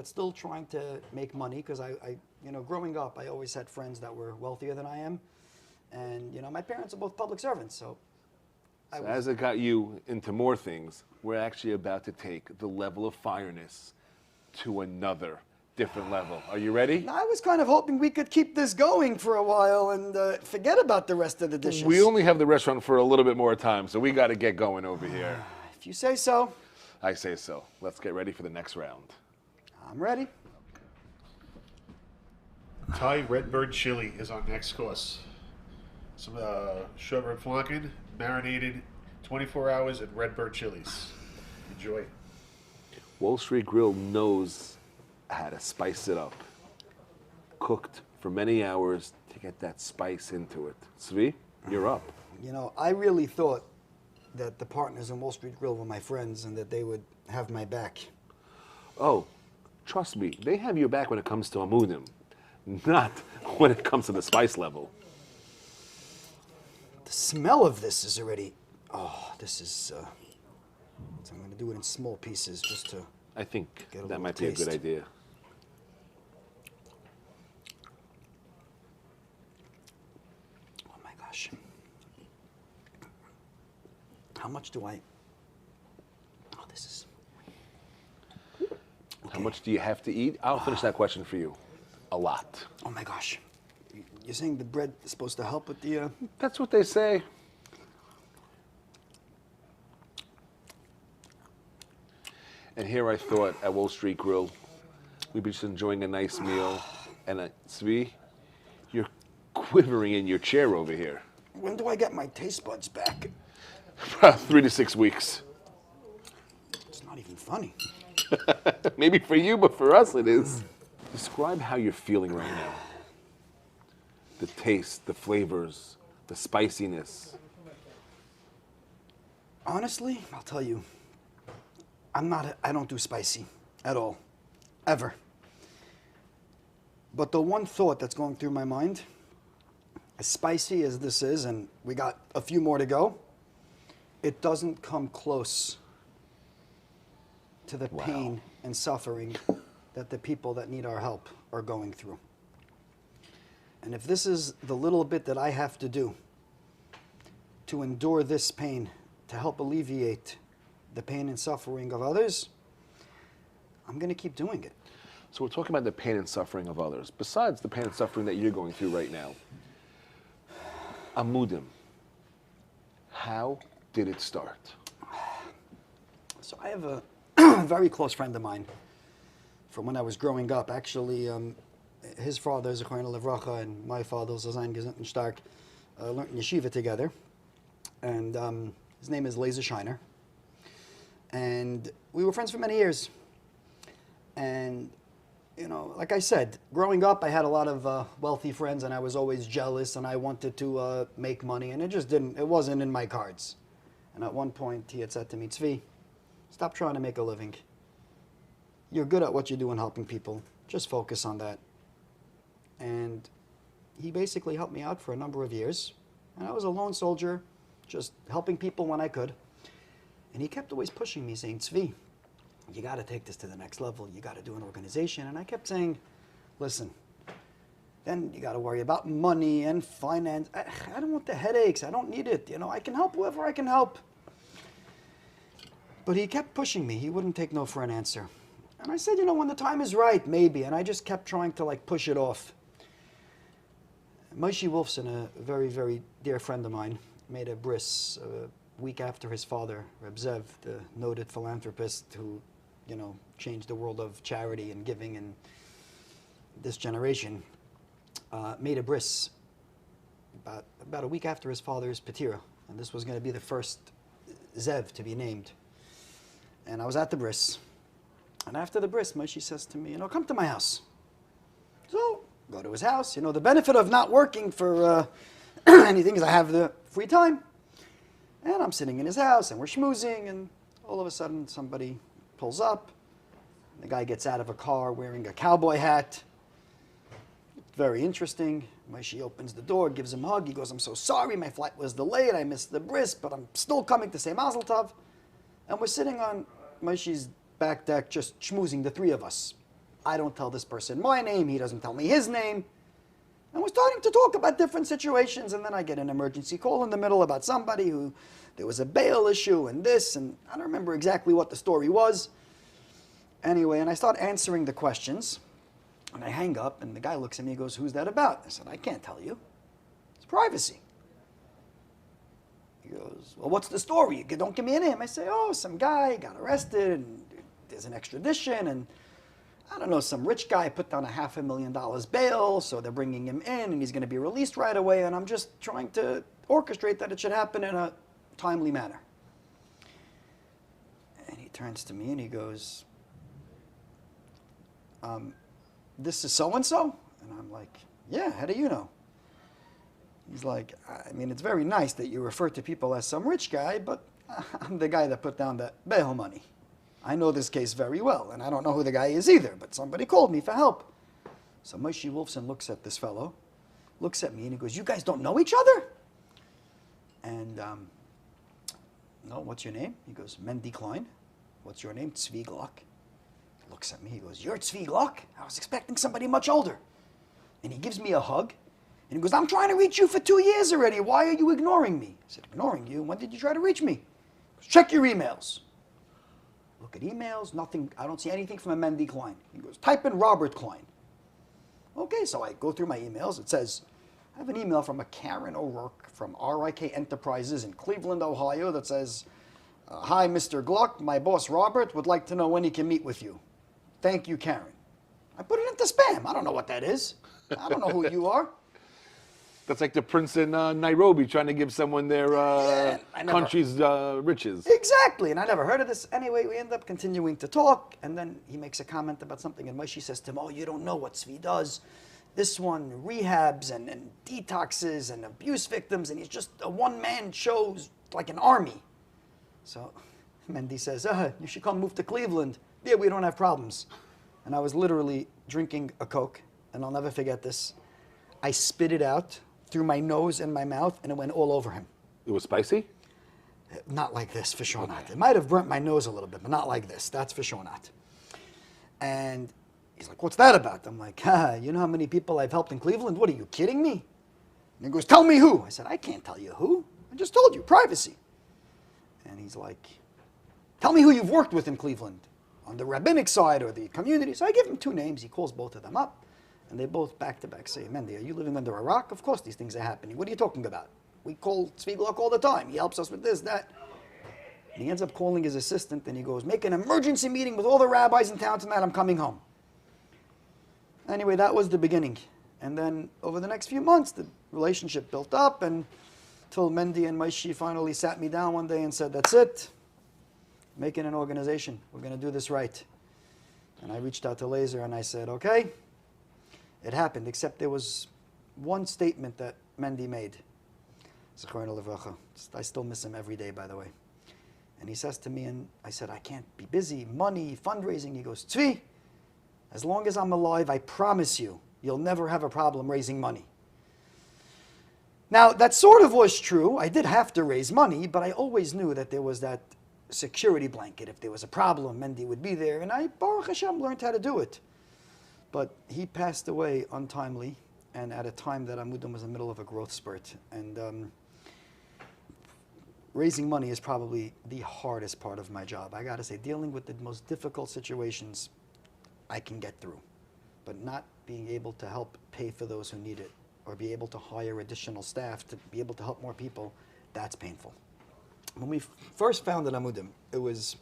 still trying to make money, because I, you know, growing up, I always had friends that were wealthier than I am. And, you know, my parents are both public servants, so as it got you into more things, we're actually about to take the level of fireness to another different level. Are you ready? I was kind of hoping we could keep this going for a while and forget about the rest of the dishes. We only have the restaurant for a little bit more time, so we got to get going over here. If you say so. I say so. Let's get ready for the next round. I'm ready. Thai Redbird chili is our next course. Some short-rib flanken, marinated 24 hours in Redbird chilies. Enjoy. Wall Street Grill knows how to spice it up. Cooked for many hours to get that spice into it. Zvi, you're up. You know, I really thought that the partners in Wall Street Grill were my friends and that they would have my back. Oh, trust me, they have your back when it comes to Amudim, not when it comes to the spice level. The smell of this is already, this is, so I'm going to do it in small pieces just to I think get that might be a good idea. Oh my gosh. How much do I, this is. Okay. How much do you have to eat? I'll finish that question for you. A lot. Oh my gosh. You're saying the bread is supposed to help with the... That's what they say. And here I thought at Wall Street Grill, we'd be just enjoying a nice meal. And Zvi, you're quivering in your chair over here. When do I get my taste buds back? 3 to 6 weeks. It's not even funny. Maybe for you, but for us it is. Describe how you're feeling right now. The taste, the flavors, the spiciness. Honestly, I'll tell you, I don't do spicy at all, ever. But the one thought that's going through my mind, as spicy as this is, and we got a few more to go, it doesn't come close to the pain and suffering that the people that need our help are going through. And if this is the little bit that I have to do to endure this pain, to help alleviate the pain and suffering of others, I'm going to keep doing it. So we're talking about the pain and suffering of others. Besides the pain and suffering that you're going through right now, Amudim, how did it start? So I have a very close friend of mine from when I was growing up. Actually, his father, Zechron Levracha, and my father, Zazain Gesundten Stark, learned in yeshiva together. And his name is Laser Shiner. And we were friends for many years. And, you know, like I said, growing up, I had a lot of wealthy friends, and I was always jealous, and I wanted to make money, and it wasn't in my cards. And at one point, he had said to me, Tzvi, stop trying to make a living. You're good at what you do in helping people. Just focus on that. And he basically helped me out for a number of years. And I was a lone soldier, just helping people when I could. And he kept always pushing me, saying, Tzvi, you got to take this to the next level. You got to do an organization. And I kept saying, listen, then you got to worry about money and finance. I don't want the headaches. I don't need it. You know, I can help whoever I can help. But he kept pushing me. He wouldn't take no for an answer. And I said, you know, when the time is right, maybe. And I just kept trying to, like, push it off. Moshe Wolfson, a very, very dear friend of mine, made a bris a week after his father, Reb Zev, the noted philanthropist who, you know, changed the world of charity and giving in this generation, made a bris about a week after his father's patira. And this was going to be the first Zev to be named. And I was at the bris. And after the bris, Moshe says to me, you know, come to my house. So, go to his house. You know, the benefit of not working for anything is I have the free time. And I'm sitting in his house, and we're schmoozing, and all of a sudden, somebody pulls up. The guy gets out of a car wearing a cowboy hat. Very interesting. Moshe opens the door, gives him a hug. He goes, I'm so sorry, my flight was delayed. I missed the bris, but I'm still coming to say Mazel Tov. And we're sitting on Moshe's back deck just schmoozing, the three of us. I don't tell this person my name. He doesn't tell me his name. And we're starting to talk about different situations, and then I get an emergency call in the middle about somebody who, there was a bail issue and this, and I don't remember exactly what the story was. Anyway, and I start answering the questions, and I hang up, and the guy looks at me and goes, who's that about? I said, I can't tell you. It's privacy. He goes, well, what's the story? You don't give me a name. I say, oh, some guy got arrested, and there's an extradition, and I don't know, some rich guy put down $500,000 bail, so they're bringing him in, and he's going to be released right away, and I'm just trying to orchestrate that it should happen in a timely manner. And he turns to me and he goes, this is so-and-so? And I'm like, yeah, how do you know? He's like, I mean, it's very nice that you refer to people as some rich guy, but I'm the guy that put down the bail money. I know this case very well, and I don't know who the guy is either, but somebody called me for help. So Moshe Wolfson looks at this fellow, looks at me, and he goes, you guys don't know each other? And, no, what's your name? He goes, Mendy Klein. What's your name? Tzvi Glock. Looks at me, he goes, you're Tzvi Glock? I was expecting somebody much older. And he gives me a hug, and he goes, I'm trying to reach you for 2 years already. Why are you ignoring me? I said, ignoring you? When did you try to reach me? He goes, check your emails. Look at emails, nothing, I don't see anything from a Mendy Klein. He goes, type in Robert Klein. Okay, so I go through my emails. It says, I have an email from a Karen O'Rourke from RIK Enterprises in Cleveland, Ohio that says, hi, Mr. Gluck, my boss Robert would like to know when he can meet with you. Thank you, Karen. I put it into spam. I don't know what that is. I don't know who you are. That's like the prince in Nairobi trying to give someone their country's riches. Exactly, and I never heard of this. Anyway, we end up continuing to talk, and then he makes a comment about something, and Moshe says to him, oh, you don't know what Tzvi does. This one rehabs and detoxes and abuse victims, and he's just a one-man show, like an army. So Mendy says, you should come move to Cleveland. Yeah, we don't have problems. And I was literally drinking a Coke, and I'll never forget this. I spit it out through my nose and my mouth, and it went all over him. It was spicy? Not like this, for sure not. It might have burnt my nose a little bit, but not like this. That's for sure not. And he's like, what's that about? I'm like, you know how many people I've helped in Cleveland? What, are you kidding me? And he goes, tell me who. I said, I can't tell you who. I just told you, privacy. And he's like, tell me who you've worked with in Cleveland, on the rabbinic side or the community. So I give him 2 names. He calls both of them up. And they both back-to-back say, Mendy, are you living under a rock? Of course these things are happening. What are you talking about? We call Tzvi Glock all the time. He helps us with this, that. And he ends up calling his assistant and he goes, make an emergency meeting with all the rabbis in town tonight, I'm coming home. Anyway, that was the beginning. And then over the next few months, the relationship built up until Mendy and Maishi finally sat me down one day and said, that's it, making an organization, we're going to do this right. And I reached out to Laser and I said, okay, it happened, except there was one statement that Mendy made. Zechrono Levracha. I still miss him every day, by the way. And he says to me, and I said, I can't be busy, money, fundraising. He goes, Tzvi, as long as I'm alive, I promise you, you'll never have a problem raising money. Now, that sort of was true. I did have to raise money, but I always knew that there was that security blanket. If there was a problem, Mendy would be there. And I, Baruch Hashem, learned how to do it. But he passed away untimely and at a time that Amudim was in the middle of a growth spurt. And raising money is probably the hardest part of my job. I got to say, dealing with the most difficult situations I can get through, but not being able to help pay for those who need it or be able to hire additional staff to be able to help more people, that's painful. When we first founded Amudim, it was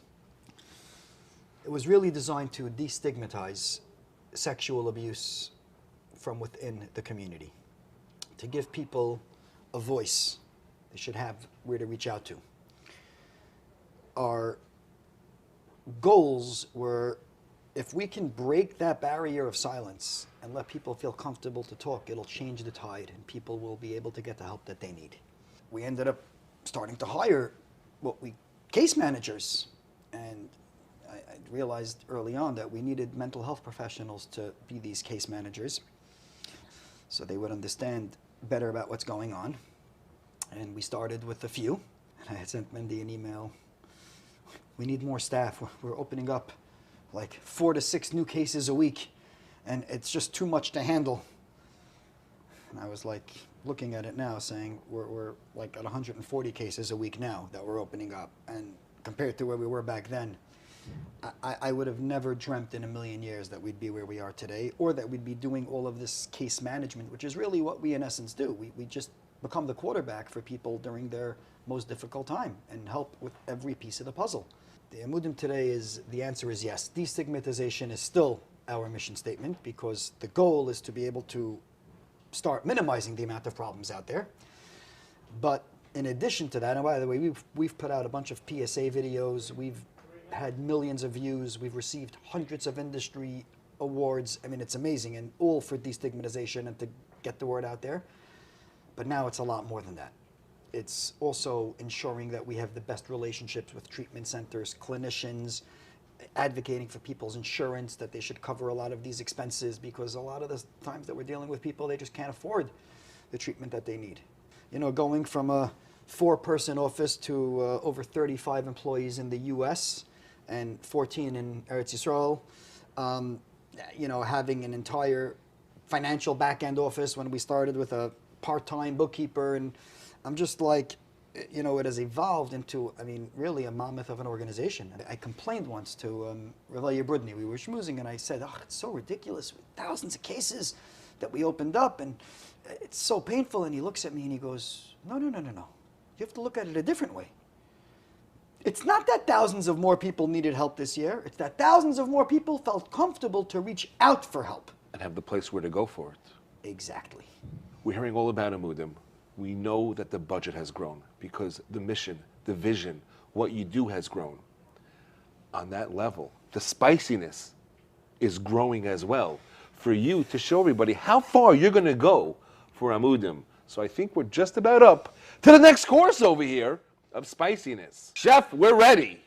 really designed to destigmatize sexual abuse from within the community, to give people a voice they should have where to reach out to. Our goals were, if we can break that barrier of silence and let people feel comfortable to talk, it'll change the tide and people will be able to get the help that they need. We ended up starting to hire case managers, and I realized early on that we needed mental health professionals to be these case managers so they would understand better about what's going on. And we started with a few, and I had sent Mendy an email. We need more staff. We're opening up like 4 to 6 new cases a week, and it's just too much to handle. And I was like looking at it now saying we're like at 140 cases a week now that we're opening up, and compared to where we were back then, I would have never dreamt in a million years that we'd be where we are today, or that we'd be doing all of this case management, which is really what we in essence do. We just become the quarterback for people during their most difficult time and help with every piece of the puzzle. The Amudim today the answer is yes. Destigmatization is still our mission statement because the goal is to be able to start minimizing the amount of problems out there. But in addition to that, and by the way, we've put out a bunch of PSA videos, we've had millions of views, we've received hundreds of industry awards. I mean, it's amazing, and all for destigmatization and to get the word out there. But now it's a lot more than that. It's also ensuring that we have the best relationships with treatment centers, clinicians, advocating for people's insurance, that they should cover a lot of these expenses, because a lot of the times that we're dealing with people, they just can't afford the treatment that they need. You know, going from a 4-person office to over 35 employees in the US and 14 in Eretz Yisrael, you know, having an entire financial back-end office when we started with a part-time bookkeeper, and I'm just like, you know, it has evolved into, I mean, really a mammoth of an organization. I complained once to Revelia Brudny. We were schmoozing, and I said, oh, it's so ridiculous, thousands of cases that we opened up, and it's so painful. And he looks at me and he goes, no. You have to look at it a different way. It's not that thousands of more people needed help this year. It's that thousands of more people felt comfortable to reach out for help. And have the place where to go for it. Exactly. We're hearing all about Amudim. We know that the budget has grown because the mission, the vision, what you do has grown. On that level, the spiciness is growing as well for you to show everybody how far you're going to go for Amudim. So I think we're just about up to the next course over here of spiciness. Chef, we're ready.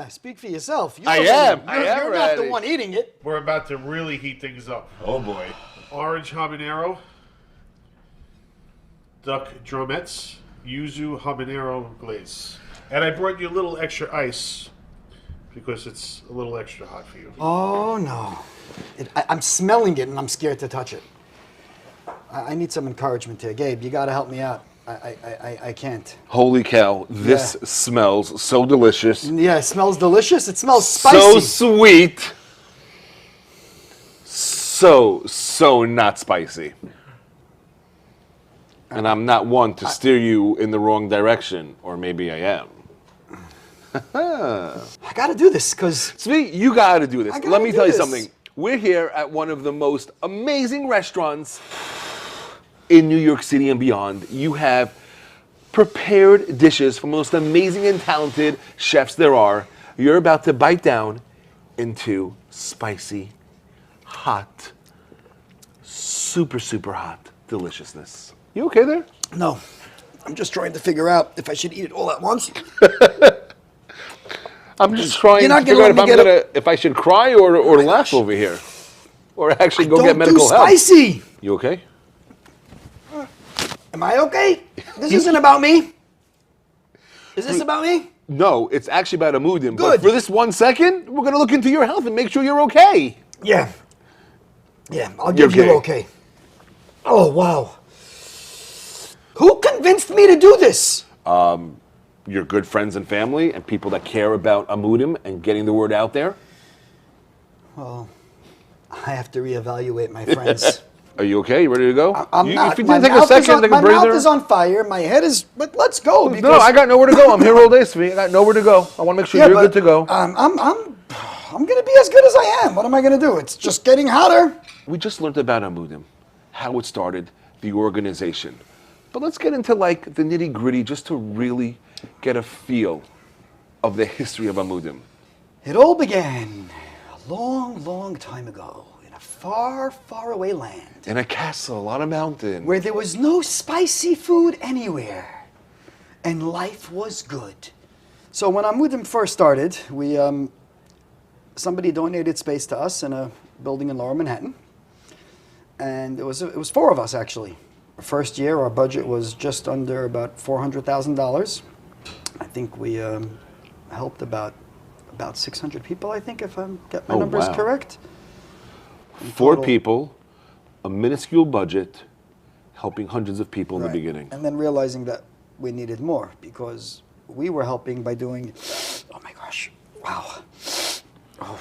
Speak for yourself. I am You're not the one eating it. We're about to really heat things up. Oh boy. Orange habanero, duck drumettes, yuzu habanero glaze. And I brought you a little extra ice because it's a little extra hot for you. Oh no. I'm smelling it and I'm scared to touch it. I need some encouragement here. Gabe, you got to help me out. I can't. Holy cow, this smells so delicious. Yeah, it smells delicious. It smells spicy. So sweet. So not spicy. And I'm not one to steer you in the wrong direction, or maybe I am. I got to do this because Zvi, you got to do this. I Let gotta me do tell you this. something. We're here at one of the most amazing restaurants in New York City and beyond. You have prepared dishes from the most amazing and talented chefs there are. You're about to bite down into spicy, hot, super, super hot deliciousness. You okay there? No, I'm just trying to figure out if I should eat it all at once. I'm just trying You're to not figure out if I should cry or laugh over here, or actually go get Don't medical do help. spicy. You okay? Am I okay? This isn't about me. Is this about me? No, it's actually about Amudim. But Good. for this 1 second, we're gonna look into your health and make sure you're okay. Yeah. Yeah, I'll You're give you okay. Oh, wow. Who convinced me to do this? Your good friends and family and people that care about Amudim and getting the word out there. Well, I have to reevaluate my friends. Are you okay? You ready to go? I'm not. If you My didn't take a mouth is second, on- take a my breather. mouth is on fire. My head is. But let's go. No, I got nowhere to go. I'm here all day, Svi. I got nowhere to go. I want to make sure Yeah, you're but, good to go. I'm gonna be as good as I am. What am I gonna do? It's just getting hotter. We just learned about Amudim, how it started, the organization. But let's get into like the nitty gritty just to really get a feel of the history of Amudim. It all began a long, long time ago in a far, far away land In a castle on a mountain. where there was no spicy food anywhere, and life was good. So when Amudim first started, we somebody donated space to us in a building in Lower Manhattan, and it was four of us actually. First year, our budget was just under about $400,000. I think we helped about 600 people. I think if I get my numbers wow. correct. In 4 total. people, a minuscule budget, helping hundreds of people in the Right. beginning. And then realizing that we needed more because we were helping by doing. Oh my gosh! Wow. Oh,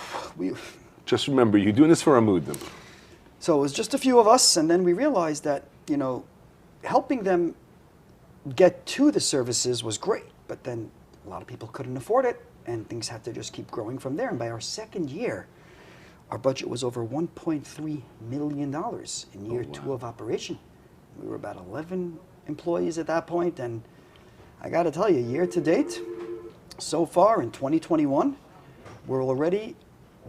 Just remember, you're doing this for Amudim. So it was just a few of us, and then we realized that, helping them get to the services was great, but then a lot of people couldn't afford it, and things had to just keep growing from there. And by our second year, our budget was over $1.3 million in year 2 of operation. We were about 11 employees at that point, and I got to tell you, year to date, so far in 2021, we're already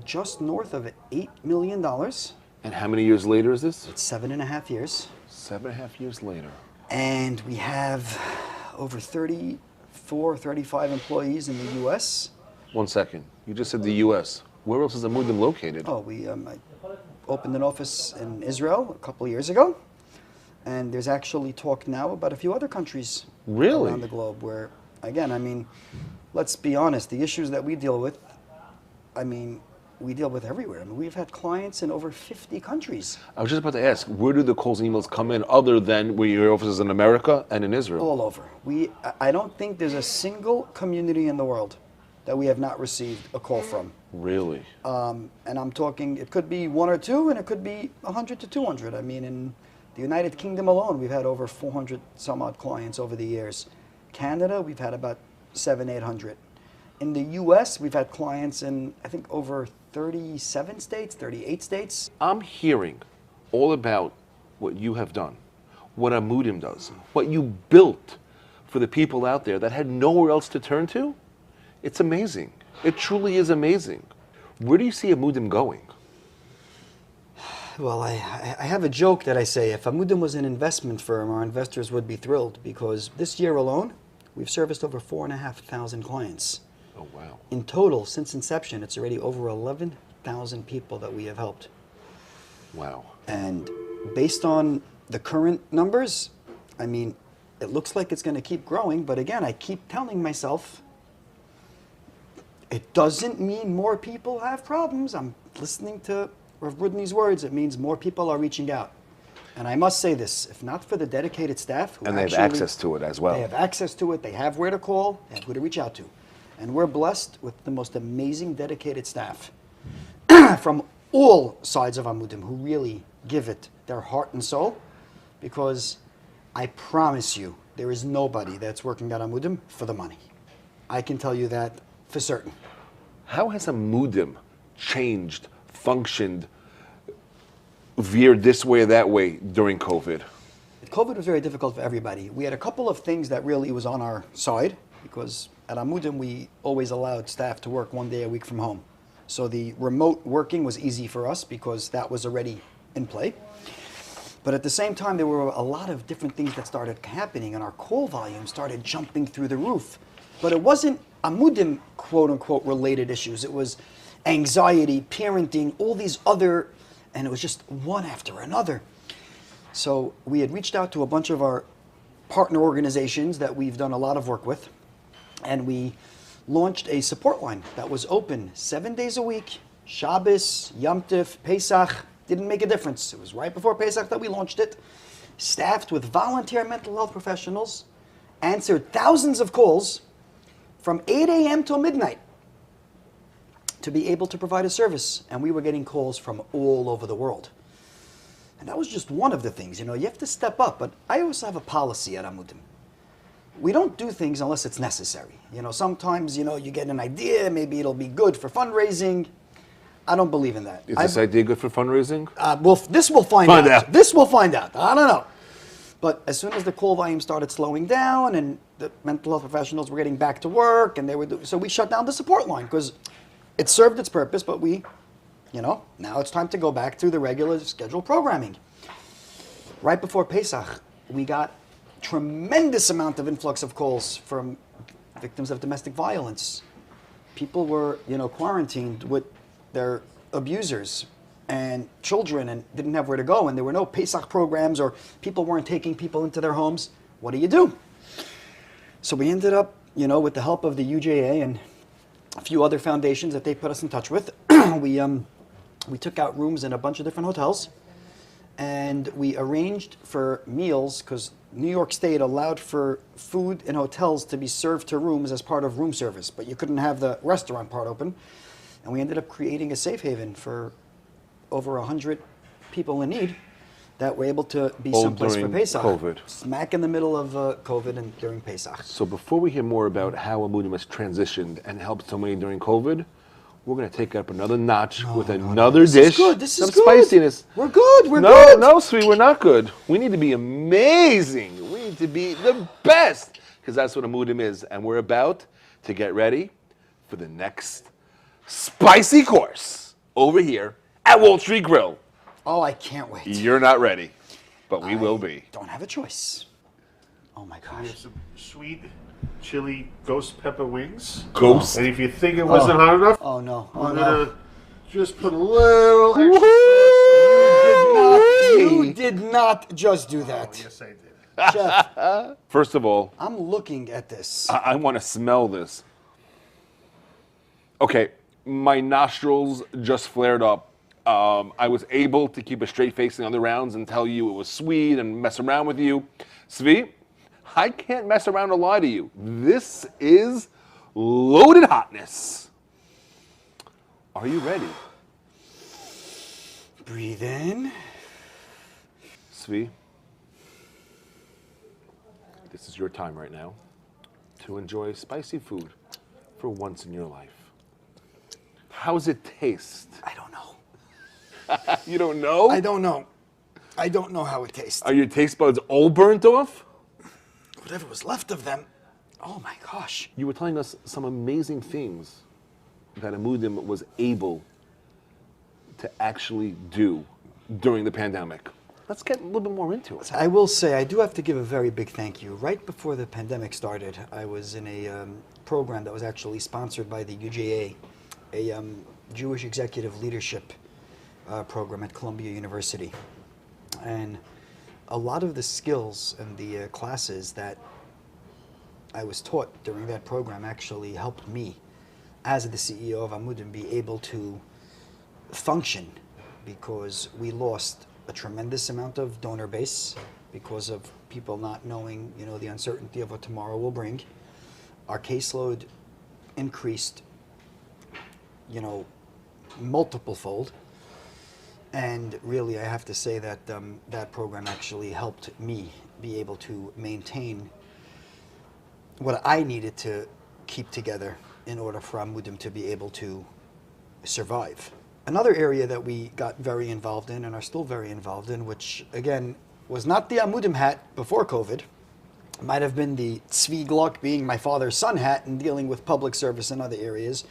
just north of $8 million. And how many years later is this? It's 7.5 years. 7.5 years later. And we have over 34, 35 employees in the U.S. 1 second. You just said the U.S. Where else is Amudim located? Oh, I opened an office in Israel a couple of years ago. And there's actually talk now about a few other countries Really? around the globe where, again, let's be honest, the issues that we deal with, we deal with everywhere. We've had clients in over 50 countries. I was just about to ask, where do the calls and emails come in other than where your office is in America and in Israel? All over. I don't think there's a single community in the world that we have not received a call from. Really? And I'm talking, it could be 1 or 2, and it could be 100 to 200. In the United Kingdom alone, we've had over 400 some odd clients over the years. Canada, we've had about 700, 800. In the US, we've had clients in, I think, over 37 states, 38 states. I'm hearing all about what you have done, what Amudim does, what you built for the people out there that had nowhere else to turn to. It's amazing. It truly is amazing. Where do you see Amudim going? Well, I have a joke that I say, if Amudim was an investment firm, our investors would be thrilled because this year alone, we've serviced over 4,500 clients. Oh, wow. In total, since inception, it's already over 11,000 people that we have helped. Wow. And based on the current numbers, it looks like it's going to keep growing. But again, I keep telling myself, it doesn't mean more people have problems. I'm listening to Rav Brudny's words. It means more people are reaching out. And I must say this, if not for the dedicated staff who And they have access to it as well. They have access to it. They have where to call. They have who to reach out to. And we're blessed with the most amazing dedicated staff from all sides of Amudim who really give it their heart and soul, because I promise you, there is nobody that's working at Amudim for the money. I can tell you that for certain. How has Amudim changed, functioned, veered this way or that way during COVID? COVID was very difficult for everybody. We had a couple of things that really was on our side, because at Amudim we always allowed staff to work 1 day a week from home. So the remote working was easy for us because that was already in play. But at the same time, there were a lot of different things that started happening, and our call volume started jumping through the roof. But it wasn't Amudim, quote unquote, related issues. It was anxiety, parenting, all these other, and it was just one after another. So we had reached out to a bunch of our partner organizations that we've done a lot of work with, and we launched a support line that was open 7 days a week, Shabbos, Yom Tov, Pesach. Didn't make a difference. It was right before Pesach that we launched it, staffed with volunteer mental health professionals, answered thousands of calls from 8 a.m. till midnight to be able to provide a service. And we were getting calls from all over the world. And that was just one of the things. You have to step up. But I also have a policy at Amudim. We don't do things unless it's necessary. Sometimes, you get an idea, maybe it'll be good for fundraising. I don't believe in that. Is this idea good for fundraising? Well, this we'll find out. This we'll find out. I don't know. But as soon as the call volume started slowing down and the mental health professionals were getting back to work, and so we shut down the support line because it served its purpose, but now it's time to go back to the regular scheduled programming. Right before Pesach, we got tremendous amount of influx of calls from victims of domestic violence. People were, quarantined with their abusers and children and didn't have where to go, and there were no Pesach programs, or people weren't taking people into their homes. What do you do? So we ended up, with the help of the UJA and a few other foundations that they put us in touch with, we took out rooms in a bunch of different hotels, and we arranged for meals, because New York State allowed for food in hotels to be served to rooms as part of room service, but you couldn't have the restaurant part open. And we ended up creating a safe haven for over 100 people in need that were able to be someplace for Pesach. COVID. Smack in the middle of COVID and during Pesach. So before we hear more about how Amudim has transitioned and helped so many during COVID, we're going to take up another notch with another dish. This is some good. spiciness. We're good. We're good. No, sweet, we're not good. We need to be amazing. We need to be the best, because that's what Amudim is. And we're about to get ready for the next spicy course over here at Wall Street Grill. Oh, I can't wait. You're not ready, but we will be. Don't have a choice. Oh my We have gosh. some sweet chili ghost pepper wings. Ghost? And if you think it wasn't hot enough, Oh no. we're Oh no. gonna just put a little extra You did not just do that. Yes, I did. Chef, First of all, I'm looking at this. I want to smell this. Okay, my nostrils just flared up. I was able to keep a straight face in the other rounds and tell you it was sweet and mess around with you. Svi, I can't mess around or lie to you. This is loaded hotness. Are you ready? Breathe in. Svi, this is your time right now to enjoy spicy food for once in your life. How's it taste? I don't know. You don't know? I don't know. I don't know how it tastes. Are your taste buds all burnt off? Whatever was left of them. Oh my gosh. You were telling us some amazing things that Amudim was able to actually do during the pandemic. Let's get a little bit more into it. I will say, I do have to give a very big thank you. Right before the pandemic started, I was in a program that was actually sponsored by the UJA, a Jewish Executive Leadership program at Columbia University. And a lot of the skills and the classes that I was taught during that program actually helped me, as the CEO of Amudim, be able to function, because we lost a tremendous amount of donor base because of people not knowing, the uncertainty of what tomorrow will bring. Our caseload increased, multiple fold. And really, I have to say that that program actually helped me be able to maintain what I needed to keep together in order for Amudim to be able to survive. Another area that we got very involved in and are still very involved in, which again was not the Amudim hat before COVID, it might have been the Tzvi Glock being my father's son hat and dealing with public service in other areas,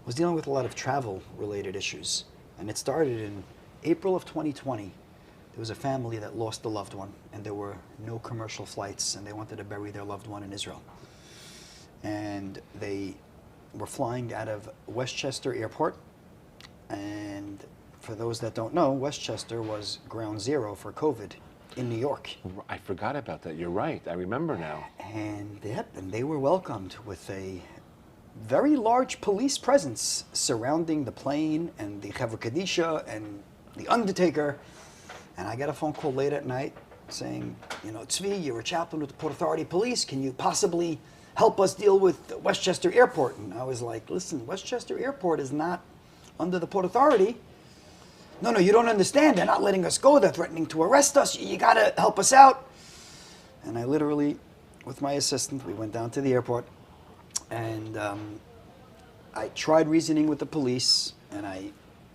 was dealing with a lot of travel related issues. And it started in April of 2020. There was a family that lost a loved one and there were no commercial flights and they wanted to bury their loved one in Israel. And they were flying out of Westchester Airport. And for those that don't know, Westchester was ground zero for COVID in New York. I forgot about that. You're right. I remember now. And they were welcomed with a very large police presence surrounding the plane and the Chevra Kadisha and the Undertaker. And I got a phone call late at night saying, you know, Tzvi, you're a chaplain with the Port Authority Police. Can you possibly help us deal with Westchester Airport? And I was like, listen, Westchester Airport is not under the Port Authority. No, you don't understand. They're not letting us go. They're threatening to arrest us. You got to help us out. And I literally, with my assistant, we went down to the airport. And I tried reasoning with the police. And I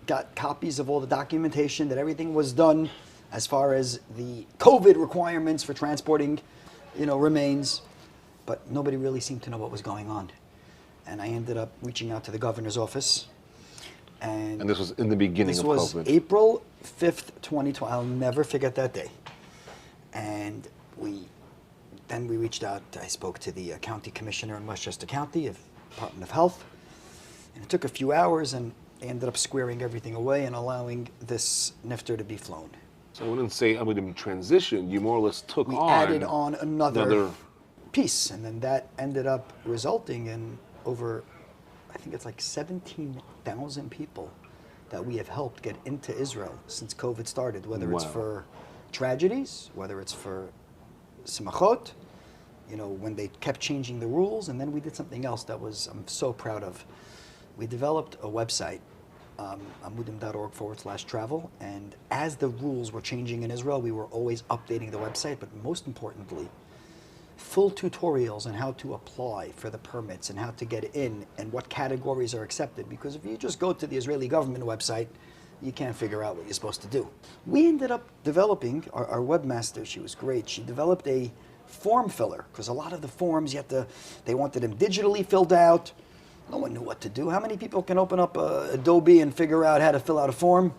got copies of all the documentation that everything was done as far as the COVID requirements for transporting, remains. But nobody really seemed to know what was going on. And I ended up reaching out to the governor's office. And this was in the beginning of COVID. This was April 5th, 2020. I'll never forget that day. And then we reached out. I spoke to the county commissioner in Westchester County of Department of Health. And it took a few hours, and they ended up squaring everything away and allowing this nifter to be flown. So I wouldn't say Amudim transition. You more or less took we on... added on another piece. And then that ended up resulting in over... I think it's like 17,000 people that we have helped get into Israel since COVID started, whether it's for tragedies, whether it's for simachot, when they kept changing the rules. And then we did something else that I'm so proud of. We developed a website, amudim.org/travel. And as the rules were changing in Israel, we were always updating the website, but most importantly, full tutorials on how to apply for the permits and how to get in and what categories are accepted. Because if you just go to the Israeli government website, you can't figure out what you're supposed to do. We ended up developing, our webmaster, she was great, she developed a form filler, because a lot of the forms they wanted them digitally filled out. No one knew what to do. How many people can open up Adobe and figure out how to fill out a form?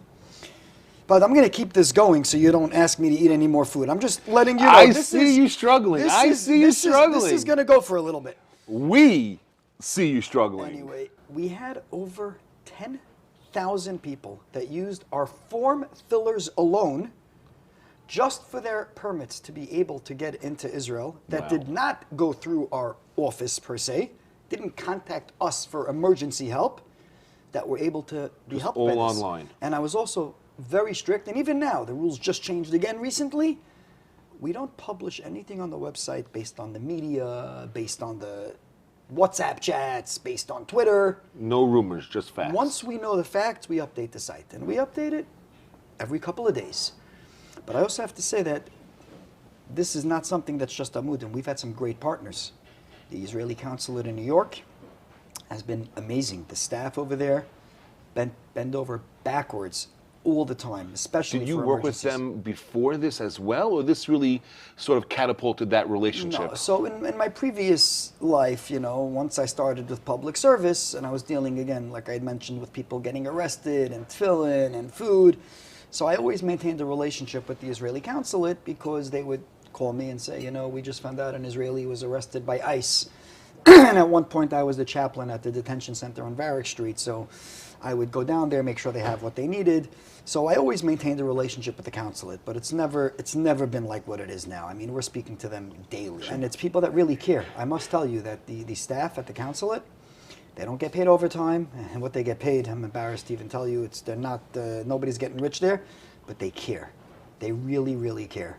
But I'm going to keep this going so you don't ask me to eat any more food. I'm just letting you know. I see you struggling. This is going to go for a little bit. We see you struggling. Anyway, we had over 10,000 people that used our form fillers alone just for their permits to be able to get into Israel that did not go through our office per se, didn't contact us for emergency help, that were able to be helped by this. All online. And I was also very strict, and even now, the rules just changed again recently. We don't publish anything on the website based on the media, based on the WhatsApp chats, based on Twitter. No rumors, just facts. Once we know the facts, we update the site, and we update it every couple of days. But I also have to say that this is not something that's just Amudim. We've had some great partners. The Israeli consulate in New York has been amazing. The staff over there bend over backwards all the time, especially Did you for work with them before this as well, or this really sort of catapulted that relationship? No. So in my previous life, once I started with public service, and I was dealing, again, like I had mentioned, with people getting arrested and tefillin and food. So I always maintained a relationship with the Israeli consulate because they would call me and say, we just found out an Israeli was arrested by ICE. And at one point I was the chaplain at the detention center on Varick Street. So I would go down there, make sure they have what they needed. So I always maintained a relationship with the consulate, but it's never been like what it is now. I mean, we're speaking to them daily, and it's people that really care. I must tell you that the staff at the consulate, they don't get paid overtime, and what they get paid, I'm embarrassed to even tell you, they're not, nobody's getting rich there, but they care. They really, really care.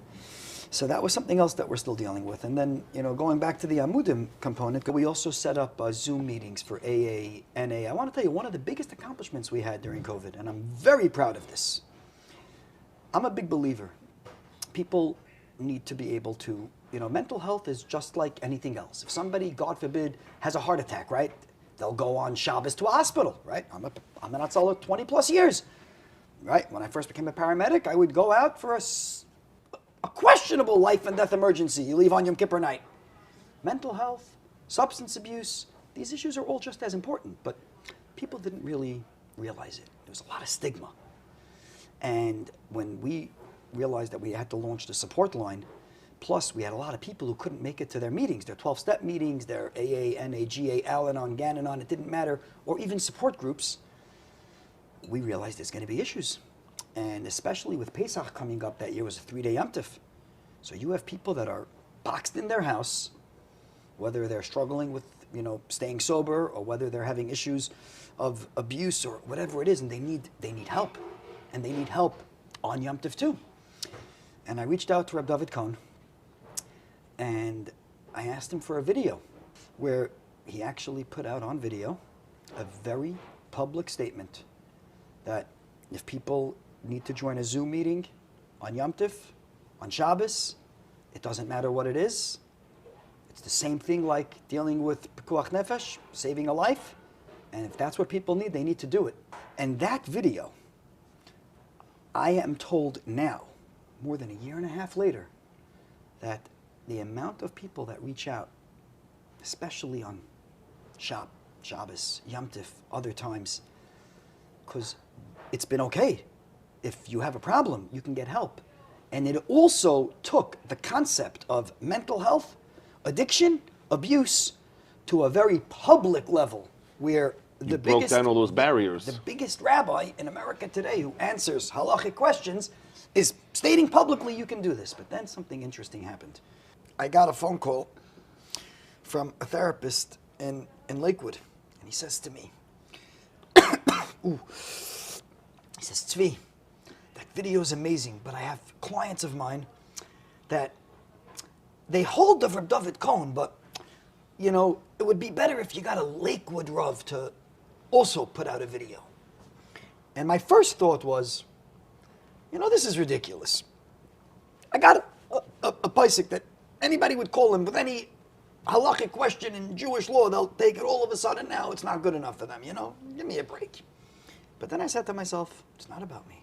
So that was something else that we're still dealing with. And then, going back to the Amudim component, we also set up Zoom meetings for AA, NA. I want to tell you, one of the biggest accomplishments we had during COVID, and I'm very proud of this. I'm a big believer. People need to be able to, mental health is just like anything else. If somebody, God forbid, has a heart attack, right? they'll go on Shabbos to a hospital, right? I'm an Hatzalah 20 plus years, right? When I first became a paramedic, I would go out for a questionable life and death emergency. You leave on Yom Kippur night. Mental health, substance abuse, these issues are all just as important, but people didn't really realize it. There was a lot of stigma. And when we realized that we had to launch the support line, plus we had a lot of people who couldn't make it to their meetings, their 12-step meetings, their AA, NA, GA, Al-Anon, Gan-Anon, it didn't matter, or even support groups, we realized there's going to be issues. And especially with Pesach coming up, that year was a 3-day Yom Tif. So you have people that are boxed in their house, whether they're struggling with, staying sober, or whether they're having issues of abuse or whatever it is, and they need help. And they need help on Yom Tif too. And I reached out to Reb David Cohn, and I asked him for a video where he actually put out on video a very public statement that if people need to join a Zoom meeting on Yom Tif, on Shabbos, it doesn't matter what it is. It's the same thing like dealing with Pekuach Nefesh, saving a life. And if that's what people need, they need to do it. And that video, I am told now, more than a year and a half later, that the amount of people that reach out, especially on Shabbos, Yom Tif, other times, because it's been okay. If you have a problem, you can get help. And it also took the concept of mental health, addiction, abuse, to a very public level, where You broke down all those barriers. The biggest rabbi in America today who answers halachic questions is stating publicly you can do this. But then something interesting happened. I got a phone call from a therapist in Lakewood, and he says to me, ooh, he says, Tzvi, that video is amazing, but I have clients of mine that they hold the Reb David Cohn, but it would be better if you got a Lakewood Rav to also put out a video. And my first thought was, this is ridiculous. I got a paisik that anybody would call him with any halachic question in Jewish law, they'll take it all of a sudden now. It's not good enough for them, Give me a break. But then I said to myself, it's not about me.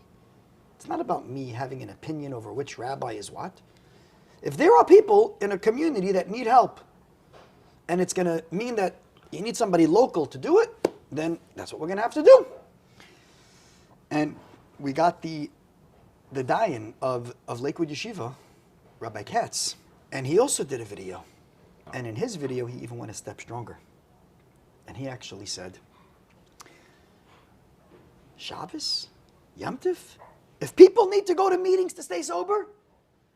It's not about me having an opinion over which rabbi is what. If there are people in a community that need help, and it's going to mean that you need somebody local to do it, then that's what we're going to have to do. And we got the dayan of Lakewood Yeshiva, Rabbi Katz, and he also did a video. And in his video, he even went a step stronger. And he actually said, Shabbos, Yom Tif, if people need to go to meetings to stay sober,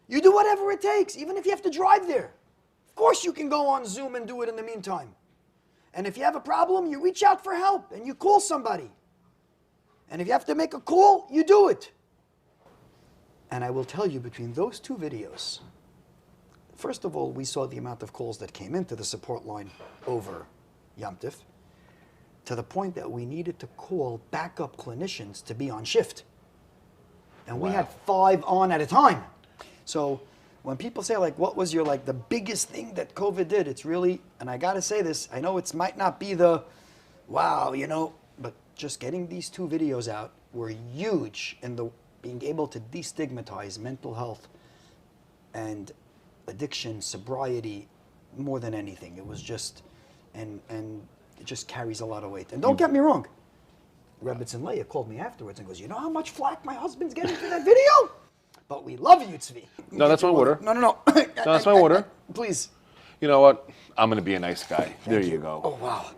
you do whatever it takes, even if you have to drive there. Of course you can go on Zoom and do it in the meantime. And if you have a problem, you reach out for help and you call somebody. And if you have to make a call, you do it. And I will tell you, between those two videos, first of all, we saw the amount of calls that came into the support line over Yom Tif, to the point that we needed to call backup clinicians to be on shift. And we had 5 on at a time. So when people say, what was your, the biggest thing that COVID did, it's really, and I got to say this, I know it might not be the, wow, but just getting these 2 videos out were huge in being able to destigmatize mental health and addiction, sobriety, more than anything. It was just, and it just carries a lot of weight. And don't get me wrong, Rebbitzin Leah called me afterwards and goes, you know how much flack my husband's getting for that video? But we love you, Tzvi. No, that's my water. No. No, that's my water. Please. You know what? I'm going to be a nice guy. There you go. Oh, wow.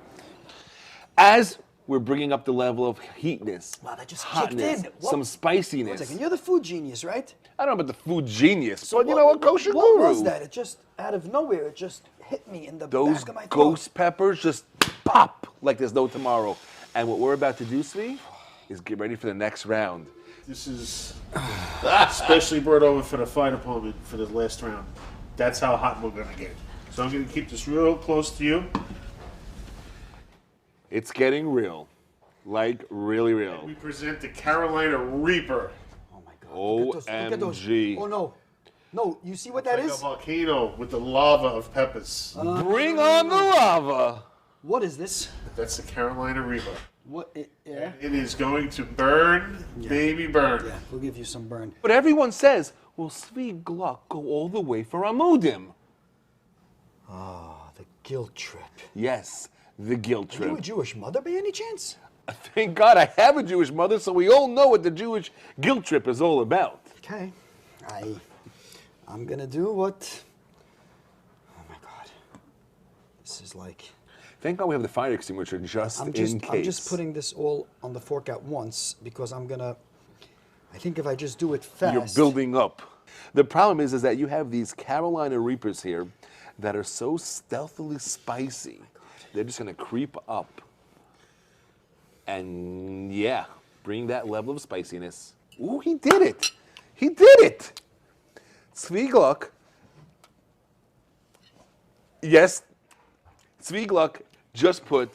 As we're bringing up the level of heatness, wow, that just hotness, kicked in. some spiciness. 1 second, you're the food genius, right? I don't know about the food genius, So but you know what, kosher what guru. was that? It just, out of nowhere, it just hit me in the Those back of my throat. ghost peppers just pop like there's no tomorrow. And what we're about to do, Tzvi, is get ready for the next round. This is specially brought over for the fire department for the last round. That's how hot we're gonna get. So I'm gonna keep this real close to you. It's getting real. Like, really real. And we present the Carolina Reaper. OMG. Oh, no. No, you see what that Like is? a volcano with the lava of peppers. Bring on the lava. What is this? That's the Carolina Reaper. What? Yeah. It is going to burn, baby, burn. Yeah, we'll give you some burn. But everyone says, will Svi Gluck go all the way for Amudim? Ah, the guilt trip. Yes, the guilt Are trip. you a Jewish mother by any chance? Thank God I have a Jewish mother, so we all know what the Jewish guilt trip is all about. Okay. I'm gonna do what... Oh my God. This is like... Thank God we have the fire extinguisher just in case. I'm just putting this all on the fork at once because I'm gonna... I think if I just do it fast... You're building up. The problem is that you have these Carolina Reapers here that are so stealthily spicy. They're just gonna creep up. And yeah, bring that level of spiciness. Ooh, he did it. He did it. Svi Gluck. Yes, Svi Gluck just put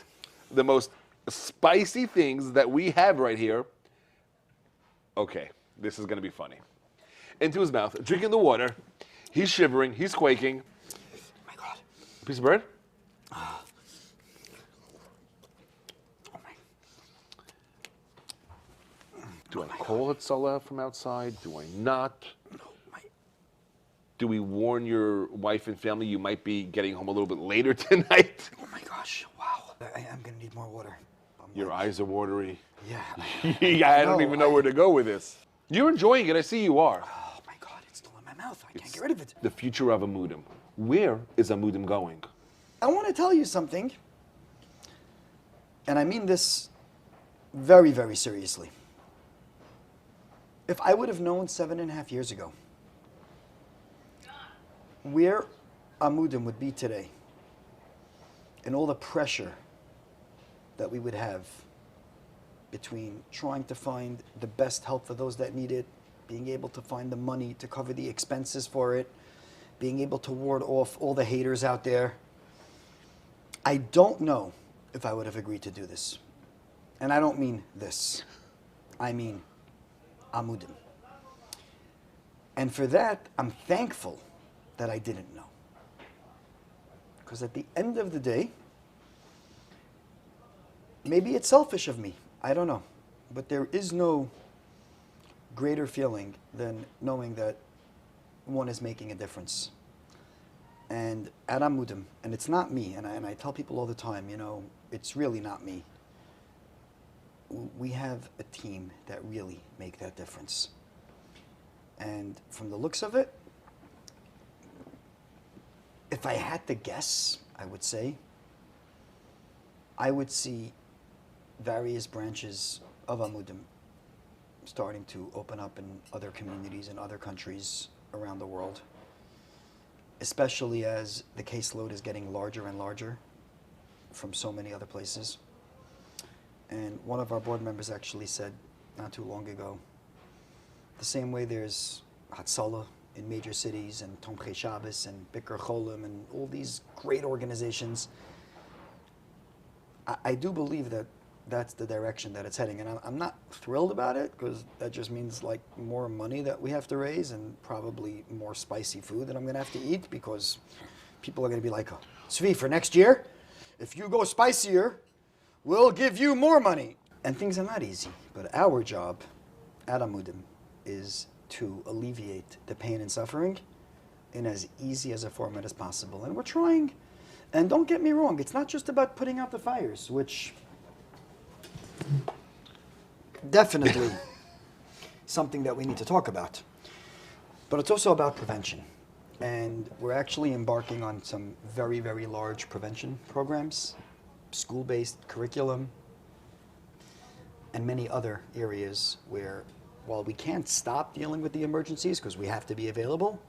the most spicy things that we have right here. Okay, this is gonna be funny. Into his mouth, drinking the water. He's shivering, he's quaking. Oh my God. Piece of bread? Do I call it Salah from outside? Do I not? Do we warn your wife and family you might be getting home a little bit later tonight? Oh my gosh, wow. I am gonna need more water. Your eyes are watery. Yeah. I don't even know where to go with this. You're enjoying it, I see you are. Oh my God, it's still in my mouth. I can't get rid of it. The future of Amudim. Where is Amudim going? I want to tell you something, and I mean this very, very seriously. If I would have known 7.5 years ago where Amudim would be today and all the pressure that we would have between trying to find the best help for those that need it, being able to find the money to cover the expenses for it, being able to ward off all the haters out there, I don't know if I would have agreed to do this. And I don't mean this. I mean Amudim. And for that, I'm thankful that I didn't know. Because at the end of the day, maybe it's selfish of me, I don't know. But there is no greater feeling than knowing that one is making a difference. And at Amudim, and it's not me, and I tell people all the time, you know, it's really not me. We have a team that really make that difference. And from the looks of it, if I had to guess, I would say, I would see various branches of Amudim starting to open up in other communities in other countries around the world, especially as the caseload is getting larger and larger from so many other places. And one of our board members actually said not too long ago, the same way there's Hatzalah in major cities and Tomchei Shabbos and Bikur Cholim and all these great organizations, I do believe that that's the direction that it's heading. And I'm not thrilled about it because that just means like more money that we have to raise and probably more spicy food that I'm gonna have to eat because people are gonna be like, Svi, for next year, if you go spicier, we'll give you more money. And things are not easy, but our job at Amudim is to alleviate the pain and suffering in as easy as a format as possible. And we're trying, and don't get me wrong, it's not just about putting out the fires, which definitely something that we need to talk about. But it's also about prevention. And we're actually embarking on some very, very large prevention programs, school-based curriculum, and many other areas where, while we can't stop dealing with the emergencies because we have to be available,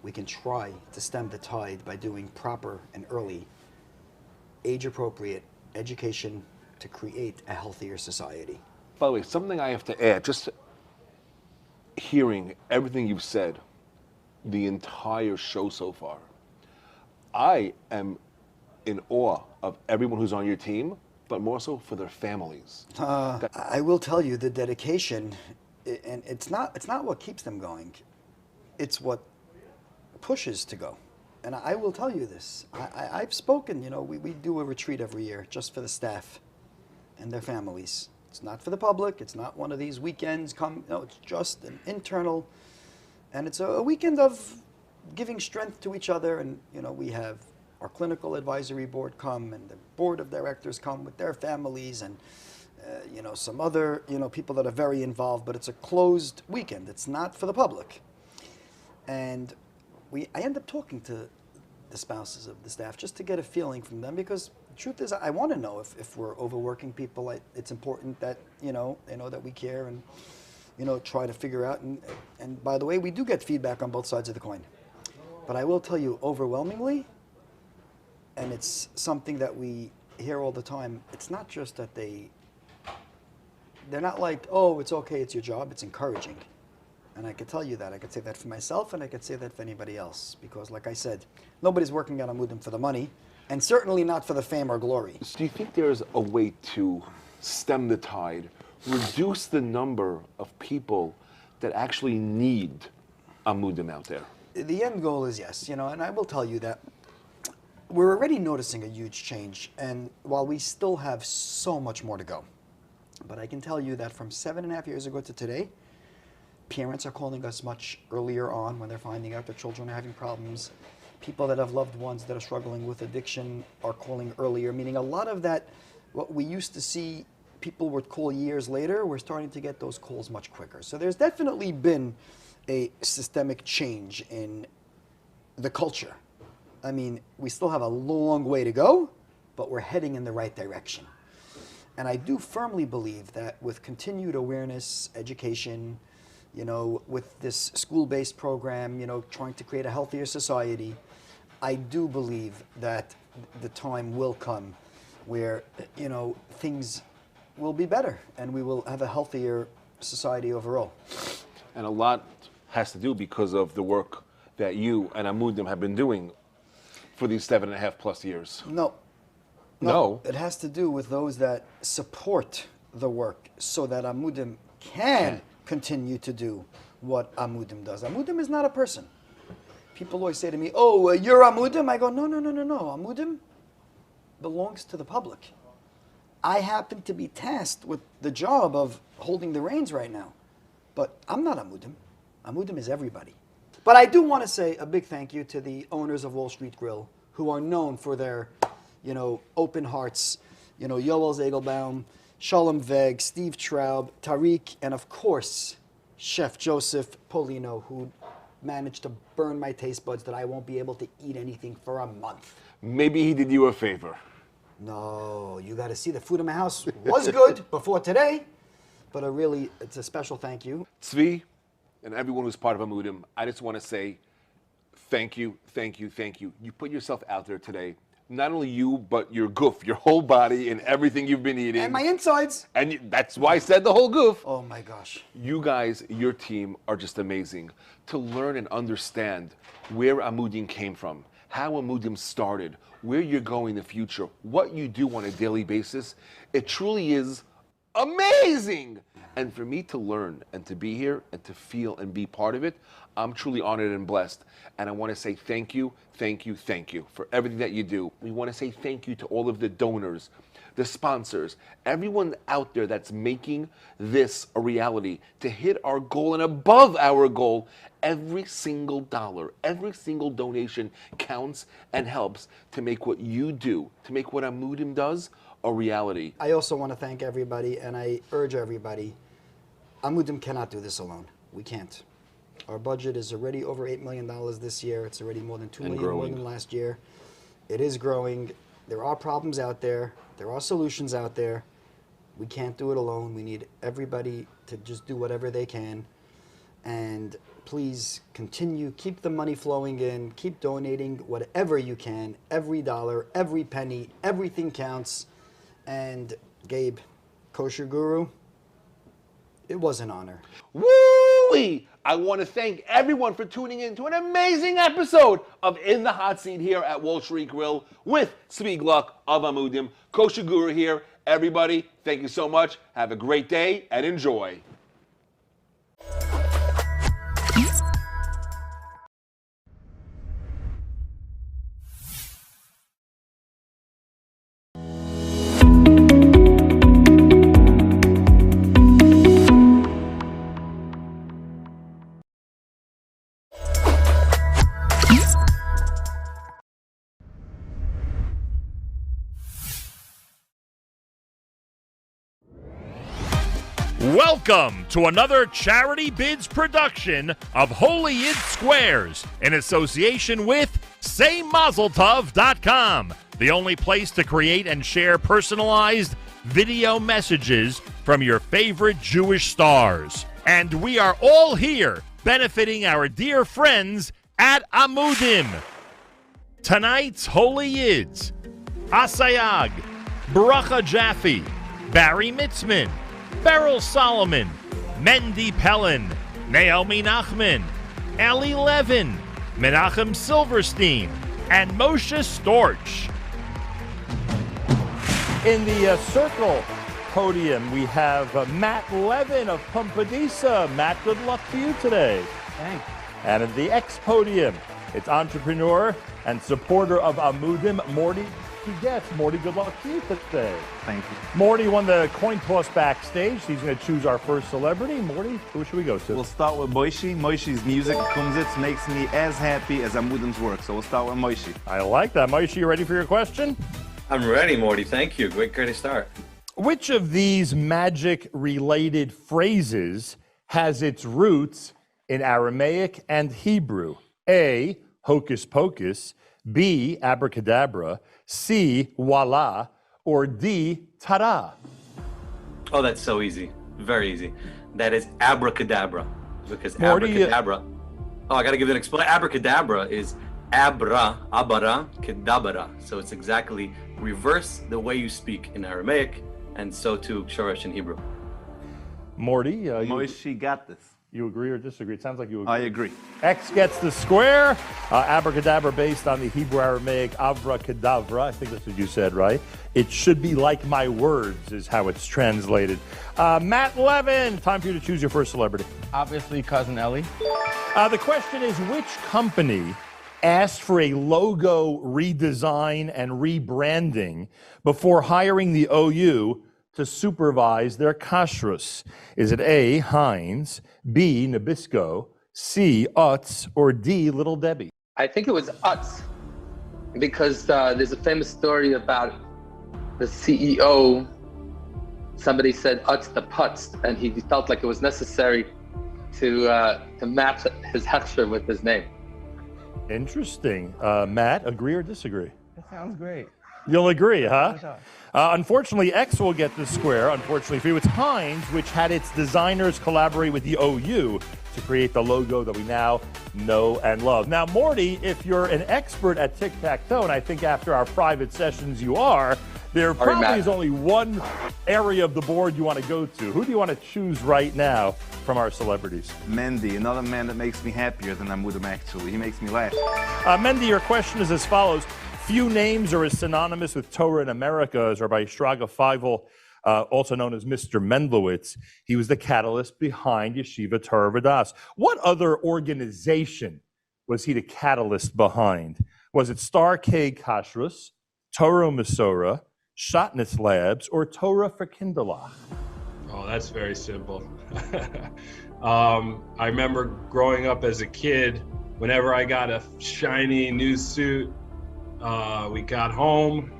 we can try to stem the tide by doing proper and early, age-appropriate education to create a healthier society. By the way, something I have to add, just hearing everything you've said, the entire show so far, I am in awe of everyone who's on your team, but more so for their families. I will tell you the dedication, and it's not what keeps them going, it's what pushes to go. and I will tell you this, I've spoken, we do a retreat every year just for the staff and their families. It's not for the public. It's not one of these weekends no, it's just an internal, and it's a weekend of giving strength to each other. And, we have our clinical advisory board come, and the board of directors come with their families, and, some other, people that are very involved, but it's a closed weekend. It's not for the public. And I end up talking to the spouses of the staff just to get a feeling from them, because the truth is I want to know if we're overworking people. It's important that, they know that we care and, try to figure out. And by the way, we do get feedback on both sides of the coin. But I will tell you overwhelmingly, and it's something that we hear all the time, it's not just that they're not like, oh, it's okay, it's your job. It's encouraging. And I could tell you that. I could say that for myself, and I could say that for anybody else. Because like I said, nobody's working at Amudim for the money, and certainly not for the fame or glory. So do you think there's a way to stem the tide, reduce the number of people that actually need Amudim out there? The end goal is yes, and I will tell you that we're already noticing a huge change, and while we still have so much more to go. But I can tell you that from 7.5 years ago to today, parents are calling us much earlier on when they're finding out their children are having problems. People that have loved ones that are struggling with addiction are calling earlier, meaning a lot of that, what we used to see people would call years later, we're starting to get those calls much quicker. So there's definitely been a systemic change in the culture. I mean, we still have a long way to go, but we're heading in the right direction. And I do firmly believe that with continued awareness, education, with this school-based program, trying to create a healthier society, I do believe that the time will come where, things will be better and we will have a healthier society overall. And a lot has to do because of the work that you and Amudim have been doing for these 7.5+ years. No, it has to do with those that support the work so that Amudim can continue to do what Amudim does. Amudim is not a person. People always say to me, oh, you're Amudim? I go, no. Amudim belongs to the public. I happen to be tasked with the job of holding the reins right now. But I'm not Amudim. Amudim is everybody. But I do want to say a big thank you to the owners of Wall Street Grill, who are known for their, open hearts. Yoel Zegelbaum, Shalom Veg, Steve Traub, Tariq, and of course, Chef Joseph Polino, who managed to burn my taste buds that I won't be able to eat anything for a month. Maybe he did you a favor. No, you got to see the food in my house was good before today, but it's a special thank you. Tzvi, and everyone who's part of Amudim, I just want to say thank you. You put yourself out there today. Not only you, but your goof, your whole body and everything you've been eating. And my insides. And that's why I said the whole goof. Oh my gosh. You guys, your team are just amazing. To learn and understand where Amudim came from, how Amudim started, where you're going in the future, what you do on a daily basis, it truly is amazing. And for me to learn and to be here and to feel and be part of it, I'm truly honored and blessed. And I want to say thank you for everything that you do. We want to say thank you to all of the donors, the sponsors, everyone out there that's making this a reality, to hit our goal and above our goal. Every single dollar, every single donation counts and helps to make what you do, to make what Amudim does, a reality. I also want to thank everybody, and I urge everybody, Amudim cannot do this alone. We can't. Our budget is already over $8 million this year. It's already more than $2 million more than last year. It is growing. There are problems out there. There are solutions out there. We can't do it alone. We need everybody to just do whatever they can. And please continue, keep the money flowing in, keep donating whatever you can. Every dollar, every penny, everything counts. And Gabe, Kosher Guru, it was an honor. Woo-wee! I want to thank everyone for tuning in to an amazing episode of In the Hot Seat here at Wall Street Grill with Tzvi Gluck of Amudim. Kosher Guru here. Everybody, thank you so much. Have a great day and enjoy. Welcome to another Charity Bids production of Holy Yid Squares in association with SayMazelTov.com, the only place to create and share personalized video messages from your favorite Jewish stars. And we are all here benefiting our dear friends at Amudim. Tonight's Holy Yids: Asayag, Bracha Jaffe, Barry Mitzman, Beryl Solomon, Mendy Pellin, Naomi Nachman, Ellie Levin, Menachem Silverstein, and Moshe Storch. In the circle podium, we have Matt Levin of Pompadisa. Matt, good luck to you today. Thanks. And at the X podium, it's entrepreneur and supporter of Amudim, Morty Getz. Morty, good luck to you today. Thank you. Morty won the coin toss backstage. He's going to choose our first celebrity. Morty, who should we go to? We'll start with Moishi. Moishi's music, Kumzitz, makes me as happy as Amudim's work. So we'll start with Moishi. I like that. Moishi, you ready for your question? I'm ready, Morty. Thank you. Great to start. Which of these magic-related phrases has its roots in Aramaic and Hebrew? A, hocus pocus, B, abracadabra, C, voila, or D, ta-da? Oh, that's so easy. Very easy. That is abracadabra. Because Morty, abracadabra. Oh, I got to give it an explanation. Abracadabra is abra, kedabra. So it's exactly reverse the way you speak in Aramaic, and so too Shoresh in Hebrew. Morty, Moishi got this. You agree or disagree? It sounds like you agree. I agree. X gets the square. Abracadabra based on the Hebrew Aramaic abracadabra. I think that's what you said, right? It should be like my words is how it's translated. Matt Levin, time for you to choose your first celebrity. Obviously, Cousin Ellie. The question is, which company asked for a logo redesign and rebranding before hiring the OU to supervise their kashrus? Is it A, Heinz, B, Nabisco, C, Utz, or D, Little Debbie? I think it was Utz, because there's a famous story about the CEO. Somebody said Utz the Putz, and he felt like it was necessary to match his hechsher with his name. Interesting. Matt, agree or disagree? That sounds great. You'll agree, huh? Unfortunately, X will get the square. Unfortunately for you, it's Heinz, which had its designers collaborate with the OU to create the logo that we now know and love. Now, Morty, if you're an expert at tic-tac-toe, and I think after our private sessions you are, there probably is only one area of the board you want to go to. Who do you want to choose right now from our celebrities? Mendy, another man that makes me happier than Amudim, actually. He makes me laugh. Mendy, your question is as follows. Few names are as synonymous with Torah in America as Rabbi Shraga Feivel, also known as Mr. Mendlowitz. He was the catalyst behind Yeshiva Torah Vodaas. What other organization was he the catalyst behind? Was it Star K Kashrus, Torah Masora, Shatnitz Labs, or Torah for Kinderlach? Oh, that's very simple. I remember growing up as a kid, whenever I got a shiny new suit, we got home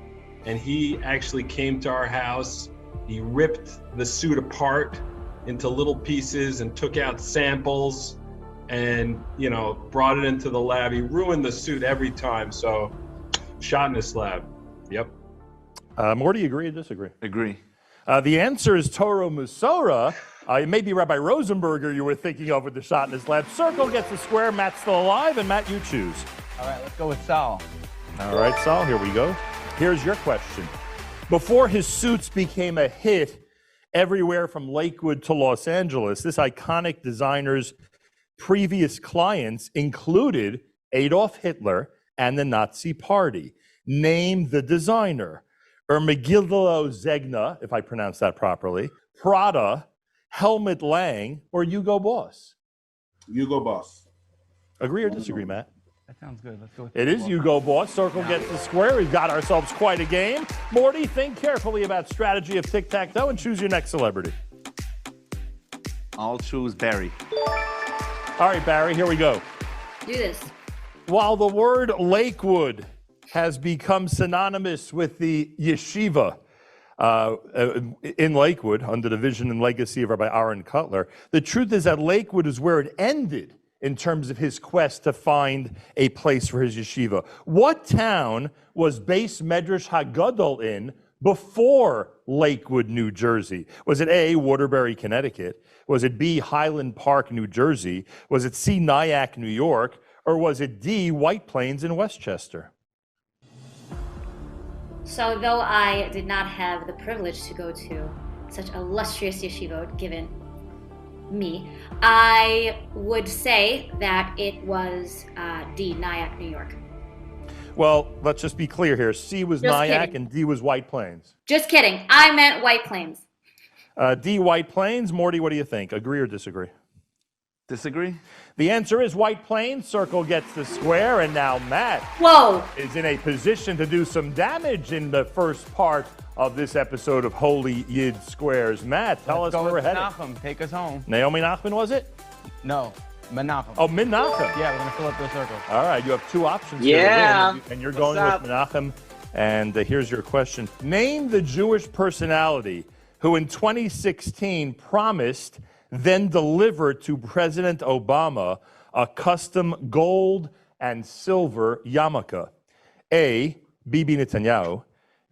and he actually came to our house. He ripped the suit apart into little pieces and took out samples and, you know, brought it into the lab. He ruined the suit every time. So Shatnitz Lab. Yep. Morty, agree or disagree? Agree. The answer is Torah Masora. It may be Rabbi Rosenberger you were thinking of with the Shatnitz Lab. Circle gets the square. Matt's still alive, and Matt, you choose. All right, let's go with Sal. All right, Sal, here we go. Here's your question. Before his suits became a hit everywhere from Lakewood to Los Angeles, this iconic designer's previous clients included Adolf Hitler and the Nazi Party. Name the designer. Ermegildo Zegna, if I pronounce that properly, Prada, Helmut Lang, or Hugo Boss? Hugo Boss. Agree or disagree, Matt? That sounds good. Let's go with It is Hugo Boss. Circle gets the square. We've got ourselves quite a game. Morty, think carefully about strategy of tic-tac-toe and choose your next celebrity. I'll choose Barry. All right, Barry, here we go. Do this. While the word Lakewood has become synonymous with the yeshiva, in Lakewood under the vision and legacy of Rabbi Aaron Cutler. The truth is that Lakewood is where it ended in terms of his quest to find a place for his yeshiva. What town was Beis Medrash Hagadol in before Lakewood, New Jersey? Was it A, Waterbury, Connecticut? Was it B, Highland Park, New Jersey? Was it C, Nyack, New York? Or was it D, White Plains in Westchester? So though I did not have the privilege to go to such illustrious yeshiva given me, I would say that it was D, Nyack, New York. Well, let's just be clear here. C was Just Nyack kidding. and D was White Plains. Just kidding. I meant White Plains. D, White Plains. Morty, what do you think? Agree or disagree? Disagree? The answer is White Plains. Circle gets the square, and now Matt is in a position to do some damage in the first part of this episode of Holy Yid Squares. Matt, tell us where we're headed. Menachem, take us home. Naomi Nachman, was it? No, Menachem. Oh, Menachem. Yeah, we're gonna fill up the circle. All right, you have two options Yeah. here, and you're What's going up? with Menachem. And here's your question. Name the Jewish personality who in 2016 promised, then delivered to President Obama a custom gold and silver yarmulke. A, Bibi Netanyahu.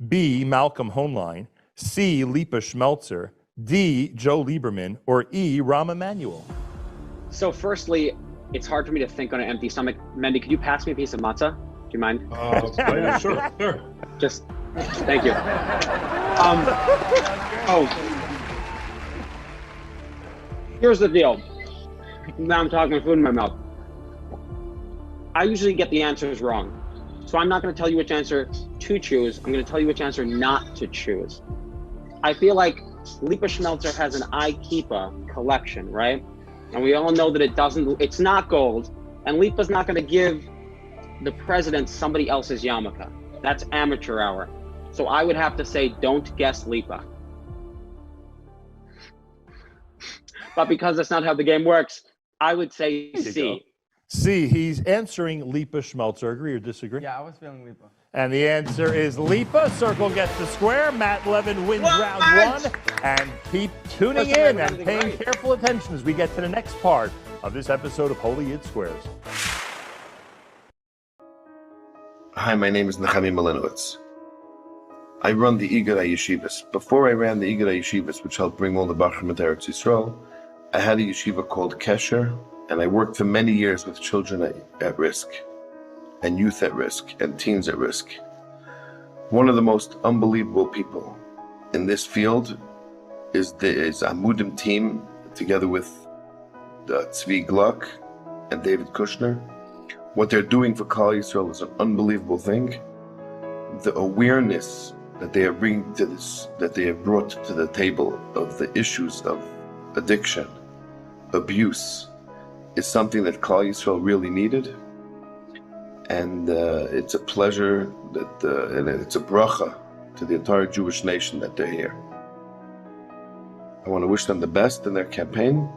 B, Malcolm Hoenlein. C, Lipa Schmelzer. D, Joe Lieberman. Or E, Rahm Emanuel. So firstly, it's hard for me to think on an empty stomach. Mendy, could you pass me a piece of matzah? Do you mind? Yeah, sure. Just, thank you. Here's the deal. Now I'm talking with food in my mouth. I usually get the answers wrong. So I'm not going to tell you which answer to choose. I'm going to tell you which answer not to choose. I feel like Lipa Schmelzer has an iKeepa collection, right? And we all know that it's not gold. And Lipa's not going to give the president somebody else's yarmulke. That's amateur hour. So I would have to say, don't guess Lipa. But because that's not how the game works, I would say C. C, he's answering Lipa Schmelzer. Agree or disagree? Yeah, I was feeling Lipa. And the answer is Lipa. Circle gets the square. Matt Levin wins round one. And keep tuning in and paying careful attention as we get to the next part of this episode of Holy Yid Squares. Hi, my name is Nechami Malinowitz. I run the Igara Yeshivas. Before I ran the Igara Yeshivas, which helped bring all the Bachrim into Eretz Yisrael, I had a yeshiva called Kesher, and I worked for many years with children at risk, and youth at risk, and teens at risk. One of the most unbelievable people in this field is Amudim team, together with Tzvi Gluck and David Kushner. What they're doing for Klal Yisrael is an unbelievable thing. The awareness that they are bringing to this, that they have brought to the table of the issues of addiction, abuse, is something that Klal Yisrael really needed. And it's a pleasure and it's a bracha to the entire Jewish nation that they're here. I want to wish them the best in their campaign,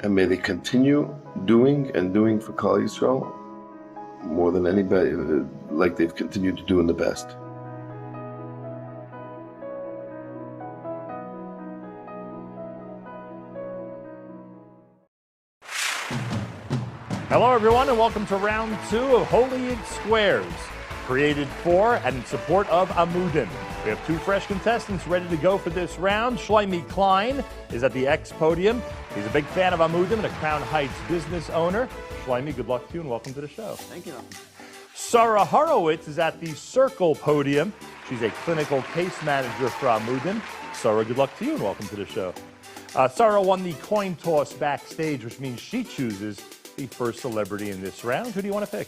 and may they continue doing for Klal Yisrael more than anybody, like they've continued to do in the past. Hello, everyone, and welcome to round two of Holy Yid Squares, created for and in support of Amudim. We have two fresh contestants ready to go for this round. Shlomi Klein is at the X podium. He's a big fan of Amudim and a Crown Heights business owner. Shlomi, good luck to you and welcome to the show. Thank you. Sarah Horowitz is at the Circle podium. She's a clinical case manager for Amudim. Sarah, good luck to you and welcome to the show. Sarah won the coin toss backstage, which means she chooses the first celebrity in this round. Who do you want to pick?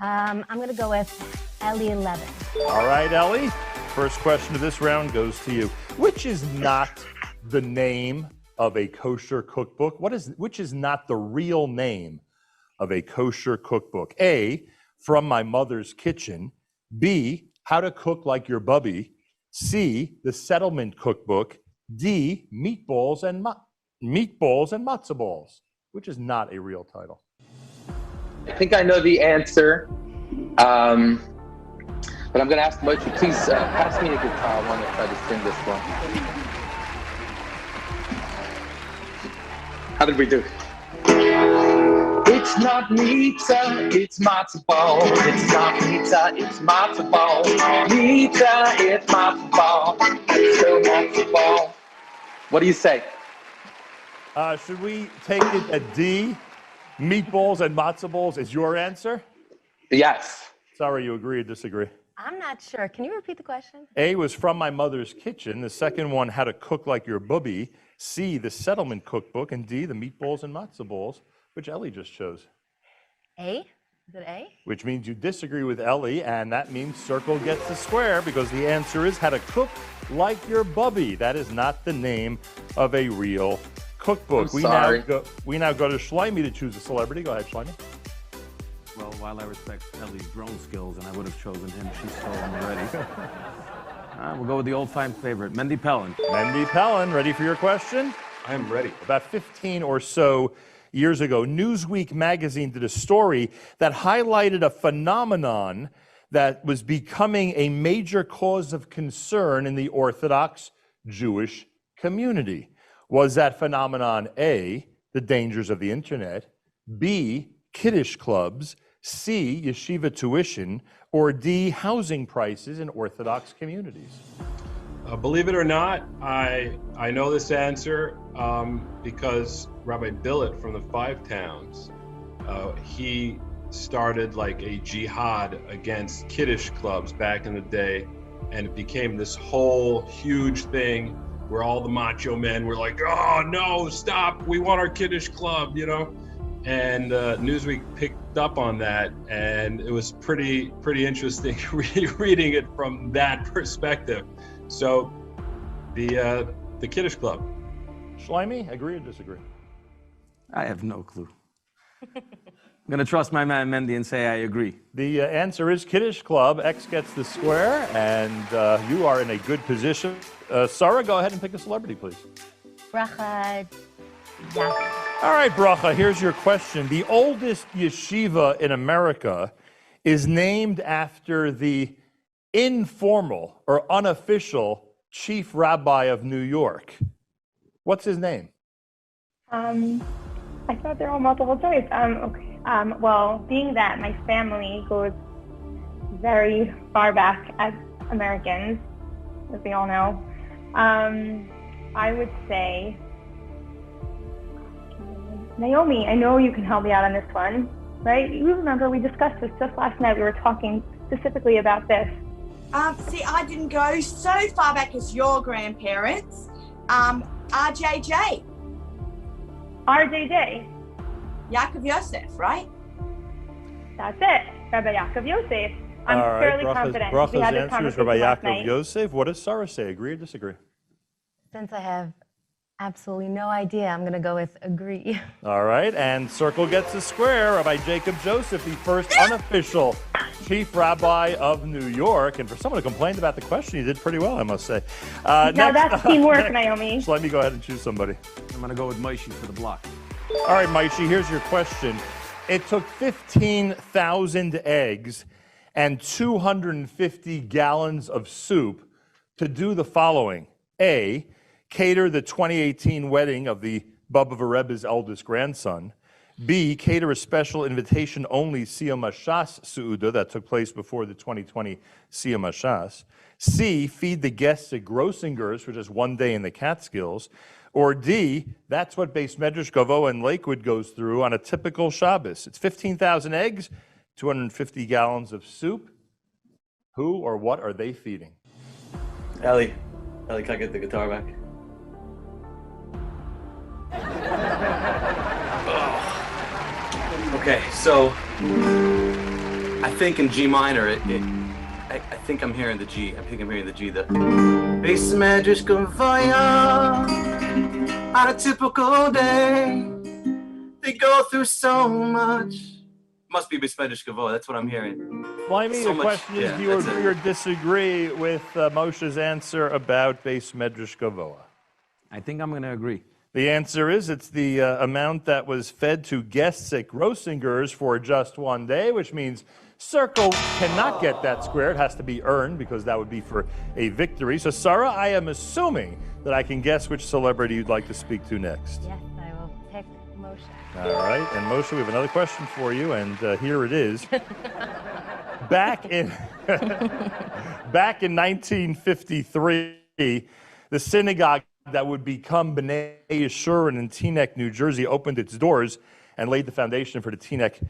I'm going to go with Ellie 11. All right, Ellie. First question of this round goes to you. Which is not the name of a kosher cookbook? Which is not the real name of a kosher cookbook? A, From My Mother's Kitchen. B, How to Cook Like Your Bubby. C, The Settlement Cookbook. D, Meatballs and Matzo Balls. Which is not a real title? I think I know the answer. But I'm going to ask Mochi, please pass me a guitar. I want to try to sing this one. How did we do? It's not pizza, it's matzo ball. It's not pizza, it's matzo ball. Pizza, it's matzo ball. It's still matzo ball. What do you say? Should we take it at D? Meatballs and matzo balls is your answer? Yes. Sorry, you agree or disagree? I'm not sure. Can you repeat the question? A was From My Mother's Kitchen. The second one, How to Cook Like Your Bubby. C, The Settlement Cookbook. And D, The Meatballs and Matzo Balls, which Ellie just chose. A? Is it A? Which means you disagree with Ellie, and that means circle gets a square because the answer is How to Cook Like Your Bubby. That is not the name of a real cookbook. I'm sorry. We now go to Schleimy to choose a celebrity. Go ahead, Schleimy. Well, while I respect Ellie's drone skills, and I would have chosen him, she stole him already. We'll go with the old-time favorite, Mendy Pellin. Mendy Pellin, ready for your question? I am ready. About 15 or so years ago, Newsweek magazine did a story that highlighted a phenomenon that was becoming a major cause of concern in the Orthodox Jewish community. Was that phenomenon A, the dangers of the internet, B, Kiddush clubs, C, yeshiva tuition, or D, housing prices in Orthodox communities? Believe it or not, I know this answer because Rabbi Billet from the Five Towns, he started like a jihad against Kiddush clubs back in the day, and it became this whole huge thing where all the macho men were like, oh no, stop, we want our Kiddush club, you know? And Newsweek picked up on that, and it was pretty interesting reading it from that perspective. So, the Kiddush Club. Schleimy, agree or disagree? I have no clue. I'm going to trust my man Mendy and say I agree. The answer is Kiddush Club. X gets the square, and you are in a good position. Sarah, go ahead and pick a celebrity, please. Bracha Yaakov. All right, Bracha, here's your question. The oldest yeshiva in America is named after the informal or unofficial chief rabbi of New York. What's his name? I thought they're all multiple choice. Okay. Well, being that my family goes very far back as Americans, as we all know, I would say Naomi. I know you can help me out on this one, right? You remember we discussed this just last night. We were talking specifically about this. See, I didn't go so far back as your grandparents. RJJ. RJJ. Yaakov Yosef, right? That's it. Rabbi Yaakov Yosef. I'm All right, fairly Bracha's confident. answer We had this is conversation Rabbi last Yaakov night. Yosef. What does Sarah say? Agree or disagree? Since I have absolutely no idea, I'm going to go with agree. All right, and circle gets a square. Rabbi Jacob Joseph, the first unofficial chief rabbi of New York. And for someone who complained about the question, you did pretty well, I must say. Now that's teamwork, Naomi. So let me go ahead and choose somebody. I'm going to go with Maishi for the block. All right, Maishi, here's your question. It took 15,000 eggs and 250 gallons of soup to do the following. A, cater the 2018 wedding of the Bubba Rebbe's eldest grandson. B, cater a special invitation-only Siyum Hashas Su'uda that took place before the 2020 Siyum Hashas. C, feed the guests at Grossinger's for just one day in the Catskills. Or D, that's what Beis Medrash Gavoa in Lakewood goes through on a typical Shabbos. It's 15,000 eggs, 250 gallons of soup. Who or what are they feeding? Ellie, can I get the guitar back? Okay, so I think in G minor, I think I'm hearing the G. I think I'm hearing the G. The Beis Medrash Gavoa on a typical day. They go through so much. Must be Beis Medrash Gavoa. That's what I'm hearing. Flamey, So the much- question is, yeah, do you that's agree or disagree with Moshe's answer about Beis Medrash Gavoa? I think I'm going to agree. The answer is it's the amount that was fed to guests at Grossinger's for just one day, which means Circle cannot get that square. It has to be earned because that would be for a victory. So, Sarah, I am assuming that I can guess which celebrity you'd like to speak to next. Yes, I will pick Moshe. All right. And Moshe, we have another question for you, and here it is. Back in 1953, the synagogue that would become B'nai Yeshurun in Teaneck, New Jersey, opened its doors and laid the foundation for the Teaneck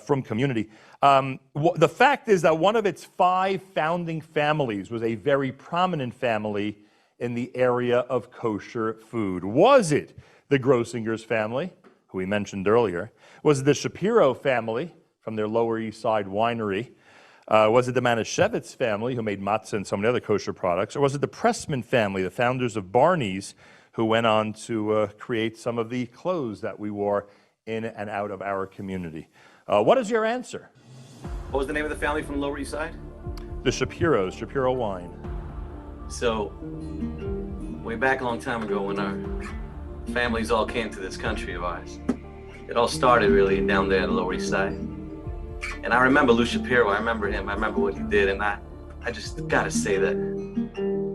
Frum community. The fact is that one of its 5 founding families was a very prominent family in the area of kosher food. Was it the Grossingers family, who we mentioned earlier? Was it the Shapiro family from their Lower East Side winery? Was it the Manischewitz family, who made matzah and some of the other kosher products? Or was it the Pressman family, the founders of Barney's, who went on to create some of the clothes that we wore in and out of our community? What is your answer? What was the name of the family from Lower East Side? The Shapiros, Shapiro Wine. So, way back a long time ago when our families all came to this country of ours, it all started really down there in the Lower East Side. And I remember Lou Shapiro, I remember him, I remember what he did, and I just gotta say that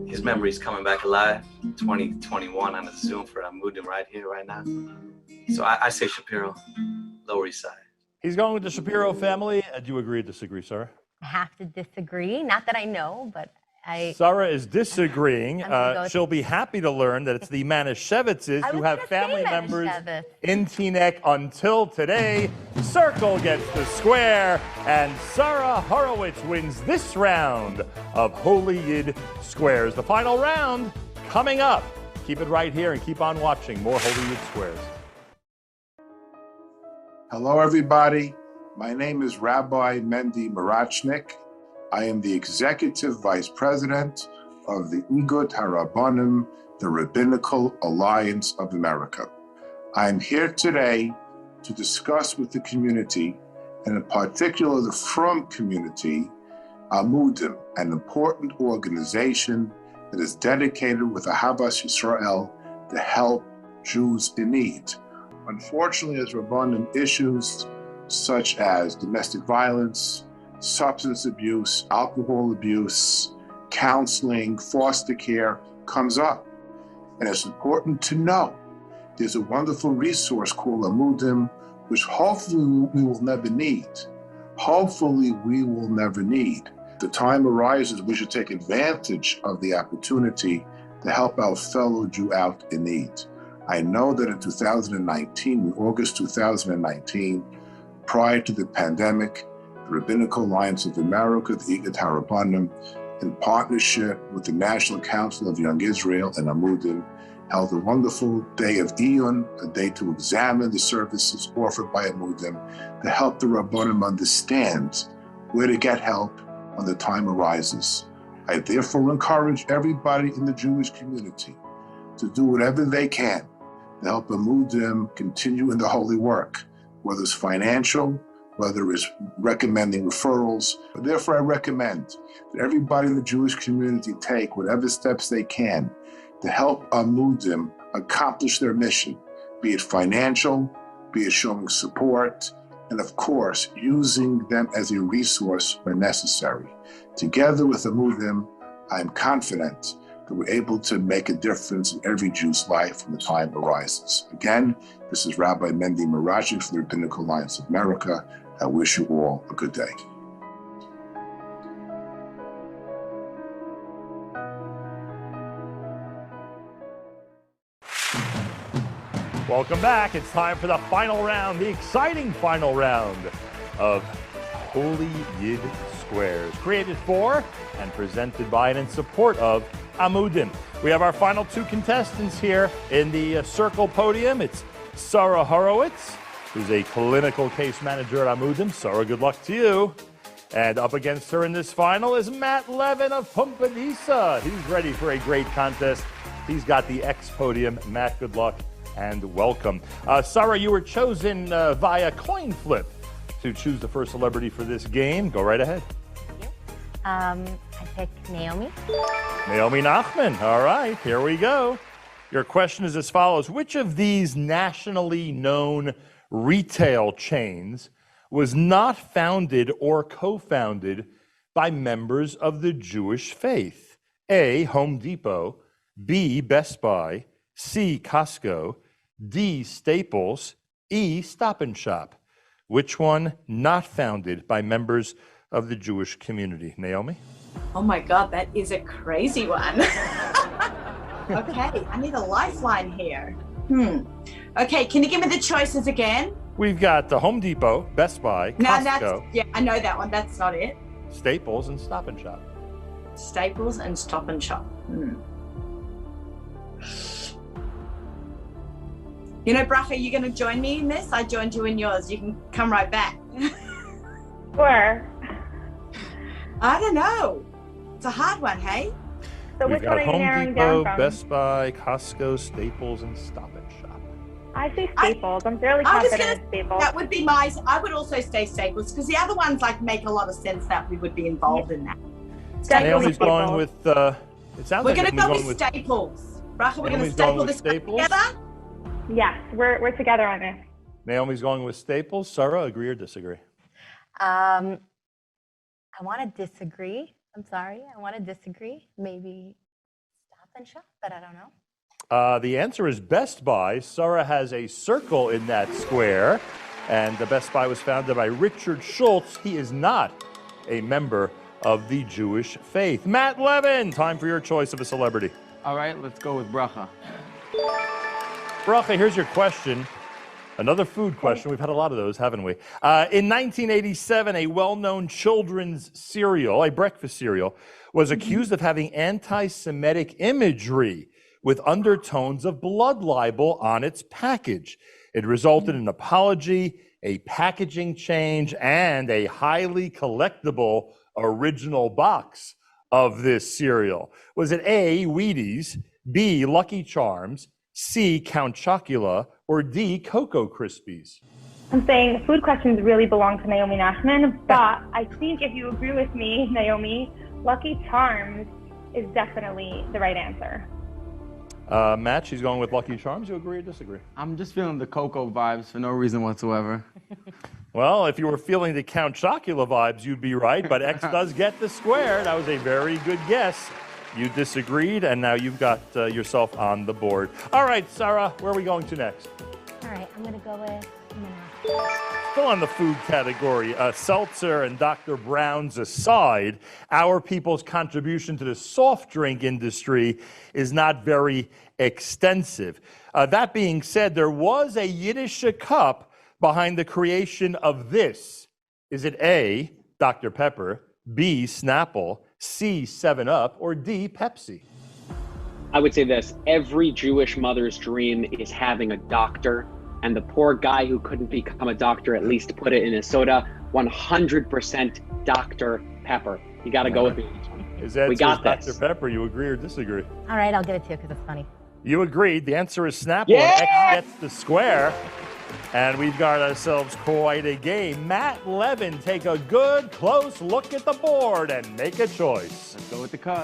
his memory's coming back alive, 2021 on the Zoom for Amudim right here, right now. So I say Shapiro, Lower East Side. He's going with the Shapiro family. Do you agree or disagree, Sarah? I have to disagree. Not that I know, but Sarah is disagreeing. She'll be happy to learn that it's the Manishevitzes who have family members in Teaneck until today. Circle gets the square, and Sarah Horowitz wins this round of Holy Yid Squares. The final round coming up. Keep it right here and keep on watching more Holy Yid Squares. Hello, everybody. My name is Rabbi Mendy Mirachnik. I am the Executive Vice President of the Igut HaRabbanim, the Rabbinical Alliance of America. I am here today to discuss with the community, and in particular the Frum community, Amudim, an important organization that is dedicated with Ahavas Yisrael to help Jews in need. Unfortunately, as Rabbanim, issues such as domestic violence, substance abuse, alcohol abuse, counseling, foster care comes up. And it's important to know there's a wonderful resource called Amudim, which hopefully we will never need. Hopefully we will never need. The time arises, we should take advantage of the opportunity to help our fellow Jew out in need. I know that in 2019, in August 2019, prior to the pandemic, the Rabbinical Alliance of America, the Igut HaRabbanim, in partnership with the National Council of Young Israel and Amudim, held a wonderful day of Iyun, a day to examine the services offered by Amudim to help the Rabbanim understand where to get help when the time arises. I therefore encourage everybody in the Jewish community to do whatever they can to help Amudim continue in the holy work, whether it's financial, whether it's recommending referrals. Therefore, I recommend that everybody in the Jewish community take whatever steps they can to help Amudim accomplish their mission, be it financial, be it showing support, and of course, using them as a resource when necessary. Together with Amudim, I'm confident that we're able to make a difference in every Jew's life when the time arises. Again, this is Rabbi Mendy Mirachnik from the Rabbinical Alliance of America. I wish you all a good day. Welcome back. It's time for the final round, the exciting final round of Holy Yid Squares, created for and presented by and in support of Amudim. We have our final 2 contestants here in the circle podium. It's Sarah Horowitz, who's a clinical case manager at Amudim. Sarah, good luck to you. And up against her in this final is Matt Levin of Pumpanisa. He's ready for a great contest. He's got the X podium. Matt, good luck and welcome. Sarah, you were chosen via coin flip to choose the first celebrity for this game. Go right ahead. I picked Naomi. Naomi Nachman. All right, here we go. Your question is as follows. Which of these nationally known retail chains was not founded or co-founded by members of the Jewish faith? A, Home Depot, B, Best Buy, C, Costco, D, Staples, E, Stop and Shop. Which one not founded by members of the Jewish community? Naomi? Oh my God, that is a crazy one. Okay, I need a lifeline here. Okay, can you give me the choices again? We've got the Home Depot, Best Buy, Costco, Yeah, I know that one. That's not it. Staples, and Stop and Shop. Staples and Stop and Shop. You know, Bracha, you're going to join me in this? I joined you in yours. You can come right back. Sure. I don't know. It's a hard one, hey? So We've which one got are you Home narrowing Depot, down from? Best Buy, Costco, Staples, and Stop and Shop. I say Staples. I'm fairly I was confident gonna, it's Staples. that would be my, I would also say Staples because the other ones like make a lot of sense that we would be involved in that. Naomi's going with, it sounds We're like going to Naomi's go with Staples. Bracha, we're going to Naomi's staple going this with one Staples? together. Yes, we're together on this. Naomi's going with Staples. Sarah, agree or disagree? I want to disagree. I'm sorry. I want to disagree. Maybe Stop and Shop, but I don't know. The answer is Best Buy. Sarah has a circle in that square, and the Best Buy was founded by Richard Schultz. He is not a member of the Jewish faith. Matt Levin, time for your choice of a celebrity. All right, let's go with Bracha. Bracha, here's your question. Another food question. We've had a lot of those, haven't we? In 1987, a well-known children's cereal, a breakfast cereal, was accused of having anti-Semitic imagery with undertones of blood libel on its package. It resulted in an apology, a packaging change, and a highly collectible original box of this cereal. Was it A, Wheaties, B, Lucky Charms, C, Count Chocula, or D, Cocoa Krispies? I'm saying food questions really belong to Naomi Nashman, but I think if you agree with me, Naomi, Lucky Charms is definitely the right answer. Matt, she's going with Lucky Charms. You agree or disagree? I'm just feeling the cocoa vibes for no reason whatsoever. Well, if you were feeling the Count Chocula vibes, you'd be right, but X does get the square. That was a very good guess. You disagreed, and now you've got yourself on the board. All right, Sarah, where are we going to next? All right, I'm going to go with Still on the food category, seltzer and Dr. Brown's aside, our people's contribution to the soft drink industry is not very extensive. That being said, there was a Yiddish cup behind the creation of this. Is it A, Dr. Pepper, B, Snapple, C, 7-Up, or D, Pepsi? I would say this: every Jewish mother's dream is having a doctor, and the poor guy who couldn't become a doctor at least put it in his soda. 100% Dr. Pepper. You got to go with me. We got this. Dr. Pepper. You agree or disagree? All right, I'll give it to you because it's funny. You agreed. The answer is Snapple. Yeah! And X gets the square. And we've got ourselves quite a game. Matt Levin, take a good, close look at the board and make a choice. Let's go with the cuz.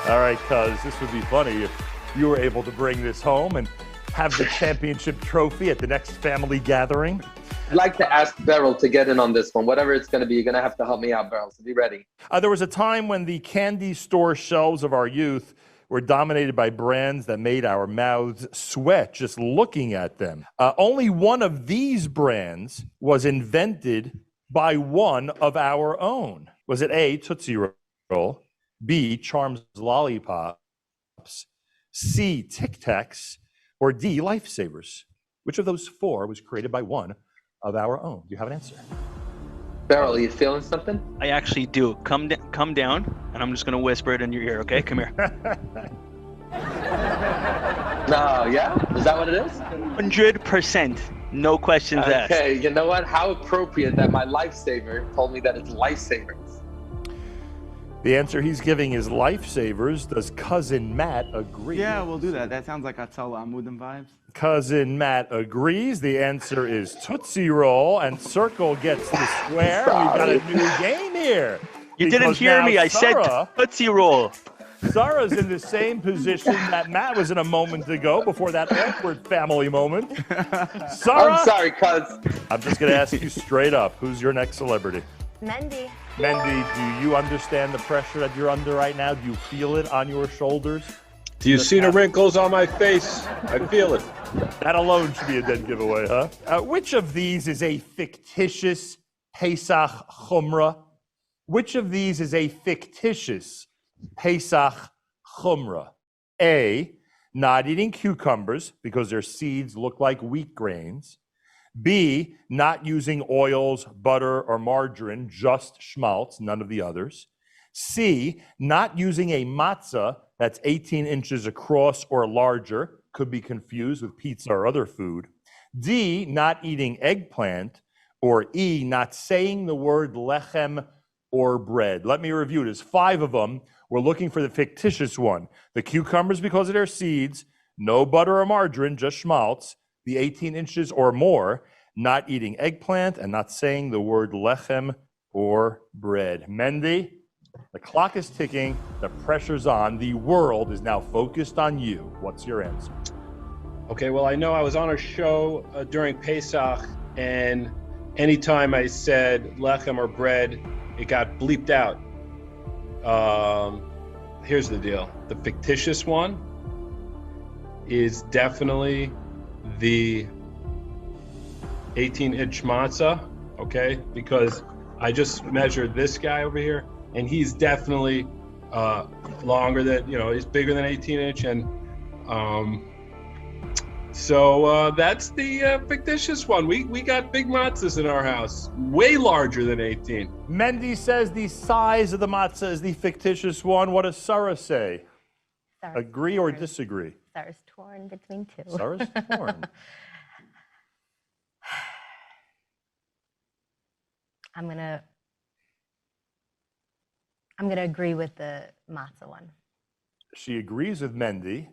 All right, cuz, this would be funny if you were able to bring this home and have the championship trophy at the next family gathering. I'd like to ask Beryl to get in on this one. Whatever it's going to be, you're going to have to help me out, Beryl, so be ready. There was a time when the candy store shelves of our youth were dominated by brands that made our mouths sweat just looking at them. Only one of these brands was invented by one of our own. Was it A, Tootsie Roll, B, Charms Lollipops, C, Tic Tacs, or D, Lifesavers? Which of those four was created by one of our own? Do you have an answer? Beryl, are you feeling something? I actually do. Come down, and I'm just going to whisper it in your ear, okay? Come here. No, yeah? Is that what it is? 100%. No questions asked. Okay, you know what? How appropriate that my lifesaver told me that it's Lifesavers. The answer he's giving is Lifesavers. Does cousin Matt agree? Yeah, we'll do that. That sounds like Atala Amudim vibes. Cousin Matt agrees. The answer is Tootsie Roll, and Circle gets the square. We've got a new game here. You didn't hear me. I said Tootsie Roll. Sarah's in the same position that Matt was in a moment ago before that awkward family moment. Sarah, I'm sorry, cuz. I'm just going to ask you straight up, who's your next celebrity? Mendy. Mendy, do you understand the pressure that you're under right now? Do you feel it on your shoulders? Do you see the wrinkles on my face? I feel it. That alone should be a dead giveaway, huh? Which of these is a fictitious Pesach Chumrah? Which of these is a fictitious Pesach Chumrah? A, not eating cucumbers because their seeds look like wheat grains. B, not using oils, butter, or margarine, just schmaltz, none of the others. C, not using a matzah that's 18 inches across or larger, could be confused with pizza or other food. D, not eating eggplant. Or E, not saying the word lechem or bread. Let me review. There's 5 of them. We're looking for the fictitious one. The cucumbers because of their seeds, no butter or margarine, just schmaltz, the 18 inches or more, not eating eggplant, and not saying the word lechem or bread. Mendy, the clock is ticking, the pressure's on, the world is now focused on you. What's your answer? Okay, well, I know I was on a show during Pesach, and anytime I said lechem or bread, it got bleeped out. Here's the deal. The fictitious one is definitely the 18-inch matzah, okay? Because I just measured this guy over here, and he's definitely longer than, he's bigger than 18-inch, and so that's the fictitious one. We got big matzahs in our house, way larger than 18. Mendy says the size of the matzah is the fictitious one. What does Sarah say? Sarah's Agree or disagree? Sarah's torn between two. Sarah's torn. I'm gonna agree with the matzah one. She agrees with Mendy,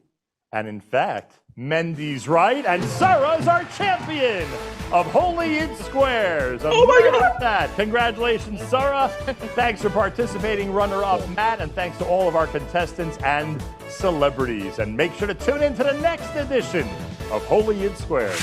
and in fact, Mendy's right, and Sarah's our champion of Holy Yid Squares. Oh my God! That. Congratulations, Sarah. Thanks for participating, runner-up Matt, and thanks to all of our contestants and celebrities. And make sure to tune in to the next edition of Holy Yid Squares.